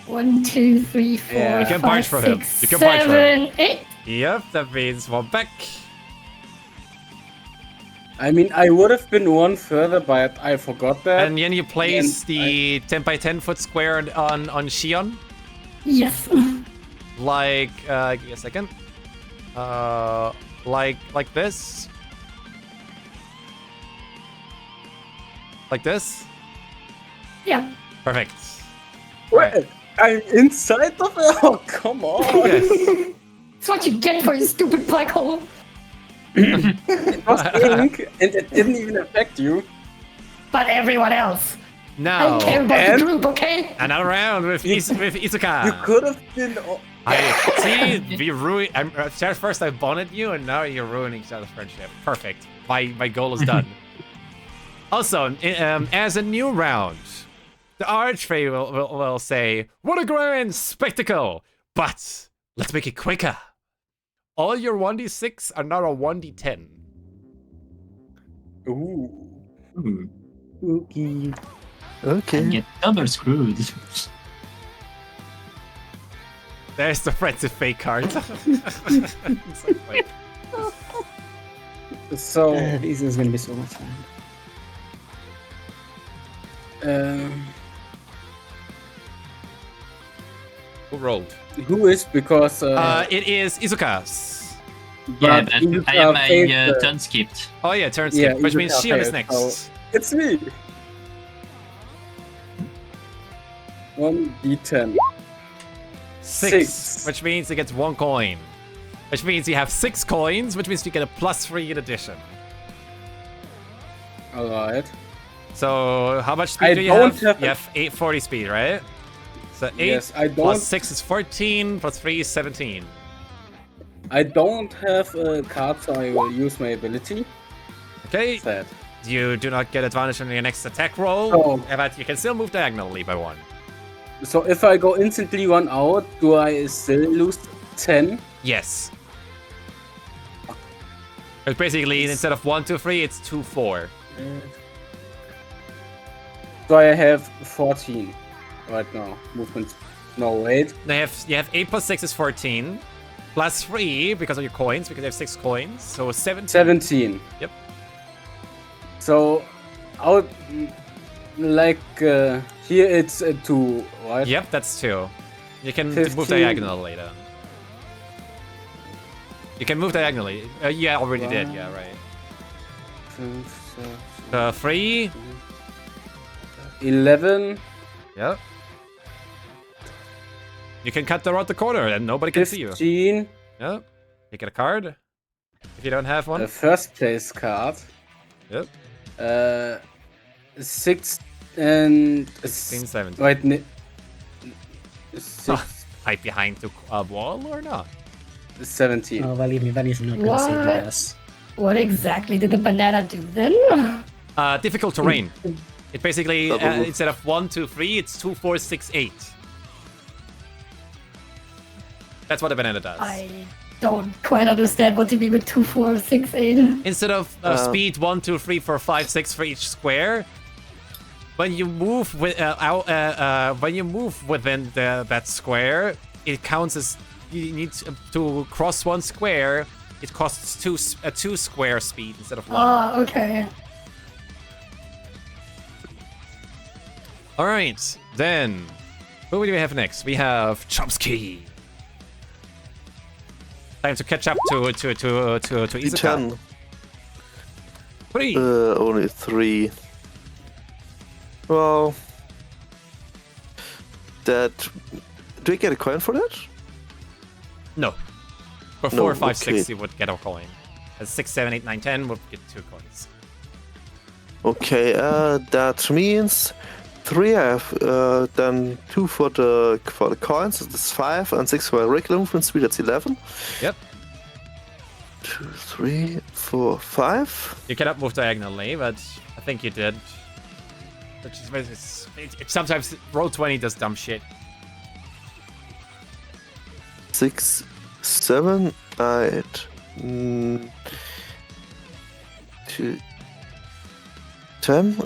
[SPEAKER 4] 1, 2, 3, 4,
[SPEAKER 2] Yeah. You
[SPEAKER 1] can
[SPEAKER 4] 5,
[SPEAKER 1] punch for him.
[SPEAKER 4] 6,
[SPEAKER 1] You can punch for
[SPEAKER 4] 7, 8.
[SPEAKER 1] Yep, that means 1 back.
[SPEAKER 2] I mean, I would have been one further, but I forgot that.
[SPEAKER 1] And then you place the 10 by 10 foot square on Shion.
[SPEAKER 4] Yes.
[SPEAKER 1] Like, give me a second. Like this. Like this.
[SPEAKER 4] Yeah.
[SPEAKER 1] Perfect.
[SPEAKER 2] Wait, I'm inside of it? Oh, come on.
[SPEAKER 1] Yes.
[SPEAKER 4] That's what you get for your stupid black hole.
[SPEAKER 2] It was ink, and it didn't even affect you.
[SPEAKER 4] But everyone else. I
[SPEAKER 1] Now,
[SPEAKER 4] don't care about
[SPEAKER 2] And-
[SPEAKER 4] the group, okay?
[SPEAKER 1] another round with Izuka.
[SPEAKER 2] You could have been.
[SPEAKER 1] I see. We ruined. First I bonded you, and now you're ruining each other's friendship. Perfect. My goal is done. Also, as a new round, the Archfey will say, "What a grand spectacle!" But let's make it quicker. All your 1d6 are now a 1d10.
[SPEAKER 2] Ooh.
[SPEAKER 3] Ooh,
[SPEAKER 7] Okay.
[SPEAKER 5] Okay.
[SPEAKER 3] and get double screwed.
[SPEAKER 1] There's the friendship fake card. It's like, wait.
[SPEAKER 2] So,
[SPEAKER 7] This is gonna be so much fun.
[SPEAKER 1] Who rolled?
[SPEAKER 2] who is because
[SPEAKER 1] It is Izuka's.
[SPEAKER 3] Yeah,
[SPEAKER 2] But
[SPEAKER 3] but
[SPEAKER 2] you
[SPEAKER 3] I am
[SPEAKER 2] are fake,
[SPEAKER 3] a turn skipped.
[SPEAKER 1] Oh yeah, turn
[SPEAKER 2] Yeah,
[SPEAKER 1] skip, which
[SPEAKER 2] Izuka
[SPEAKER 1] means Shion is
[SPEAKER 2] failed,
[SPEAKER 1] next.
[SPEAKER 2] it's me. 1d10.
[SPEAKER 1] 6, which means he gets 1 coin. Which means you have 6 coins, which means you get a +3 in addition.
[SPEAKER 2] Alright.
[SPEAKER 1] So how much speed
[SPEAKER 2] I
[SPEAKER 1] do you
[SPEAKER 2] don't
[SPEAKER 1] have?
[SPEAKER 2] have
[SPEAKER 1] You
[SPEAKER 2] a-
[SPEAKER 1] have 840 speed, right? So 8
[SPEAKER 2] Yes, I
[SPEAKER 1] plus
[SPEAKER 2] don't.
[SPEAKER 1] 6 is 14, plus 3 is 17.
[SPEAKER 2] I don't have a card, so I will use my ability.
[SPEAKER 1] Okay,
[SPEAKER 2] Sad.
[SPEAKER 1] you do not get advantage on your next attack roll,
[SPEAKER 2] Oh.
[SPEAKER 1] but you can still move diagonally by 1.
[SPEAKER 2] So if I go instantly 1 out, do I still lose 10?
[SPEAKER 1] Yes. But basically, instead of 1, 2, 3, it's 2, 4.
[SPEAKER 2] So I have 14 right now. Movement. No, wait.
[SPEAKER 1] Now you have 8 plus 6 is 14. Plus 3 because of your coins, because you have 6 coins. So 17.
[SPEAKER 2] 17.
[SPEAKER 1] Yep.
[SPEAKER 2] So, out. Like, here it's a 2, right?
[SPEAKER 1] Yep, that's 2. You can
[SPEAKER 2] 15.
[SPEAKER 1] move diagonal later. You can move diagonally. Yeah, already did. Yeah, right. 3.
[SPEAKER 2] 11.
[SPEAKER 1] Yep. You can cut around the corner and nobody can see you.
[SPEAKER 2] 15.
[SPEAKER 1] Yep. You get a card. If you don't have one.
[SPEAKER 2] The first place card.
[SPEAKER 1] Yep.
[SPEAKER 2] 6 and
[SPEAKER 1] 16, 17.
[SPEAKER 2] Wait, 6,
[SPEAKER 1] Hide behind the wall or not?
[SPEAKER 2] 17.
[SPEAKER 7] Oh, believe me, that is not gonna save
[SPEAKER 4] What?
[SPEAKER 7] us.
[SPEAKER 4] What exactly did the banana do then?
[SPEAKER 1] Difficult terrain. It basically,
[SPEAKER 5] Double.
[SPEAKER 1] instead of 1, 2, 3, it's 2, 4, 6, 8. That's what a banana does.
[SPEAKER 4] I don't quite understand what you mean with 2, 4, 6, 8.
[SPEAKER 1] Instead of speed 1, 2, 3, 4, 5, 6 for each square, when you move within that square, it counts as you need to cross one square. It costs 2 square speed instead of 1.
[SPEAKER 4] Oh, okay.
[SPEAKER 1] All right, then who do we have next? We have Chomsky. Time to catch up to Izuka.
[SPEAKER 5] 10.
[SPEAKER 1] 3.
[SPEAKER 5] Only 3. Well, that. Do I get a coin for that?
[SPEAKER 1] No. For 4,
[SPEAKER 5] No,
[SPEAKER 1] 5,
[SPEAKER 5] okay.
[SPEAKER 1] 6, you would get a coin. At 6, 7, 8, 9, 10, would get 2 coins.
[SPEAKER 5] Okay, that means 3 I have, then 2 for the coins, that's 5, and 6 for regular movement speed, that's 11.
[SPEAKER 1] Yep.
[SPEAKER 5] 2, 3, 4, 5.
[SPEAKER 1] You cannot move diagonally, but I think you did. Sometimes Roll20 does dumb shit.
[SPEAKER 5] 6, 7, 8, 2, 10.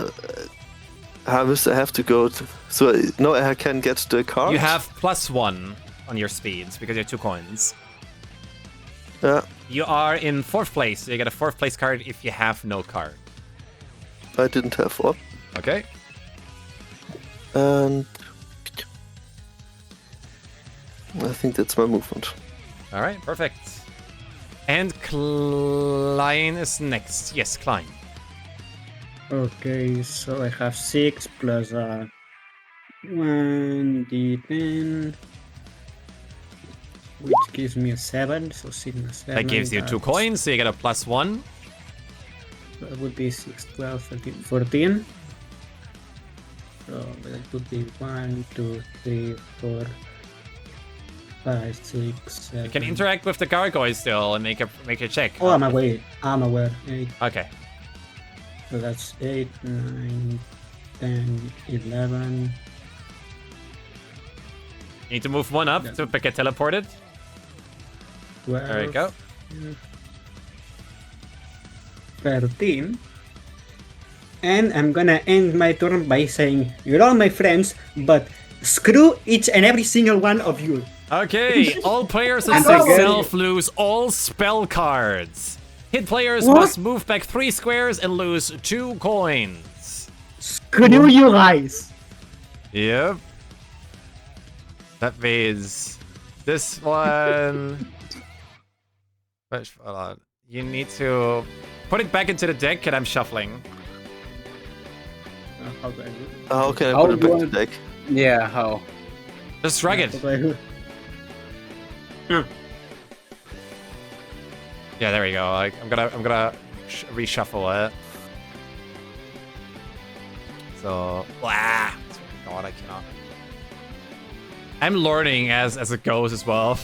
[SPEAKER 5] I have to go to. So no, I can get the card.
[SPEAKER 1] You have +1 on your speeds because you have 2 coins.
[SPEAKER 5] Yeah,
[SPEAKER 1] You are in 4th place, so you get a 4th place card if you have no card.
[SPEAKER 5] I didn't have one.
[SPEAKER 1] Okay.
[SPEAKER 5] And I think that's my movement.
[SPEAKER 1] All right, perfect. And Klein is next. Yes, Klein.
[SPEAKER 7] Okay, so I have 6 plus 1d10, which gives me a 7. So sigma 7.
[SPEAKER 1] That gives you 2 coins, so you get a +1.
[SPEAKER 7] That would be 6, 12, 13, 14. So that would be 1, 2, 3, 4, 5, 6, 7.
[SPEAKER 1] You can interact with the gargoyle still and make a check.
[SPEAKER 7] Oh, I'm aware. 8.
[SPEAKER 1] Okay.
[SPEAKER 7] So that's 8, 9, 10, 11.
[SPEAKER 1] You need to move 1 up to get teleported.
[SPEAKER 7] 12.
[SPEAKER 1] There you go.
[SPEAKER 7] 13. And I'm gonna end my turn by saying, you're all my friends, but screw each and every single one of you.
[SPEAKER 1] Okay, all players in
[SPEAKER 7] again-
[SPEAKER 1] self lose all spell cards. Hit players must move back 3 squares and lose 2 coins.
[SPEAKER 7] Screw you guys.
[SPEAKER 1] Yep. That means this one. Hold on. You need to put it back into the deck, and I'm shuffling.
[SPEAKER 7] How do I do?
[SPEAKER 5] How can I
[SPEAKER 2] How
[SPEAKER 5] put it
[SPEAKER 2] do
[SPEAKER 5] back
[SPEAKER 2] I-
[SPEAKER 5] to deck?
[SPEAKER 2] Yeah, how?
[SPEAKER 1] Just drag it.
[SPEAKER 7] How do I do?
[SPEAKER 1] Yeah, there we go. I'm gonna reshuffle it. So, God, I cannot. I'm learning as it goes as well.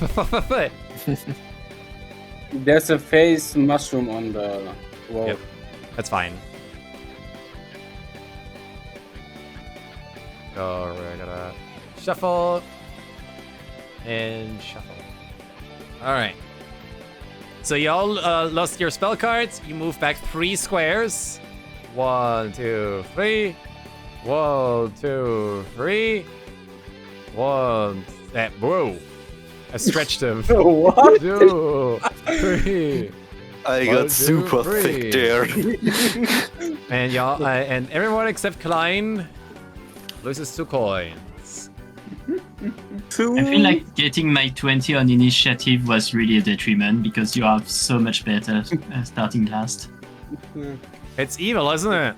[SPEAKER 2] There's a face mushroom on the wall.
[SPEAKER 1] Yep. That's fine. So we're gonna shuffle and shuffle. All right. So you all lost your spell cards. You move back 3 squares. 1, 2, 3. 1, 2, 3. 1. Whoa! I stretched him.
[SPEAKER 2] What?
[SPEAKER 1] 2, 3.
[SPEAKER 5] I
[SPEAKER 1] 1,
[SPEAKER 5] got
[SPEAKER 1] 2,
[SPEAKER 5] super
[SPEAKER 1] 3.
[SPEAKER 5] thick there.
[SPEAKER 1] And y'all, and everyone except Klein loses 2 coins.
[SPEAKER 3] I feel like getting my 20 on initiative was really a detriment because you are so much better starting last.
[SPEAKER 1] It's evil, isn't it?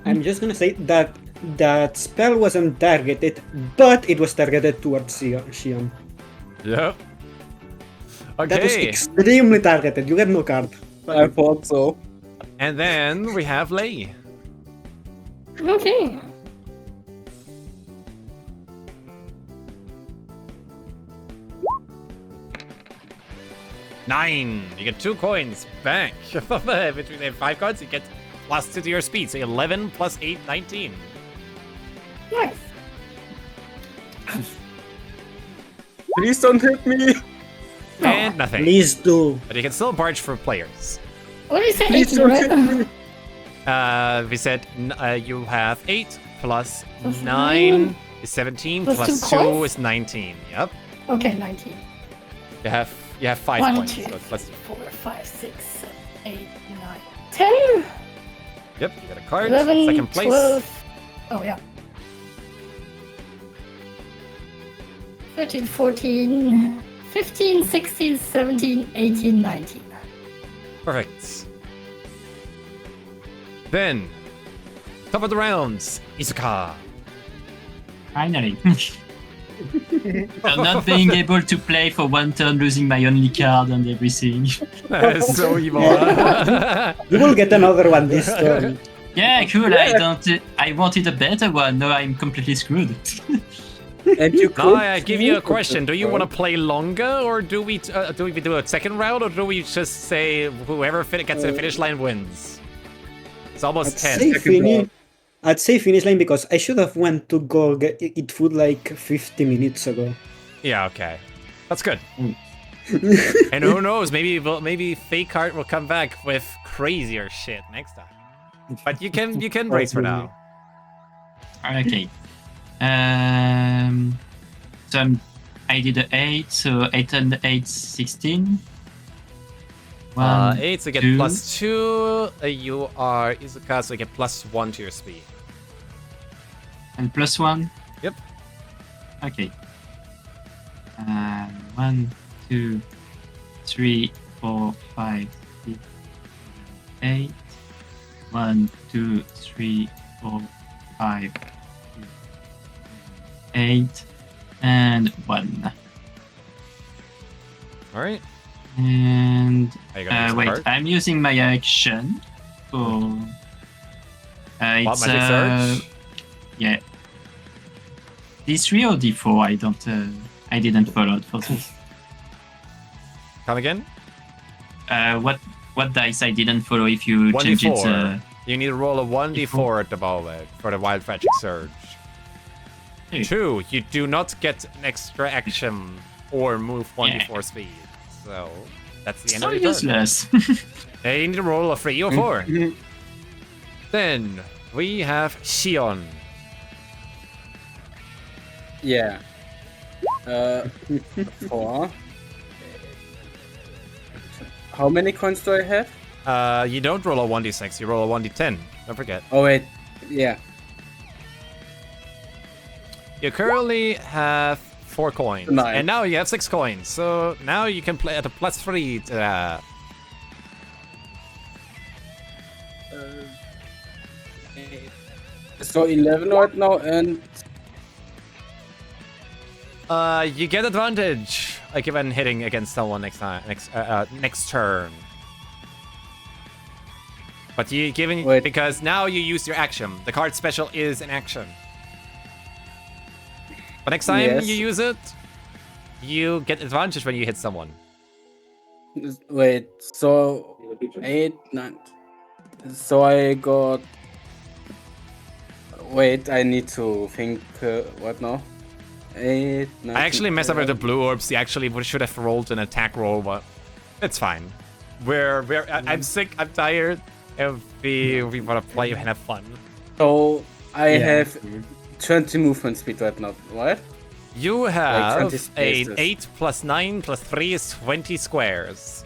[SPEAKER 6] I'm just gonna say that that spell wasn't targeted, but it was targeted towards Shion.
[SPEAKER 1] Yep.
[SPEAKER 6] That was
[SPEAKER 1] Okay.
[SPEAKER 6] extremely targeted. You get no card.
[SPEAKER 2] I thought so.
[SPEAKER 1] And then we have Lei.
[SPEAKER 4] Okay.
[SPEAKER 1] Nine. You get 2 coins back. Between the 5 cards, you get +2 to your speed. So 11 + 8, 19.
[SPEAKER 4] Nice.
[SPEAKER 2] Please don't hit me.
[SPEAKER 1] And nothing.
[SPEAKER 6] Please do.
[SPEAKER 1] But you can still barge for players.
[SPEAKER 4] What did you say?
[SPEAKER 2] Please
[SPEAKER 4] 18,
[SPEAKER 2] don't
[SPEAKER 4] right?
[SPEAKER 2] hit me.
[SPEAKER 1] We said you have 8 plus
[SPEAKER 4] Plus
[SPEAKER 1] 9 is 17
[SPEAKER 4] Plus
[SPEAKER 1] plus
[SPEAKER 4] 2
[SPEAKER 1] 2
[SPEAKER 4] points?
[SPEAKER 1] is 19. Yep.
[SPEAKER 4] Okay, 19.
[SPEAKER 1] You have 5
[SPEAKER 4] 1,
[SPEAKER 1] points.
[SPEAKER 4] 2,
[SPEAKER 1] So it's plus
[SPEAKER 4] 4, 5, 6, 7, 8, 9, 10,
[SPEAKER 1] Yep, you got a card.
[SPEAKER 4] 11,
[SPEAKER 1] Second place.
[SPEAKER 4] 12. Oh, yeah. 13, 14, 15, 16, 17, 18, 19.
[SPEAKER 1] Perfect. Then, top of the rounds, Isuka.
[SPEAKER 3] Finally. Not being able to play for one turn, losing my only card and everything.
[SPEAKER 1] That is so evil.
[SPEAKER 6] You will get another one this turn.
[SPEAKER 3] Yeah, cool. I wanted a better one. No, I'm completely screwed.
[SPEAKER 2] And you
[SPEAKER 1] Now
[SPEAKER 2] could
[SPEAKER 1] I give you a
[SPEAKER 2] sneak
[SPEAKER 1] question.
[SPEAKER 2] with
[SPEAKER 1] Do
[SPEAKER 2] this
[SPEAKER 1] you want to
[SPEAKER 2] card.
[SPEAKER 1] play longer, or do we do a second round, or do we just say whoever gets to the finish line wins? It's almost 10.
[SPEAKER 6] I'd say finish line because I should have went to go eat food like 50 minutes ago.
[SPEAKER 1] Yeah, okay. That's good. And who knows, maybe Fake Heart will come back with crazier shit next time. But you can race for now.
[SPEAKER 3] Okay. So I did an 8, so 8 and 8, 16.
[SPEAKER 1] 8, so you get
[SPEAKER 3] two.
[SPEAKER 1] +2. You are Izuka, so you get +1 to your speed.
[SPEAKER 3] And +1?
[SPEAKER 1] Yep.
[SPEAKER 3] Okay. 1, 2, 3, 4, 5, 6, 8. 1, 2, 3, 4, 5, 8, and 1.
[SPEAKER 1] Alright.
[SPEAKER 3] And
[SPEAKER 1] Are you gonna use a
[SPEAKER 3] wait,
[SPEAKER 1] card?
[SPEAKER 3] I'm using my action for it's
[SPEAKER 1] Magic Surge?
[SPEAKER 3] yeah. D3 or D4? I didn't follow it for this.
[SPEAKER 1] Come again?
[SPEAKER 3] What dice I didn't follow if you change it?
[SPEAKER 1] 1d4. You need to roll a 1d4 at the moment for the Wild Magic Surge.
[SPEAKER 3] Hey.
[SPEAKER 1] 2, you do not get an extra action or move 1d4 speed. So that's the end
[SPEAKER 3] So
[SPEAKER 1] of your turn.
[SPEAKER 3] useless.
[SPEAKER 1] Hey, you need to roll a 3 or 4. Then we have Shion.
[SPEAKER 2] Yeah. 4. How many coins do I have?
[SPEAKER 1] You don't roll a 1d6, you roll a 1d10. Don't forget.
[SPEAKER 2] Oh wait, yeah.
[SPEAKER 1] You currently have 4 coins.
[SPEAKER 2] 9.
[SPEAKER 1] And now you have 6 coins. So now you can play at a +3 to that.
[SPEAKER 2] So 11 right now, and
[SPEAKER 1] You get advantage given hitting against someone next turn. But you given
[SPEAKER 2] Wait.
[SPEAKER 1] because now you use your action. The card special is an action. But next time
[SPEAKER 2] Yes.
[SPEAKER 1] you use it, you get advantage when you hit someone.
[SPEAKER 2] wait. So 8, 9. So I got. Wait, I need to think. What now? 8, 9.
[SPEAKER 1] I actually messed up with the blue orbs. You actually should have rolled an attack roll, but it's fine. I'm sick. I'm tired. And we want to play and have fun.
[SPEAKER 2] So I
[SPEAKER 6] Yeah.
[SPEAKER 2] have 20 movement speed right now, right?
[SPEAKER 1] You have
[SPEAKER 2] 20
[SPEAKER 1] an
[SPEAKER 2] spaces.
[SPEAKER 1] 8 plus 9 plus 3 is 20 squares.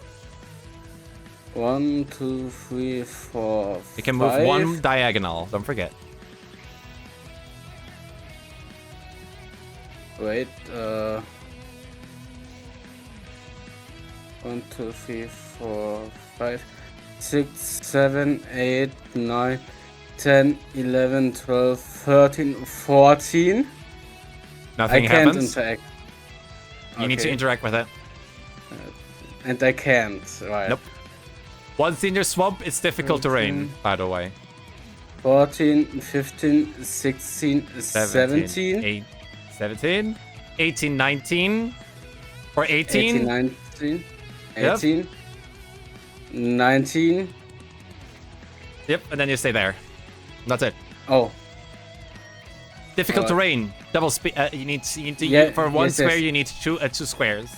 [SPEAKER 2] 1, 2, 3, 4.
[SPEAKER 1] You can
[SPEAKER 2] 5.
[SPEAKER 1] move 1 diagonal. Don't forget.
[SPEAKER 2] Wait, 1, 2, 3, 4, 5, 6, 7, 8, 9, 10, 11, 12, 13, 14.
[SPEAKER 1] Nothing
[SPEAKER 2] I can't
[SPEAKER 1] happens.
[SPEAKER 2] interact.
[SPEAKER 1] You need to
[SPEAKER 2] Okay.
[SPEAKER 1] interact with it.
[SPEAKER 2] And I can't, right?
[SPEAKER 1] Nope. Once in your swamp, it's difficult to rain, by the way.
[SPEAKER 2] 14, 15, 16, 17,
[SPEAKER 1] 17, 18, 19, or 18.
[SPEAKER 2] 18, 19,
[SPEAKER 1] Yep.
[SPEAKER 2] 18, 19.
[SPEAKER 1] Yep, and then you stay there. That's it.
[SPEAKER 2] Oh.
[SPEAKER 1] Difficult terrain. Double speed. You need to for one square. You need to choose 2 squares.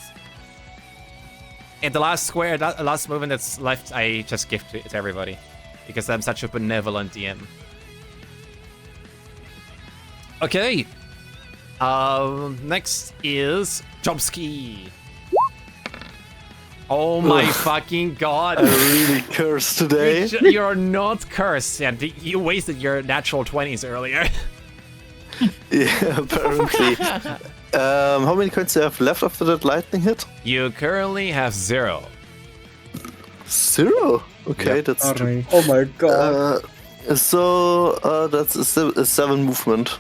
[SPEAKER 1] And the last square, last movement that's left, I just give to everybody because I'm such a benevolent DM. Okay. Next is Chomsky. Oh my fucking god!
[SPEAKER 5] I really cursed today.
[SPEAKER 1] You're not cursed, and you wasted your natural 20s earlier.
[SPEAKER 5] Yeah, apparently. How many coins do you have left after that lightning hit?
[SPEAKER 1] You currently have 0.
[SPEAKER 5] 0? Okay,
[SPEAKER 1] Yep.
[SPEAKER 5] that's
[SPEAKER 7] Alright.
[SPEAKER 2] Oh my god.
[SPEAKER 5] so that's a 7 movement.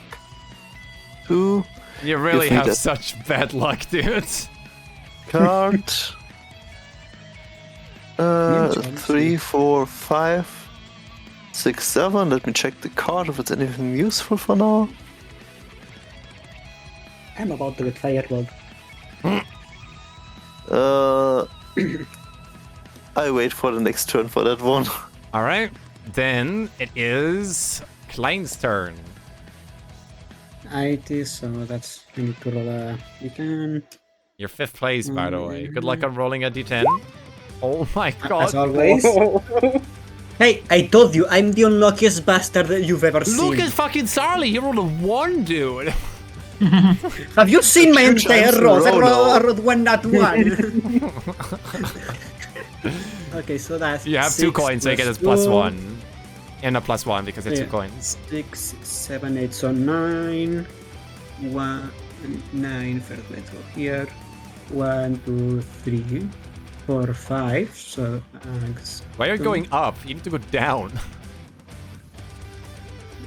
[SPEAKER 5] 2
[SPEAKER 1] You really
[SPEAKER 5] Give me
[SPEAKER 1] have
[SPEAKER 5] that.
[SPEAKER 1] such bad luck, dude.
[SPEAKER 5] card. 3, 4, 5, 6, 7. Let me check the card if it's anything useful for now.
[SPEAKER 6] I'm about to get fireballed.
[SPEAKER 5] I wait for the next turn for that one.
[SPEAKER 1] All right, then it is Klein's turn.
[SPEAKER 7] IT, so that's we need to roll a d10.
[SPEAKER 1] Your 5th place, by the way. Good luck on rolling a d10. Oh my god.
[SPEAKER 6] As always. Hey, I told you, I'm the unluckiest bastard that you've ever seen.
[SPEAKER 1] Look at fucking Sarly. He rolled a 1, dude.
[SPEAKER 6] Have you seen my entire
[SPEAKER 5] times in a
[SPEAKER 6] rows? I
[SPEAKER 5] row
[SPEAKER 6] rolled 1 not 1. Okay, so that's
[SPEAKER 1] You have 2 coins, so you get a
[SPEAKER 6] +2.
[SPEAKER 1] +1. And a +1 because it's 2 coins.
[SPEAKER 6] 6, 7, 8, so 9. 1, 9. First, let's go here. 1, 2, 3, 4, 5. So,
[SPEAKER 1] Why are you going up? You need to go down.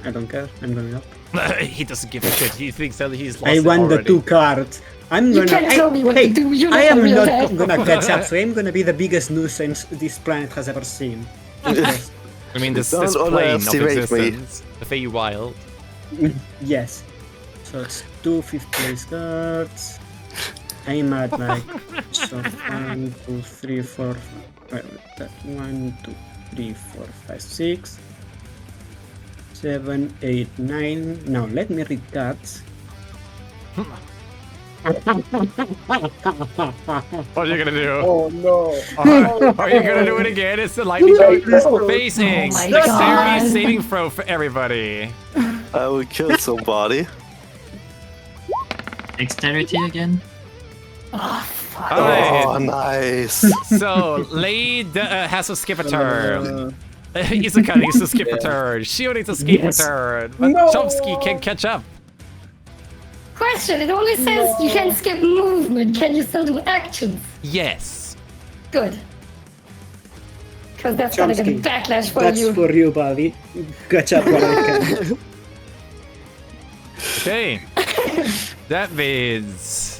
[SPEAKER 6] I don't care. I'm going up.
[SPEAKER 1] He doesn't give a shit. He thinks that he's lost
[SPEAKER 6] I
[SPEAKER 1] it
[SPEAKER 6] won the
[SPEAKER 1] already.
[SPEAKER 6] 2 cards. I'm
[SPEAKER 4] You
[SPEAKER 6] gonna.
[SPEAKER 4] can't tell me what to do. You're
[SPEAKER 6] I
[SPEAKER 4] not
[SPEAKER 6] am
[SPEAKER 4] a real
[SPEAKER 6] not
[SPEAKER 4] dad.
[SPEAKER 6] gonna catch up. So I'm gonna be the biggest nuisance this planet has ever seen. Yes.
[SPEAKER 1] I mean, this
[SPEAKER 5] Don't
[SPEAKER 1] plane of
[SPEAKER 5] underestimate me.
[SPEAKER 1] existence. The Feywild.
[SPEAKER 6] Yes. So it's 2 5th place cards. I'm at like so 1, 2, 3, 4. 1, 2, 3, 4, 5, 6, 7, 8, 9. Now let me read cards.
[SPEAKER 1] What are you gonna do?
[SPEAKER 2] Oh no.
[SPEAKER 1] Are you gonna do it again? It's the lightning bolt. Facing.
[SPEAKER 4] Oh my
[SPEAKER 1] Dexterity
[SPEAKER 4] God.
[SPEAKER 1] saving throw for everybody.
[SPEAKER 5] I will kill somebody.
[SPEAKER 3] Dexterity again?
[SPEAKER 4] Oh, fuck.
[SPEAKER 1] Alright.
[SPEAKER 5] Oh, nice.
[SPEAKER 1] So, Lade has to skip a turn. Izuka needs to skip a turn. Shio needs to skip a turn. But Chomsky can catch up.
[SPEAKER 4] Question, it only says you can skip movement. Can you still do actions?
[SPEAKER 1] Yes.
[SPEAKER 4] Good. Because that's gonna get a
[SPEAKER 6] Chomsky,
[SPEAKER 4] backlash for
[SPEAKER 6] That's
[SPEAKER 4] you.
[SPEAKER 6] for you, buddy. Catch up while I can.
[SPEAKER 1] Okay. That means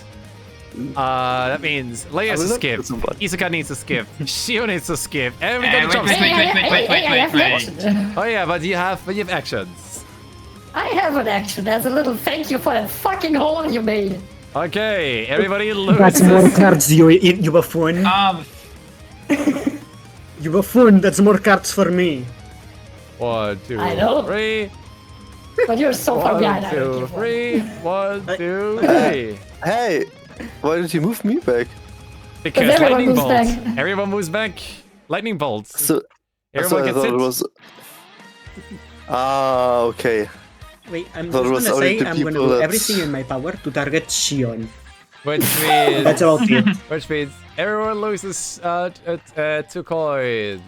[SPEAKER 1] Leia has to
[SPEAKER 5] will not
[SPEAKER 1] skip.
[SPEAKER 5] kill somebody.
[SPEAKER 1] Izuka needs to skip. Shio needs to skip. And we got
[SPEAKER 3] Wait,
[SPEAKER 1] Chomsky.
[SPEAKER 4] I have an action.
[SPEAKER 1] Oh yeah, but you have actions.
[SPEAKER 4] I have an action. That's a little thank you for that fucking hole you made.
[SPEAKER 1] Okay, everybody loses.
[SPEAKER 6] That's more cards, you buffoon. You buffoon, that's more cards for me.
[SPEAKER 1] 1, 2,
[SPEAKER 4] I know.
[SPEAKER 1] 3.
[SPEAKER 4] But you're so far
[SPEAKER 1] 1,
[SPEAKER 4] behind. I don't
[SPEAKER 1] 2,
[SPEAKER 4] give one.
[SPEAKER 1] 3. 1, 2, 3.
[SPEAKER 5] Hey, why did you move me back?
[SPEAKER 1] Because
[SPEAKER 4] everyone
[SPEAKER 1] lightning
[SPEAKER 4] moves
[SPEAKER 1] bolts.
[SPEAKER 4] back.
[SPEAKER 1] Everyone moves back. Lightning bolts.
[SPEAKER 5] So,
[SPEAKER 1] Everyone
[SPEAKER 5] I
[SPEAKER 1] gets
[SPEAKER 5] thought
[SPEAKER 1] it.
[SPEAKER 5] it was. Ah, okay.
[SPEAKER 6] Wait, I'm
[SPEAKER 5] Thought
[SPEAKER 6] just
[SPEAKER 5] it was
[SPEAKER 6] gonna
[SPEAKER 5] only
[SPEAKER 6] say
[SPEAKER 5] the
[SPEAKER 6] I'm gonna
[SPEAKER 5] people
[SPEAKER 6] do
[SPEAKER 5] that-
[SPEAKER 6] everything in my power to target Shion.
[SPEAKER 1] Which means,
[SPEAKER 6] That's about it.
[SPEAKER 1] which means everyone loses 2 coins.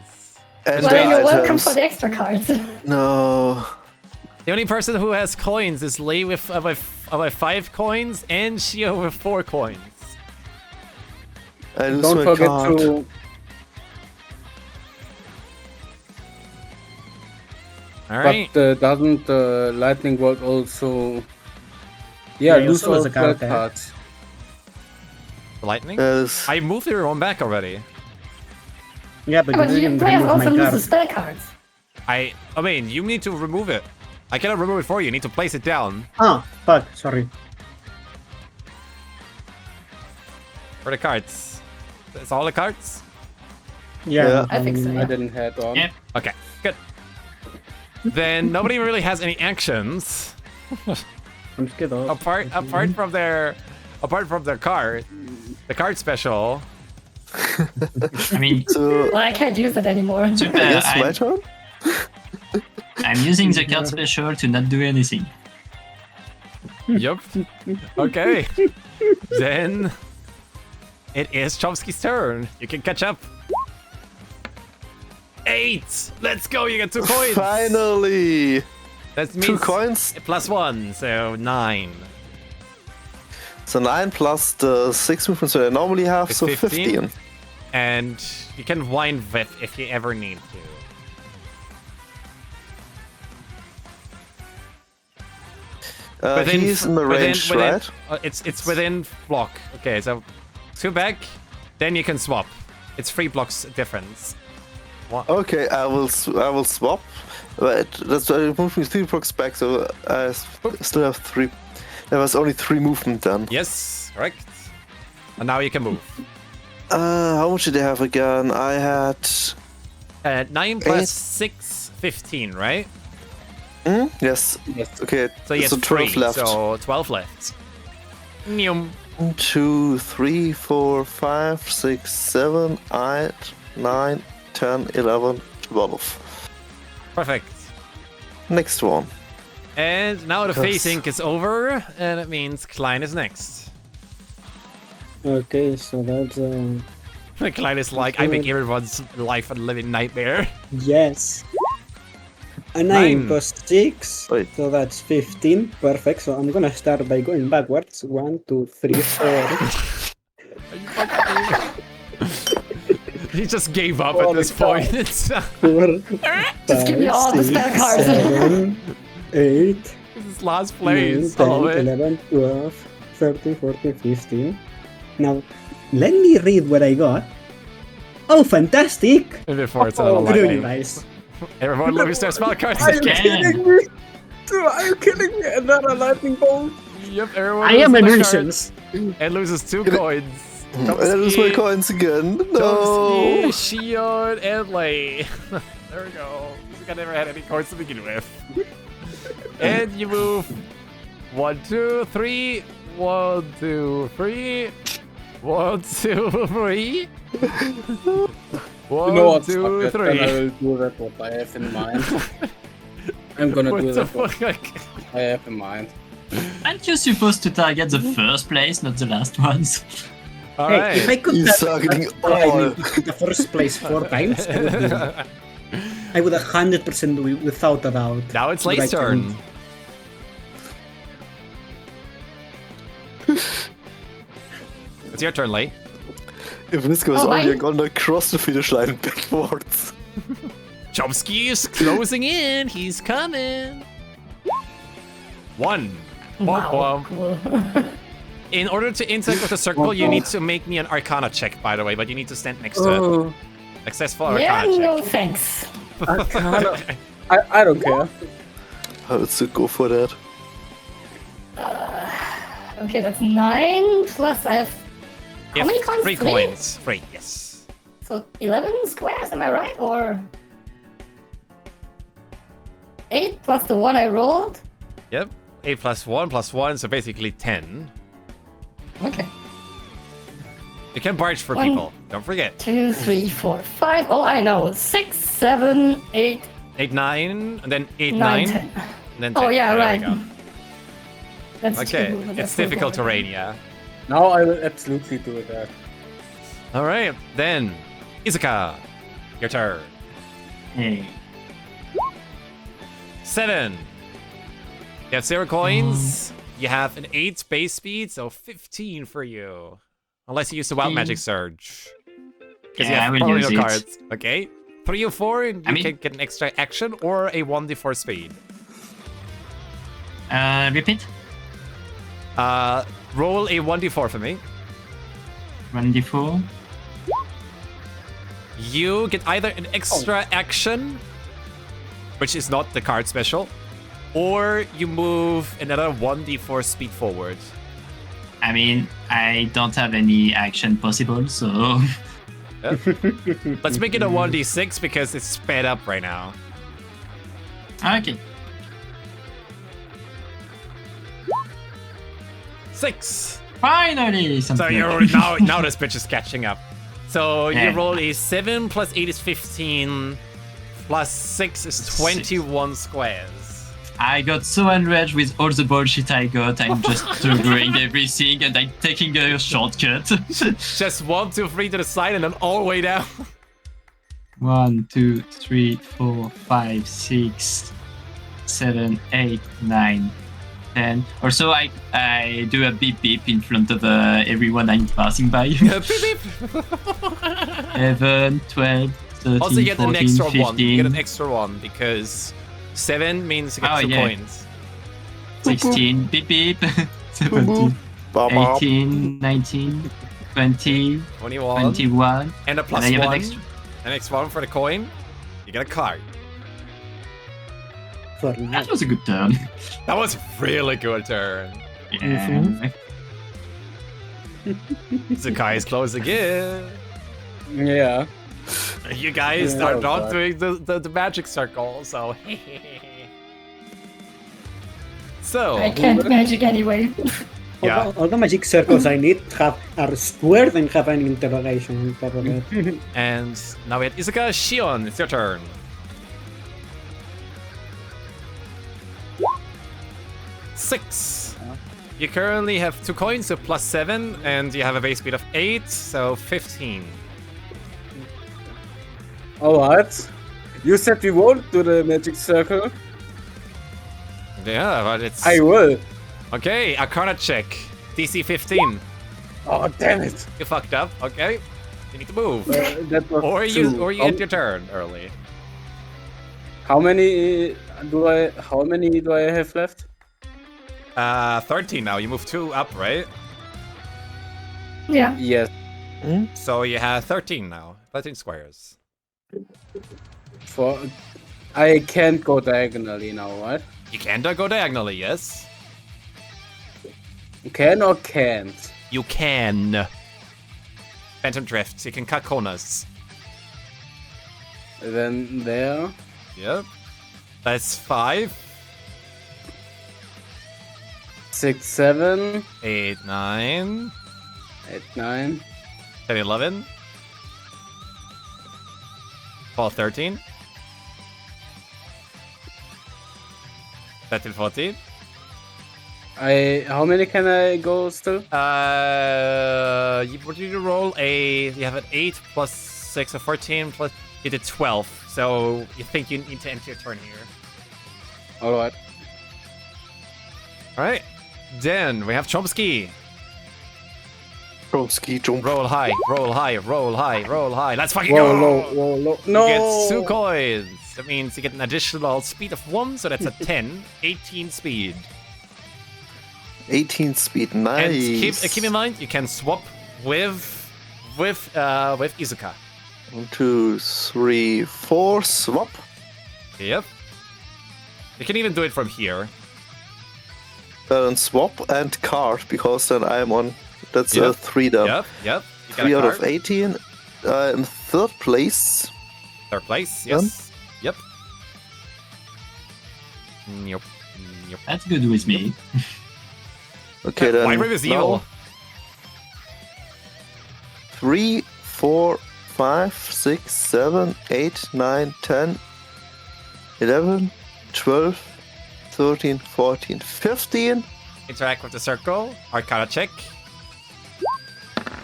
[SPEAKER 5] And
[SPEAKER 4] Well,
[SPEAKER 5] the
[SPEAKER 4] you're welcome
[SPEAKER 5] items.
[SPEAKER 4] for the extra cards.
[SPEAKER 5] No.
[SPEAKER 1] The only person who has coins is Lei with 5 coins and Shio with 4 coins.
[SPEAKER 5] I lose
[SPEAKER 2] Don't
[SPEAKER 5] my
[SPEAKER 2] forget
[SPEAKER 5] card.
[SPEAKER 2] to.
[SPEAKER 1] Alright.
[SPEAKER 2] But doesn't the lightning bolt also? Yeah,
[SPEAKER 6] Yeah,
[SPEAKER 2] lose
[SPEAKER 6] also
[SPEAKER 2] all
[SPEAKER 6] has a card
[SPEAKER 2] red
[SPEAKER 6] there.
[SPEAKER 2] cards.
[SPEAKER 1] Lightning?
[SPEAKER 5] Yes.
[SPEAKER 1] I moved everyone back already.
[SPEAKER 6] Yeah, but
[SPEAKER 4] But
[SPEAKER 6] you
[SPEAKER 4] you
[SPEAKER 6] didn't
[SPEAKER 4] players
[SPEAKER 6] remove
[SPEAKER 4] also
[SPEAKER 6] my
[SPEAKER 4] lose the
[SPEAKER 6] card.
[SPEAKER 4] spell cards.
[SPEAKER 1] I mean, you need to remove it. I cannot remove it for you. You need to place it down
[SPEAKER 6] Oh, fuck, sorry.
[SPEAKER 1] for the cards. That's all the cards?
[SPEAKER 6] Yeah,
[SPEAKER 4] I think so.
[SPEAKER 2] I
[SPEAKER 4] Yeah.
[SPEAKER 2] didn't have on.
[SPEAKER 3] Yep.
[SPEAKER 1] Okay, good. Then nobody really has any actions.
[SPEAKER 7] get off.
[SPEAKER 1] Apart from their card, the card special.
[SPEAKER 3] I mean,
[SPEAKER 5] So,
[SPEAKER 4] Well, I can't use it anymore.
[SPEAKER 3] super,
[SPEAKER 5] yes, my turn?
[SPEAKER 3] I'm using the card special to not do anything.
[SPEAKER 1] Yup. Okay. Then it is Chomsky's turn. You can catch up. 8. Let's go. You get 2 coins.
[SPEAKER 5] Finally!
[SPEAKER 1] That means
[SPEAKER 5] 2 coins.
[SPEAKER 1] +1, so 9.
[SPEAKER 5] So 9 plus the 6 movements that I normally have,
[SPEAKER 1] It's
[SPEAKER 5] so
[SPEAKER 1] 15.
[SPEAKER 5] 15.
[SPEAKER 1] And you can wind with if you ever need to.
[SPEAKER 5] He's in the range, right?
[SPEAKER 1] It's within block. Okay, so 2 back, then you can swap. It's 3 blocks difference.
[SPEAKER 5] Okay, I will swap. But that's moved me 3 blocks back, so I still have 3. There was only 3 movement then.
[SPEAKER 1] Yes, correct. And now you can move.
[SPEAKER 5] How much did I have again? I had
[SPEAKER 1] 9 plus 6, 15, right?
[SPEAKER 5] yes.
[SPEAKER 2] Yes.
[SPEAKER 5] Okay,
[SPEAKER 1] So yes,
[SPEAKER 5] 12
[SPEAKER 1] 3,
[SPEAKER 5] left.
[SPEAKER 1] so 12 left. Nyum.
[SPEAKER 5] 1, 2, 3, 4, 5, 6, 7, 8, 9, 10, 11, 12.
[SPEAKER 1] Perfect.
[SPEAKER 5] Next one.
[SPEAKER 1] And now the
[SPEAKER 5] Yes.
[SPEAKER 1] facing is over, and it means Klein is next.
[SPEAKER 7] Okay, so that's
[SPEAKER 1] Klein is like, I make everyone's life a living nightmare.
[SPEAKER 6] Yes. A 9
[SPEAKER 1] 9.
[SPEAKER 6] plus 6,
[SPEAKER 5] Wait.
[SPEAKER 6] so that's 15. Perfect. So I'm gonna start by going backwards. 1, 2, 3, 4.
[SPEAKER 1] He just gave up at this point.
[SPEAKER 6] 4,
[SPEAKER 4] Just give me all the spell cards.
[SPEAKER 6] 7, 8,
[SPEAKER 1] This is last
[SPEAKER 6] 9,
[SPEAKER 1] place.
[SPEAKER 6] 10,
[SPEAKER 1] All of it.
[SPEAKER 6] 11, 12, 13, 14, 15. Now, let me read what I got. Oh, fantastic!
[SPEAKER 1] And before it's out of
[SPEAKER 6] Very
[SPEAKER 1] lightning.
[SPEAKER 6] nice.
[SPEAKER 1] Everyone loses their spell cards
[SPEAKER 6] Are you
[SPEAKER 1] again.
[SPEAKER 6] kidding me? Are you kidding me? Another lightning bolt?
[SPEAKER 1] Yep, everyone
[SPEAKER 6] I am a
[SPEAKER 1] loses their
[SPEAKER 6] nuisance.
[SPEAKER 1] cards and loses 2 coins.
[SPEAKER 5] And I lose my coins again. No!
[SPEAKER 1] Chomsky, Shion, and Lei. There we go. I never had any coins to begin with. And you move 1, 2, 3. 1, 2, 3. 1, 2, 3. 1,
[SPEAKER 2] You know what?
[SPEAKER 1] 2,
[SPEAKER 2] Fuck it, then I
[SPEAKER 1] 3.
[SPEAKER 2] will do that what I have in mind. I'm gonna
[SPEAKER 1] What
[SPEAKER 2] do
[SPEAKER 1] the
[SPEAKER 2] that what
[SPEAKER 1] fuck?
[SPEAKER 2] I have in mind.
[SPEAKER 3] Aren't you supposed to target the first place, not the last ones?
[SPEAKER 1] All
[SPEAKER 6] Hey, if I
[SPEAKER 1] right.
[SPEAKER 6] could
[SPEAKER 5] You
[SPEAKER 6] have
[SPEAKER 5] suck getting
[SPEAKER 6] I
[SPEAKER 5] all.
[SPEAKER 6] in the first place 4 times, I would 100% do it without a doubt.
[SPEAKER 1] Now it's
[SPEAKER 6] But I
[SPEAKER 1] Lei's turn. It's your turn, Lei.
[SPEAKER 5] If this goes
[SPEAKER 4] Oh,
[SPEAKER 5] on, you're
[SPEAKER 4] I-
[SPEAKER 5] gonna cross the finish line backwards.
[SPEAKER 1] Chomsky is closing in. He's coming. 1. Womp
[SPEAKER 4] Wow.
[SPEAKER 1] womp.
[SPEAKER 4] Cool.
[SPEAKER 1] In order to interact with the circle, you need to make me an Arcana check, by the way, but you need to stand next to it.
[SPEAKER 2] Oh,
[SPEAKER 1] Successful
[SPEAKER 4] Yeah,
[SPEAKER 1] Arcana
[SPEAKER 4] no
[SPEAKER 1] check.
[SPEAKER 4] thanks.
[SPEAKER 2] I don't care.
[SPEAKER 5] I would still go for that.
[SPEAKER 4] Okay, that's 9 plus I have. How many coins?
[SPEAKER 1] 3 coins. 3, yes.
[SPEAKER 4] So 11 squares, am I right? Or 8 plus the one I rolled?
[SPEAKER 1] Yep. 8 plus 1, so basically 10.
[SPEAKER 4] Okay.
[SPEAKER 1] You can barge for
[SPEAKER 4] 1,
[SPEAKER 1] people. Don't forget.
[SPEAKER 4] 2, 3, 4, 5. Oh, I know. 6, 7, 8,
[SPEAKER 1] 8, 9, and then 8,
[SPEAKER 4] 9,
[SPEAKER 1] 9.
[SPEAKER 4] 10.
[SPEAKER 1] And then 10.
[SPEAKER 4] Oh, yeah,
[SPEAKER 1] There we
[SPEAKER 4] right.
[SPEAKER 1] go.
[SPEAKER 4] That's
[SPEAKER 1] Okay,
[SPEAKER 4] true, but
[SPEAKER 1] it's
[SPEAKER 4] that's not
[SPEAKER 1] difficult
[SPEAKER 4] good.
[SPEAKER 1] terrain, yeah.
[SPEAKER 2] Now I will absolutely do that.
[SPEAKER 1] Alright, then. Izuka. Your turn.
[SPEAKER 3] Hey.
[SPEAKER 1] 7. You have 0 coins. You have an 8 base speed, so 15 for you. Unless you use the wild magic surge. Because you
[SPEAKER 3] Yeah, I
[SPEAKER 1] have
[SPEAKER 3] will
[SPEAKER 1] probably
[SPEAKER 3] use
[SPEAKER 1] no
[SPEAKER 3] it.
[SPEAKER 1] cards. Okay. 3 or 4, and you
[SPEAKER 3] I mean-
[SPEAKER 1] can get an extra action or a 1d4 speed.
[SPEAKER 3] Repeat.
[SPEAKER 1] Roll a 1d4 for me.
[SPEAKER 3] 1d4.
[SPEAKER 1] You get either an extra action, which is not the card special, or you move another 1d4 speed forward.
[SPEAKER 3] I mean, I don't have any action possible, so
[SPEAKER 1] Let's make it a 1d6 because it's sped up right now.
[SPEAKER 3] okay.
[SPEAKER 1] 6.
[SPEAKER 3] Finally,
[SPEAKER 1] So
[SPEAKER 3] something.
[SPEAKER 1] you're now this bitch is catching up. So you roll a 7 plus 8 is 15, plus 6 is 21 squares.
[SPEAKER 3] I got so enraged with all the bullshit I got. I'm just doing everything and I'm taking a shortcut.
[SPEAKER 1] Just 1, 2, 3 to the side and then all the way down.
[SPEAKER 3] 1, 2, 3, 4, 5, 6, 7, 8, 9, 10. Also, I do a beep beep in front of everyone I'm passing by.
[SPEAKER 1] Beep, beep.
[SPEAKER 3] 11, 12, 13,
[SPEAKER 1] Also, you get
[SPEAKER 3] 14,
[SPEAKER 1] an extra
[SPEAKER 3] 15.
[SPEAKER 1] 1. You get an extra 1 because 7 means you get 2 coins.
[SPEAKER 3] 16, beep beep. 17, 18, 19, 20,
[SPEAKER 1] 21.
[SPEAKER 3] 21.
[SPEAKER 1] And a plus
[SPEAKER 3] And I have
[SPEAKER 1] 1.
[SPEAKER 3] an extra.
[SPEAKER 1] An extra 1 for the coin. You get a card.
[SPEAKER 3] That was a good turn.
[SPEAKER 1] That was a really good turn.
[SPEAKER 3] Yeah.
[SPEAKER 1] The guy is close again.
[SPEAKER 2] Yeah.
[SPEAKER 1] You guys
[SPEAKER 2] Yeah,
[SPEAKER 1] are not
[SPEAKER 2] but-
[SPEAKER 1] doing the magic circle, so. So,
[SPEAKER 4] I can't magic anyway.
[SPEAKER 1] yeah.
[SPEAKER 6] All the magic circles I need are squared and have an interrogation on top of it.
[SPEAKER 1] And now we have Isuka Shion. It's your turn. Six. You currently have 2 coins, so plus 7, and you have a base speed of 8, so 15.
[SPEAKER 2] Alright. You said we won't do the magic circle.
[SPEAKER 1] Yeah, but it's.
[SPEAKER 2] I will.
[SPEAKER 1] Okay, Arcana check. DC 15.
[SPEAKER 2] Oh, damn it.
[SPEAKER 1] You fucked up. Okay. You need to move.
[SPEAKER 2] That was
[SPEAKER 1] Or
[SPEAKER 2] two.
[SPEAKER 1] you end your turn early.
[SPEAKER 2] How many do I have left?
[SPEAKER 1] 13 now. You move 2 up, right?
[SPEAKER 4] Yeah.
[SPEAKER 2] Yes.
[SPEAKER 1] So you have 13 now. 13 squares.
[SPEAKER 2] I can't go diagonally now, right?
[SPEAKER 1] You can go diagonally, yes?
[SPEAKER 2] Can or can't?
[SPEAKER 1] You can. Phantom Drift. You can cut corners.
[SPEAKER 2] Then there.
[SPEAKER 1] Yep. That's 5,
[SPEAKER 2] 6, 7,
[SPEAKER 1] 8, 9,
[SPEAKER 2] 8, 9.
[SPEAKER 1] 10, 11, 12, 13, 13, 14.
[SPEAKER 2] How many can I go still?
[SPEAKER 1] What did you roll? You have an 8 plus 6, so 14 plus. You did 12, so you think you need to end your turn here.
[SPEAKER 2] Alright.
[SPEAKER 1] Alright. Then we have Chomsky.
[SPEAKER 5] Chomsky jump.
[SPEAKER 1] Roll high, roll high, roll high, roll high. Let's fucking
[SPEAKER 2] Roll
[SPEAKER 1] go!
[SPEAKER 2] low, roll low. No!
[SPEAKER 1] You get 2 coins. That means you get an additional speed of 1, so that's a 10. 18 speed.
[SPEAKER 5] 18 speed, nice.
[SPEAKER 1] And keep in mind, you can swap with Izuka.
[SPEAKER 5] 1, 2, 3, 4, swap.
[SPEAKER 1] Yep. You can even do it from here.
[SPEAKER 5] Then swap and card, because then I'm on. That's
[SPEAKER 1] Yep.
[SPEAKER 5] a 3 then.
[SPEAKER 1] Yep. You got
[SPEAKER 5] 3
[SPEAKER 1] a
[SPEAKER 5] out of
[SPEAKER 1] card.
[SPEAKER 5] 18. In 3rd place.
[SPEAKER 1] 3rd place, yes. Yep. Yep. Yep.
[SPEAKER 3] That's good with me.
[SPEAKER 5] Okay, then.
[SPEAKER 1] Wyvern is evil.
[SPEAKER 5] now 3, 4, 5, 6, 7, 8, 9, 10, 11, 12, 13, 14, 15.
[SPEAKER 1] Interact with the circle. Arcana check.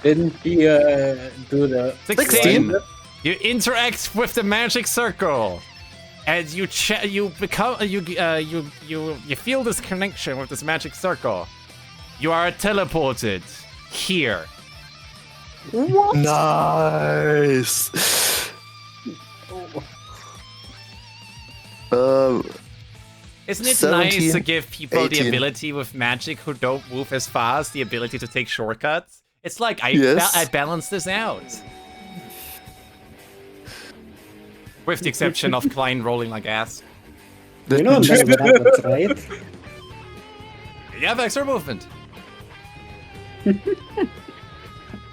[SPEAKER 2] Didn't he do the
[SPEAKER 1] 16. You interact with the magic circle, and you feel this connection with this magic circle. You are teleported here.
[SPEAKER 5] Nice.
[SPEAKER 1] Isn't it
[SPEAKER 5] 17,
[SPEAKER 1] nice to give people the
[SPEAKER 5] 18.
[SPEAKER 1] ability with magic who don't move as fast, the ability to take shortcuts? It's like I
[SPEAKER 5] Yes.
[SPEAKER 1] balance this out. With the exception of Klein rolling like ass.
[SPEAKER 6] You know that happens, right?
[SPEAKER 1] You have extra movement.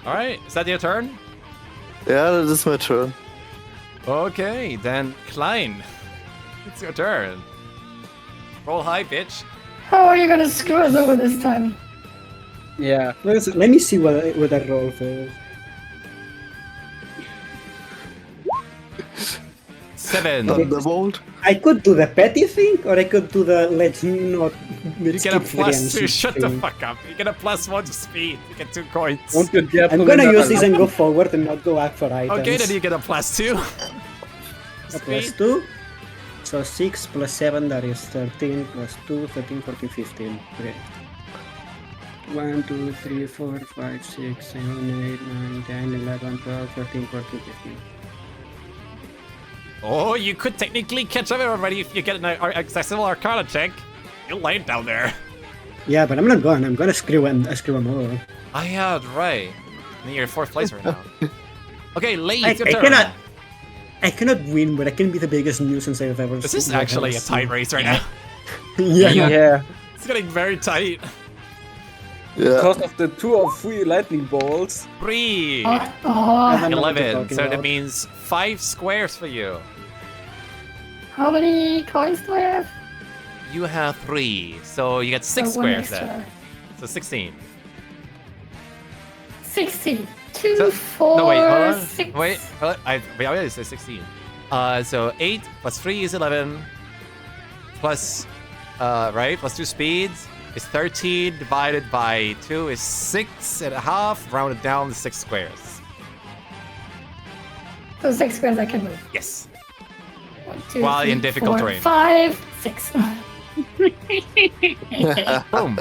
[SPEAKER 1] Alright, is that your turn?
[SPEAKER 5] Yeah, that is my turn.
[SPEAKER 1] Okay, then Klein. It's your turn. Roll high, bitch.
[SPEAKER 4] How are you gonna screw us over this time?
[SPEAKER 2] Yeah.
[SPEAKER 6] Let me see what I roll first.
[SPEAKER 1] 7.
[SPEAKER 5] Thunderbolt.
[SPEAKER 6] I could do the petty thing, or I could do the let's not.
[SPEAKER 1] You
[SPEAKER 6] Let's
[SPEAKER 1] get a
[SPEAKER 6] skip
[SPEAKER 1] +2.
[SPEAKER 6] friendship
[SPEAKER 1] Shut the
[SPEAKER 6] thing.
[SPEAKER 1] fuck up. You get a +1 to speed. You get 2 coins.
[SPEAKER 2] Don't you dare
[SPEAKER 6] I'm
[SPEAKER 2] pull
[SPEAKER 6] gonna
[SPEAKER 2] another
[SPEAKER 6] use this and
[SPEAKER 2] lucky.
[SPEAKER 6] go forward and not go back for items.
[SPEAKER 1] Okay, then you get a +2.
[SPEAKER 6] A +2. So 6 plus 7, that is 13 plus 2, 13, 14, 15. Okay. 1, 2, 3, 4, 5, 6, 7, 8, 9, 10, 11, 12, 13, 14, 15.
[SPEAKER 1] Oh, you could technically catch up everybody if you get an accessible Arcana check. You're late down there.
[SPEAKER 6] Yeah, but I'm not going. I'm gonna screw them all.
[SPEAKER 1] Oh yeah, right. And you're in 4th place right now. Okay, late.
[SPEAKER 6] I
[SPEAKER 1] Your turn.
[SPEAKER 6] cannot win, but I can be the biggest nuisance I've ever seen.
[SPEAKER 1] This is actually a tight race right now.
[SPEAKER 6] Yeah.
[SPEAKER 2] Yeah.
[SPEAKER 1] It's getting very tight.
[SPEAKER 5] Yeah.
[SPEAKER 2] Because of the 2 or 3 lightning bolts.
[SPEAKER 1] 3.
[SPEAKER 6] I don't know what you're
[SPEAKER 1] 11.
[SPEAKER 6] talking
[SPEAKER 1] So that
[SPEAKER 6] about.
[SPEAKER 1] means 5 squares for you.
[SPEAKER 4] How many coins do I have?
[SPEAKER 1] You have 3. So you get 6
[SPEAKER 4] So one
[SPEAKER 1] squares
[SPEAKER 4] extra.
[SPEAKER 1] then. So 16.
[SPEAKER 4] 16. 2,
[SPEAKER 1] So-
[SPEAKER 4] 4,
[SPEAKER 1] No, wait, hold on.
[SPEAKER 4] 6.
[SPEAKER 1] Wait, hold on. We already said 16. So 8 plus 3 is 11. Plus, right? Plus 2 speeds is 13. Divided by 2 is 6.5. Rounded down to 6 squares.
[SPEAKER 4] So 6 squares I can move.
[SPEAKER 1] Yes.
[SPEAKER 4] 1, 2,
[SPEAKER 1] While
[SPEAKER 4] 3,
[SPEAKER 1] in difficult
[SPEAKER 4] 4,
[SPEAKER 1] terrain.
[SPEAKER 4] 5, 6.
[SPEAKER 1] Boom.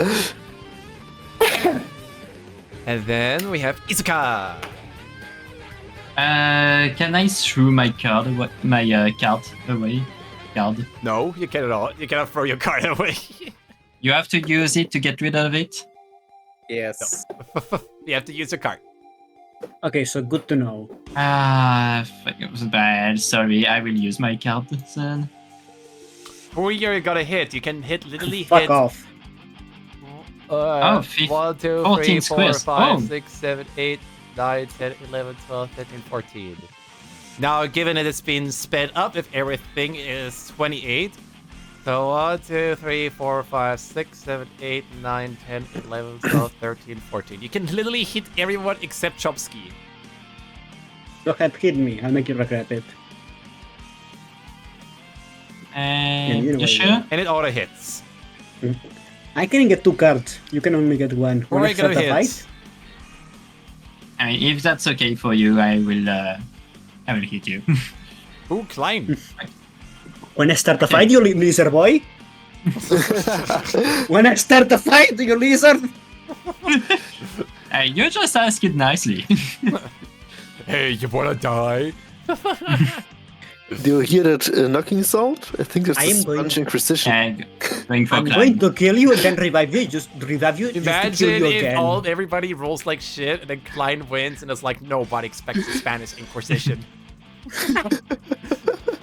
[SPEAKER 1] And then we have Izuka.
[SPEAKER 3] Can I throw my card away? My card away? Card.
[SPEAKER 1] No, you cannot. You cannot throw your card away.
[SPEAKER 3] You have to use it to get rid of it.
[SPEAKER 2] Yes.
[SPEAKER 1] You have to use your card.
[SPEAKER 6] Okay, so good to know.
[SPEAKER 3] Fuck, it was bad. Sorry, I will use my card then.
[SPEAKER 1] Who you're gonna hit? You can literally
[SPEAKER 6] Fuck
[SPEAKER 1] hit.
[SPEAKER 6] off.
[SPEAKER 3] Oh,
[SPEAKER 1] 1, 2,
[SPEAKER 3] 14
[SPEAKER 1] 3, 4,
[SPEAKER 3] squares.
[SPEAKER 1] 5,
[SPEAKER 3] Oh.
[SPEAKER 1] 6, 7, 8, 9, 10, 11, 12, 13, 14. Now, given that it's been sped up, if everything is 28. So 1, 2, 3, 4, 5, 6, 7, 8, 9, 10, 11, 12, 13, 14. You can literally hit everyone except Chomsky.
[SPEAKER 6] Go ahead, hit me. I'll make you regret it.
[SPEAKER 3] And
[SPEAKER 6] you know
[SPEAKER 3] you
[SPEAKER 6] what
[SPEAKER 3] sure?
[SPEAKER 1] And it auto hits.
[SPEAKER 6] I can get 2 cards. You can only get 1.
[SPEAKER 1] Who are
[SPEAKER 6] Wanna
[SPEAKER 1] you gonna
[SPEAKER 6] start a
[SPEAKER 1] hit?
[SPEAKER 6] fight?
[SPEAKER 3] I mean, if that's okay for you, I will hit you.
[SPEAKER 1] Ooh, climb.
[SPEAKER 6] Wanna start a fight, you lizard boy? Wanna start a fight, you lizard?
[SPEAKER 3] You just ask it nicely.
[SPEAKER 1] Hey, you wanna die?
[SPEAKER 5] Do you hear that knocking sound? I think it's
[SPEAKER 6] I
[SPEAKER 5] the
[SPEAKER 6] am going-
[SPEAKER 5] Sponge Inquisition.
[SPEAKER 3] And going for
[SPEAKER 6] I'm
[SPEAKER 3] climb.
[SPEAKER 6] going to kill you and then revive you. Just revive you. Just to
[SPEAKER 1] Imagine
[SPEAKER 6] kill you
[SPEAKER 1] if
[SPEAKER 6] again.
[SPEAKER 1] everybody rolls like shit and then Klein wins and it's like nobody expects the Spanish Inquisition.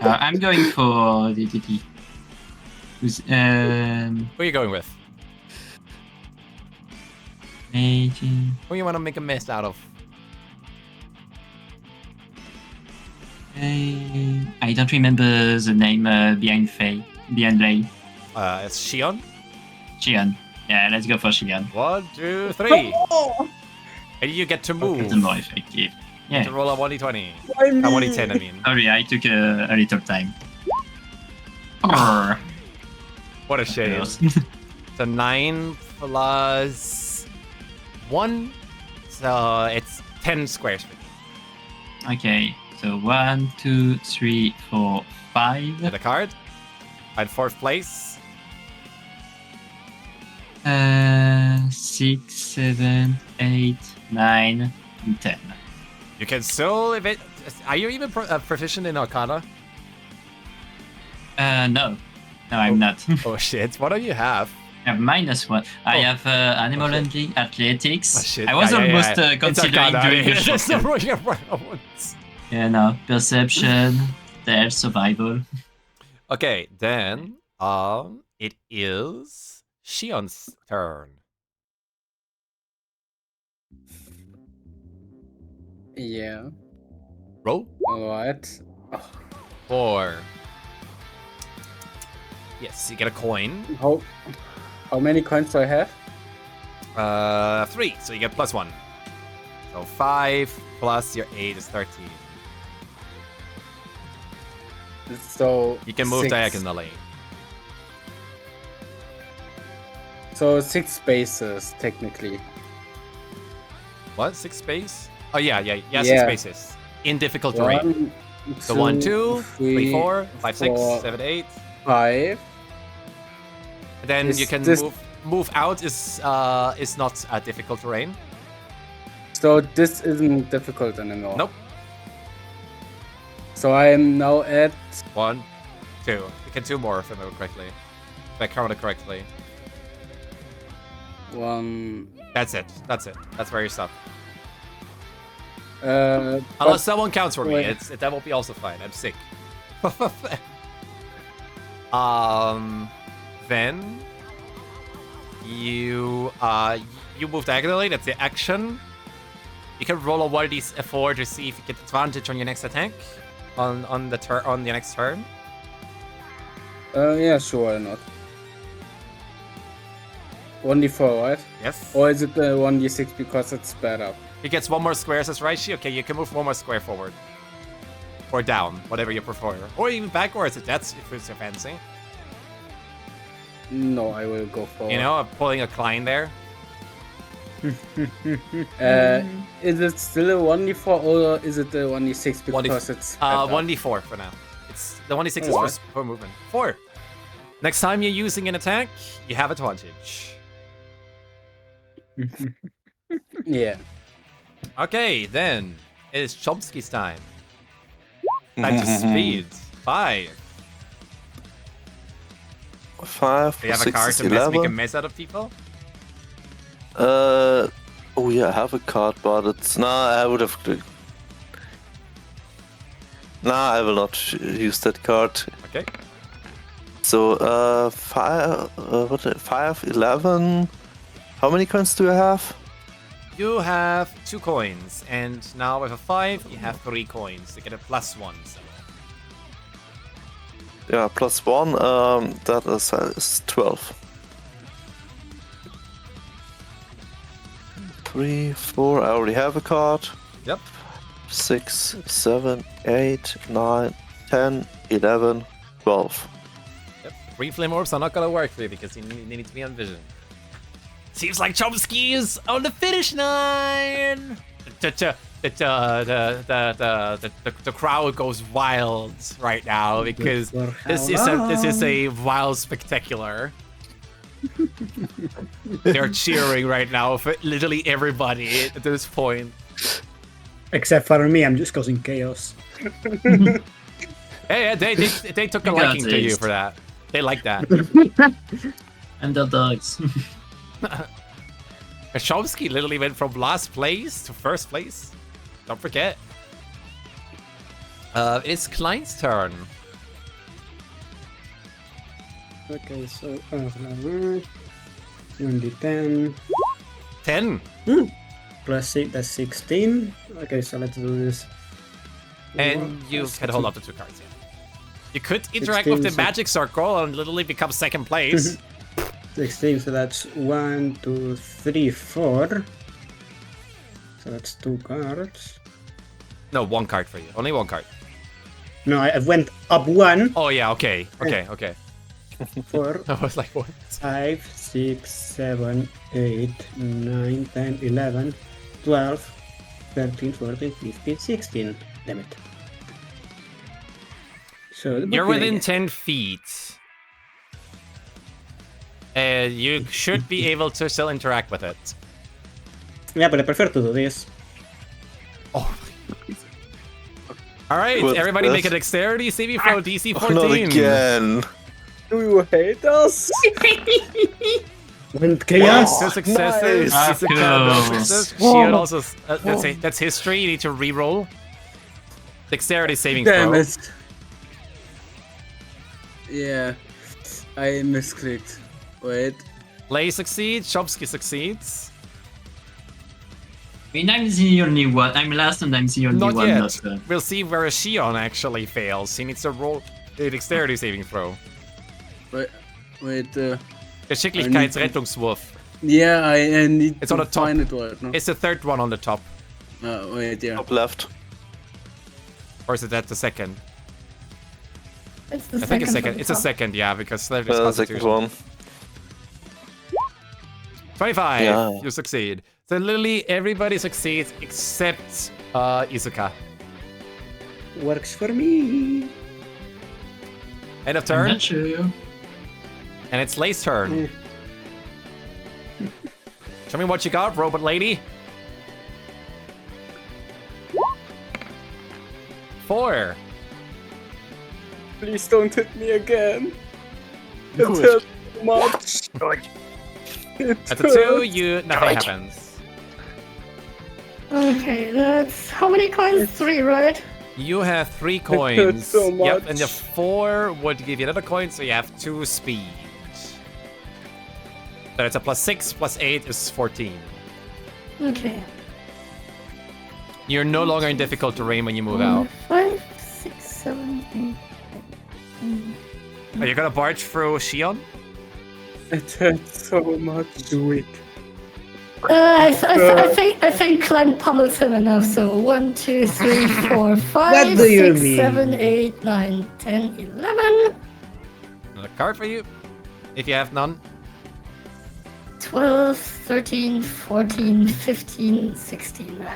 [SPEAKER 3] I'm going for DTT.
[SPEAKER 1] Who are you going with?
[SPEAKER 3] 18.
[SPEAKER 1] Who you want to make a mess out of?
[SPEAKER 3] I don't remember the name behind Lay.
[SPEAKER 1] It's Shion.
[SPEAKER 3] Shion. Yeah, let's go for Shion.
[SPEAKER 1] 1, 2, 3. And you get to move.
[SPEAKER 3] It's more effective. Yeah.
[SPEAKER 1] To roll a 1d20. A 1d10, I mean.
[SPEAKER 3] Sorry, I took a little time. Brr.
[SPEAKER 1] What a shame.
[SPEAKER 3] Yes.
[SPEAKER 1] So 9 plus 1. So it's 10 squares.
[SPEAKER 3] Okay, so 1, 2, 3, 4, 5.
[SPEAKER 1] Get a card. At 4th place.
[SPEAKER 3] 6, 7, 8, 9, and 10.
[SPEAKER 1] You can still, if it. Are you even proficient in Arcana?
[SPEAKER 3] No. No, I'm not.
[SPEAKER 1] Oh shit, what do you have?
[SPEAKER 3] I have -1. I have animal handling, athletics.
[SPEAKER 1] Oh shit.
[SPEAKER 3] I was almost
[SPEAKER 1] It's
[SPEAKER 3] considering
[SPEAKER 1] Arcana.
[SPEAKER 3] doing the
[SPEAKER 1] There's no
[SPEAKER 3] shortcut.
[SPEAKER 1] way around once.
[SPEAKER 3] Yeah, no. Perception, stealth, survival.
[SPEAKER 1] Okay, then it is Shion's turn.
[SPEAKER 2] Yeah.
[SPEAKER 1] Roll.
[SPEAKER 2] Alright.
[SPEAKER 1] 4. Yes, you get a coin.
[SPEAKER 2] How many coins do I have?
[SPEAKER 1] 3, so you get +1. So 5 plus your 8 is 13.
[SPEAKER 2] So
[SPEAKER 1] You can move
[SPEAKER 2] 6.
[SPEAKER 1] diagonally.
[SPEAKER 2] So 6 spaces technically.
[SPEAKER 1] What? 6 space? Oh yeah, 6
[SPEAKER 2] Yeah.
[SPEAKER 1] spaces. In difficult terrain. So 1, 2, 3, 4, 5, 6, 7, 8.
[SPEAKER 2] 5.
[SPEAKER 1] Then
[SPEAKER 2] Is
[SPEAKER 1] you can
[SPEAKER 2] this-
[SPEAKER 1] move out is not a difficult terrain.
[SPEAKER 2] So this isn't difficult anymore.
[SPEAKER 1] Nope.
[SPEAKER 2] So I am now at
[SPEAKER 1] 1, 2. You can 2 more if I remember correctly. If I counted correctly.
[SPEAKER 2] 1.
[SPEAKER 1] That's it. That's where you stop.
[SPEAKER 2] But
[SPEAKER 1] Unless someone counts for me,
[SPEAKER 2] wait.
[SPEAKER 1] that will be also fine. I'm sick. Then you move diagonally. That's the action. You can roll a 1d4 to see if you get advantage on your next attack on the next turn.
[SPEAKER 2] yeah, sure, why not? 1d4, right?
[SPEAKER 1] Yes.
[SPEAKER 2] Or is it 1d6 because it's sped up?
[SPEAKER 1] He gets 1 more square, says Raishi. Okay, you can move 1 more square forward. Or down, whatever you prefer. Or even backwards if it's your fancy.
[SPEAKER 2] No, I will go for.
[SPEAKER 1] You know, pulling a Klein there.
[SPEAKER 2] Is it still a 1d4 or is it a 1d6 because it's sped up?
[SPEAKER 1] 1d4 for now. It's the 1d6 is for movement. 4. Next time you're using an attack, you have advantage.
[SPEAKER 2] Yeah.
[SPEAKER 1] Okay, then it's Chomsky's time. Time to speed. 5.
[SPEAKER 5] 5,
[SPEAKER 1] Do you have a
[SPEAKER 5] 6
[SPEAKER 1] card
[SPEAKER 5] is
[SPEAKER 1] to make a
[SPEAKER 5] 11.
[SPEAKER 1] mess out of people?
[SPEAKER 5] Oh yeah, I have a card, but it's I would have. I will not use that card.
[SPEAKER 1] Okay.
[SPEAKER 5] So 5, 11. How many coins do I have?
[SPEAKER 1] You have 2 coins, and now with a 5, you have 3 coins to get a +1. So.
[SPEAKER 5] Yeah, +1. That is 12. 3, 4. I already have a card.
[SPEAKER 1] Yep.
[SPEAKER 5] 6, 7, 8, 9, 10, 11, 12.
[SPEAKER 1] Yep. 3 flame orbs are not gonna work for you because you need to be on vision. Seems like Chomsky is on the finish line. The crowd goes wild right now because this is a wild spectacular. They're cheering right now for literally everybody at this point.
[SPEAKER 7] Except for me, I'm just causing chaos.
[SPEAKER 1] Hey, they took a
[SPEAKER 3] You got
[SPEAKER 1] liking to you
[SPEAKER 3] taste.
[SPEAKER 1] for that. They like that.
[SPEAKER 3] And the dogs.
[SPEAKER 1] Chomsky literally went from last place to first place. Don't forget. It's Klein's turn.
[SPEAKER 7] Okay, so 1d10
[SPEAKER 1] 10.
[SPEAKER 7] plus 6, that's 16. Okay, so let's do this.
[SPEAKER 1] And you can hold up the 2 cards, yeah. You could interact with the
[SPEAKER 7] 16,
[SPEAKER 1] magic circle and literally become second place.
[SPEAKER 7] 16, so that's 1, 2, 3, 4. So that's 2 cards.
[SPEAKER 1] No, 1 card for you. Only 1 card.
[SPEAKER 7] No, I went up 1,
[SPEAKER 1] Oh, yeah, okay.
[SPEAKER 7] 4,
[SPEAKER 1] I was like, what?
[SPEAKER 7] 5, 6, 7, 8, 9, 10, 11, 12, 13, 14, 15, 16. Damn it. So
[SPEAKER 1] You're within 10 feet. You should be able to still interact with it.
[SPEAKER 7] Yeah, but I prefer to do this.
[SPEAKER 1] Oh. All right,
[SPEAKER 5] What
[SPEAKER 1] everybody
[SPEAKER 5] the-
[SPEAKER 1] make a dexterity saving throw DC 14.
[SPEAKER 5] Not again.
[SPEAKER 2] Do you hate us?
[SPEAKER 7] Went chaos.
[SPEAKER 1] 2 successes.
[SPEAKER 3] Nice.
[SPEAKER 1] Two successes. Shield also. That's history. You need to re-roll. Dexterity saving
[SPEAKER 2] Damn
[SPEAKER 1] throw.
[SPEAKER 2] it. Yeah. I misclicked. Wait.
[SPEAKER 1] Lay succeeds. Chomsky succeeds.
[SPEAKER 3] I mean, I'm the only one. I'm last and I'm the only
[SPEAKER 1] Not
[SPEAKER 3] one.
[SPEAKER 1] yet.
[SPEAKER 3] Not,
[SPEAKER 1] We'll see where Shion actually fails. He needs to roll a dexterity saving throw.
[SPEAKER 2] Wait.
[SPEAKER 1] Geschicklichkeitsrettungswurf.
[SPEAKER 2] Yeah, I need
[SPEAKER 1] It's
[SPEAKER 2] to
[SPEAKER 1] on the top.
[SPEAKER 2] find it right now.
[SPEAKER 1] It's the third one on the top.
[SPEAKER 2] Wait, yeah.
[SPEAKER 5] Top left.
[SPEAKER 1] Or is it at the second?
[SPEAKER 4] It's the
[SPEAKER 1] I think it's
[SPEAKER 4] from
[SPEAKER 1] second.
[SPEAKER 4] the
[SPEAKER 1] It's a
[SPEAKER 4] top.
[SPEAKER 1] second, yeah, because there is
[SPEAKER 5] The second
[SPEAKER 1] Constitution.
[SPEAKER 5] one.
[SPEAKER 1] 25.
[SPEAKER 5] Yeah.
[SPEAKER 1] You succeed. So literally everybody succeeds except Izuka.
[SPEAKER 6] Works for me.
[SPEAKER 1] End of
[SPEAKER 3] I'm
[SPEAKER 1] turn,
[SPEAKER 3] not sure.
[SPEAKER 1] and it's Lay's turn. Show me what you got, robot lady. 4.
[SPEAKER 2] Please don't hit me again. It
[SPEAKER 5] Good.
[SPEAKER 2] hurts so much.
[SPEAKER 1] At the 2, you nothing happens.
[SPEAKER 4] Okay, that's how many coins? 3, right?
[SPEAKER 1] You have 3
[SPEAKER 2] hurts
[SPEAKER 1] coins.
[SPEAKER 2] so
[SPEAKER 1] Yep, and the
[SPEAKER 2] much.
[SPEAKER 1] 4 would give you another coin, so you have 2 speed. So it's a +6 +8 is 14.
[SPEAKER 4] Okay.
[SPEAKER 1] You're no longer in difficult terrain when you move out.
[SPEAKER 4] 5, 6, 7, 8.
[SPEAKER 1] Are you gonna barge through Shion?
[SPEAKER 2] It hurts so much.
[SPEAKER 7] Do it.
[SPEAKER 4] I think Clan pummels him enough. So 1, 2, 3, 4, 5,
[SPEAKER 6] What do you
[SPEAKER 4] 6,
[SPEAKER 6] mean?
[SPEAKER 4] 7, 8, 9, 10, 11,
[SPEAKER 1] Another card for you, if you have none.
[SPEAKER 4] 12, 13, 14, 15, 16.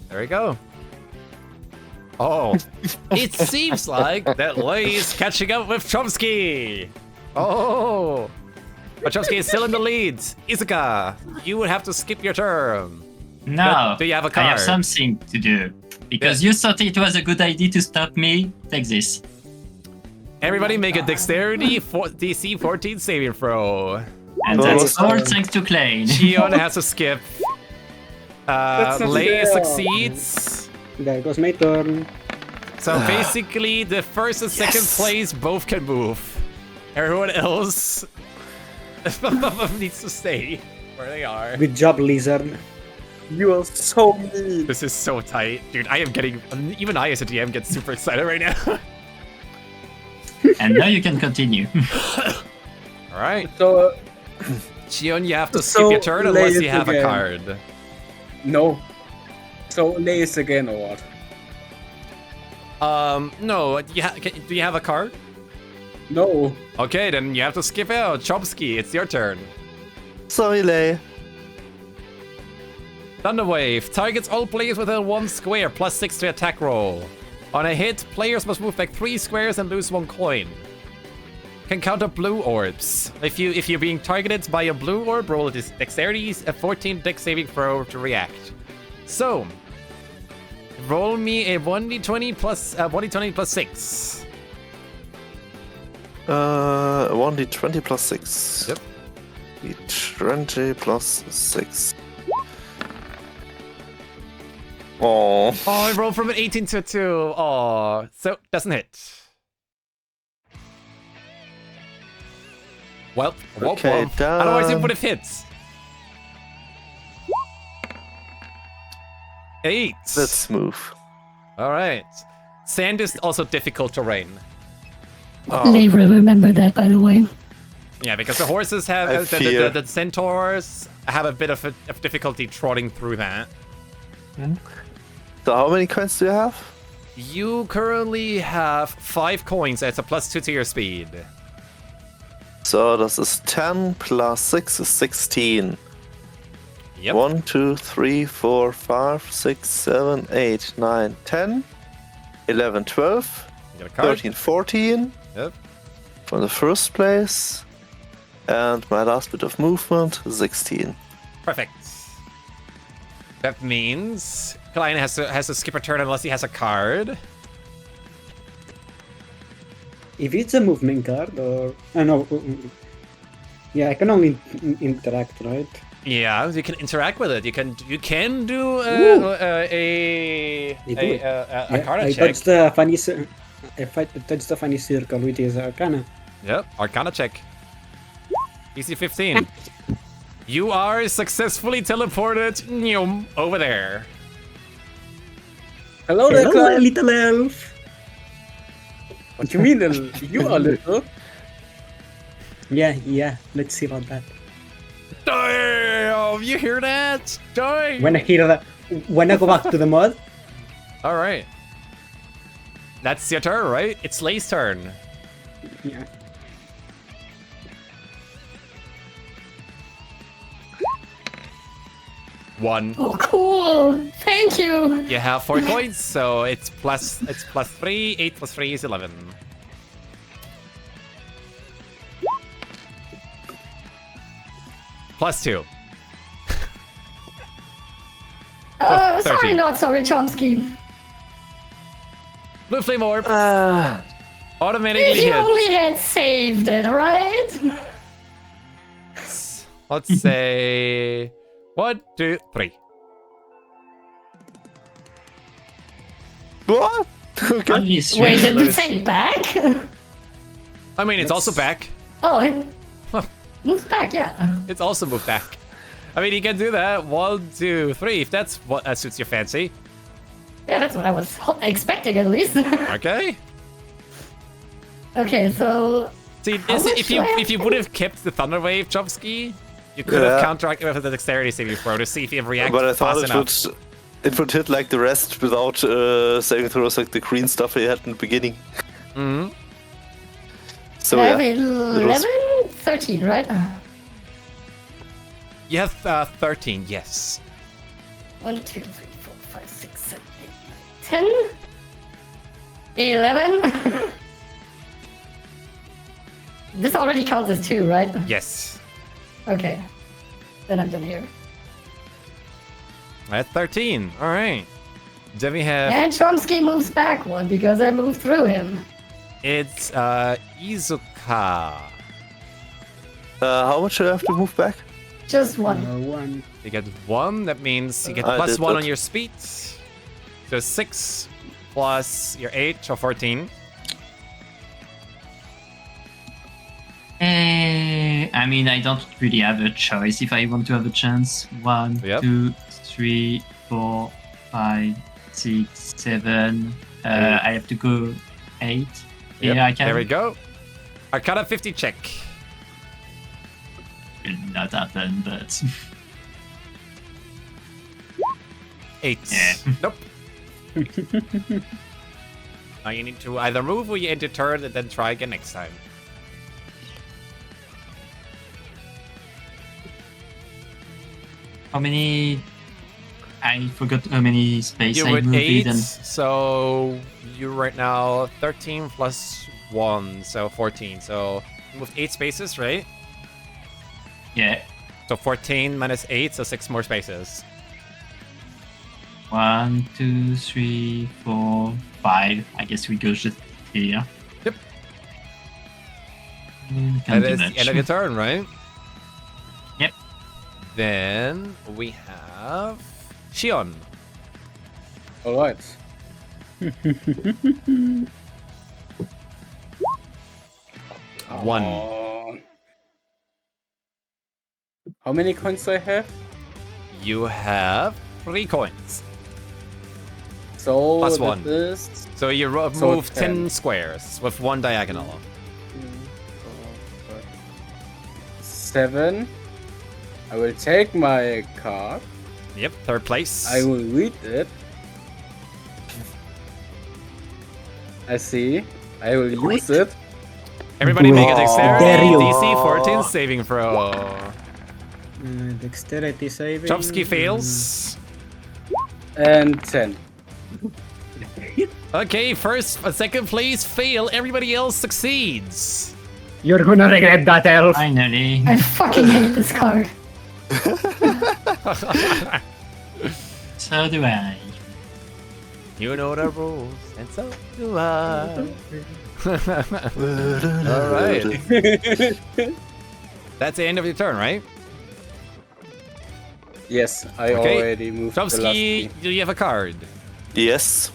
[SPEAKER 1] There you go. Oh, it seems like that Lay is catching up with Chomsky. Oh, but Chomsky is still in the lead. Izuka, you would have to skip your turn.
[SPEAKER 3] No.
[SPEAKER 1] Do you have a
[SPEAKER 3] I
[SPEAKER 1] card?
[SPEAKER 3] have something to do. Because you thought it was a good idea to stop me. Take this.
[SPEAKER 1] Everybody make a dexterity DC 14 saving throw.
[SPEAKER 3] And
[SPEAKER 5] Oh,
[SPEAKER 3] that's all
[SPEAKER 5] sorry.
[SPEAKER 3] thanks to Klein.
[SPEAKER 1] Shion has to skip.
[SPEAKER 2] not
[SPEAKER 1] Lay
[SPEAKER 2] fair.
[SPEAKER 1] succeeds.
[SPEAKER 6] There goes my turn.
[SPEAKER 1] So basically, the first and second place both can move. Everyone else needs to stay where they are.
[SPEAKER 6] Good job, lizard.
[SPEAKER 2] You are so mean.
[SPEAKER 1] This is so tight. Dude, I am getting... Even I as a DM get super excited right now.
[SPEAKER 3] And now you can continue.
[SPEAKER 1] Alright.
[SPEAKER 2] So,
[SPEAKER 1] Shion, you have to
[SPEAKER 2] So,
[SPEAKER 1] skip your turn unless
[SPEAKER 2] Lay
[SPEAKER 1] you have a
[SPEAKER 2] again.
[SPEAKER 1] card.
[SPEAKER 2] no. So, Lace again or what?
[SPEAKER 1] No. Do you have a card?
[SPEAKER 2] No.
[SPEAKER 1] Okay, then you have to skip out. Chomsky, it's your turn.
[SPEAKER 5] Sorry, Lay.
[SPEAKER 1] Thunderwave. Targets all players within 1 square, +6 to attack roll. On a hit, players must move back 3 squares and lose 1 coin. Can counter blue orbs. If you're being targeted by a blue orb, roll a dexterity, a 14 dex saving throw to react. So, roll me a 1d20 plus 6.
[SPEAKER 5] 1d20 plus 6.
[SPEAKER 1] Yep.
[SPEAKER 5] D20 plus 6. Oh.
[SPEAKER 1] Oh, I rolled from an 18 to a 2. Oh, so doesn't hit. Well,
[SPEAKER 5] Okay,
[SPEAKER 1] otherwise it
[SPEAKER 5] done.
[SPEAKER 1] would have hit. 8.
[SPEAKER 5] Let's move.
[SPEAKER 1] All right. Sand is also difficult terrain.
[SPEAKER 4] They will remember that, by the way.
[SPEAKER 1] Yeah, because the horses have
[SPEAKER 5] I fear.
[SPEAKER 1] the centaurs have a bit of difficulty trotting through that.
[SPEAKER 5] So how many coins do you have?
[SPEAKER 1] You currently have 5 coins. That's a +2 to your speed.
[SPEAKER 5] So this is 10 plus 6 is 16.
[SPEAKER 1] Yep.
[SPEAKER 5] 1, 2, 3, 4, 5, 6, 7, 8, 9, 10, 11, 12,
[SPEAKER 1] You got a card.
[SPEAKER 5] 13, 14
[SPEAKER 1] Yep.
[SPEAKER 5] from the first place. And my last bit of movement, 16.
[SPEAKER 1] Perfect. That means Klein has to skip a turn unless he has a card.
[SPEAKER 6] If it's a movement card or... no. Yeah, I can only interact, right?
[SPEAKER 1] Yeah, you can interact with it. You can do
[SPEAKER 6] Ooh.
[SPEAKER 1] a card
[SPEAKER 6] I
[SPEAKER 1] check.
[SPEAKER 6] touched the funny touched the funny circle, which is Arcana.
[SPEAKER 1] Yep, Arcana check. DC 15. You are successfully teleported over there.
[SPEAKER 2] Hello there,
[SPEAKER 6] Hello,
[SPEAKER 2] Clyde.
[SPEAKER 6] little elf.
[SPEAKER 2] What do you mean, you are little?
[SPEAKER 6] Yeah. Let's see about that.
[SPEAKER 1] Damn! You hear that? Damn!
[SPEAKER 6] When I hear that, when I go back to the mod,
[SPEAKER 1] All right. That's your turn, right? It's Lay's turn.
[SPEAKER 6] yeah.
[SPEAKER 1] One.
[SPEAKER 4] Oh, cool. Thank you.
[SPEAKER 1] You have 4 coins, so it's plus 3. 8 plus 3 is 11. Plus 2.
[SPEAKER 4] Sorry,
[SPEAKER 1] 13.
[SPEAKER 4] not sorry, Chomsky.
[SPEAKER 1] Blue flame orb. Automatically
[SPEAKER 4] If you
[SPEAKER 1] hit.
[SPEAKER 4] only had saved it, right?
[SPEAKER 1] Let's say 1, 2, 3.
[SPEAKER 5] What? Okay.
[SPEAKER 3] Only
[SPEAKER 4] Wait,
[SPEAKER 3] three.
[SPEAKER 4] did you say back?
[SPEAKER 1] I mean, it's also back.
[SPEAKER 4] Oh, it moves back, yeah.
[SPEAKER 1] It's also moved back. I mean, you can do that. 1, 2, 3. If that's what suits your fancy.
[SPEAKER 4] Yeah, that's what I was expecting at least.
[SPEAKER 1] Okay.
[SPEAKER 4] Okay, so
[SPEAKER 1] See,
[SPEAKER 4] How much
[SPEAKER 1] if
[SPEAKER 4] do I have
[SPEAKER 1] you
[SPEAKER 4] to
[SPEAKER 1] would have kept the Thunder Wave Chomsky, you could have counteracted with the Dexterity saving throw to see if you react
[SPEAKER 5] But I
[SPEAKER 1] fast
[SPEAKER 5] thought
[SPEAKER 1] enough.
[SPEAKER 5] it would hit like the rest without saving throws like the green stuff he had in the beginning.
[SPEAKER 1] Mm-hmm.
[SPEAKER 5] So
[SPEAKER 4] I have
[SPEAKER 5] yeah.
[SPEAKER 4] 11, 13, right?
[SPEAKER 1] You have 13, yes.
[SPEAKER 4] 1, 2, 3, 4, 5, 6, 7, 8, 9, 10, 11. This already counts as 2, right?
[SPEAKER 1] Yes.
[SPEAKER 4] Okay. Then I'm done here.
[SPEAKER 1] At 13. All right. Then we have
[SPEAKER 4] And Chomsky moves back 1 because I moved through him.
[SPEAKER 1] it's Izuka.
[SPEAKER 5] How much do I have to move back?
[SPEAKER 4] Just 1.
[SPEAKER 6] 1.
[SPEAKER 1] You get 1. That means you get
[SPEAKER 5] I
[SPEAKER 1] plus
[SPEAKER 5] did
[SPEAKER 1] 1
[SPEAKER 5] that.
[SPEAKER 1] on your speed. So 6 plus your 8, so 14.
[SPEAKER 3] I mean, I don't really have a choice if I want to have a chance. 1,
[SPEAKER 1] Yep.
[SPEAKER 3] 2, 3, 4, 5, 6, 7. I have to go 8.
[SPEAKER 1] Yep,
[SPEAKER 3] Yeah, I can.
[SPEAKER 1] There we go. Arcana 50 check.
[SPEAKER 3] Will not happen, but
[SPEAKER 1] 8.
[SPEAKER 3] Yeah.
[SPEAKER 1] Nope. Now you need to either move or you end your turn and then try again next time.
[SPEAKER 3] how many? I forgot how many space
[SPEAKER 1] You
[SPEAKER 3] I
[SPEAKER 1] with
[SPEAKER 3] moved
[SPEAKER 1] 8,
[SPEAKER 3] and
[SPEAKER 1] so you're right now 13 plus 1, so 14. So you moved 8 spaces, right?
[SPEAKER 3] yeah.
[SPEAKER 1] So 14 minus 8, so 6 more spaces.
[SPEAKER 3] 1, 2, 3, 4, 5. I guess we go just here.
[SPEAKER 1] Yep.
[SPEAKER 3] Can't
[SPEAKER 1] That
[SPEAKER 3] do
[SPEAKER 1] is the
[SPEAKER 3] much.
[SPEAKER 1] end of your turn, right?
[SPEAKER 3] Yep.
[SPEAKER 1] Then we have Shion.
[SPEAKER 2] Alright.
[SPEAKER 1] One.
[SPEAKER 2] Oh. How many coins do I have?
[SPEAKER 1] You have 3 coins.
[SPEAKER 2] So
[SPEAKER 1] Plus
[SPEAKER 2] that
[SPEAKER 1] 1.
[SPEAKER 2] is
[SPEAKER 1] So you
[SPEAKER 2] So
[SPEAKER 1] move 10
[SPEAKER 2] 10.
[SPEAKER 1] squares with 1 diagonal.
[SPEAKER 2] 7. I will take my card.
[SPEAKER 1] Yep, 3rd place.
[SPEAKER 2] I will read it. I see. I will use it.
[SPEAKER 1] Everybody make a dexterity
[SPEAKER 6] Dare you.
[SPEAKER 1] DC 14 saving throw.
[SPEAKER 6] Dexterity saving.
[SPEAKER 1] Chomsky fails.
[SPEAKER 2] And 10.
[SPEAKER 1] Okay, second place fail. Everybody else succeeds.
[SPEAKER 6] You're gonna regret that, Elf.
[SPEAKER 3] Finally.
[SPEAKER 4] I fucking hate this card.
[SPEAKER 3] So do I.
[SPEAKER 1] You know the rules, and so do I. All right. That's the end of your turn, right?
[SPEAKER 2] Yes, I
[SPEAKER 1] Okay.
[SPEAKER 2] already moved the last
[SPEAKER 1] Chomsky,
[SPEAKER 2] key.
[SPEAKER 1] do you have a card?
[SPEAKER 5] Yes.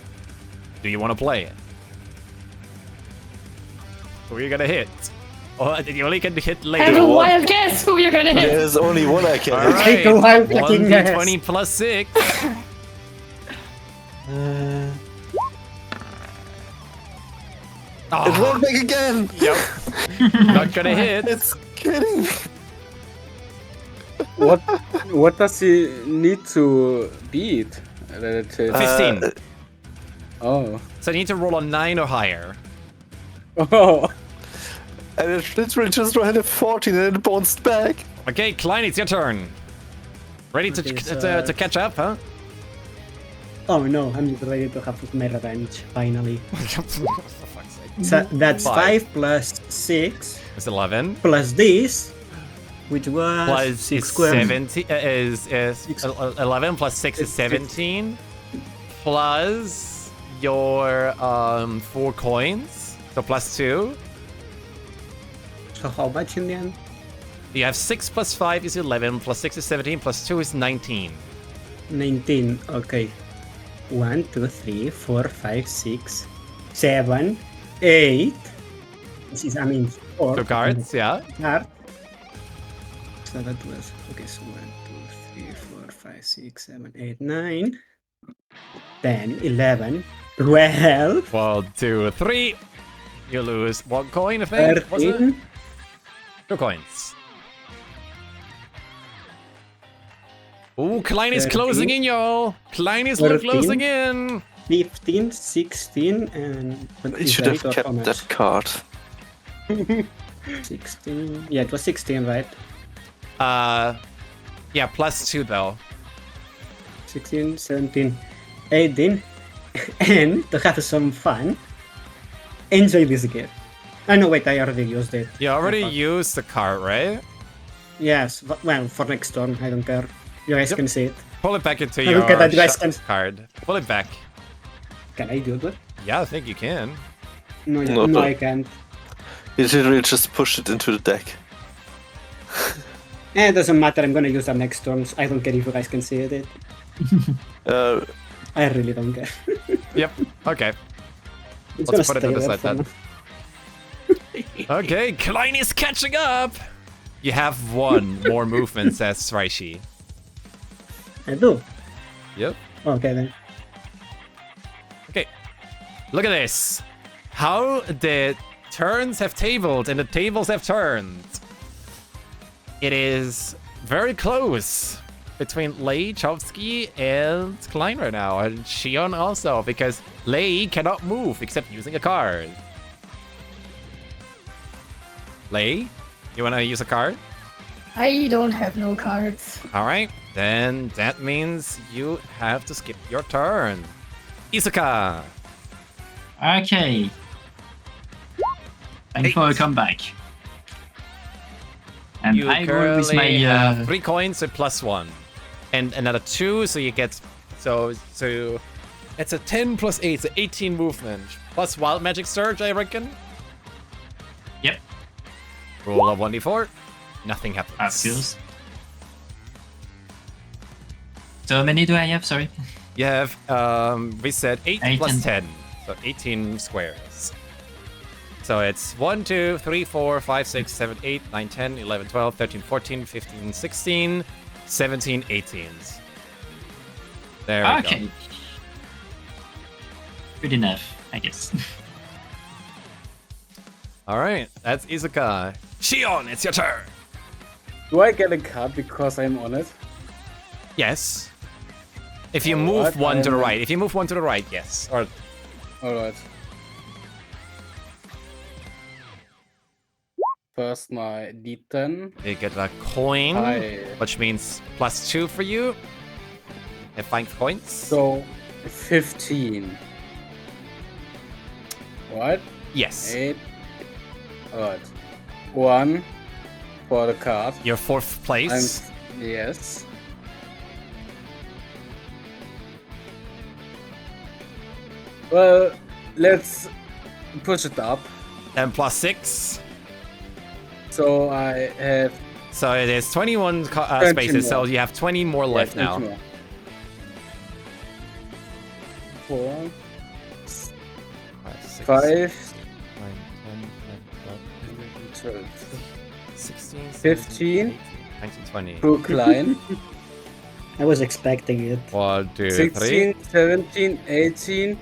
[SPEAKER 1] Do you want to play it? Who are you gonna hit? Oh, you only can hit
[SPEAKER 4] Have
[SPEAKER 1] later.
[SPEAKER 4] a wild guess who you're gonna hit.
[SPEAKER 5] There's only one I can
[SPEAKER 1] All
[SPEAKER 5] hit.
[SPEAKER 1] right.
[SPEAKER 6] Take a while clicking
[SPEAKER 1] 1d20 plus 6.
[SPEAKER 5] It won't back again.
[SPEAKER 1] Yep. Not gonna hit.
[SPEAKER 5] It's kidding me.
[SPEAKER 2] What does he need to beat?
[SPEAKER 1] 15.
[SPEAKER 2] Oh.
[SPEAKER 1] So you need to roll a 9 or higher.
[SPEAKER 2] Oh.
[SPEAKER 5] And it literally just had a 14 and it bounced back.
[SPEAKER 1] Okay, Klein, it's your turn. Ready to
[SPEAKER 7] Okay,
[SPEAKER 1] to catch up, huh?
[SPEAKER 6] Oh no, I'm ready to have my revenge, finally.
[SPEAKER 1] For fuck's sake.
[SPEAKER 6] So that's
[SPEAKER 1] Five.
[SPEAKER 6] 5 plus 6
[SPEAKER 1] It's 11.
[SPEAKER 6] plus this, which was
[SPEAKER 1] Plus
[SPEAKER 6] 6
[SPEAKER 1] is
[SPEAKER 6] squares.
[SPEAKER 1] 17. Is 11 plus 6 is 17. Plus your 4 coins. So plus 2.
[SPEAKER 6] So how much in the end?
[SPEAKER 1] You have 6 plus 5 is 11. Plus 6 is 17. Plus 2 is 19.
[SPEAKER 6] 19, okay. 1, 2, 3, 4, 5, 6, 7, 8. This is, 4.
[SPEAKER 1] 2 cards, yeah.
[SPEAKER 6] Card. So that was, okay, so 1, 2, 3, 4, 5, 6, 7, 8, 9, 10, 11, 12,
[SPEAKER 1] 1, 2, 3. You lose 1 coin, I think. Was it?
[SPEAKER 6] 13,
[SPEAKER 1] 2 coins. Ooh, Klein is
[SPEAKER 6] 13,
[SPEAKER 1] closing in, y'all. Klein is
[SPEAKER 6] 14.
[SPEAKER 1] closing in.
[SPEAKER 6] 15, 16, and...
[SPEAKER 5] You should have kept that card.
[SPEAKER 6] 16, yeah, it was 16, right?
[SPEAKER 1] Yeah, plus 2 though.
[SPEAKER 6] 16, 17, 18, and to have some fun, enjoy this game. Oh no, wait, I already used it.
[SPEAKER 1] You already
[SPEAKER 6] I thought-
[SPEAKER 1] used the card, right?
[SPEAKER 6] Yes, well, for next turn, I don't care. You guys
[SPEAKER 1] Yep.
[SPEAKER 6] can see it.
[SPEAKER 1] Pull it back into
[SPEAKER 6] I
[SPEAKER 1] your
[SPEAKER 6] look at that, you guys
[SPEAKER 1] shop
[SPEAKER 6] can-
[SPEAKER 1] card. Pull it back.
[SPEAKER 6] Can I do that?
[SPEAKER 1] Yeah, I think you can.
[SPEAKER 6] No,
[SPEAKER 5] No,
[SPEAKER 6] no,
[SPEAKER 5] but-
[SPEAKER 6] I can't.
[SPEAKER 5] You literally just pushed it into the deck.
[SPEAKER 6] It doesn't matter, I'm gonna use that next turn. So I don't care if you guys can see it. I really don't care.
[SPEAKER 1] Yep. Okay.
[SPEAKER 6] It's
[SPEAKER 1] Let's
[SPEAKER 6] gonna
[SPEAKER 1] put it to
[SPEAKER 6] stay
[SPEAKER 1] the
[SPEAKER 6] there
[SPEAKER 1] side
[SPEAKER 6] for
[SPEAKER 1] then.
[SPEAKER 6] now.
[SPEAKER 1] Okay, Klein is catching up. You have 1 more movement, says Sraishi.
[SPEAKER 6] I do.
[SPEAKER 1] Yep.
[SPEAKER 6] Okay then.
[SPEAKER 1] Okay. Look at this. How the turns have tabled and the tables have turned. It is very close between Lei, Chovsky, and Klein right now. And Shion also, because Lei cannot move except using a card. Lei, you want to use a card?
[SPEAKER 4] I don't have no cards.
[SPEAKER 1] Alright, then that means you have to skip your turn. Isuka!
[SPEAKER 3] Okay. Thanks for a comeback. And
[SPEAKER 1] You
[SPEAKER 3] I roll with
[SPEAKER 1] currently
[SPEAKER 3] my
[SPEAKER 1] have 3 coins and +1. And another 2, so you get... So it's a 10 plus 8, so 18 movement. Plus Wild Magic Surge, I reckon.
[SPEAKER 3] Yep,
[SPEAKER 1] Roll a 1d4. Nothing happens.
[SPEAKER 3] that's yours. So how many do I have? Sorry.
[SPEAKER 1] You have, we said 8
[SPEAKER 3] 8
[SPEAKER 1] plus
[SPEAKER 3] and-
[SPEAKER 1] 10. So 18 squares. So it's 1, 2, 3, 4, 5, 6, 7, 8, 9, 10, 11, 12, 13, 14, 15, 16, 17, 18s. There we
[SPEAKER 3] Okay.
[SPEAKER 1] go.
[SPEAKER 3] Good enough, I guess.
[SPEAKER 1] Alright, that's Izuka. Shion, it's your turn!
[SPEAKER 2] Do I get a card because I'm on it?
[SPEAKER 1] Yes. If you
[SPEAKER 2] Alright,
[SPEAKER 1] move 1 to the
[SPEAKER 2] I'm-
[SPEAKER 1] right. If you move 1 to the right, yes. Or
[SPEAKER 2] Alright. First my D10.
[SPEAKER 1] you get a coin,
[SPEAKER 2] Hi.
[SPEAKER 1] which means +2 for you. And 5 points.
[SPEAKER 2] So 15. What?
[SPEAKER 1] Yes.
[SPEAKER 2] 8. Alright. 1 for the card.
[SPEAKER 1] Your 4th place.
[SPEAKER 2] Yes. Well, let's push it up.
[SPEAKER 1] And +6.
[SPEAKER 2] So I have
[SPEAKER 1] So it is 21
[SPEAKER 2] 20
[SPEAKER 1] spaces, so
[SPEAKER 2] more.
[SPEAKER 1] you have 20 more left
[SPEAKER 2] 20
[SPEAKER 1] now.
[SPEAKER 2] more. 4,
[SPEAKER 1] 6,
[SPEAKER 2] 5,
[SPEAKER 1] 9, 10,
[SPEAKER 2] 12.
[SPEAKER 1] 16,
[SPEAKER 2] 15,
[SPEAKER 1] 18, 19, 20.
[SPEAKER 2] Two Klein.
[SPEAKER 6] I was expecting it.
[SPEAKER 1] 1, 2, 3.
[SPEAKER 2] 16, 17, 18.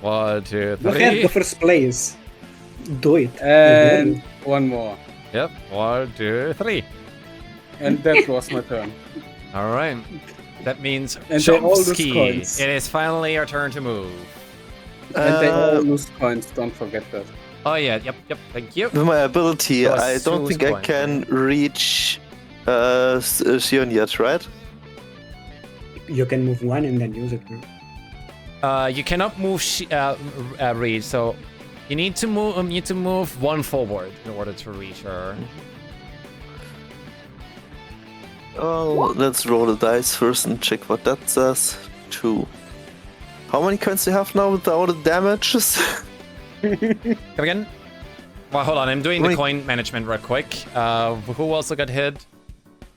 [SPEAKER 1] 1, 2,
[SPEAKER 6] Look at
[SPEAKER 1] 3.
[SPEAKER 6] the first place. Do it.
[SPEAKER 2] And one more.
[SPEAKER 1] Yep. 1, 2, 3.
[SPEAKER 2] And that was my turn.
[SPEAKER 1] All right. That means
[SPEAKER 2] And they all lose
[SPEAKER 1] Chomsky.
[SPEAKER 2] coins.
[SPEAKER 1] It is finally your turn to move.
[SPEAKER 2] And they all lose coins, don't forget that.
[SPEAKER 1] Oh yeah. Yep. Thank you.
[SPEAKER 5] With my ability,
[SPEAKER 1] So
[SPEAKER 5] I don't
[SPEAKER 1] Sue's
[SPEAKER 5] think I
[SPEAKER 1] point,
[SPEAKER 5] can reach Sion yet, right?
[SPEAKER 6] You can move one and then use it.
[SPEAKER 1] You cannot move Reed, so you need to move one forward in order to reach her.
[SPEAKER 5] Oh, let's roll the dice first and check what that says. 2. How many coins do you have now with all the damages?
[SPEAKER 1] Come again? Well, hold on. I'm doing the
[SPEAKER 5] Wait.
[SPEAKER 1] coin management real quick. Who also got hit?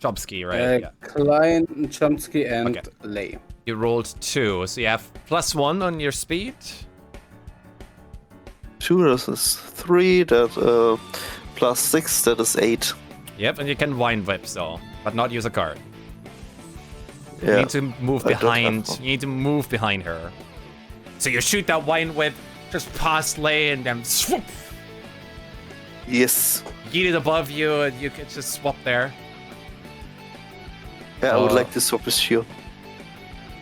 [SPEAKER 1] Chomsky, right? Yeah.
[SPEAKER 2] Klein, Chomsky, and
[SPEAKER 1] Okay.
[SPEAKER 2] Lei.
[SPEAKER 1] You rolled 2, so you have +1 on your speed.
[SPEAKER 5] 2, that is 3, that plus 6, that is 8.
[SPEAKER 1] Yep, and you can wind whip still, but not use a card. You
[SPEAKER 5] Yeah.
[SPEAKER 1] need to move
[SPEAKER 5] I don't have
[SPEAKER 1] behind.
[SPEAKER 5] one.
[SPEAKER 1] You need to move behind her. So you shoot that wind whip just past Lei and then swoop,
[SPEAKER 5] Yes.
[SPEAKER 1] yeet it above you, and you can just swap there.
[SPEAKER 5] Yeah, I would
[SPEAKER 1] Oh.
[SPEAKER 5] like to swap with you.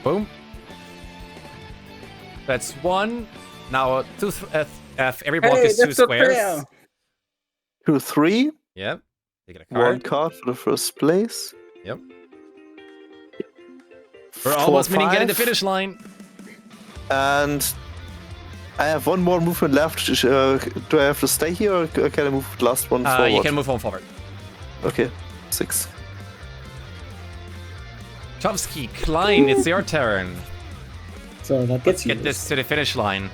[SPEAKER 1] Boom. That's 1. Now every block is 2 squares.
[SPEAKER 5] 2, 3.
[SPEAKER 1] Yep. You get a
[SPEAKER 5] 1
[SPEAKER 1] card.
[SPEAKER 5] card for the first place.
[SPEAKER 1] Yep. We're
[SPEAKER 5] 4,
[SPEAKER 1] almost meeting getting the
[SPEAKER 5] 5.
[SPEAKER 1] finish line.
[SPEAKER 5] And I have one more movement left. Do I have to stay here or can I move the last one forward?
[SPEAKER 1] You can move on forward.
[SPEAKER 5] Okay, 6.
[SPEAKER 1] Chomsky, Klein, it's your turn.
[SPEAKER 6] So that gets
[SPEAKER 1] Get this to the finish line.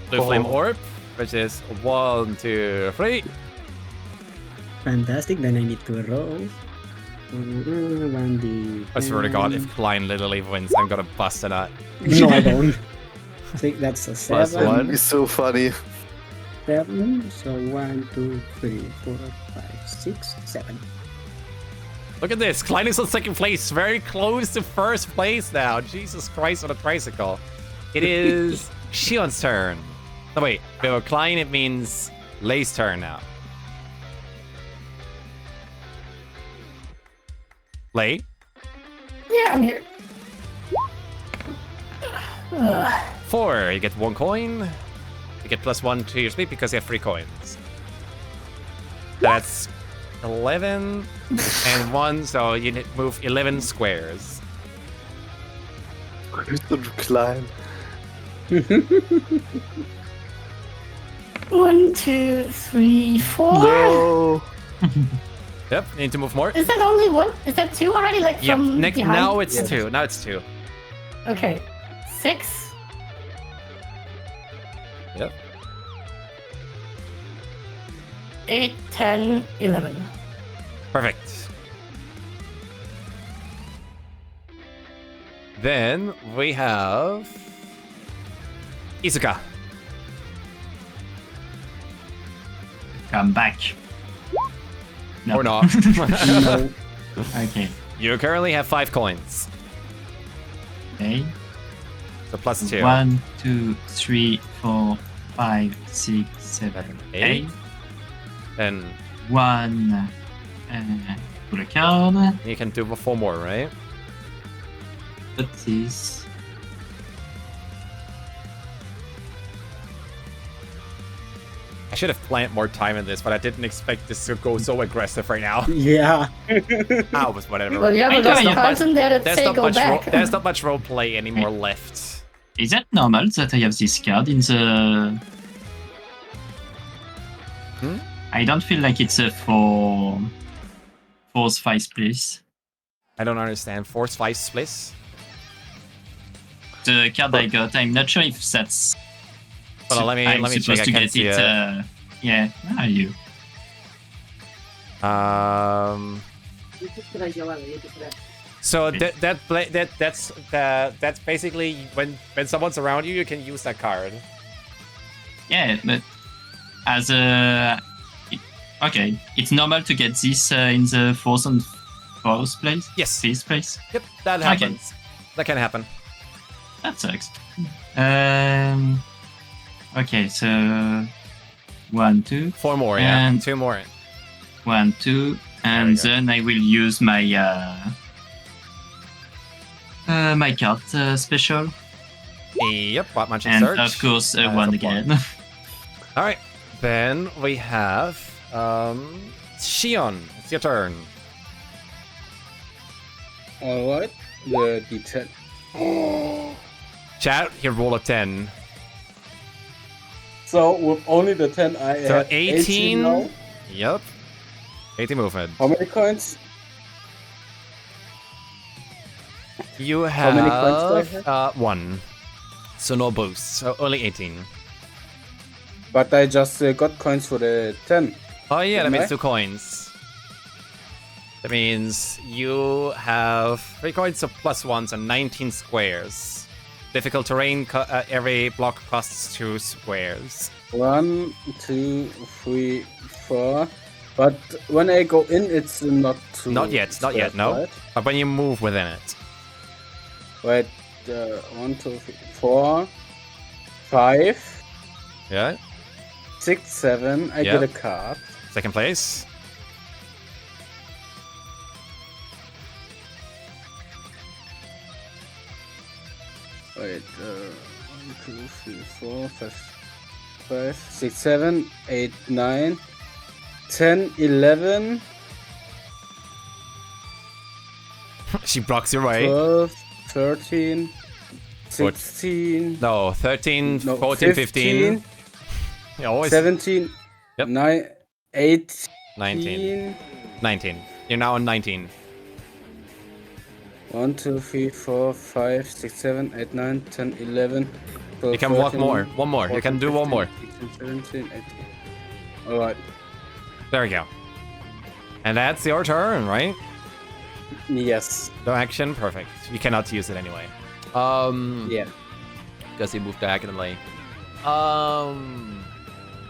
[SPEAKER 1] Blue Flame Orb, which is 1, 2, 3.
[SPEAKER 6] fantastic. Then I need to roll. 1d.
[SPEAKER 1] I swear to God, if Klein literally wins, I'm gonna bust a nut.
[SPEAKER 6] No, I don't. See, that's a
[SPEAKER 1] Plus
[SPEAKER 6] 7.
[SPEAKER 1] one.
[SPEAKER 5] It's so funny.
[SPEAKER 6] 7. So 1, 2, 3, 4, 5, 6, 7.
[SPEAKER 1] Look at this. Klein is on second place, very close to first place now. Jesus Christ on a tricycle. It is Shion's turn. No, wait. For Klein, it means Lei's turn now. Lei?
[SPEAKER 4] Yeah, I'm here.
[SPEAKER 1] 4. You get 1 coin. You get +1 to your speed because you have 3 coins. That's 11 and 1, so you need to move 11 squares.
[SPEAKER 5] Climb.
[SPEAKER 4] 1, 2, 3, 4.
[SPEAKER 5] No.
[SPEAKER 1] Yep, you need to move more.
[SPEAKER 4] Is that only 1? Is that 2 already? Like
[SPEAKER 1] Yep,
[SPEAKER 4] from behind?
[SPEAKER 1] now it's 2. Now it's 2.
[SPEAKER 4] Okay. 6.
[SPEAKER 1] Yep.
[SPEAKER 4] 8, 10, 11.
[SPEAKER 1] Perfect. Then we have Izuka.
[SPEAKER 3] Come back. No.
[SPEAKER 1] Or not.
[SPEAKER 6] No.
[SPEAKER 3] Okay.
[SPEAKER 1] You currently have 5 coins.
[SPEAKER 3] Okay.
[SPEAKER 1] So +2.
[SPEAKER 3] 1, 2, 3, 4, 5, 6, 7, 8.
[SPEAKER 1] Then
[SPEAKER 3] 1. Put a card.
[SPEAKER 1] you can do 4 more, right?
[SPEAKER 3] Put this.
[SPEAKER 1] I should have planned more time in this, but I didn't expect this to go so aggressive right now.
[SPEAKER 6] Yeah.
[SPEAKER 1] Ah, was whatever.
[SPEAKER 4] Well, you have
[SPEAKER 3] I
[SPEAKER 4] a lot
[SPEAKER 3] know,
[SPEAKER 4] of
[SPEAKER 3] yeah,
[SPEAKER 4] cards in there that say go back.
[SPEAKER 1] There's not much role play anymore left.
[SPEAKER 3] Is that normal that I have this card in the...
[SPEAKER 1] Hmm?
[SPEAKER 3] I don't feel like it's a fourth 5 place.
[SPEAKER 1] I don't understand. Force 5 splits?
[SPEAKER 3] The card I got, I'm not sure if that's...
[SPEAKER 1] Hold on, let me
[SPEAKER 3] I'm
[SPEAKER 1] check.
[SPEAKER 3] supposed
[SPEAKER 1] I
[SPEAKER 3] to
[SPEAKER 1] can't
[SPEAKER 3] get
[SPEAKER 1] see
[SPEAKER 3] it.
[SPEAKER 1] it.
[SPEAKER 3] Yeah, where are you?
[SPEAKER 1] So that's basically when someone's around you, you can use that card.
[SPEAKER 3] Yeah, but as a... Okay, it's normal to get this in the fourth and fourth place?
[SPEAKER 1] Yes.
[SPEAKER 3] Fifth place?
[SPEAKER 1] Yep, that
[SPEAKER 3] Okay.
[SPEAKER 1] happens. That can happen.
[SPEAKER 3] That sucks. Okay, so 1, 2,
[SPEAKER 1] 4 more, yeah.
[SPEAKER 3] And-
[SPEAKER 1] 2 more.
[SPEAKER 3] 1, 2, and
[SPEAKER 1] go.
[SPEAKER 3] then I will use my my card special,
[SPEAKER 1] Yep, what magic
[SPEAKER 3] and
[SPEAKER 1] search.
[SPEAKER 3] of course
[SPEAKER 1] That's
[SPEAKER 3] one
[SPEAKER 1] a
[SPEAKER 3] again.
[SPEAKER 1] All right, then we have Shion. It's your turn.
[SPEAKER 2] Alright, the D10.
[SPEAKER 1] Chat, here roll a 10.
[SPEAKER 2] So with only the 10 I
[SPEAKER 1] So
[SPEAKER 2] have
[SPEAKER 1] 18.
[SPEAKER 2] now.
[SPEAKER 1] Yep. 80 movement.
[SPEAKER 2] How many coins?
[SPEAKER 1] You
[SPEAKER 2] How many coins do I
[SPEAKER 1] have 1. So no boost. So only 18.
[SPEAKER 2] But I just got coins for the 10.
[SPEAKER 1] Oh yeah, that
[SPEAKER 2] Didn't
[SPEAKER 1] means
[SPEAKER 2] I?
[SPEAKER 1] 2 coins. That means you have 3 coins, so +1, so 19 squares. Difficult terrain, every block costs 2 squares.
[SPEAKER 2] 1, 2, 3, 4. But when I go in, it's not too.
[SPEAKER 1] Not yet, no.
[SPEAKER 2] Right?
[SPEAKER 1] But when you move within it.
[SPEAKER 2] Wait, 1, 2, 3, 4, 5,
[SPEAKER 1] Yeah.
[SPEAKER 2] 6, 7. I
[SPEAKER 1] Yep.
[SPEAKER 2] get a card.
[SPEAKER 1] Second place.
[SPEAKER 2] Wait, 1, 2, 3, 4, 5, 6, 7, 8, 9, 10, 11,
[SPEAKER 1] She blocks your way.
[SPEAKER 2] 12, 13, 16,
[SPEAKER 1] No, 13,
[SPEAKER 2] no,
[SPEAKER 1] 14, 15. You always
[SPEAKER 2] 17,
[SPEAKER 1] Yep.
[SPEAKER 2] 9, 18,
[SPEAKER 1] 19. 19. You're now on 19.
[SPEAKER 2] 1, 2, 3, 4, 5, 6, 7, 8, 9, 10, 11. 12,
[SPEAKER 1] You can walk
[SPEAKER 2] 13,
[SPEAKER 1] more. One more. You
[SPEAKER 2] 14,
[SPEAKER 1] can do one
[SPEAKER 2] 15,
[SPEAKER 1] more.
[SPEAKER 2] 16, 17, 18. Alright.
[SPEAKER 1] There we go. And that's your turn, right?
[SPEAKER 2] Yes.
[SPEAKER 1] No action, perfect. You cannot use it anyway.
[SPEAKER 2] Yeah.
[SPEAKER 1] Because you moved diagonally.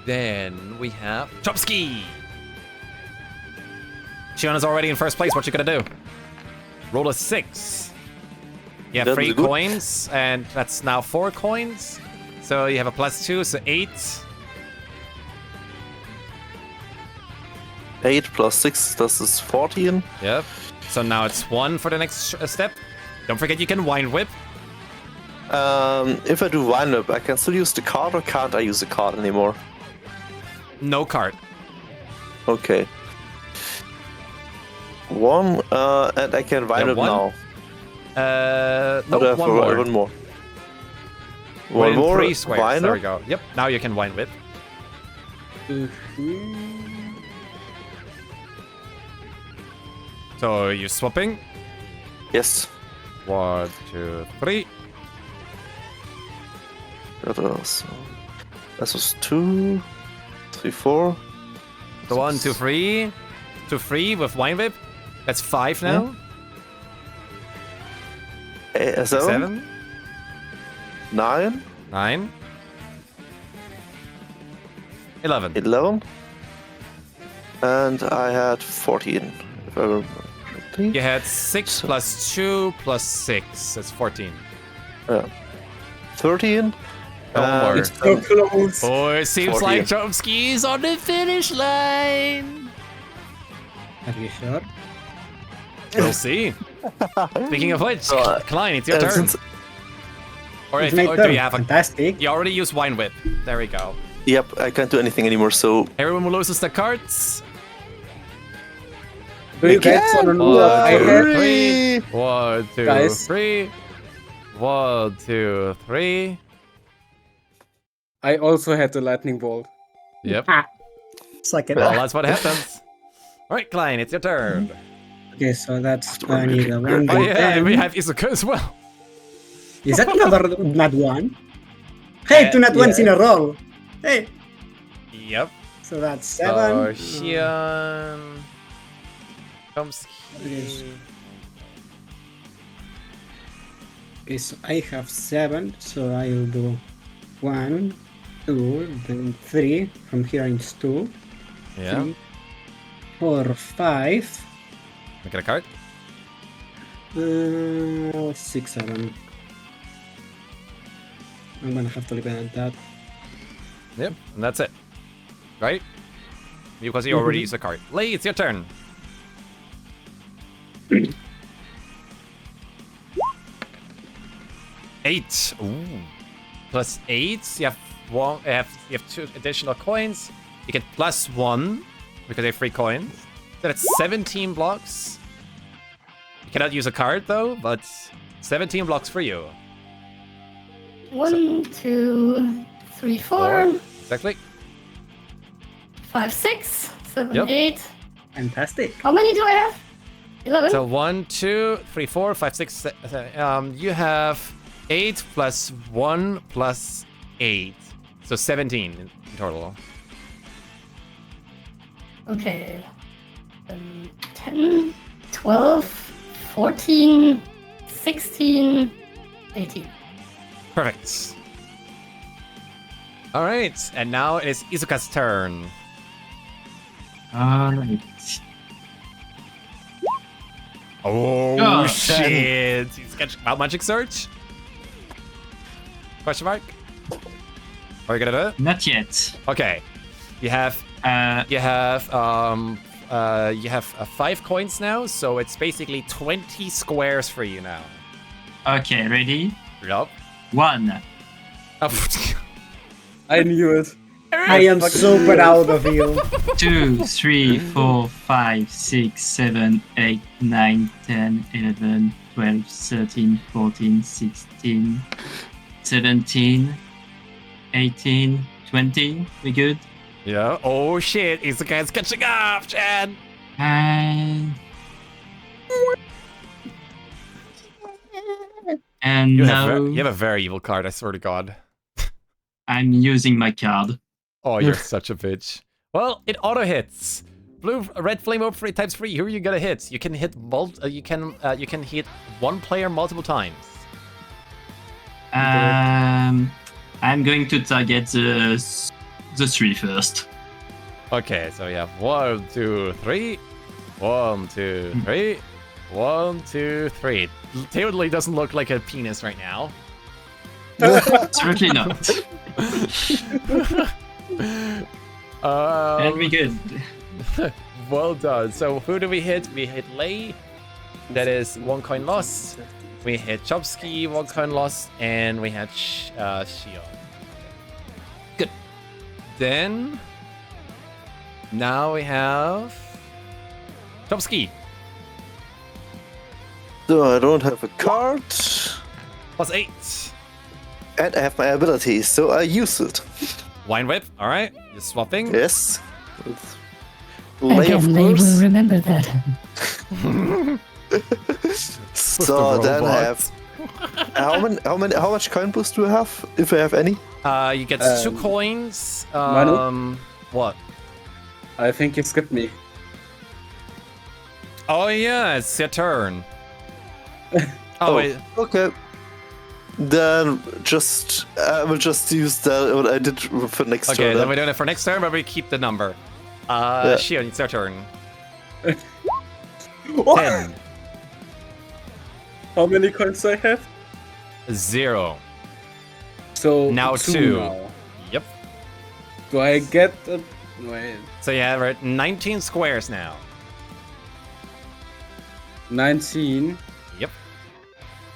[SPEAKER 1] Then we have Chomsky. Shion is already in first place. What you gonna do? Roll a 6. You have
[SPEAKER 5] That's
[SPEAKER 1] 3
[SPEAKER 5] good.
[SPEAKER 1] coins, and that's now 4 coins. So you have a +2, so 8.
[SPEAKER 5] 8 plus 6, das ist 14.
[SPEAKER 1] Yep. So now it's 1 for the next step. Don't forget you can Wind Whip.
[SPEAKER 5] If I do wind up, I can still use the card, or can't I use the card anymore?
[SPEAKER 1] No card.
[SPEAKER 5] Okay. 1, and I can wind
[SPEAKER 1] Yeah,
[SPEAKER 5] up
[SPEAKER 1] 1.
[SPEAKER 5] now.
[SPEAKER 1] No,
[SPEAKER 5] Or do I have
[SPEAKER 1] 1 more.
[SPEAKER 5] One more.
[SPEAKER 1] Within
[SPEAKER 5] One more.
[SPEAKER 1] 3 squares.
[SPEAKER 5] Wind
[SPEAKER 1] There
[SPEAKER 5] up.
[SPEAKER 1] we go. Yep. Now you can Wind Whip. So you're swapping.
[SPEAKER 5] Yes.
[SPEAKER 1] 1, 2, 3.
[SPEAKER 5] That was 2, 3, 4.
[SPEAKER 1] So 1, 2, 3. 2, 3 with Wind Whip. That's 5 now.
[SPEAKER 5] 7,
[SPEAKER 1] 7.
[SPEAKER 5] 9,
[SPEAKER 1] 9. 11.
[SPEAKER 5] 11. And I had 14. If I remember correctly.
[SPEAKER 1] You had 6 plus 2 plus 6. That's 14.
[SPEAKER 5] 13.
[SPEAKER 1] No more.
[SPEAKER 6] It's so close.
[SPEAKER 1] Oh, it seems
[SPEAKER 5] 40.
[SPEAKER 1] like Chomsky's on the finish line.
[SPEAKER 7] Are you sure?
[SPEAKER 1] We'll see. Speaking of which,
[SPEAKER 5] So,
[SPEAKER 1] Klein, it's your
[SPEAKER 5] and
[SPEAKER 1] turn.
[SPEAKER 5] since-
[SPEAKER 1] Or,
[SPEAKER 6] It's
[SPEAKER 1] if,
[SPEAKER 6] my
[SPEAKER 1] or do
[SPEAKER 6] turn.
[SPEAKER 1] you have a...
[SPEAKER 6] Fantastic.
[SPEAKER 1] You already used Wine Whip. There we go.
[SPEAKER 5] Yep, I can't do anything anymore, so
[SPEAKER 1] Everyone who loses their cards.
[SPEAKER 2] Do you guys want to know what I
[SPEAKER 1] One,
[SPEAKER 2] had?
[SPEAKER 1] 3. 1, 2,
[SPEAKER 2] Guys.
[SPEAKER 1] 3. 1, 2, 3.
[SPEAKER 2] I also had the lightning bolt.
[SPEAKER 1] Yep.
[SPEAKER 6] Suck it
[SPEAKER 1] Well,
[SPEAKER 6] up.
[SPEAKER 1] that's what happens. All right, Klein, it's your turn.
[SPEAKER 7] Okay, so that's gonna need a 1
[SPEAKER 1] Oh yeah, and we
[SPEAKER 7] d10.
[SPEAKER 1] have Izuka as well.
[SPEAKER 6] Is that another nat one? Hey, 2 nat ones in a row. Hey.
[SPEAKER 1] Yep.
[SPEAKER 6] So that's
[SPEAKER 1] So
[SPEAKER 6] 7.
[SPEAKER 1] Shion, Chomsky.
[SPEAKER 7] Okay, so I have 7, so I'll do 1, 2, then 3. From here it's 2,
[SPEAKER 1] Yeah.
[SPEAKER 7] 4, 5,
[SPEAKER 1] Make it a card.
[SPEAKER 7] 6, 7. I'm gonna have to leave it at that.
[SPEAKER 1] Yep, and that's it. Right? Because you already used a card. Lee, it's your turn. Eight. Ooh. Plus 8. You have one. You have 2 additional coins. You get +1 because they have 3 coins. So that's 17 blocks. You cannot use a card though, but 17 blocks for you.
[SPEAKER 4] 1, 2, 3, 4.
[SPEAKER 1] Exactly.
[SPEAKER 4] 5, 6, 7,
[SPEAKER 1] Yep.
[SPEAKER 4] 8.
[SPEAKER 7] Fantastic.
[SPEAKER 4] How many do I have? 11.
[SPEAKER 1] So 1, 2, 3, 4, 5, 6. You have 8 plus 1 plus 8. So 17 in total.
[SPEAKER 4] Okay. 10, 12, 14, 16, 18.
[SPEAKER 1] Perfect. All right, and now it is Izuka's turn.
[SPEAKER 3] Alright.
[SPEAKER 1] Oh,
[SPEAKER 3] Oh,
[SPEAKER 1] shit! He's got about magic search? Question mark? Are you gonna do it?
[SPEAKER 3] Not yet.
[SPEAKER 1] Okay. You have 5 coins now, so it's basically 20 squares for you now.
[SPEAKER 3] Okay, ready?
[SPEAKER 1] Yup.
[SPEAKER 3] 1.
[SPEAKER 2] I knew it.
[SPEAKER 6] I am so proud of you.
[SPEAKER 3] 2, 3, 4, 5, 6, 7, 8, 9, 10, 11, 12, 13, 14, 16, 17, 18, 20. We good?
[SPEAKER 1] Yeah. Oh shit! Izuka's catching up, Chad.
[SPEAKER 3] And
[SPEAKER 1] You
[SPEAKER 3] now
[SPEAKER 1] have a very evil card. I swear to God.
[SPEAKER 3] I'm using my card.
[SPEAKER 1] Oh, you're such a bitch. Well, it auto hits. Red flame orb 3 times 3. Who are you gonna hit? You can hit you can hit one player multiple times.
[SPEAKER 3] I'm going to target the 3 first.
[SPEAKER 1] Okay, so we have 1, 2, 3. 1, 2, 3. 1, 2, 3. Totally doesn't look like a penis right now.
[SPEAKER 3] Certainly not. And we good.
[SPEAKER 1] Well done. So who do we hit? We hit Lei. That is 1 coin lost. We hit Chomsky, 1 coin lost, and we had Shion. Good. Then now we have Chomsky.
[SPEAKER 5] So I don't have a card.
[SPEAKER 1] +8.
[SPEAKER 5] And I have my ability, so I use it.
[SPEAKER 1] Wine whip. All right. You're swapping.
[SPEAKER 5] Yes. Lay, of
[SPEAKER 4] Again, they will
[SPEAKER 5] course.
[SPEAKER 4] remember that.
[SPEAKER 5] So
[SPEAKER 1] the
[SPEAKER 5] then I
[SPEAKER 1] robots.
[SPEAKER 5] have how much coin boost do I have? If I have any?
[SPEAKER 1] You get 2 coins.
[SPEAKER 2] Manu?
[SPEAKER 1] What?
[SPEAKER 2] I think you skipped me.
[SPEAKER 1] Oh yeah, it's your turn. Oh wait.
[SPEAKER 5] Okay. Then I will just use that what I did for next
[SPEAKER 1] Okay,
[SPEAKER 5] turn.
[SPEAKER 1] then we're doing it for next turn, but we keep the number.
[SPEAKER 5] Yeah.
[SPEAKER 1] Shion, it's your turn. 10.
[SPEAKER 2] How many coins do I have?
[SPEAKER 1] 0.
[SPEAKER 2] So
[SPEAKER 1] Now 2.
[SPEAKER 2] now.
[SPEAKER 1] Yep.
[SPEAKER 2] Do I get a... Wait.
[SPEAKER 1] So yeah, we're at 19 squares now.
[SPEAKER 2] 19.
[SPEAKER 1] Yep.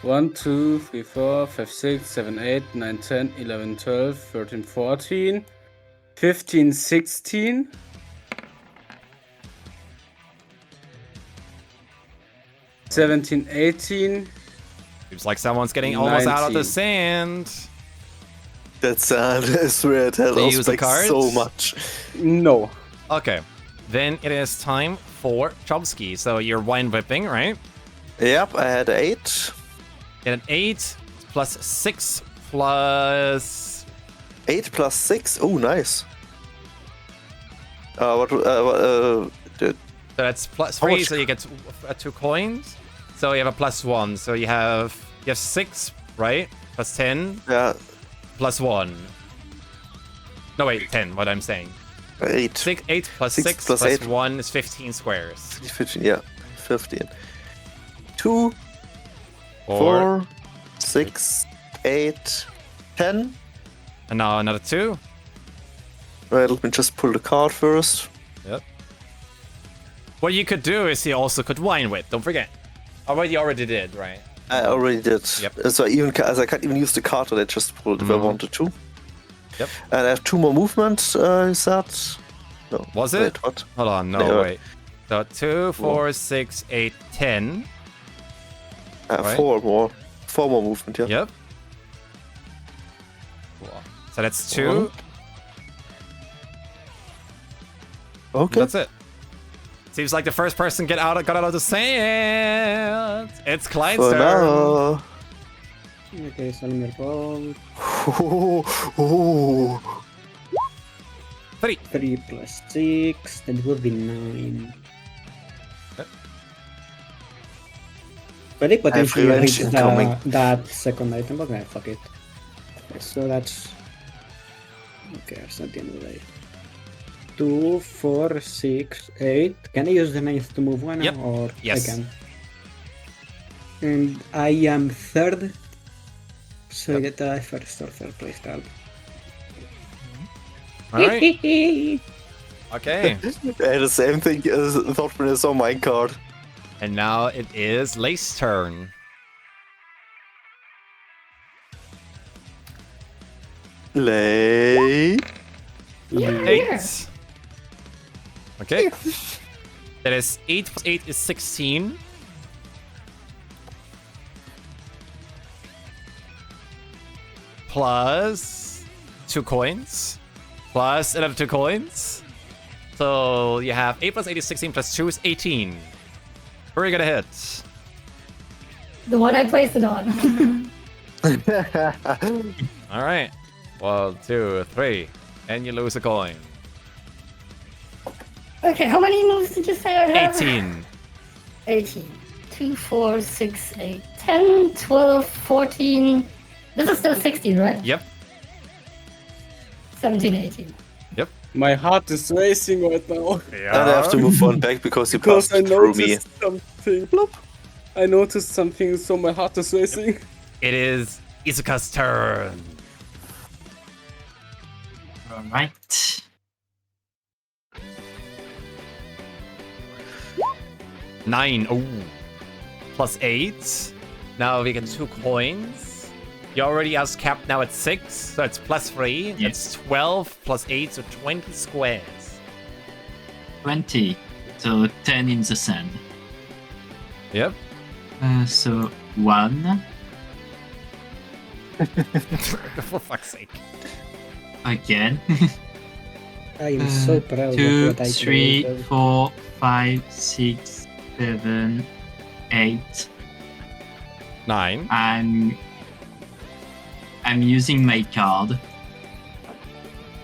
[SPEAKER 2] 1, 2, 3, 4, 5, 6, 7, 8, 9, 10, 11, 12, 13, 14, 15, 16. 17, 18.
[SPEAKER 1] Seems like someone's getting almost out of the
[SPEAKER 2] 19.
[SPEAKER 1] sand.
[SPEAKER 5] That's I swear it held
[SPEAKER 1] Do you use the
[SPEAKER 5] back
[SPEAKER 1] cards?
[SPEAKER 5] so much.
[SPEAKER 2] No.
[SPEAKER 1] Okay. Then it is time for Chomsky. So you're wine whipping, right?
[SPEAKER 5] Yep, I had 8.
[SPEAKER 1] Get an 8 plus 6 plus
[SPEAKER 5] 8 plus 6. Oh, nice.
[SPEAKER 1] So that's plus
[SPEAKER 5] How
[SPEAKER 1] 3,
[SPEAKER 5] much-
[SPEAKER 1] so you get 2 coins. So you have a +1. So you have 6, right? Plus 10,
[SPEAKER 5] Yeah,
[SPEAKER 1] plus 1. No wait, 10. What I'm saying.
[SPEAKER 5] 8.
[SPEAKER 1] 8 plus
[SPEAKER 5] 6
[SPEAKER 1] 6
[SPEAKER 5] plus
[SPEAKER 1] plus
[SPEAKER 5] 8.
[SPEAKER 1] 1 is 15 squares.
[SPEAKER 5] 15, yeah, 15. 2,
[SPEAKER 1] 4,
[SPEAKER 5] 4, 6, 8, 10.
[SPEAKER 1] and now another 2.
[SPEAKER 5] Right, let me just pull the card first.
[SPEAKER 1] Yep. What you could do is you also could wine wit. Don't forget. You already did, right?
[SPEAKER 5] I already did.
[SPEAKER 1] Yep.
[SPEAKER 5] So I can't even use the card that I just pulled if I wanted to.
[SPEAKER 1] Yep.
[SPEAKER 5] And I have 2 more movements. Is that? No.
[SPEAKER 1] Was it?
[SPEAKER 5] Wait, what?
[SPEAKER 1] Hold on, no,
[SPEAKER 5] Yeah.
[SPEAKER 1] wait. So 2, 4, 6, 8, 10. Right.
[SPEAKER 5] 4 more. 4 more movement. Yeah.
[SPEAKER 1] Yep. So that's 2.
[SPEAKER 5] Okay.
[SPEAKER 1] That's it. Seems like the first person got out of the sand. It's Klein's
[SPEAKER 5] For
[SPEAKER 1] turn.
[SPEAKER 5] now.
[SPEAKER 7] Okay, so let me roll.
[SPEAKER 5] Oh.
[SPEAKER 1] 3.
[SPEAKER 7] 3 plus 6, that would be 9.
[SPEAKER 1] Yep.
[SPEAKER 7] But it potentially
[SPEAKER 5] revenge
[SPEAKER 7] reads
[SPEAKER 5] incoming.
[SPEAKER 7] that second item, but fuck it. Okay, so that's... Okay, that's not the end of the day. 2, 4, 6, 8. Can I use the 9th to move one?
[SPEAKER 1] Yep.
[SPEAKER 7] Or
[SPEAKER 1] Yes.
[SPEAKER 7] I can? And I am 3rd. So I get the first or 3rd place card.
[SPEAKER 1] Alright. Okay.
[SPEAKER 5] Yeah, the same thing as thought when I saw my card.
[SPEAKER 1] And now it is Lace's turn.
[SPEAKER 5] Lay.
[SPEAKER 1] 8. Okay. That is 8 plus 8 is 16. Plus 2 coins. Plus another 2 coins. So you have 8 plus 8 is 16 plus 2 is 18. Where are you gonna hit?
[SPEAKER 4] The one I placed it on.
[SPEAKER 1] Alright. 1, 2, 3. And you lose a coin.
[SPEAKER 4] Okay, how many moves did you say I have?
[SPEAKER 1] 18.
[SPEAKER 4] 18. 2, 4, 6, 8, 10, 12, 14. This is still 16, right?
[SPEAKER 1] Yep.
[SPEAKER 4] 17, 18.
[SPEAKER 1] Yep.
[SPEAKER 2] My heart is racing right now.
[SPEAKER 5] And I have to move one back because you
[SPEAKER 2] Because
[SPEAKER 5] passed
[SPEAKER 2] I
[SPEAKER 5] through me.
[SPEAKER 2] noticed something. Bloop. I noticed something, so my heart is racing.
[SPEAKER 1] It is Izuka's turn.
[SPEAKER 3] Alright.
[SPEAKER 1] Nine. Oh. Plus 8. Now we get 2 coins. You already has capped now at 6, so it's plus 3.
[SPEAKER 3] Yeah.
[SPEAKER 1] It's 12 plus 8, so 20 squares.
[SPEAKER 3] 20. So 10 in the sand.
[SPEAKER 1] Yep.
[SPEAKER 3] So 1.
[SPEAKER 1] For fuck's sake.
[SPEAKER 3] Again.
[SPEAKER 7] I am so proud of
[SPEAKER 3] 2,
[SPEAKER 7] what I
[SPEAKER 3] 3,
[SPEAKER 7] created.
[SPEAKER 3] 4, 5, 6, 7, 8.
[SPEAKER 1] 9.
[SPEAKER 3] I'm using my card.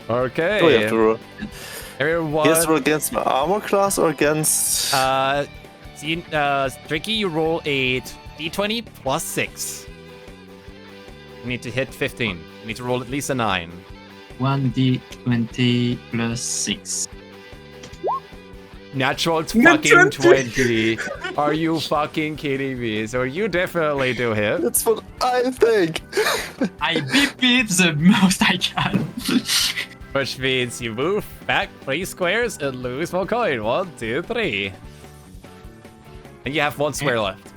[SPEAKER 1] Okay.
[SPEAKER 5] Oh, you have to roll.
[SPEAKER 1] Everyone.
[SPEAKER 5] Yes, roll against my armor class or against.
[SPEAKER 1] Tricky, you roll a d20 plus 6. You need to hit 15. You need to roll at least a 9.
[SPEAKER 3] 1d20 plus 6.
[SPEAKER 1] Natural
[SPEAKER 2] Nat
[SPEAKER 1] fucking
[SPEAKER 2] 20.
[SPEAKER 1] 20. Are you fucking kidding me? So you definitely do hit.
[SPEAKER 5] That's what I think.
[SPEAKER 3] I beep it the most I can.
[SPEAKER 1] Which means you move back 3 squares and lose 1 coin. 1, 2, 3. And you have 1 square left.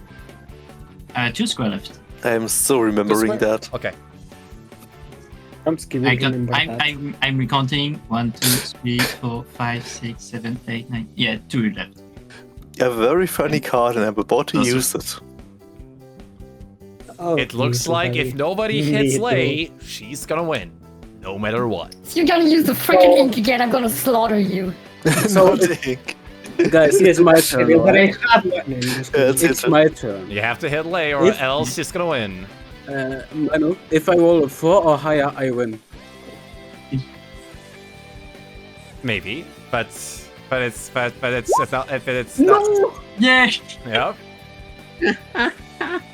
[SPEAKER 3] 2 square left.
[SPEAKER 5] I'm still remembering that.
[SPEAKER 1] Okay.
[SPEAKER 7] I'm skipping
[SPEAKER 3] I got,
[SPEAKER 7] remember that.
[SPEAKER 3] I'm recounting 1, 2, 3, 4, 5, 6, 7, 8, 9. Yeah, 2 left.
[SPEAKER 5] A very funny card, and I'm about to
[SPEAKER 3] Also-
[SPEAKER 5] use it.
[SPEAKER 7] Oh,
[SPEAKER 1] It looks
[SPEAKER 7] please,
[SPEAKER 1] like if nobody
[SPEAKER 7] you
[SPEAKER 1] hits
[SPEAKER 7] need to-
[SPEAKER 1] Lay, she's gonna win. No matter what.
[SPEAKER 4] If you're gonna use the freaking ink again, I'm gonna slaughter you.
[SPEAKER 5] So, Dick.
[SPEAKER 2] Guys, it's my turn.
[SPEAKER 7] But I
[SPEAKER 2] Right?
[SPEAKER 7] have one. No, I'm just kidding.
[SPEAKER 5] It's
[SPEAKER 2] It's my turn.
[SPEAKER 1] You have to hit Lay or
[SPEAKER 2] If-
[SPEAKER 1] else she's gonna win.
[SPEAKER 2] Manu, if I roll a 4 or higher, I win.
[SPEAKER 1] Maybe. But it's not
[SPEAKER 2] No!
[SPEAKER 3] Yeah!
[SPEAKER 1] Yep.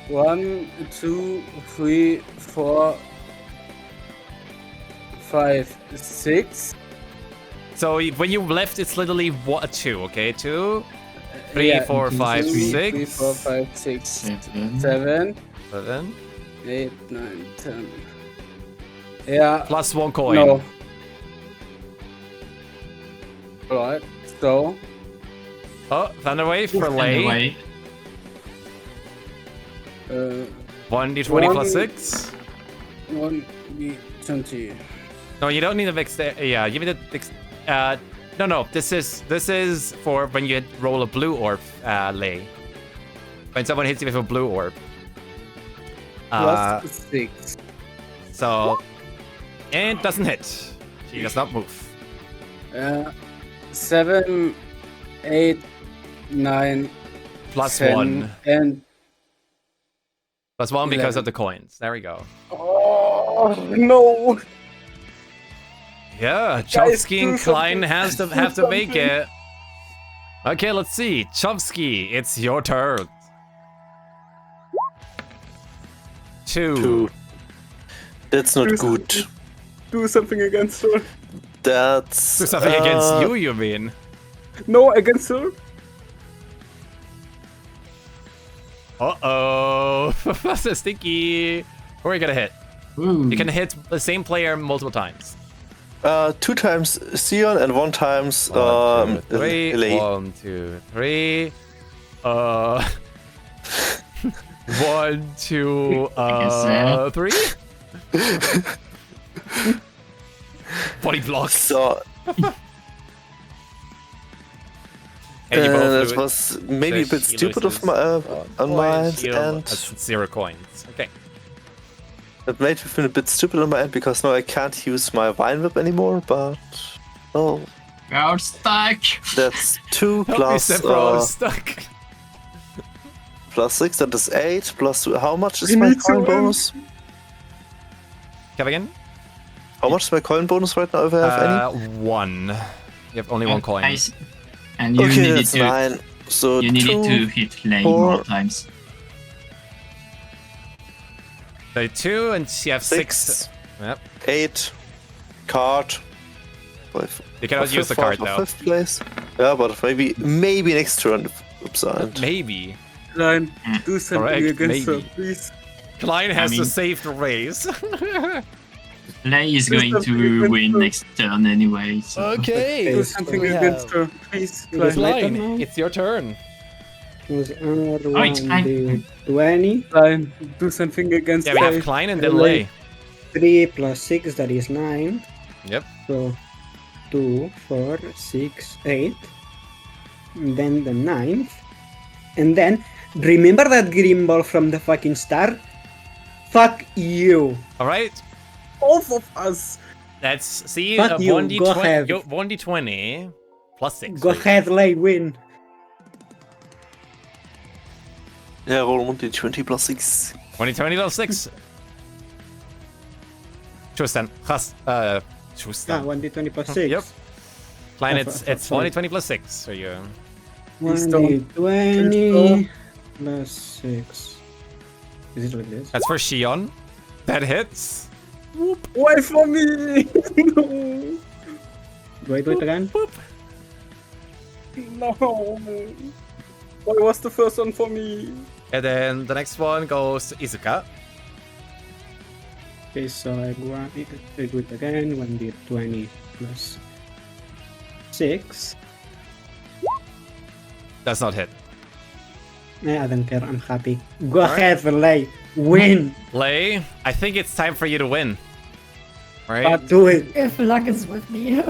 [SPEAKER 2] 1, 2, 3, 4, 5, 6.
[SPEAKER 1] So when you left, it's literally a 2, okay? 2, 3,
[SPEAKER 2] Yeah,
[SPEAKER 1] 4, 5,
[SPEAKER 2] 2,
[SPEAKER 1] 6.
[SPEAKER 2] 3, 4, 5, 6,
[SPEAKER 3] 7.
[SPEAKER 2] 7,
[SPEAKER 1] 7.
[SPEAKER 2] 8, 9, 10. Yeah.
[SPEAKER 1] Plus 1 coin.
[SPEAKER 2] No. Alright, so.
[SPEAKER 1] Oh, Thunder Wave for Lay. 1d20 plus 6.
[SPEAKER 2] 1d20.
[SPEAKER 1] No, you don't need a yeah, give me the no. This is for when you roll a blue orb, Lay. When someone hits you with a blue orb.
[SPEAKER 2] Plus 6.
[SPEAKER 1] So, and doesn't hit. She does not move.
[SPEAKER 2] 7, 8, 9,
[SPEAKER 1] Plus
[SPEAKER 2] 10,
[SPEAKER 1] 1.
[SPEAKER 2] and
[SPEAKER 1] Plus 1 because
[SPEAKER 2] 11.
[SPEAKER 1] of the coins. There we go.
[SPEAKER 2] oh no!
[SPEAKER 1] Yeah,
[SPEAKER 2] Guys,
[SPEAKER 1] Chomsky and
[SPEAKER 2] do
[SPEAKER 1] Klein
[SPEAKER 2] something.
[SPEAKER 1] have
[SPEAKER 2] Do
[SPEAKER 1] to make
[SPEAKER 2] something.
[SPEAKER 1] it. Okay, let's see. Chomsky, it's your turn. 2.
[SPEAKER 5] That's not
[SPEAKER 2] Do
[SPEAKER 5] good.
[SPEAKER 2] Do something against her.
[SPEAKER 5] That's
[SPEAKER 1] Do something against you mean?
[SPEAKER 2] No, against her.
[SPEAKER 1] Uh-oh. That's a stinky. Where are you gonna hit? You can hit the same player multiple times.
[SPEAKER 5] 2 times Sion and 1 times
[SPEAKER 1] 1, 2, 3.
[SPEAKER 5] Lay.
[SPEAKER 1] 1, 2, 3. 1, 2,
[SPEAKER 3] so.
[SPEAKER 1] 3. Body blocks.
[SPEAKER 5] So
[SPEAKER 1] And you both
[SPEAKER 5] that
[SPEAKER 1] do it.
[SPEAKER 5] was maybe a
[SPEAKER 1] So
[SPEAKER 5] bit
[SPEAKER 1] he
[SPEAKER 5] stupid of
[SPEAKER 1] loses
[SPEAKER 5] my on
[SPEAKER 1] one
[SPEAKER 5] my end,
[SPEAKER 1] shield.
[SPEAKER 5] and
[SPEAKER 1] That's 0 coins. Okay.
[SPEAKER 5] that made me feel a bit stupid on my end because now I can't use my Vine Whip anymore. But oh,
[SPEAKER 3] You're stuck.
[SPEAKER 5] that's 2
[SPEAKER 1] Help me,
[SPEAKER 5] plus
[SPEAKER 1] Sephiroth, I'm stuck.
[SPEAKER 5] plus 6. That is 8 plus how much is
[SPEAKER 2] We
[SPEAKER 5] my
[SPEAKER 2] need to
[SPEAKER 5] coin
[SPEAKER 2] win.
[SPEAKER 5] bonus?
[SPEAKER 1] Come again?
[SPEAKER 5] How much is my coin bonus right now? If I have any?
[SPEAKER 1] 1. You have only 1 coin.
[SPEAKER 3] And you
[SPEAKER 5] Okay,
[SPEAKER 3] needed
[SPEAKER 5] that's
[SPEAKER 3] to
[SPEAKER 5] 9. So
[SPEAKER 3] you needed
[SPEAKER 5] 2,
[SPEAKER 3] to hit Lay
[SPEAKER 5] 4.
[SPEAKER 3] more times.
[SPEAKER 1] So 2 and you have 6.
[SPEAKER 5] 6,
[SPEAKER 1] Yep.
[SPEAKER 5] 8, card.
[SPEAKER 1] You cannot use the card though.
[SPEAKER 5] 5th place. Yeah, but maybe next turn. Oops,
[SPEAKER 1] Maybe.
[SPEAKER 2] Klein, do something
[SPEAKER 1] Correct,
[SPEAKER 2] against her,
[SPEAKER 1] maybe.
[SPEAKER 2] please.
[SPEAKER 1] Klein has to
[SPEAKER 3] mean-
[SPEAKER 1] save the race.
[SPEAKER 3] Lay is going
[SPEAKER 2] something
[SPEAKER 3] to
[SPEAKER 2] against
[SPEAKER 3] win
[SPEAKER 2] her.
[SPEAKER 3] next turn anyway. So.
[SPEAKER 1] Okay.
[SPEAKER 2] Do something against her, please. Klein.
[SPEAKER 1] Klein, it's your turn.
[SPEAKER 7] Was another
[SPEAKER 3] Oh, it's fine.
[SPEAKER 7] 1d20.
[SPEAKER 2] Klein, do something against
[SPEAKER 1] Yeah, we have
[SPEAKER 2] her.
[SPEAKER 1] Klein and then Lay.
[SPEAKER 7] 3 plus 6, that is 9.
[SPEAKER 1] Yep.
[SPEAKER 7] So 2, 4, 6, 8. And then the 9th. And then, remember that green ball from the fucking star? Fuck you.
[SPEAKER 1] Alright.
[SPEAKER 2] Both of us.
[SPEAKER 1] Let's see.
[SPEAKER 7] Fuck you, go
[SPEAKER 1] 1d20.
[SPEAKER 7] ahead.
[SPEAKER 1] 1d20 plus 6.
[SPEAKER 7] Go ahead, Lay, win.
[SPEAKER 5] Yeah, roll 1d20 plus 6.
[SPEAKER 1] 1d20 plus 6. Tristan.
[SPEAKER 7] Ah,
[SPEAKER 1] Tristan.
[SPEAKER 7] 1d20 plus 6.
[SPEAKER 1] Yep. Klein,
[SPEAKER 7] Oh,
[SPEAKER 1] it's
[SPEAKER 7] sorry.
[SPEAKER 1] 1d20 plus 6 for you.
[SPEAKER 7] 1d20 plus 6. Is it like this?
[SPEAKER 1] That's for Shion. That hits.
[SPEAKER 2] Why for me? No.
[SPEAKER 7] Do I do it again?
[SPEAKER 2] No. Why was the first one for me?
[SPEAKER 1] And then the next one goes to Izuka.
[SPEAKER 7] Okay, so I do it again. 1d20 plus 6.
[SPEAKER 1] Does not hit.
[SPEAKER 7] I don't care, I'm happy. Go ahead, Lay. Win!
[SPEAKER 1] Lay, I think it's time for you to win. Right?
[SPEAKER 2] But
[SPEAKER 7] Do it!
[SPEAKER 4] If luck is with me.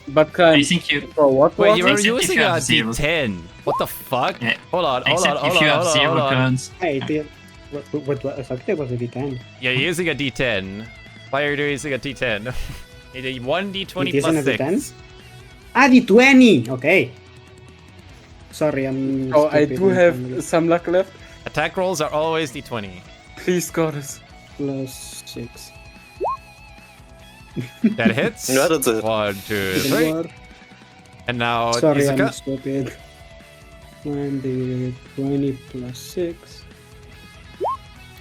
[SPEAKER 2] But Klein,
[SPEAKER 3] I think you.
[SPEAKER 2] for what
[SPEAKER 1] Wait,
[SPEAKER 2] was
[SPEAKER 1] you
[SPEAKER 2] it?
[SPEAKER 1] were
[SPEAKER 3] Except if
[SPEAKER 1] using
[SPEAKER 3] you
[SPEAKER 1] a
[SPEAKER 3] have zero.
[SPEAKER 1] D10. What the fuck?
[SPEAKER 3] Yeah.
[SPEAKER 1] Hold on, hold on,
[SPEAKER 3] Except
[SPEAKER 1] hold
[SPEAKER 3] if
[SPEAKER 1] on,
[SPEAKER 3] you have
[SPEAKER 1] hold on,
[SPEAKER 3] 0
[SPEAKER 1] hold on.
[SPEAKER 3] coins.
[SPEAKER 7] Hey, what exactly was the d10?
[SPEAKER 1] Yeah, you're using a D10. Why are you using a D10? It's a 1d20
[SPEAKER 7] It isn't
[SPEAKER 1] plus
[SPEAKER 7] a D10?
[SPEAKER 1] 6.
[SPEAKER 7] Ah, d20! Okay. Sorry, I'm.
[SPEAKER 2] Oh, I
[SPEAKER 7] stupid.
[SPEAKER 2] do have some luck left.
[SPEAKER 1] Attack rolls are always D20.
[SPEAKER 2] Please, goddess.
[SPEAKER 7] Plus 6.
[SPEAKER 1] That hits.
[SPEAKER 5] Yeah, that's it.
[SPEAKER 1] 1, 2,
[SPEAKER 7] Even
[SPEAKER 1] 3.
[SPEAKER 7] more.
[SPEAKER 1] And now
[SPEAKER 7] Sorry, I'm
[SPEAKER 1] Izuka.
[SPEAKER 7] stupid. 1d20 plus 6.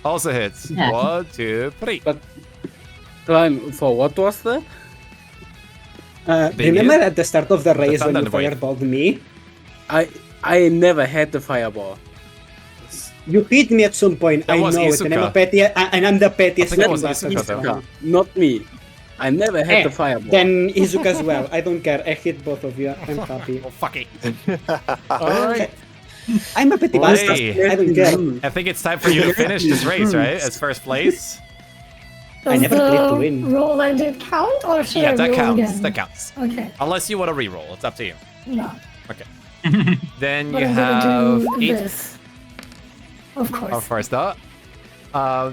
[SPEAKER 1] Also hits.
[SPEAKER 3] Yeah.
[SPEAKER 1] 1, 2, 3.
[SPEAKER 2] Klein, for what was that?
[SPEAKER 1] Big
[SPEAKER 7] Remember
[SPEAKER 1] hit.
[SPEAKER 7] at the start of the race when you
[SPEAKER 1] thunder wave.
[SPEAKER 7] fireballed me?
[SPEAKER 2] I never had the fireball.
[SPEAKER 7] You hit me at some point.
[SPEAKER 1] That
[SPEAKER 7] I
[SPEAKER 1] was
[SPEAKER 7] know it, and I'm
[SPEAKER 1] Izuka.
[SPEAKER 7] and I'm the pettiest.
[SPEAKER 1] I think it was
[SPEAKER 7] one.
[SPEAKER 1] Izuka, though.
[SPEAKER 2] Izuka, not me. I never had the fireball.
[SPEAKER 6] Then Izuka as well. I don't care. I hit both of you. I'm happy.
[SPEAKER 1] Oh, fuck it. Alright.
[SPEAKER 6] I'm a petty bastard. I don't care.
[SPEAKER 1] I think it's time for you to finish this race, right? As first place.
[SPEAKER 6] I never played to win.
[SPEAKER 4] Roll I did count, or should I
[SPEAKER 1] Yeah, that
[SPEAKER 4] roll
[SPEAKER 1] counts.
[SPEAKER 4] again?
[SPEAKER 1] That counts.
[SPEAKER 4] Okay.
[SPEAKER 1] Unless you want to re-roll. It's up to you.
[SPEAKER 4] No.
[SPEAKER 1] Okay. Then
[SPEAKER 4] But
[SPEAKER 1] you
[SPEAKER 4] I'm
[SPEAKER 1] have
[SPEAKER 4] gonna do
[SPEAKER 1] 8.
[SPEAKER 4] this. Of course.
[SPEAKER 1] Of course not.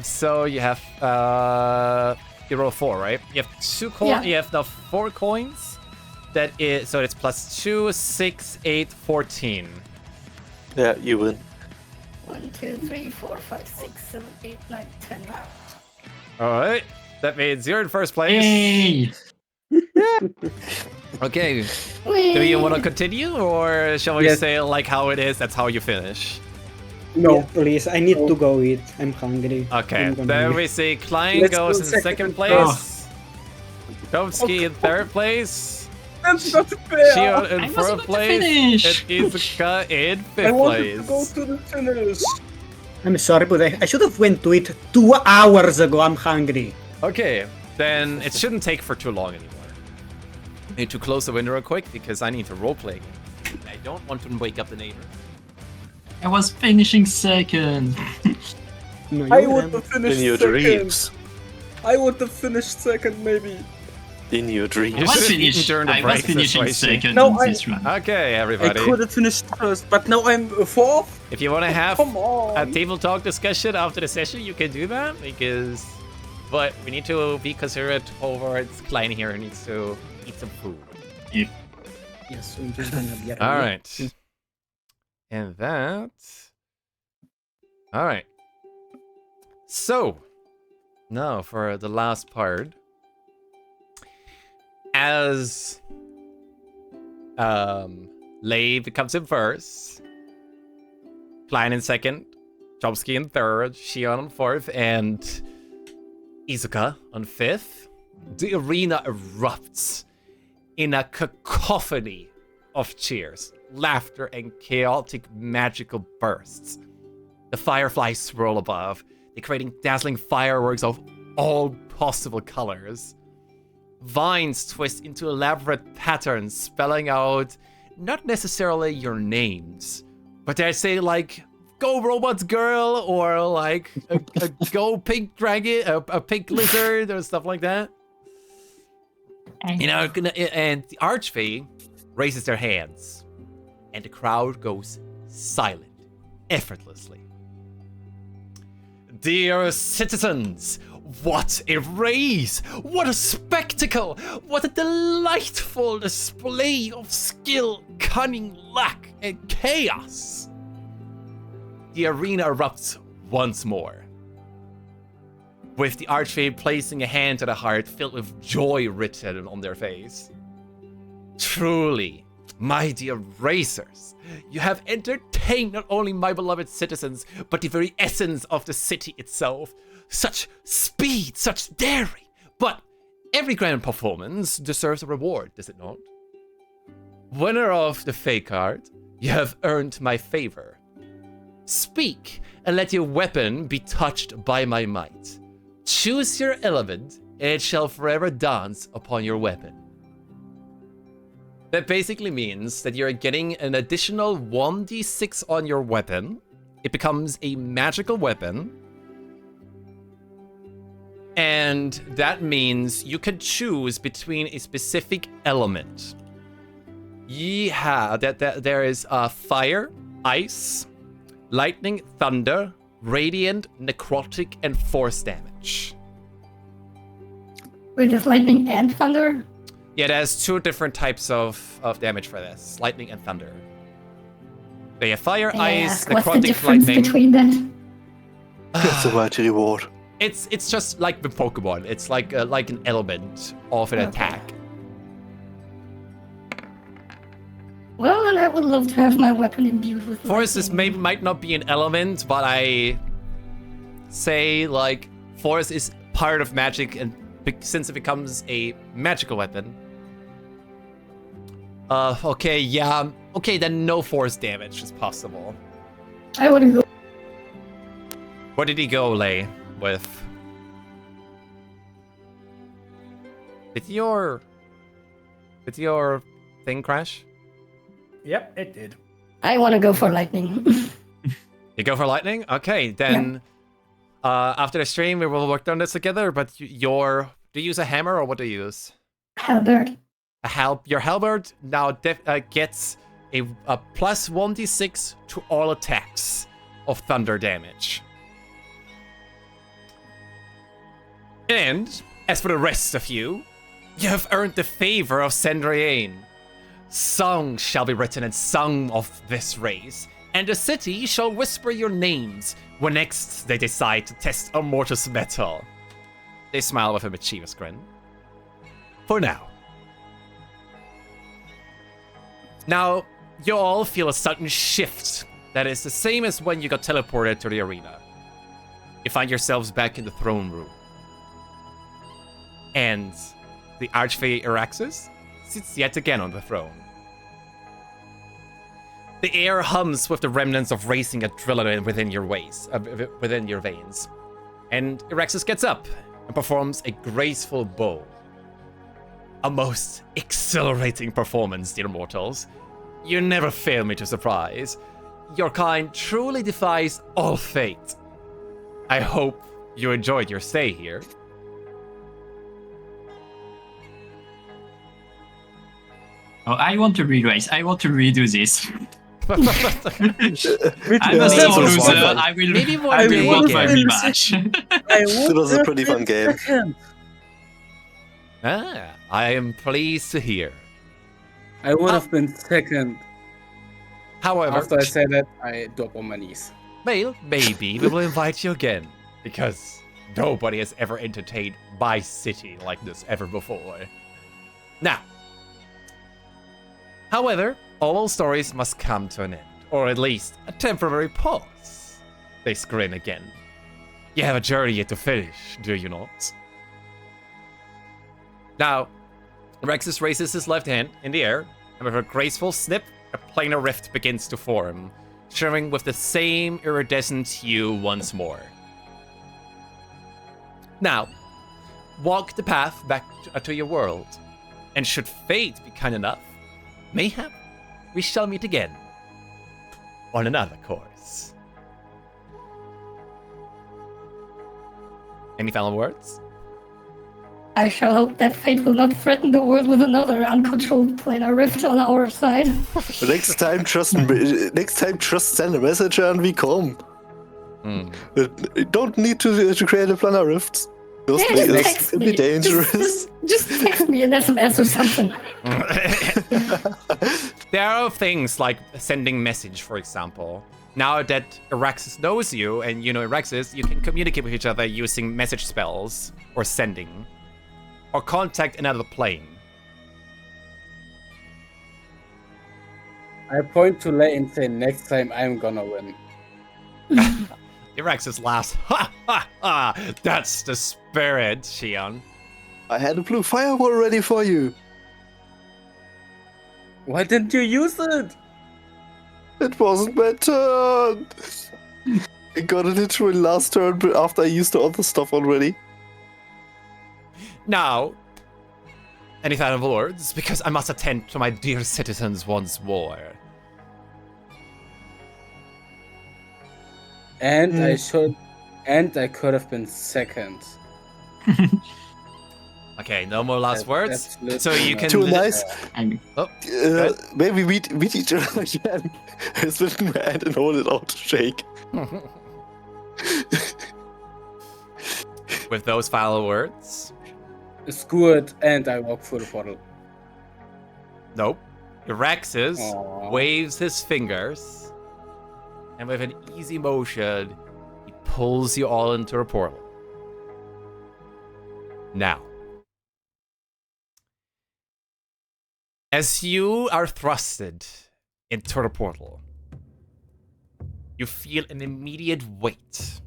[SPEAKER 1] So you have you roll 4, right? You have 2 coins.
[SPEAKER 4] Yeah.
[SPEAKER 1] You have now 4 coins. That is so it's plus 2, 6, 8, 14.
[SPEAKER 5] Yeah, you win.
[SPEAKER 4] 1, 2, 3, 4, 5, 6, 7, 8, 9, 10.
[SPEAKER 1] All right. That means you're in first place.
[SPEAKER 3] Yay!
[SPEAKER 1] Okay.
[SPEAKER 4] Whee!
[SPEAKER 1] Do you want to continue, or shall we
[SPEAKER 2] Yes.
[SPEAKER 1] say like how it is? That's how you finish.
[SPEAKER 6] No, please. I need to go eat. I'm hungry.
[SPEAKER 1] Okay.
[SPEAKER 6] I'm gonna
[SPEAKER 1] Then
[SPEAKER 6] eat.
[SPEAKER 1] we see Klein
[SPEAKER 2] Let's
[SPEAKER 1] goes
[SPEAKER 2] go
[SPEAKER 1] in
[SPEAKER 2] second.
[SPEAKER 1] second place. Tomsky in third place.
[SPEAKER 2] That's not fair.
[SPEAKER 1] Shion in
[SPEAKER 3] I was
[SPEAKER 1] fourth
[SPEAKER 3] about to
[SPEAKER 1] place.
[SPEAKER 3] finish.
[SPEAKER 1] And Izuka in
[SPEAKER 2] I
[SPEAKER 1] fifth
[SPEAKER 2] wanted to go
[SPEAKER 1] place.
[SPEAKER 2] to the finish.
[SPEAKER 6] I'm sorry, but I should have went to it 2 hours ago. I'm hungry.
[SPEAKER 1] Okay. Then it shouldn't take for too long anymore. I need to close the window real quick because I need to roleplay. I don't want to wake up the neighbor.
[SPEAKER 3] I was finishing second.
[SPEAKER 6] No, you
[SPEAKER 2] I
[SPEAKER 6] wouldn't.
[SPEAKER 2] would have finished
[SPEAKER 5] In your
[SPEAKER 2] second.
[SPEAKER 5] dreams.
[SPEAKER 2] I would have finished second, maybe.
[SPEAKER 5] In your
[SPEAKER 3] I
[SPEAKER 5] dreams.
[SPEAKER 1] You
[SPEAKER 3] was,
[SPEAKER 1] should have eaten
[SPEAKER 3] finish,
[SPEAKER 1] during the
[SPEAKER 3] I was
[SPEAKER 1] break
[SPEAKER 3] finishing
[SPEAKER 1] situation.
[SPEAKER 3] second
[SPEAKER 2] No,
[SPEAKER 3] in
[SPEAKER 2] I-
[SPEAKER 3] this run.
[SPEAKER 1] Okay,
[SPEAKER 2] I
[SPEAKER 1] everybody.
[SPEAKER 2] could have finished first, but now I'm fourth.
[SPEAKER 1] If you want to have
[SPEAKER 2] Come
[SPEAKER 1] a
[SPEAKER 2] on.
[SPEAKER 1] table talk discussion after the session, you can do that because. But we need to be considerate towards Klein here who needs to eat some food.
[SPEAKER 6] Yes, I'm just gonna get
[SPEAKER 1] All right. And that. All right. So, now for the last part. As Lei becomes in first, Klein in second, Chomsky in third, Shion on fourth, and Izuka on fifth, the arena erupts in a cacophony of cheers, laughter, and chaotic magical bursts. The fireflies swirl above, they're creating dazzling fireworks of all possible colors. Vines twist into elaborate patterns, spelling out not necessarily your names, but they say like "Go Robots Girl" or like a "Go Pink Dragon," a pink lizard, or stuff like that. You know, and the Archfey raises their hands, and the crowd goes silent, effortlessly. Dear citizens, what a race! What a spectacle! What a delightful display of skill, cunning, luck, and chaos! The arena erupts once more, with the Archfey placing a hand to the heart filled with joy written on their face. Truly, my dear racers, you have entertained not only my beloved citizens, but the very essence of the city itself. Such speed, such daring. But every grand performance deserves a reward, does it not? Winner of the Fake card, you have earned my favor. Speak, and let your weapon be touched by my might. Choose your element, and it shall forever dance upon your weapon. That basically means that you're getting an additional 1d6 on your weapon. It becomes a magical weapon. And that means you can choose between a specific element. There is fire, ice, lightning, thunder, radiant, necrotic, and force damage.
[SPEAKER 4] Wait, there's lightning and thunder?
[SPEAKER 1] Yeah, there's 2 different types of damage for this, lightning and thunder. They have fire, ice,
[SPEAKER 4] What's the
[SPEAKER 1] necrotic,
[SPEAKER 4] difference
[SPEAKER 1] lightning.
[SPEAKER 4] between that?
[SPEAKER 5] That's the right reward.
[SPEAKER 1] It's just like the Pokemon. It's like an element of an attack.
[SPEAKER 4] Well, then I would love to have my weapon imbued with
[SPEAKER 1] Force is
[SPEAKER 4] lightning.
[SPEAKER 1] might not be an element, but I say like force is part of magic, and since it becomes a magical weapon. Okay, yeah. Okay, then no force damage is possible.
[SPEAKER 4] I would go.
[SPEAKER 1] What did he go, Lei, with? Did your thing crash?
[SPEAKER 8] Yep, it did.
[SPEAKER 4] I want to go for lightning.
[SPEAKER 1] You go for lightning? Okay, then after the stream we will work on this together, but do you use a hammer or what do you use?
[SPEAKER 4] Halberd.
[SPEAKER 1] Your halberd now gets a plus 1d6 to all attacks of thunder damage. And as for the rest of you, you have earned the favor of Zenoria. Songs shall be written and sung of this race, and the city shall whisper your names when next they decide to test a mortis metal. They smile with a mischievous grin. For now. Now, you all feel a sudden shift that is the same as when you got teleported to the arena. You find yourselves back in the throne room. And the Archfey Araxis sits yet again on the throne. The air hums with the remnants of racing adrenaline within your veins. And Araxis gets up and performs a graceful bow. A most exhilarating performance, dear mortals. You never fail me to surprise. Your kind truly defies all fate. I hope you enjoyed your stay here.
[SPEAKER 3] Oh, I want to re-race. I want to redo this. I'm a
[SPEAKER 5] That's
[SPEAKER 3] sore
[SPEAKER 5] was
[SPEAKER 3] loser.
[SPEAKER 5] fun.
[SPEAKER 3] I will
[SPEAKER 1] Maybe one
[SPEAKER 3] I
[SPEAKER 1] day
[SPEAKER 3] will want
[SPEAKER 1] again.
[SPEAKER 3] my rematch.
[SPEAKER 5] It was a pretty fun game.
[SPEAKER 1] I am pleased to hear.
[SPEAKER 2] I would have been second.
[SPEAKER 1] However,
[SPEAKER 2] After I said that, I drop on my knees.
[SPEAKER 1] well, maybe we will invite you again, because nobody has ever entertained my city like this ever before. Now, however, all stories must come to an end, or at least a temporary pause. They grin again. You have a journey yet to finish, do you not? Now, Rexus raises his left hand in the air, and with a graceful snip, a planar rift begins to form, shimmering with the same iridescent hue once more. Now, walk the path back to your world, and should fate be kind enough, mayhap we shall meet again on another course. Any final words?
[SPEAKER 4] I shall hope that fate will not threaten the world with another uncontrolled planar rift on our side.
[SPEAKER 5] Next time, trust send a message and we come. Don't need to create a planar rift.
[SPEAKER 4] Yeah, just text
[SPEAKER 5] It'd
[SPEAKER 4] me.
[SPEAKER 5] be dangerous.
[SPEAKER 4] Just text me an SMS or something.
[SPEAKER 1] There are things like sending message, for example. Now that Araxis knows you, and you know Araxis, you can communicate with each other using message spells, or sending, or contact another plane.
[SPEAKER 2] I point to Lay and say, next time I'm gonna win.
[SPEAKER 1] Araxis laughs. Ha ha ha! That's the spirit, Shion.
[SPEAKER 5] I had a blue fireball ready for you.
[SPEAKER 2] Why didn't you use it?
[SPEAKER 5] It wasn't my turn. I got it literally last turn, but after I used the other stuff already.
[SPEAKER 1] Now, any final words? Because I must attend to my dear citizens once more.
[SPEAKER 2] And I could have been second.
[SPEAKER 1] Okay, no more last words.
[SPEAKER 2] That's
[SPEAKER 1] So you can.
[SPEAKER 5] Too nice.
[SPEAKER 1] Oh,
[SPEAKER 5] Maybe meet each other again. I slip in my hand and hold it out to shake.
[SPEAKER 1] with those final words,
[SPEAKER 2] Screw it, and I walk through the portal.
[SPEAKER 1] nope. Araxis
[SPEAKER 2] Aww.
[SPEAKER 1] waves his fingers, and with an easy motion, he pulls you all into a portal. Now, as you are thrusted into the portal, you feel an immediate weight,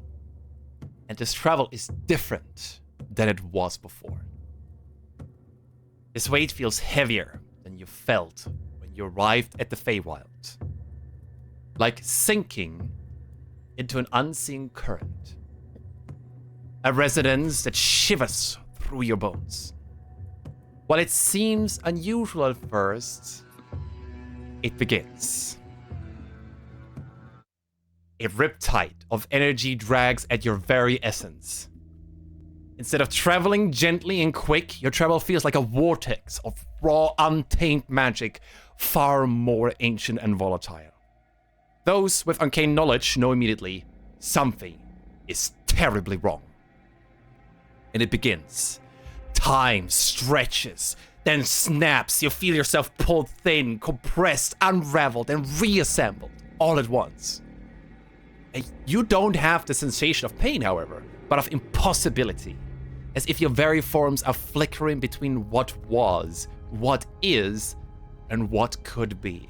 [SPEAKER 1] and this travel is different than it was before. This weight feels heavier than you felt when you arrived at the Feywild, like sinking into an unseen current, a resonance that shivers through your bones. While it seems unusual at first, it begins. A riptide of energy drags at your very essence. Instead of traveling gently and quick, your travel feels like a vortex of raw, untamed magic, far more ancient and volatile. Those with arcane knowledge know immediately something is terribly wrong. And it begins. Time stretches, then snaps. You feel yourself pulled thin, compressed, unraveled, and reassembled all at once. And you don't have the sensation of pain, however, but of impossibility, as if your very forms are flickering between what was, what is, and what could be.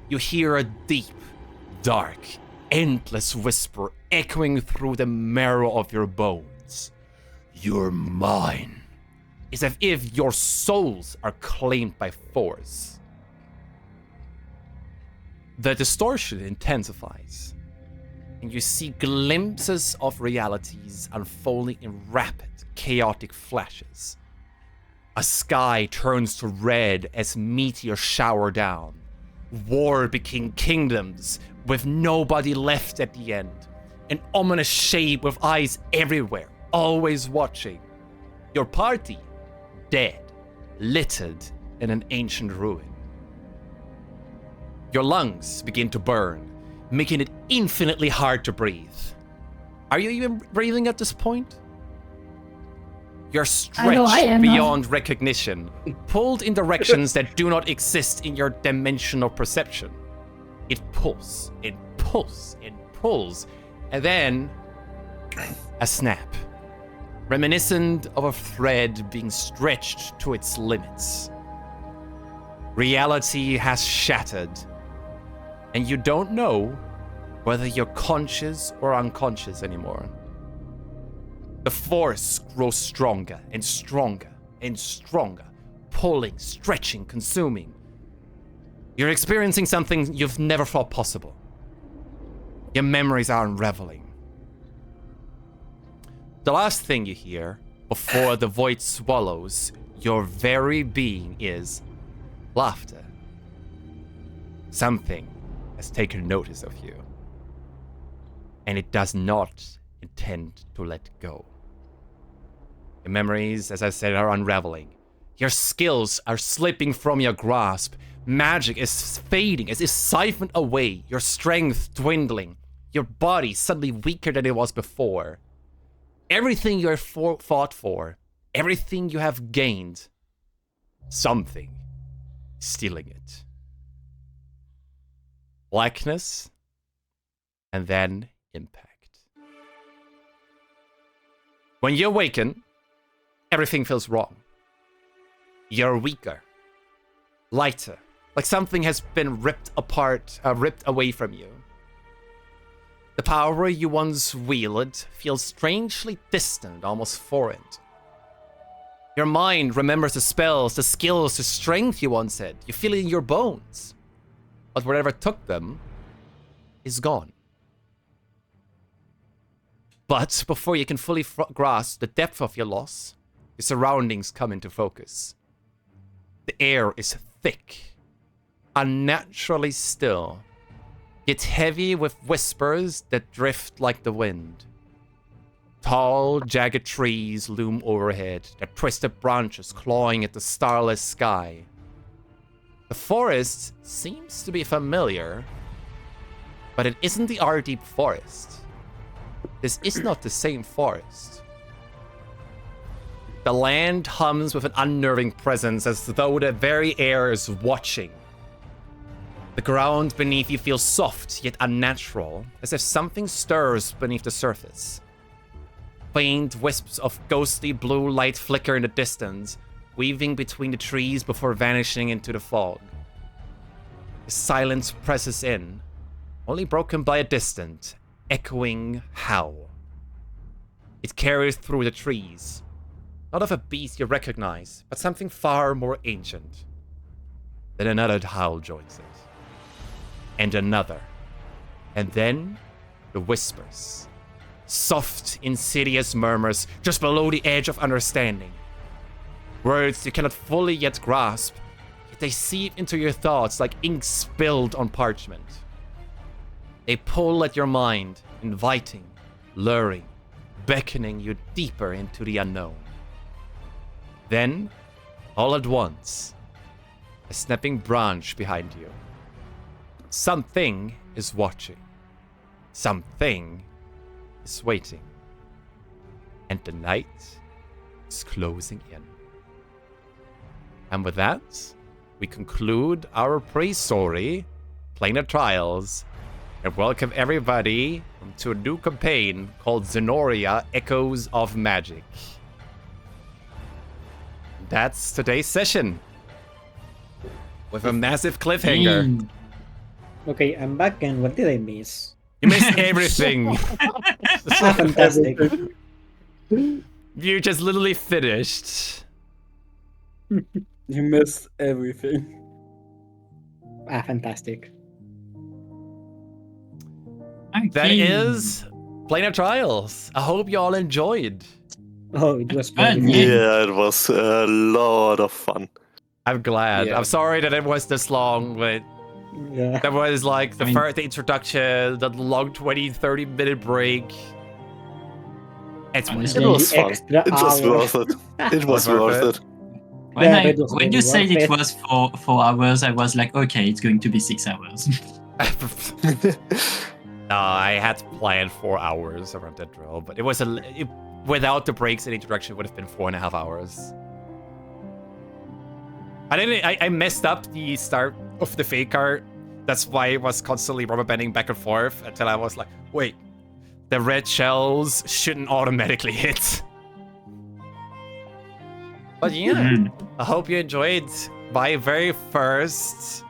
[SPEAKER 1] You hear a deep, dark, endless whisper echoing through the marrow of your bones. You're mine. It's as if your souls are claimed by force. The distortion intensifies, and you see glimpses of realities unfolding in rapid, chaotic flashes. A sky turns to red as meteors shower down. War between kingdoms with nobody left at the end. An ominous shape with eyes everywhere, always watching. Your party, dead, littered in an ancient ruin. Your lungs begin to burn, making it infinitely hard to breathe. Are you even breathing at this point? You're stretched beyond recognition, pulled in directions that do not exist in your dimensional perception. It pulls, and pulls, and pulls, and then a snap, reminiscent of a thread being stretched to its limits. Reality has shattered, and you don't know whether you're conscious or unconscious anymore. The force grows stronger and stronger and stronger, pulling, stretching, consuming. You're experiencing something you've never thought possible. Your memories are unraveling. The last thing you hear before the void swallows your very being is laughter. Something has taken notice of you, and it does not intend to let go. Your memories, as I said, are unraveling. Your skills are slipping from your grasp. Magic is fading as if siphoned away, your strength dwindling, your body suddenly weaker than it was before. Everything you have fought for, everything you have gained, something is stealing it. Blackness, and then impact. When you awaken, everything feels wrong. You're weaker, lighter, like something has been ripped away from you. The power you once wielded feels strangely distant, almost foreign. Your mind remembers the spells, the skills, the strength you once had. You feel it in your bones. But whatever took them is gone. But before you can fully grasp the depth of your loss, your surroundings come into focus. The air is thick, unnaturally still, yet heavy with whispers that drift like the wind. Tall, jagged trees loom overhead, their twisted branches clawing at the starless sky. The forest seems to be familiar, but it isn't the Ardeep Forest. This is not the same forest. The land hums with an unnerving presence as though the very air is watching. The ground beneath you feels soft yet unnatural, as if something stirs beneath the surface. Faint wisps of ghostly blue light flicker in the distance, weaving between the trees before vanishing into the fog. The silence presses in, only broken by a distant, echoing howl. It carries through the trees, not of a beast you recognize, but something far more ancient. Then another howl joins it, and another, and then the whispers. Soft, insidious murmurs just below the edge of understanding. Words you cannot fully yet grasp, yet they seep into your thoughts like ink spilled on parchment. They pull at your mind, inviting, luring, beckoning you deeper into the unknown. Then, all at once, a snapping branch behind you. Something is watching. Something is waiting. And the night is closing in. And with that, we conclude our pre-story, Planar Trials, and welcome everybody to a new campaign called Zenoria Echoes of Magic. That's today's session. With a massive cliffhanger.
[SPEAKER 7] Okay, I'm back, and what did I miss?
[SPEAKER 1] You missed everything.
[SPEAKER 7] Fantastic.
[SPEAKER 1] You just literally finished.
[SPEAKER 2] You missed everything.
[SPEAKER 7] Fantastic.
[SPEAKER 1] That is Planar Trials. I hope you all enjoyed.
[SPEAKER 7] Oh, it was
[SPEAKER 3] Fun,
[SPEAKER 7] fun.
[SPEAKER 5] Yeah, it was a lot of fun.
[SPEAKER 1] I'm glad.
[SPEAKER 2] Yeah.
[SPEAKER 1] I'm sorry that it was this long, but
[SPEAKER 7] Yeah.
[SPEAKER 1] that was like the first introduction, the long 20-30 minute break. It's
[SPEAKER 3] And
[SPEAKER 5] It was fun.
[SPEAKER 7] extra
[SPEAKER 5] It was
[SPEAKER 7] hour.
[SPEAKER 5] worth it. It was worth it.
[SPEAKER 7] Yeah, it was
[SPEAKER 3] When
[SPEAKER 7] really
[SPEAKER 3] you said
[SPEAKER 7] worth
[SPEAKER 3] it
[SPEAKER 7] it.
[SPEAKER 3] was for 4 hours, I was like, okay, it's going to be 6 hours.
[SPEAKER 1] No, I had planned 4 hours around that drill, but it was without the breaks and introduction, it would have been 4.5 hours. I messed up the start of the fake art. That's why it was constantly rubber banding back and forth until I was like, wait, the red shells shouldn't automatically hit. But yeah, I hope you enjoyed my very first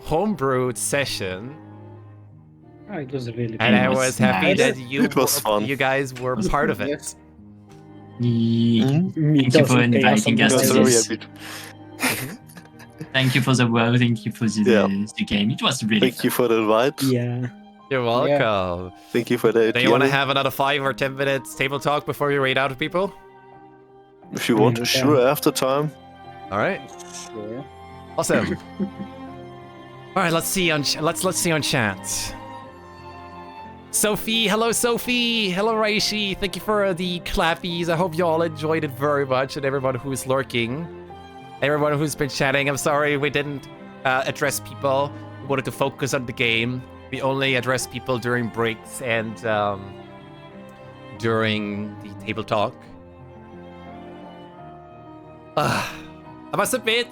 [SPEAKER 1] homebrewed session.
[SPEAKER 7] Oh, it was really
[SPEAKER 1] And
[SPEAKER 7] fun.
[SPEAKER 1] I
[SPEAKER 3] was
[SPEAKER 1] was happy
[SPEAKER 3] nice.
[SPEAKER 1] that you
[SPEAKER 5] It was fun.
[SPEAKER 1] guys were part of it.
[SPEAKER 2] Yes.
[SPEAKER 3] Thank you for inviting us
[SPEAKER 5] It was
[SPEAKER 3] to
[SPEAKER 5] very
[SPEAKER 3] this.
[SPEAKER 5] happy.
[SPEAKER 3] Thank you for the work. Thank you for the game. It was really
[SPEAKER 5] Thank you for the invite.
[SPEAKER 7] Yeah.
[SPEAKER 1] You're welcome.
[SPEAKER 5] Thank you for the
[SPEAKER 1] Do you want to
[SPEAKER 5] idea.
[SPEAKER 1] have another 5 or 10 minutes table talk before you raid out of people?
[SPEAKER 5] If you want to,
[SPEAKER 7] Okay.
[SPEAKER 5] sure, after time.
[SPEAKER 1] All right,
[SPEAKER 2] Sure.
[SPEAKER 1] awesome. All right, let's see on chat. Sophie, hello Sophie, hello Reishi. Thank you for the clappies. I hope you all enjoyed it very much, and everyone who's lurking, everyone who's been chatting. I'm sorry we didn't address people. We wanted to focus on the game. We only address people during breaks and during the table talk. I must admit,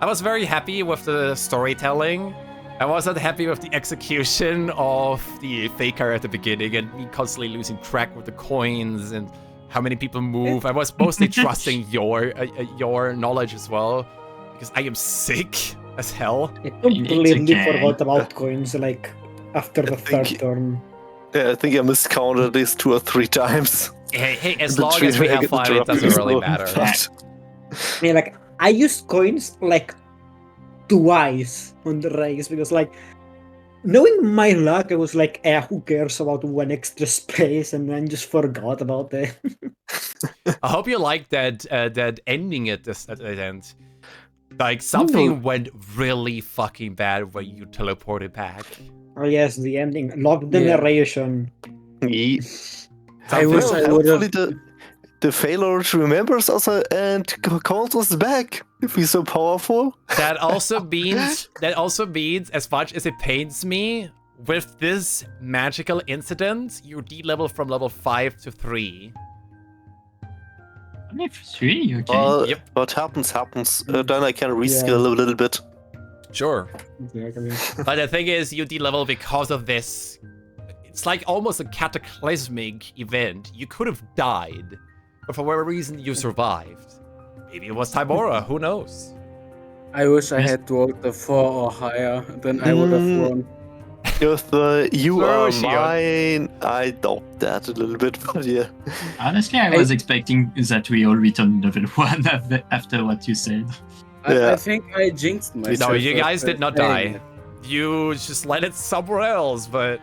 [SPEAKER 1] I was very happy with the storytelling. I wasn't happy with the execution of the faker at the beginning and me constantly losing track with the coins and how many people move. I was mostly trusting your knowledge as well, because I am sick as hell.
[SPEAKER 7] I completely
[SPEAKER 3] okay.
[SPEAKER 7] forgot about coins, like, after the third
[SPEAKER 5] think-
[SPEAKER 7] turn.
[SPEAKER 5] Yeah, I think I miscounted at least 2 or 3 times.
[SPEAKER 1] Hey, as
[SPEAKER 5] The
[SPEAKER 1] long
[SPEAKER 5] tree
[SPEAKER 1] as we have
[SPEAKER 5] get the
[SPEAKER 1] 5, it
[SPEAKER 5] drop
[SPEAKER 1] doesn't
[SPEAKER 5] is
[SPEAKER 1] really
[SPEAKER 5] low.
[SPEAKER 1] matter.
[SPEAKER 7] I mean, like, I used coins, like, twice on the race, because, like, knowing my luck, I was like, who cares about 1 extra space, and then just forgot about it.
[SPEAKER 1] I hope you like that ending at the end. Like, something went really fucking bad when you teleported back.
[SPEAKER 7] Oh yes, the ending. Love the
[SPEAKER 2] Yeah.
[SPEAKER 7] narration.
[SPEAKER 5] Yeah.
[SPEAKER 2] I wish
[SPEAKER 5] Well,
[SPEAKER 2] I would
[SPEAKER 5] hopefully
[SPEAKER 2] have.
[SPEAKER 5] the failure remembers us and calls us back if he's so powerful.
[SPEAKER 1] That also means, as much as it pains me, with this magical incident, you de-level from level 5 to 3.
[SPEAKER 3] only 3, okay.
[SPEAKER 5] Well,
[SPEAKER 1] Yep.
[SPEAKER 5] what happens. Then I can reskill a little bit.
[SPEAKER 1] Sure.
[SPEAKER 7] Exactly.
[SPEAKER 1] But the thing is, you de-level because of this. It's like almost a cataclysmic event. You could have died, but for whatever reason, you survived. Maybe it was Tymora, who knows?
[SPEAKER 2] I wish I
[SPEAKER 3] Yes.
[SPEAKER 2] had rolled the 4 or higher, then I would have won.
[SPEAKER 5] If you
[SPEAKER 1] Throw
[SPEAKER 5] are
[SPEAKER 1] a shield.
[SPEAKER 5] mine, I doubt that a little bit, but yeah.
[SPEAKER 3] Honestly, I was expecting that we all return level 1 after what you said.
[SPEAKER 5] Yeah.
[SPEAKER 2] I think I jinxed myself.
[SPEAKER 1] No, you
[SPEAKER 2] with
[SPEAKER 1] guys did not
[SPEAKER 2] saying
[SPEAKER 1] die.
[SPEAKER 2] it.
[SPEAKER 1] You just landed somewhere else, but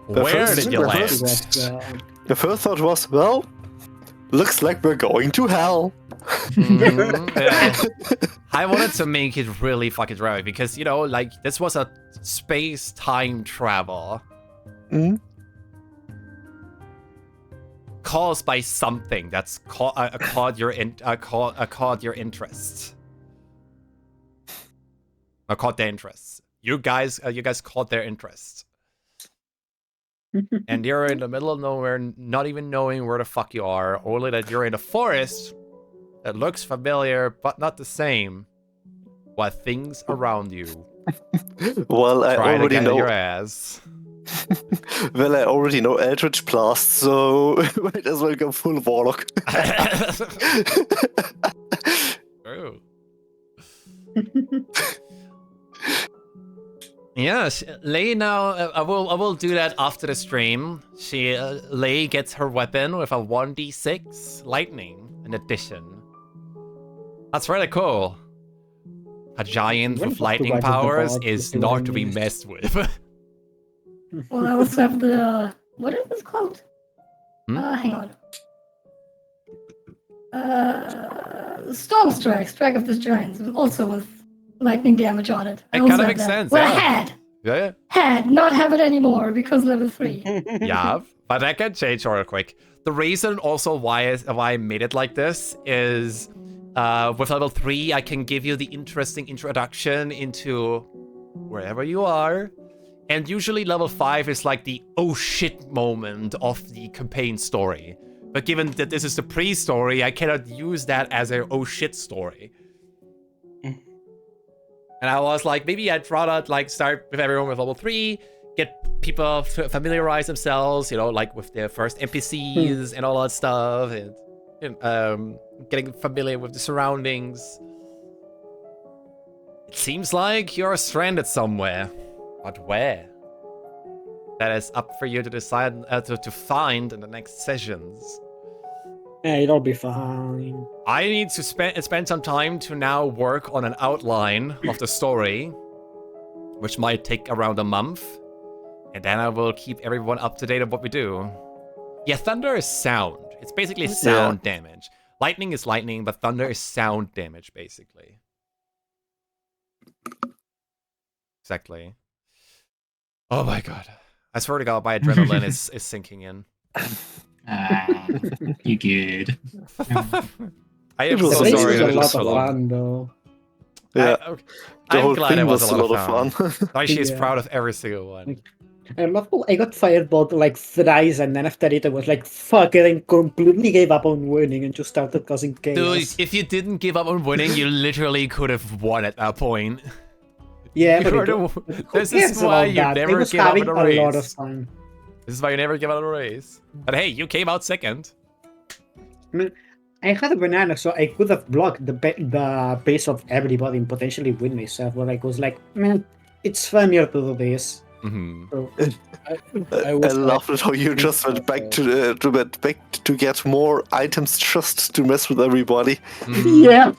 [SPEAKER 5] The
[SPEAKER 1] where
[SPEAKER 5] first-
[SPEAKER 1] did you
[SPEAKER 5] the
[SPEAKER 1] land?
[SPEAKER 5] first- The first thought was, well, Looks like we're going to hell.
[SPEAKER 1] Yeah. I wanted to make it really fucking dramatic because, you know, like, this was a space-time travel. Caused by something that's caught your interest. Caught their interests. You guys caught their interest. And you're in the middle of nowhere, not even knowing where the fuck you are, only that you're in a forest that looks familiar, but not the same. While things around you
[SPEAKER 5] Well, I
[SPEAKER 1] try to
[SPEAKER 5] already
[SPEAKER 1] get
[SPEAKER 5] know.
[SPEAKER 1] in your ass.
[SPEAKER 5] Well, I already know Eldritch Blast, so might as well go full Warlock.
[SPEAKER 1] True. Yes, Lei now. I will do that after the stream. Lei gets her weapon with a 1d6 lightning in addition. That's really cool. A giant with lightning powers is not to be messed with.
[SPEAKER 4] Well, I also have the what is this called? Hang on. Storm Strike of the Giants, also with lightning damage on it.
[SPEAKER 1] It kind of makes sense.
[SPEAKER 4] Well,
[SPEAKER 1] yeah.
[SPEAKER 4] not have it anymore because level 3.
[SPEAKER 1] Yeah, but that can change real quick. The reason also why I made it like this is with level 3, I can give you the interesting introduction into wherever you are. And usually level 5 is like the oh shit moment of the campaign story. But given that this is the pre-story, I cannot use that as a oh shit story. And I was like, maybe I'd rather like start with everyone with level 3, get people familiarize themselves, you know, like with their first NPCs and all that stuff, and getting familiar with the surroundings. It seems like you're stranded somewhere, but where? That is up for you to decide to find in the next sessions.
[SPEAKER 7] Yeah, it'll be fine.
[SPEAKER 1] I need to spend some time to now work on an outline of the story, which might take around a month, and then I will keep everyone up to date on what we do. Yeah, thunder is sound. It's basically sound damage. Lightning is lightning, but thunder is sound damage, basically. Exactly. Oh my god. I swear to god, my adrenaline is sinking in.
[SPEAKER 3] You good.
[SPEAKER 1] I am so sorry that it was so long.
[SPEAKER 7] Fun, though.
[SPEAKER 5] Yeah,
[SPEAKER 1] I'm glad it was a lot of
[SPEAKER 5] fun.
[SPEAKER 1] fun. She's proud of every single one.
[SPEAKER 7] I got fireballed like thrice, and then after it I was like, fuck it, and completely gave up on winning and just started causing chaos.
[SPEAKER 1] Dude, if you didn't give up on winning, you literally could have won at that point.
[SPEAKER 7] Yeah, but
[SPEAKER 1] this is why you never give up in a race.
[SPEAKER 7] A lot of fun.
[SPEAKER 1] This is why you never give up in a race. But hey, you came out second.
[SPEAKER 7] I mean, I had a banana, so I could have blocked the pace of everybody and potentially win myself. But I was like, man, it's funnier to do this.
[SPEAKER 1] Mm-hmm.
[SPEAKER 7] So,
[SPEAKER 5] I love it how you just went back to get more items just to mess with everybody.
[SPEAKER 7] Yeah.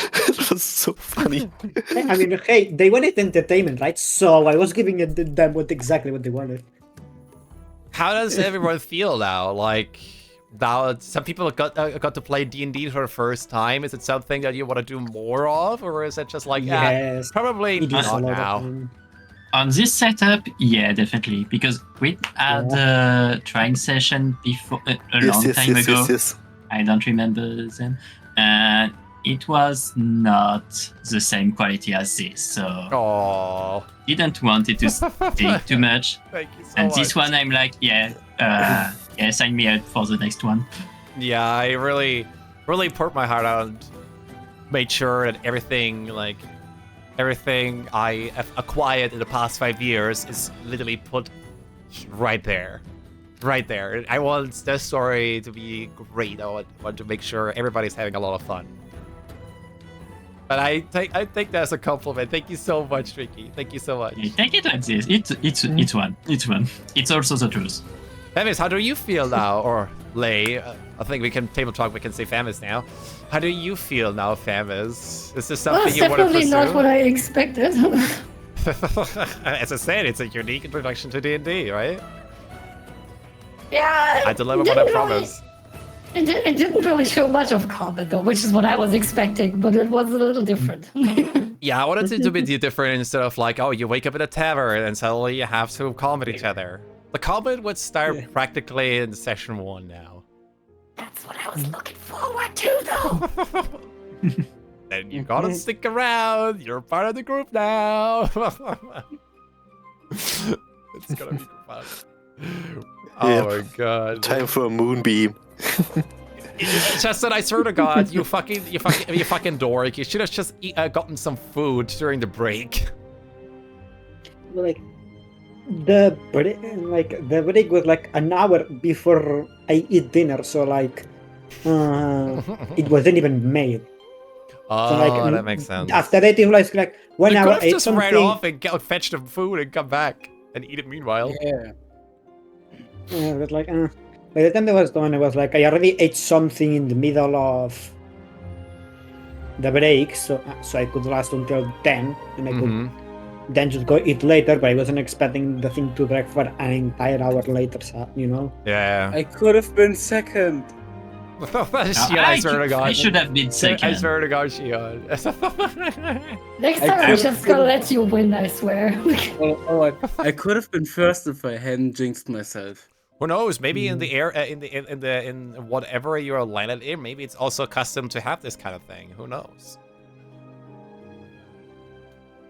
[SPEAKER 5] It was so funny.
[SPEAKER 7] I mean, hey, they wanted entertainment, right? So I was giving them exactly what they wanted.
[SPEAKER 1] How does everyone feel now? Like, now some people got to play D&D for the first time. Is it something that you want to do more of, or is it just like,
[SPEAKER 7] yes,
[SPEAKER 1] probably not now?
[SPEAKER 3] On this setup, yeah, definitely, because we had a trying session before a long time ago.
[SPEAKER 5] Yes.
[SPEAKER 3] I don't remember them. It was not the same quality as this, so didn't want it to stay too much.
[SPEAKER 1] Thank you so
[SPEAKER 3] and
[SPEAKER 1] much.
[SPEAKER 3] This one, I'm like, sign me up for the next one.
[SPEAKER 1] Yeah, I really poured my heart out and made sure that everything I have acquired in the past 5 years is literally put right there. Right there. I want the story to be great. I want to make sure everybody's having a lot of fun. But I think that's a compliment. Thank you so much, Tricky. Thank you so much.
[SPEAKER 3] Take it like this. It's one. It's also the truth.
[SPEAKER 1] Famis, how do you feel now? Or Lei, I think we can table talk. We can say Famis now. How do you feel now, Famis? Is this something you want to pursue?
[SPEAKER 4] Definitely not what I expected.
[SPEAKER 1] As I said, it's a unique introduction to D&D, right?
[SPEAKER 4] Yeah.
[SPEAKER 1] I delivered what I promised.
[SPEAKER 4] It didn't really show much of combat though, which is what I was expecting, but it was a little different.
[SPEAKER 1] Yeah, I wanted it to be different instead of like, oh, you wake up in a tavern and suddenly you have to combat each other. The combat would start practically in session 1 now.
[SPEAKER 4] That's what I was looking forward to though.
[SPEAKER 1] Then you gotta stick around. You're part of the group now. It's gonna be fun. Oh my god.
[SPEAKER 5] Time for a moonbeam.
[SPEAKER 1] Justin, I swear to God, you fucking dork. You should have just gotten some food during the break.
[SPEAKER 6] Like the break was like an hour before I eat dinner, so like it wasn't even made.
[SPEAKER 1] Oh,
[SPEAKER 6] So, like,
[SPEAKER 1] that makes sense.
[SPEAKER 6] After that, it was like 1
[SPEAKER 1] You
[SPEAKER 6] hour.
[SPEAKER 1] could have
[SPEAKER 6] I ate
[SPEAKER 1] just ran
[SPEAKER 6] something.
[SPEAKER 1] off and fetch the food and come back and eat it meanwhile.
[SPEAKER 2] Yeah.
[SPEAKER 6] It was like, by the time that was done, it was like I already ate something in the middle of the break, so I could last until 10, and I could then just go eat later. But I wasn't expecting the thing to drag for an entire hour later, so, you know.
[SPEAKER 1] Yeah.
[SPEAKER 2] I could have been second.
[SPEAKER 1] Shion, I swear to God.
[SPEAKER 3] I should have been second.
[SPEAKER 1] I swear to God, Shion.
[SPEAKER 4] Next time I'm just gonna let you win, I swear.
[SPEAKER 2] I could have been first if I hadn't jinxed myself.
[SPEAKER 1] Who knows? Maybe in the air, in whatever you're landed in, maybe it's also accustomed to have this kind of thing. Who knows?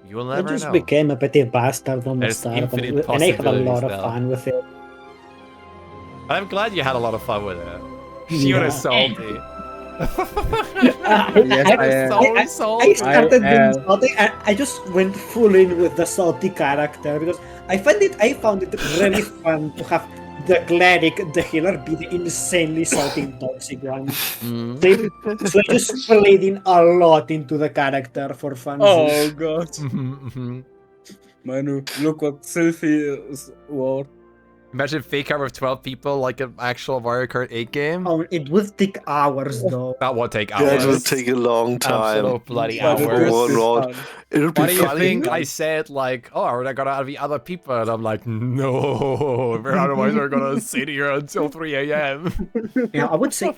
[SPEAKER 1] You will
[SPEAKER 6] I
[SPEAKER 1] never
[SPEAKER 6] just
[SPEAKER 1] know.
[SPEAKER 6] became a petty bastard on the
[SPEAKER 1] There's
[SPEAKER 6] start,
[SPEAKER 1] infinite
[SPEAKER 6] and I had a lot of
[SPEAKER 1] possibilities now.
[SPEAKER 6] fun with it.
[SPEAKER 1] I'm glad you had a lot of fun with it. Shion
[SPEAKER 6] Yeah.
[SPEAKER 1] is salty.
[SPEAKER 2] I
[SPEAKER 6] I started being
[SPEAKER 2] am.
[SPEAKER 6] salty, and I just went full in with the salty character because I found it really fun to have the cleric, the healer, be the insanely salty and toxic one. So I just played in a lot into the character for fun.
[SPEAKER 2] Oh god.
[SPEAKER 1] Mhm.
[SPEAKER 2] Manu, look what Sylphie is worth.
[SPEAKER 1] Imagine fake armor of 12 people like an actual Mario Kart 8 game.
[SPEAKER 6] Oh, it would take hours though.
[SPEAKER 1] That would take
[SPEAKER 5] Yeah,
[SPEAKER 1] hours.
[SPEAKER 5] it will take a long time.
[SPEAKER 1] Absolute bloody
[SPEAKER 2] But it
[SPEAKER 1] hours.
[SPEAKER 2] was
[SPEAKER 5] Lord.
[SPEAKER 2] fun.
[SPEAKER 5] It would be
[SPEAKER 1] What do you
[SPEAKER 5] funny.
[SPEAKER 1] think I said, like, oh, we're not gonna be other people? And I'm like, no, otherwise we're gonna sit here until 3 a.m.
[SPEAKER 6] Yeah, I would say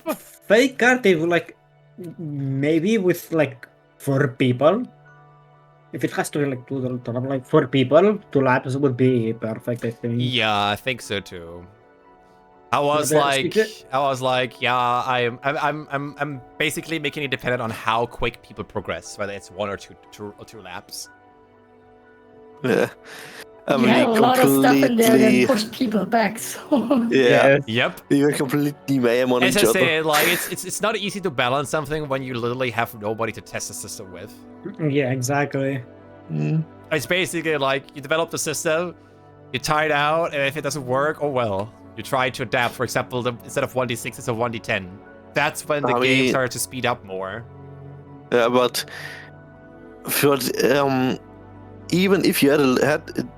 [SPEAKER 6] fake art, they would like maybe with like 4 people. If it has to be like 4 people, 2 laps would be perfect, I think.
[SPEAKER 1] Yeah, I think so too. I was
[SPEAKER 6] Yeah,
[SPEAKER 1] like, yeah, I'm basically making it dependent on how quick people progress, whether it's 1 or two laps.
[SPEAKER 5] Yeah. I
[SPEAKER 4] You
[SPEAKER 5] mean,
[SPEAKER 4] had a lot of stuff in there that
[SPEAKER 5] completely.
[SPEAKER 4] pushed people back, so...
[SPEAKER 5] Yeah.
[SPEAKER 1] Yep.
[SPEAKER 5] You were completely mayhem on
[SPEAKER 1] As
[SPEAKER 5] each
[SPEAKER 1] I
[SPEAKER 5] other.
[SPEAKER 1] say, like it's not easy to balance something when you literally have nobody to test the system with.
[SPEAKER 6] Yeah, exactly.
[SPEAKER 5] Mm.
[SPEAKER 1] It's basically like you develop the system, you try it out, and if it doesn't work, oh well. You try to adapt. For example, instead of 1d6, it's a 1d10. That's when the
[SPEAKER 5] I
[SPEAKER 1] game
[SPEAKER 5] mean-
[SPEAKER 1] started to speed up more.
[SPEAKER 5] Yeah, but even if you had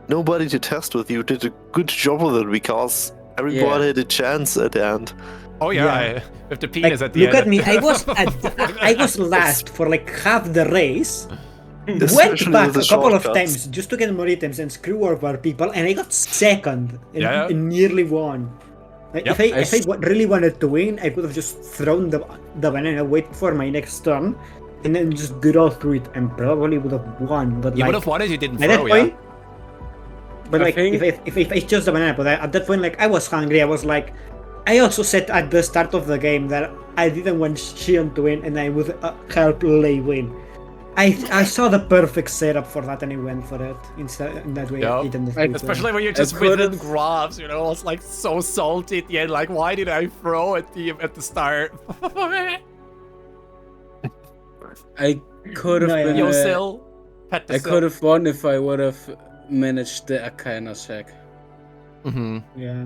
[SPEAKER 5] nobody to test with, you did a good job with it because everybody had a chance at the end.
[SPEAKER 1] Oh yeah, with the penis at the
[SPEAKER 6] Look
[SPEAKER 1] end.
[SPEAKER 6] at me, I was last for like half the race. Went
[SPEAKER 5] Especially
[SPEAKER 6] back
[SPEAKER 5] with the
[SPEAKER 6] a couple of
[SPEAKER 5] shortcuts.
[SPEAKER 6] times just to get more items and screw over people, and I got second and,
[SPEAKER 1] Yeah.
[SPEAKER 6] and nearly won. Like,
[SPEAKER 1] Yep.
[SPEAKER 6] If I really wanted to win, I could have just thrown the banana, wait for my next turn, and then just draw through it, and probably would have won. But
[SPEAKER 1] You
[SPEAKER 6] like,
[SPEAKER 1] would have won if you didn't
[SPEAKER 6] at that
[SPEAKER 1] throw,
[SPEAKER 6] point,
[SPEAKER 1] yeah.
[SPEAKER 6] but
[SPEAKER 2] I
[SPEAKER 6] like
[SPEAKER 2] think-
[SPEAKER 6] if I chose the banana, but at that point, like I was hungry. I was like, I also said at the start of the game that I didn't want Shion to win, and I would help Lei win. I saw the perfect setup for that, and I went for it instead. In that way,
[SPEAKER 1] Yup.
[SPEAKER 6] it didn't defeat
[SPEAKER 1] Especially
[SPEAKER 6] them.
[SPEAKER 1] when you're just
[SPEAKER 2] could've-
[SPEAKER 1] within graphs, you know, it's like so salty at the end. Like, why did I throw at the start?
[SPEAKER 2] I could have
[SPEAKER 6] No, yeah.
[SPEAKER 2] been.
[SPEAKER 1] Yo, Sil. Pet the
[SPEAKER 2] I
[SPEAKER 1] Sil.
[SPEAKER 2] could have won if I would have managed the Arcana check.
[SPEAKER 1] Mhm.
[SPEAKER 6] Yeah.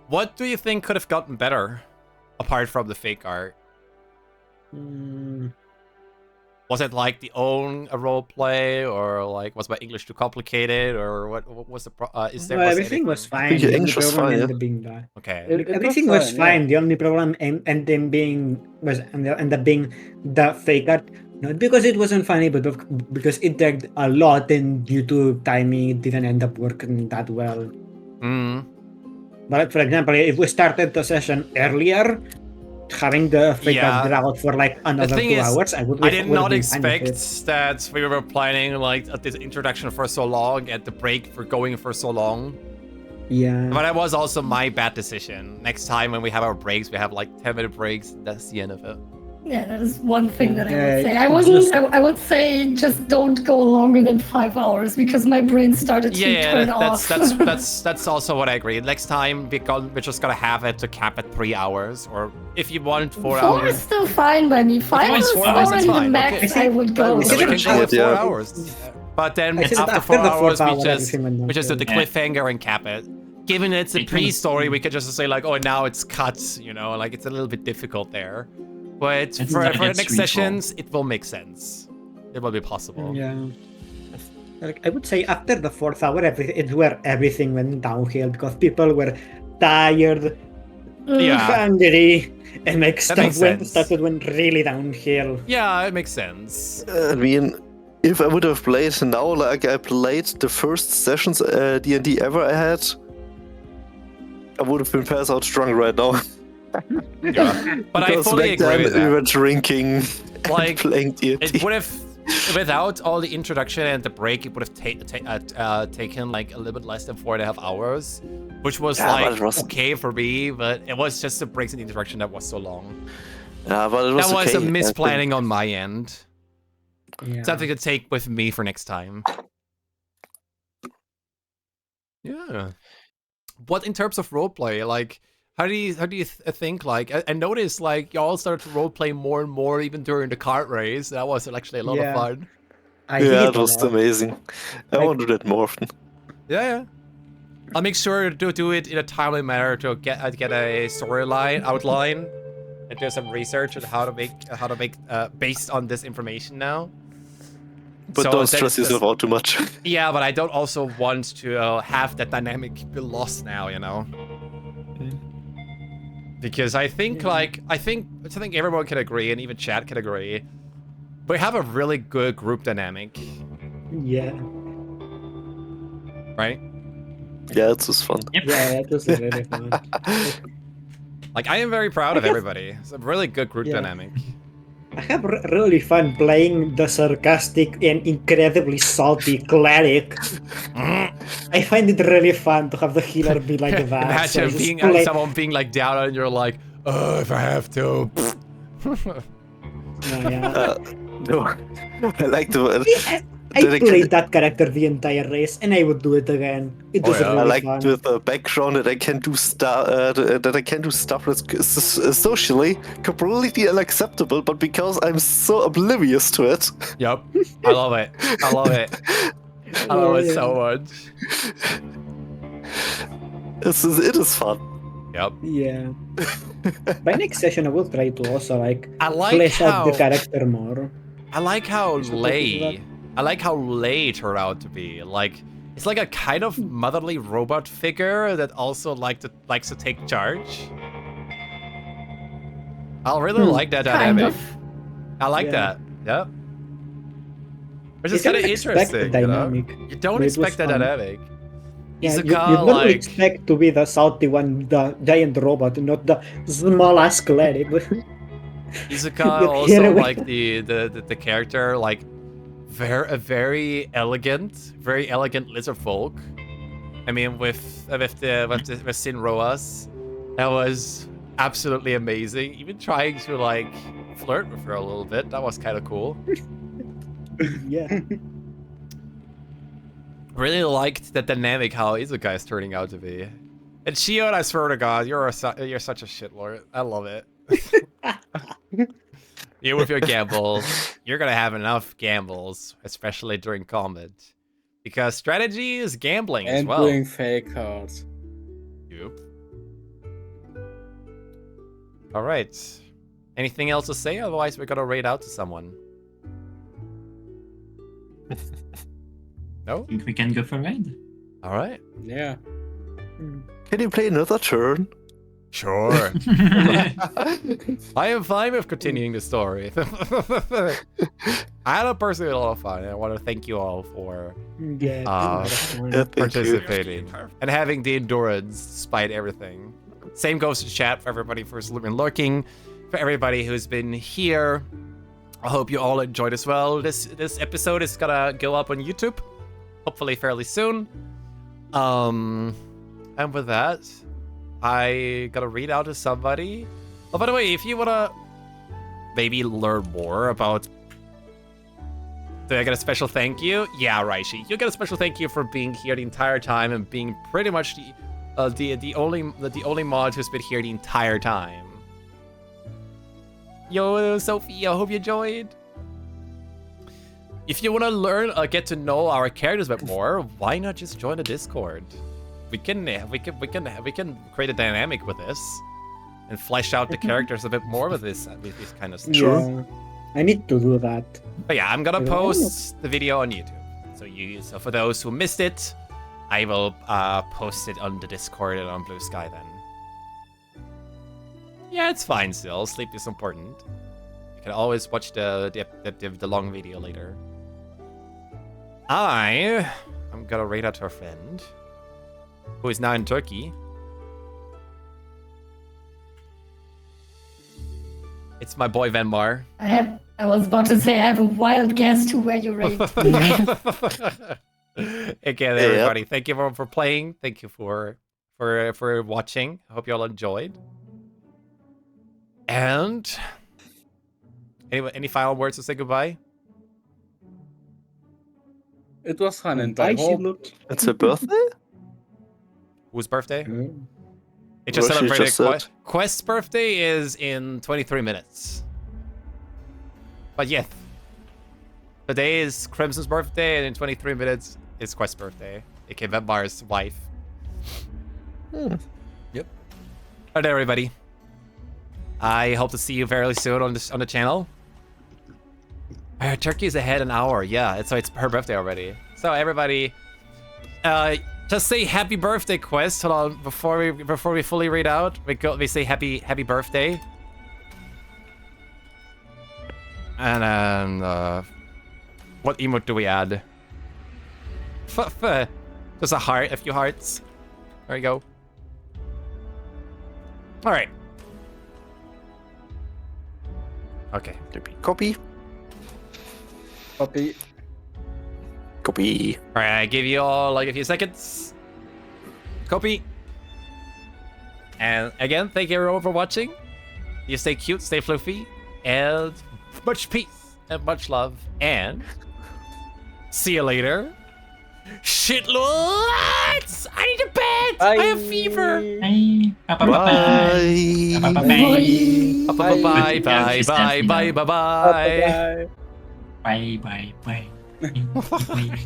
[SPEAKER 1] What do you think could have gotten better, apart from the fake art?
[SPEAKER 6] Mm,
[SPEAKER 1] Was it like the own role play, or like was my English too complicated, or what was the is there?
[SPEAKER 6] no,
[SPEAKER 1] was
[SPEAKER 6] everything was
[SPEAKER 1] anything-
[SPEAKER 6] fine.
[SPEAKER 5] think your
[SPEAKER 6] The only
[SPEAKER 5] English was
[SPEAKER 6] problem
[SPEAKER 5] fine,
[SPEAKER 6] ended up being that.
[SPEAKER 1] Okay.
[SPEAKER 2] It
[SPEAKER 6] Everything
[SPEAKER 2] was
[SPEAKER 6] was
[SPEAKER 2] fine,
[SPEAKER 6] fine.
[SPEAKER 2] yeah.
[SPEAKER 6] The only problem and then being was ended up being the fake art. Not because it wasn't funny, but because it dragged a lot, and due to timing, it didn't end up working that well.
[SPEAKER 1] Mm.
[SPEAKER 6] But for example, if we started the session earlier, having the fake out drag for like another 2 hours, I
[SPEAKER 1] did not expect that we were planning like this introduction for so long and the break for going for so long.
[SPEAKER 6] Yeah.
[SPEAKER 1] But that was also my bad decision. Next time when we have our breaks, we have like 10-minute breaks. That's the end of it.
[SPEAKER 4] Yeah, that is one thing that I would say. I would say just don't go longer than 5 hours because my brain started to turn off.
[SPEAKER 1] That's also what I agree. Next time we're just gonna have it to cap at 3 hours, or if you want 4 hours.
[SPEAKER 4] 4 is still fine by me. 5 hours is already the max I would go.
[SPEAKER 1] So we can go with 4 hours. But then after 4 hours, we just do the cliffhanger and cap it. Given it's a pre-story, we could just say like, oh, now it's cut, you know, like it's a little bit difficult there. But for next sessions, it will make sense. It will be possible.
[SPEAKER 6] Yeah. Like, I would say after the 4th hour, it's where everything went downhill because people were tired, hungry, and like stuff went really downhill.
[SPEAKER 1] Yeah, it makes sense.
[SPEAKER 5] I mean, if I would have played now, like I played the first sessions D&D ever I had, I would have been passed out drunk right now.
[SPEAKER 1] Yeah. But I fully agree with that.
[SPEAKER 5] We were drinking,
[SPEAKER 1] like
[SPEAKER 5] playing D&D.
[SPEAKER 1] It would have, without all the introduction and the break, it would have taken like a little bit less than 4.5 hours, which was okay for me. But it was just the breaks and the introduction that was so long.
[SPEAKER 5] Yeah, but it was
[SPEAKER 1] that was a misplanning on my end.
[SPEAKER 6] Yeah.
[SPEAKER 1] Something to take with me for next time. Yeah. What in terms of roleplay, like? How do you think, like, I noticed, like, you all started to roleplay more and more even during the kart race. That was actually a lot of fun.
[SPEAKER 5] It was amazing. I want to do that more often.
[SPEAKER 1] Yeah. I'll make sure to do it in a timely manner to get a storyline outline and do some research on how to make based on this information now.
[SPEAKER 5] But so don't stress yourself out too much.
[SPEAKER 1] Yeah, but I don't also want to have that dynamic be lost now, you know. Because I think, like, I think everyone can agree, and even chat can agree, we have a really good group dynamic.
[SPEAKER 6] Yeah.
[SPEAKER 1] Right?
[SPEAKER 5] Yeah, it's just fun.
[SPEAKER 6] Yep. Yeah, it was really fun.
[SPEAKER 1] Like, I am very proud of everybody. It's a really good group dynamic.
[SPEAKER 6] I have really fun playing the sarcastic and incredibly salty cleric. I find it really fun to have the healer be like that.
[SPEAKER 1] Imagine someone being like down and you're like, oh, if I have to.
[SPEAKER 5] No, I like to.
[SPEAKER 6] I played that character the entire race, and I would do it again. It was really
[SPEAKER 5] I like
[SPEAKER 6] fun.
[SPEAKER 5] with the background that I can do stuff that's socially completely unacceptable, but because I'm so oblivious to it.
[SPEAKER 1] Yep, I love it. I love it. I love it so much.
[SPEAKER 5] It is fun.
[SPEAKER 1] Yep.
[SPEAKER 6] Yeah. By next session, I will try to also flesh out the character more.
[SPEAKER 1] I like how Lei turned out to be. Like, it's like a kind of motherly robot figure that also likes to take charge. I really like that dynamic. I like that. Yep. Which is kind of interesting, you know? You don't expect that dynamic.
[SPEAKER 6] Yeah, you don't expect to be the salty one, the giant robot, not the small ass cleric.
[SPEAKER 1] Izuka also like the character, like very elegant lizard folk. I mean, with Zenoria, that was absolutely amazing. Even trying to like flirt with her a little bit, that was kind of cool.
[SPEAKER 6] Yeah.
[SPEAKER 1] Really liked the dynamic how Izuka is turning out to be. And Shion, I swear to God, you're such a shitlord. I love it. You with your gambles, you're gonna have enough gambles, especially during combat, because strategy is gambling as well.
[SPEAKER 2] And doing fake cards.
[SPEAKER 1] Yep. All right. Anything else to say? Otherwise, we're gonna raid out to someone. No?
[SPEAKER 3] I think we can go for raid.
[SPEAKER 1] All right.
[SPEAKER 2] Yeah.
[SPEAKER 5] Can you play another turn?
[SPEAKER 1] Sure. I am fine with continuing the story. I had a personally a lot of fun, and I want to thank you all for participating and having the endurance despite everything. Same goes to chat for everybody who's been lurking, for everybody who's been here. I hope you all enjoyed as well. This episode is gonna go up on YouTube, hopefully fairly soon. And with that, I gotta read out to somebody. Oh, by the way, if you wanna maybe learn more about, do I get a special thank you? Yeah, Raishi, you get a special thank you for being here the entire time and being pretty much the only mod who's been here the entire time. Yo, Sophie, I hope you enjoyed. If you wanna learn, get to know our characters a bit more, why not just join the Discord? We can create a dynamic with this and flesh out the characters a bit more with this kind of stuff.
[SPEAKER 6] Yeah, I need to do that.
[SPEAKER 1] But yeah, I'm gonna post the video on YouTube. So for those who missed it, I will post it on the Discord and on Blue Sky then. Yeah, it's fine still. Sleep is important. You can always watch the long video later. I'm gonna read out to our friend, who is now in Turkey. It's my boy Venmar.
[SPEAKER 4] I was about to say I have a wild guess to where you're raised.
[SPEAKER 1] Again, everybody, thank you for playing. Thank you for watching. I hope you all enjoyed. And any final words to say goodbye?
[SPEAKER 2] It was fun, and I hope
[SPEAKER 5] It's a birthday?
[SPEAKER 1] Whose birthday?
[SPEAKER 2] Mm.
[SPEAKER 1] It just
[SPEAKER 5] Well, she
[SPEAKER 1] celebrated.
[SPEAKER 5] just said.
[SPEAKER 1] Quest's birthday is in 23 minutes. But yes, today is Crimson's birthday, and in 23 minutes is Quest's birthday, aka Vembar's wife. Yep. Alright, everybody. I hope to see you very soon on the channel. Turkey's ahead an hour. Yeah, it's her birthday already. So everybody, just say happy birthday, Quest. Hold on, before we fully read out, we say happy birthday. And then what emote do we add? Just a heart, a few hearts. There we go. All right. Okay.
[SPEAKER 5] Copy.
[SPEAKER 2] Copy.
[SPEAKER 5] Copy.
[SPEAKER 1] All right, I give you all like a few seconds. Copy. And again, thank you everyone for watching. You stay cute, stay fluffy, and much peace and much love. And see you later. Shitlords! I need a bed!
[SPEAKER 2] Bye.
[SPEAKER 1] I have fever!
[SPEAKER 3] Bye. Bye. Bye.
[SPEAKER 1] Bye bye bye bye bye bye bye.
[SPEAKER 3] Bye. Bye. Bye.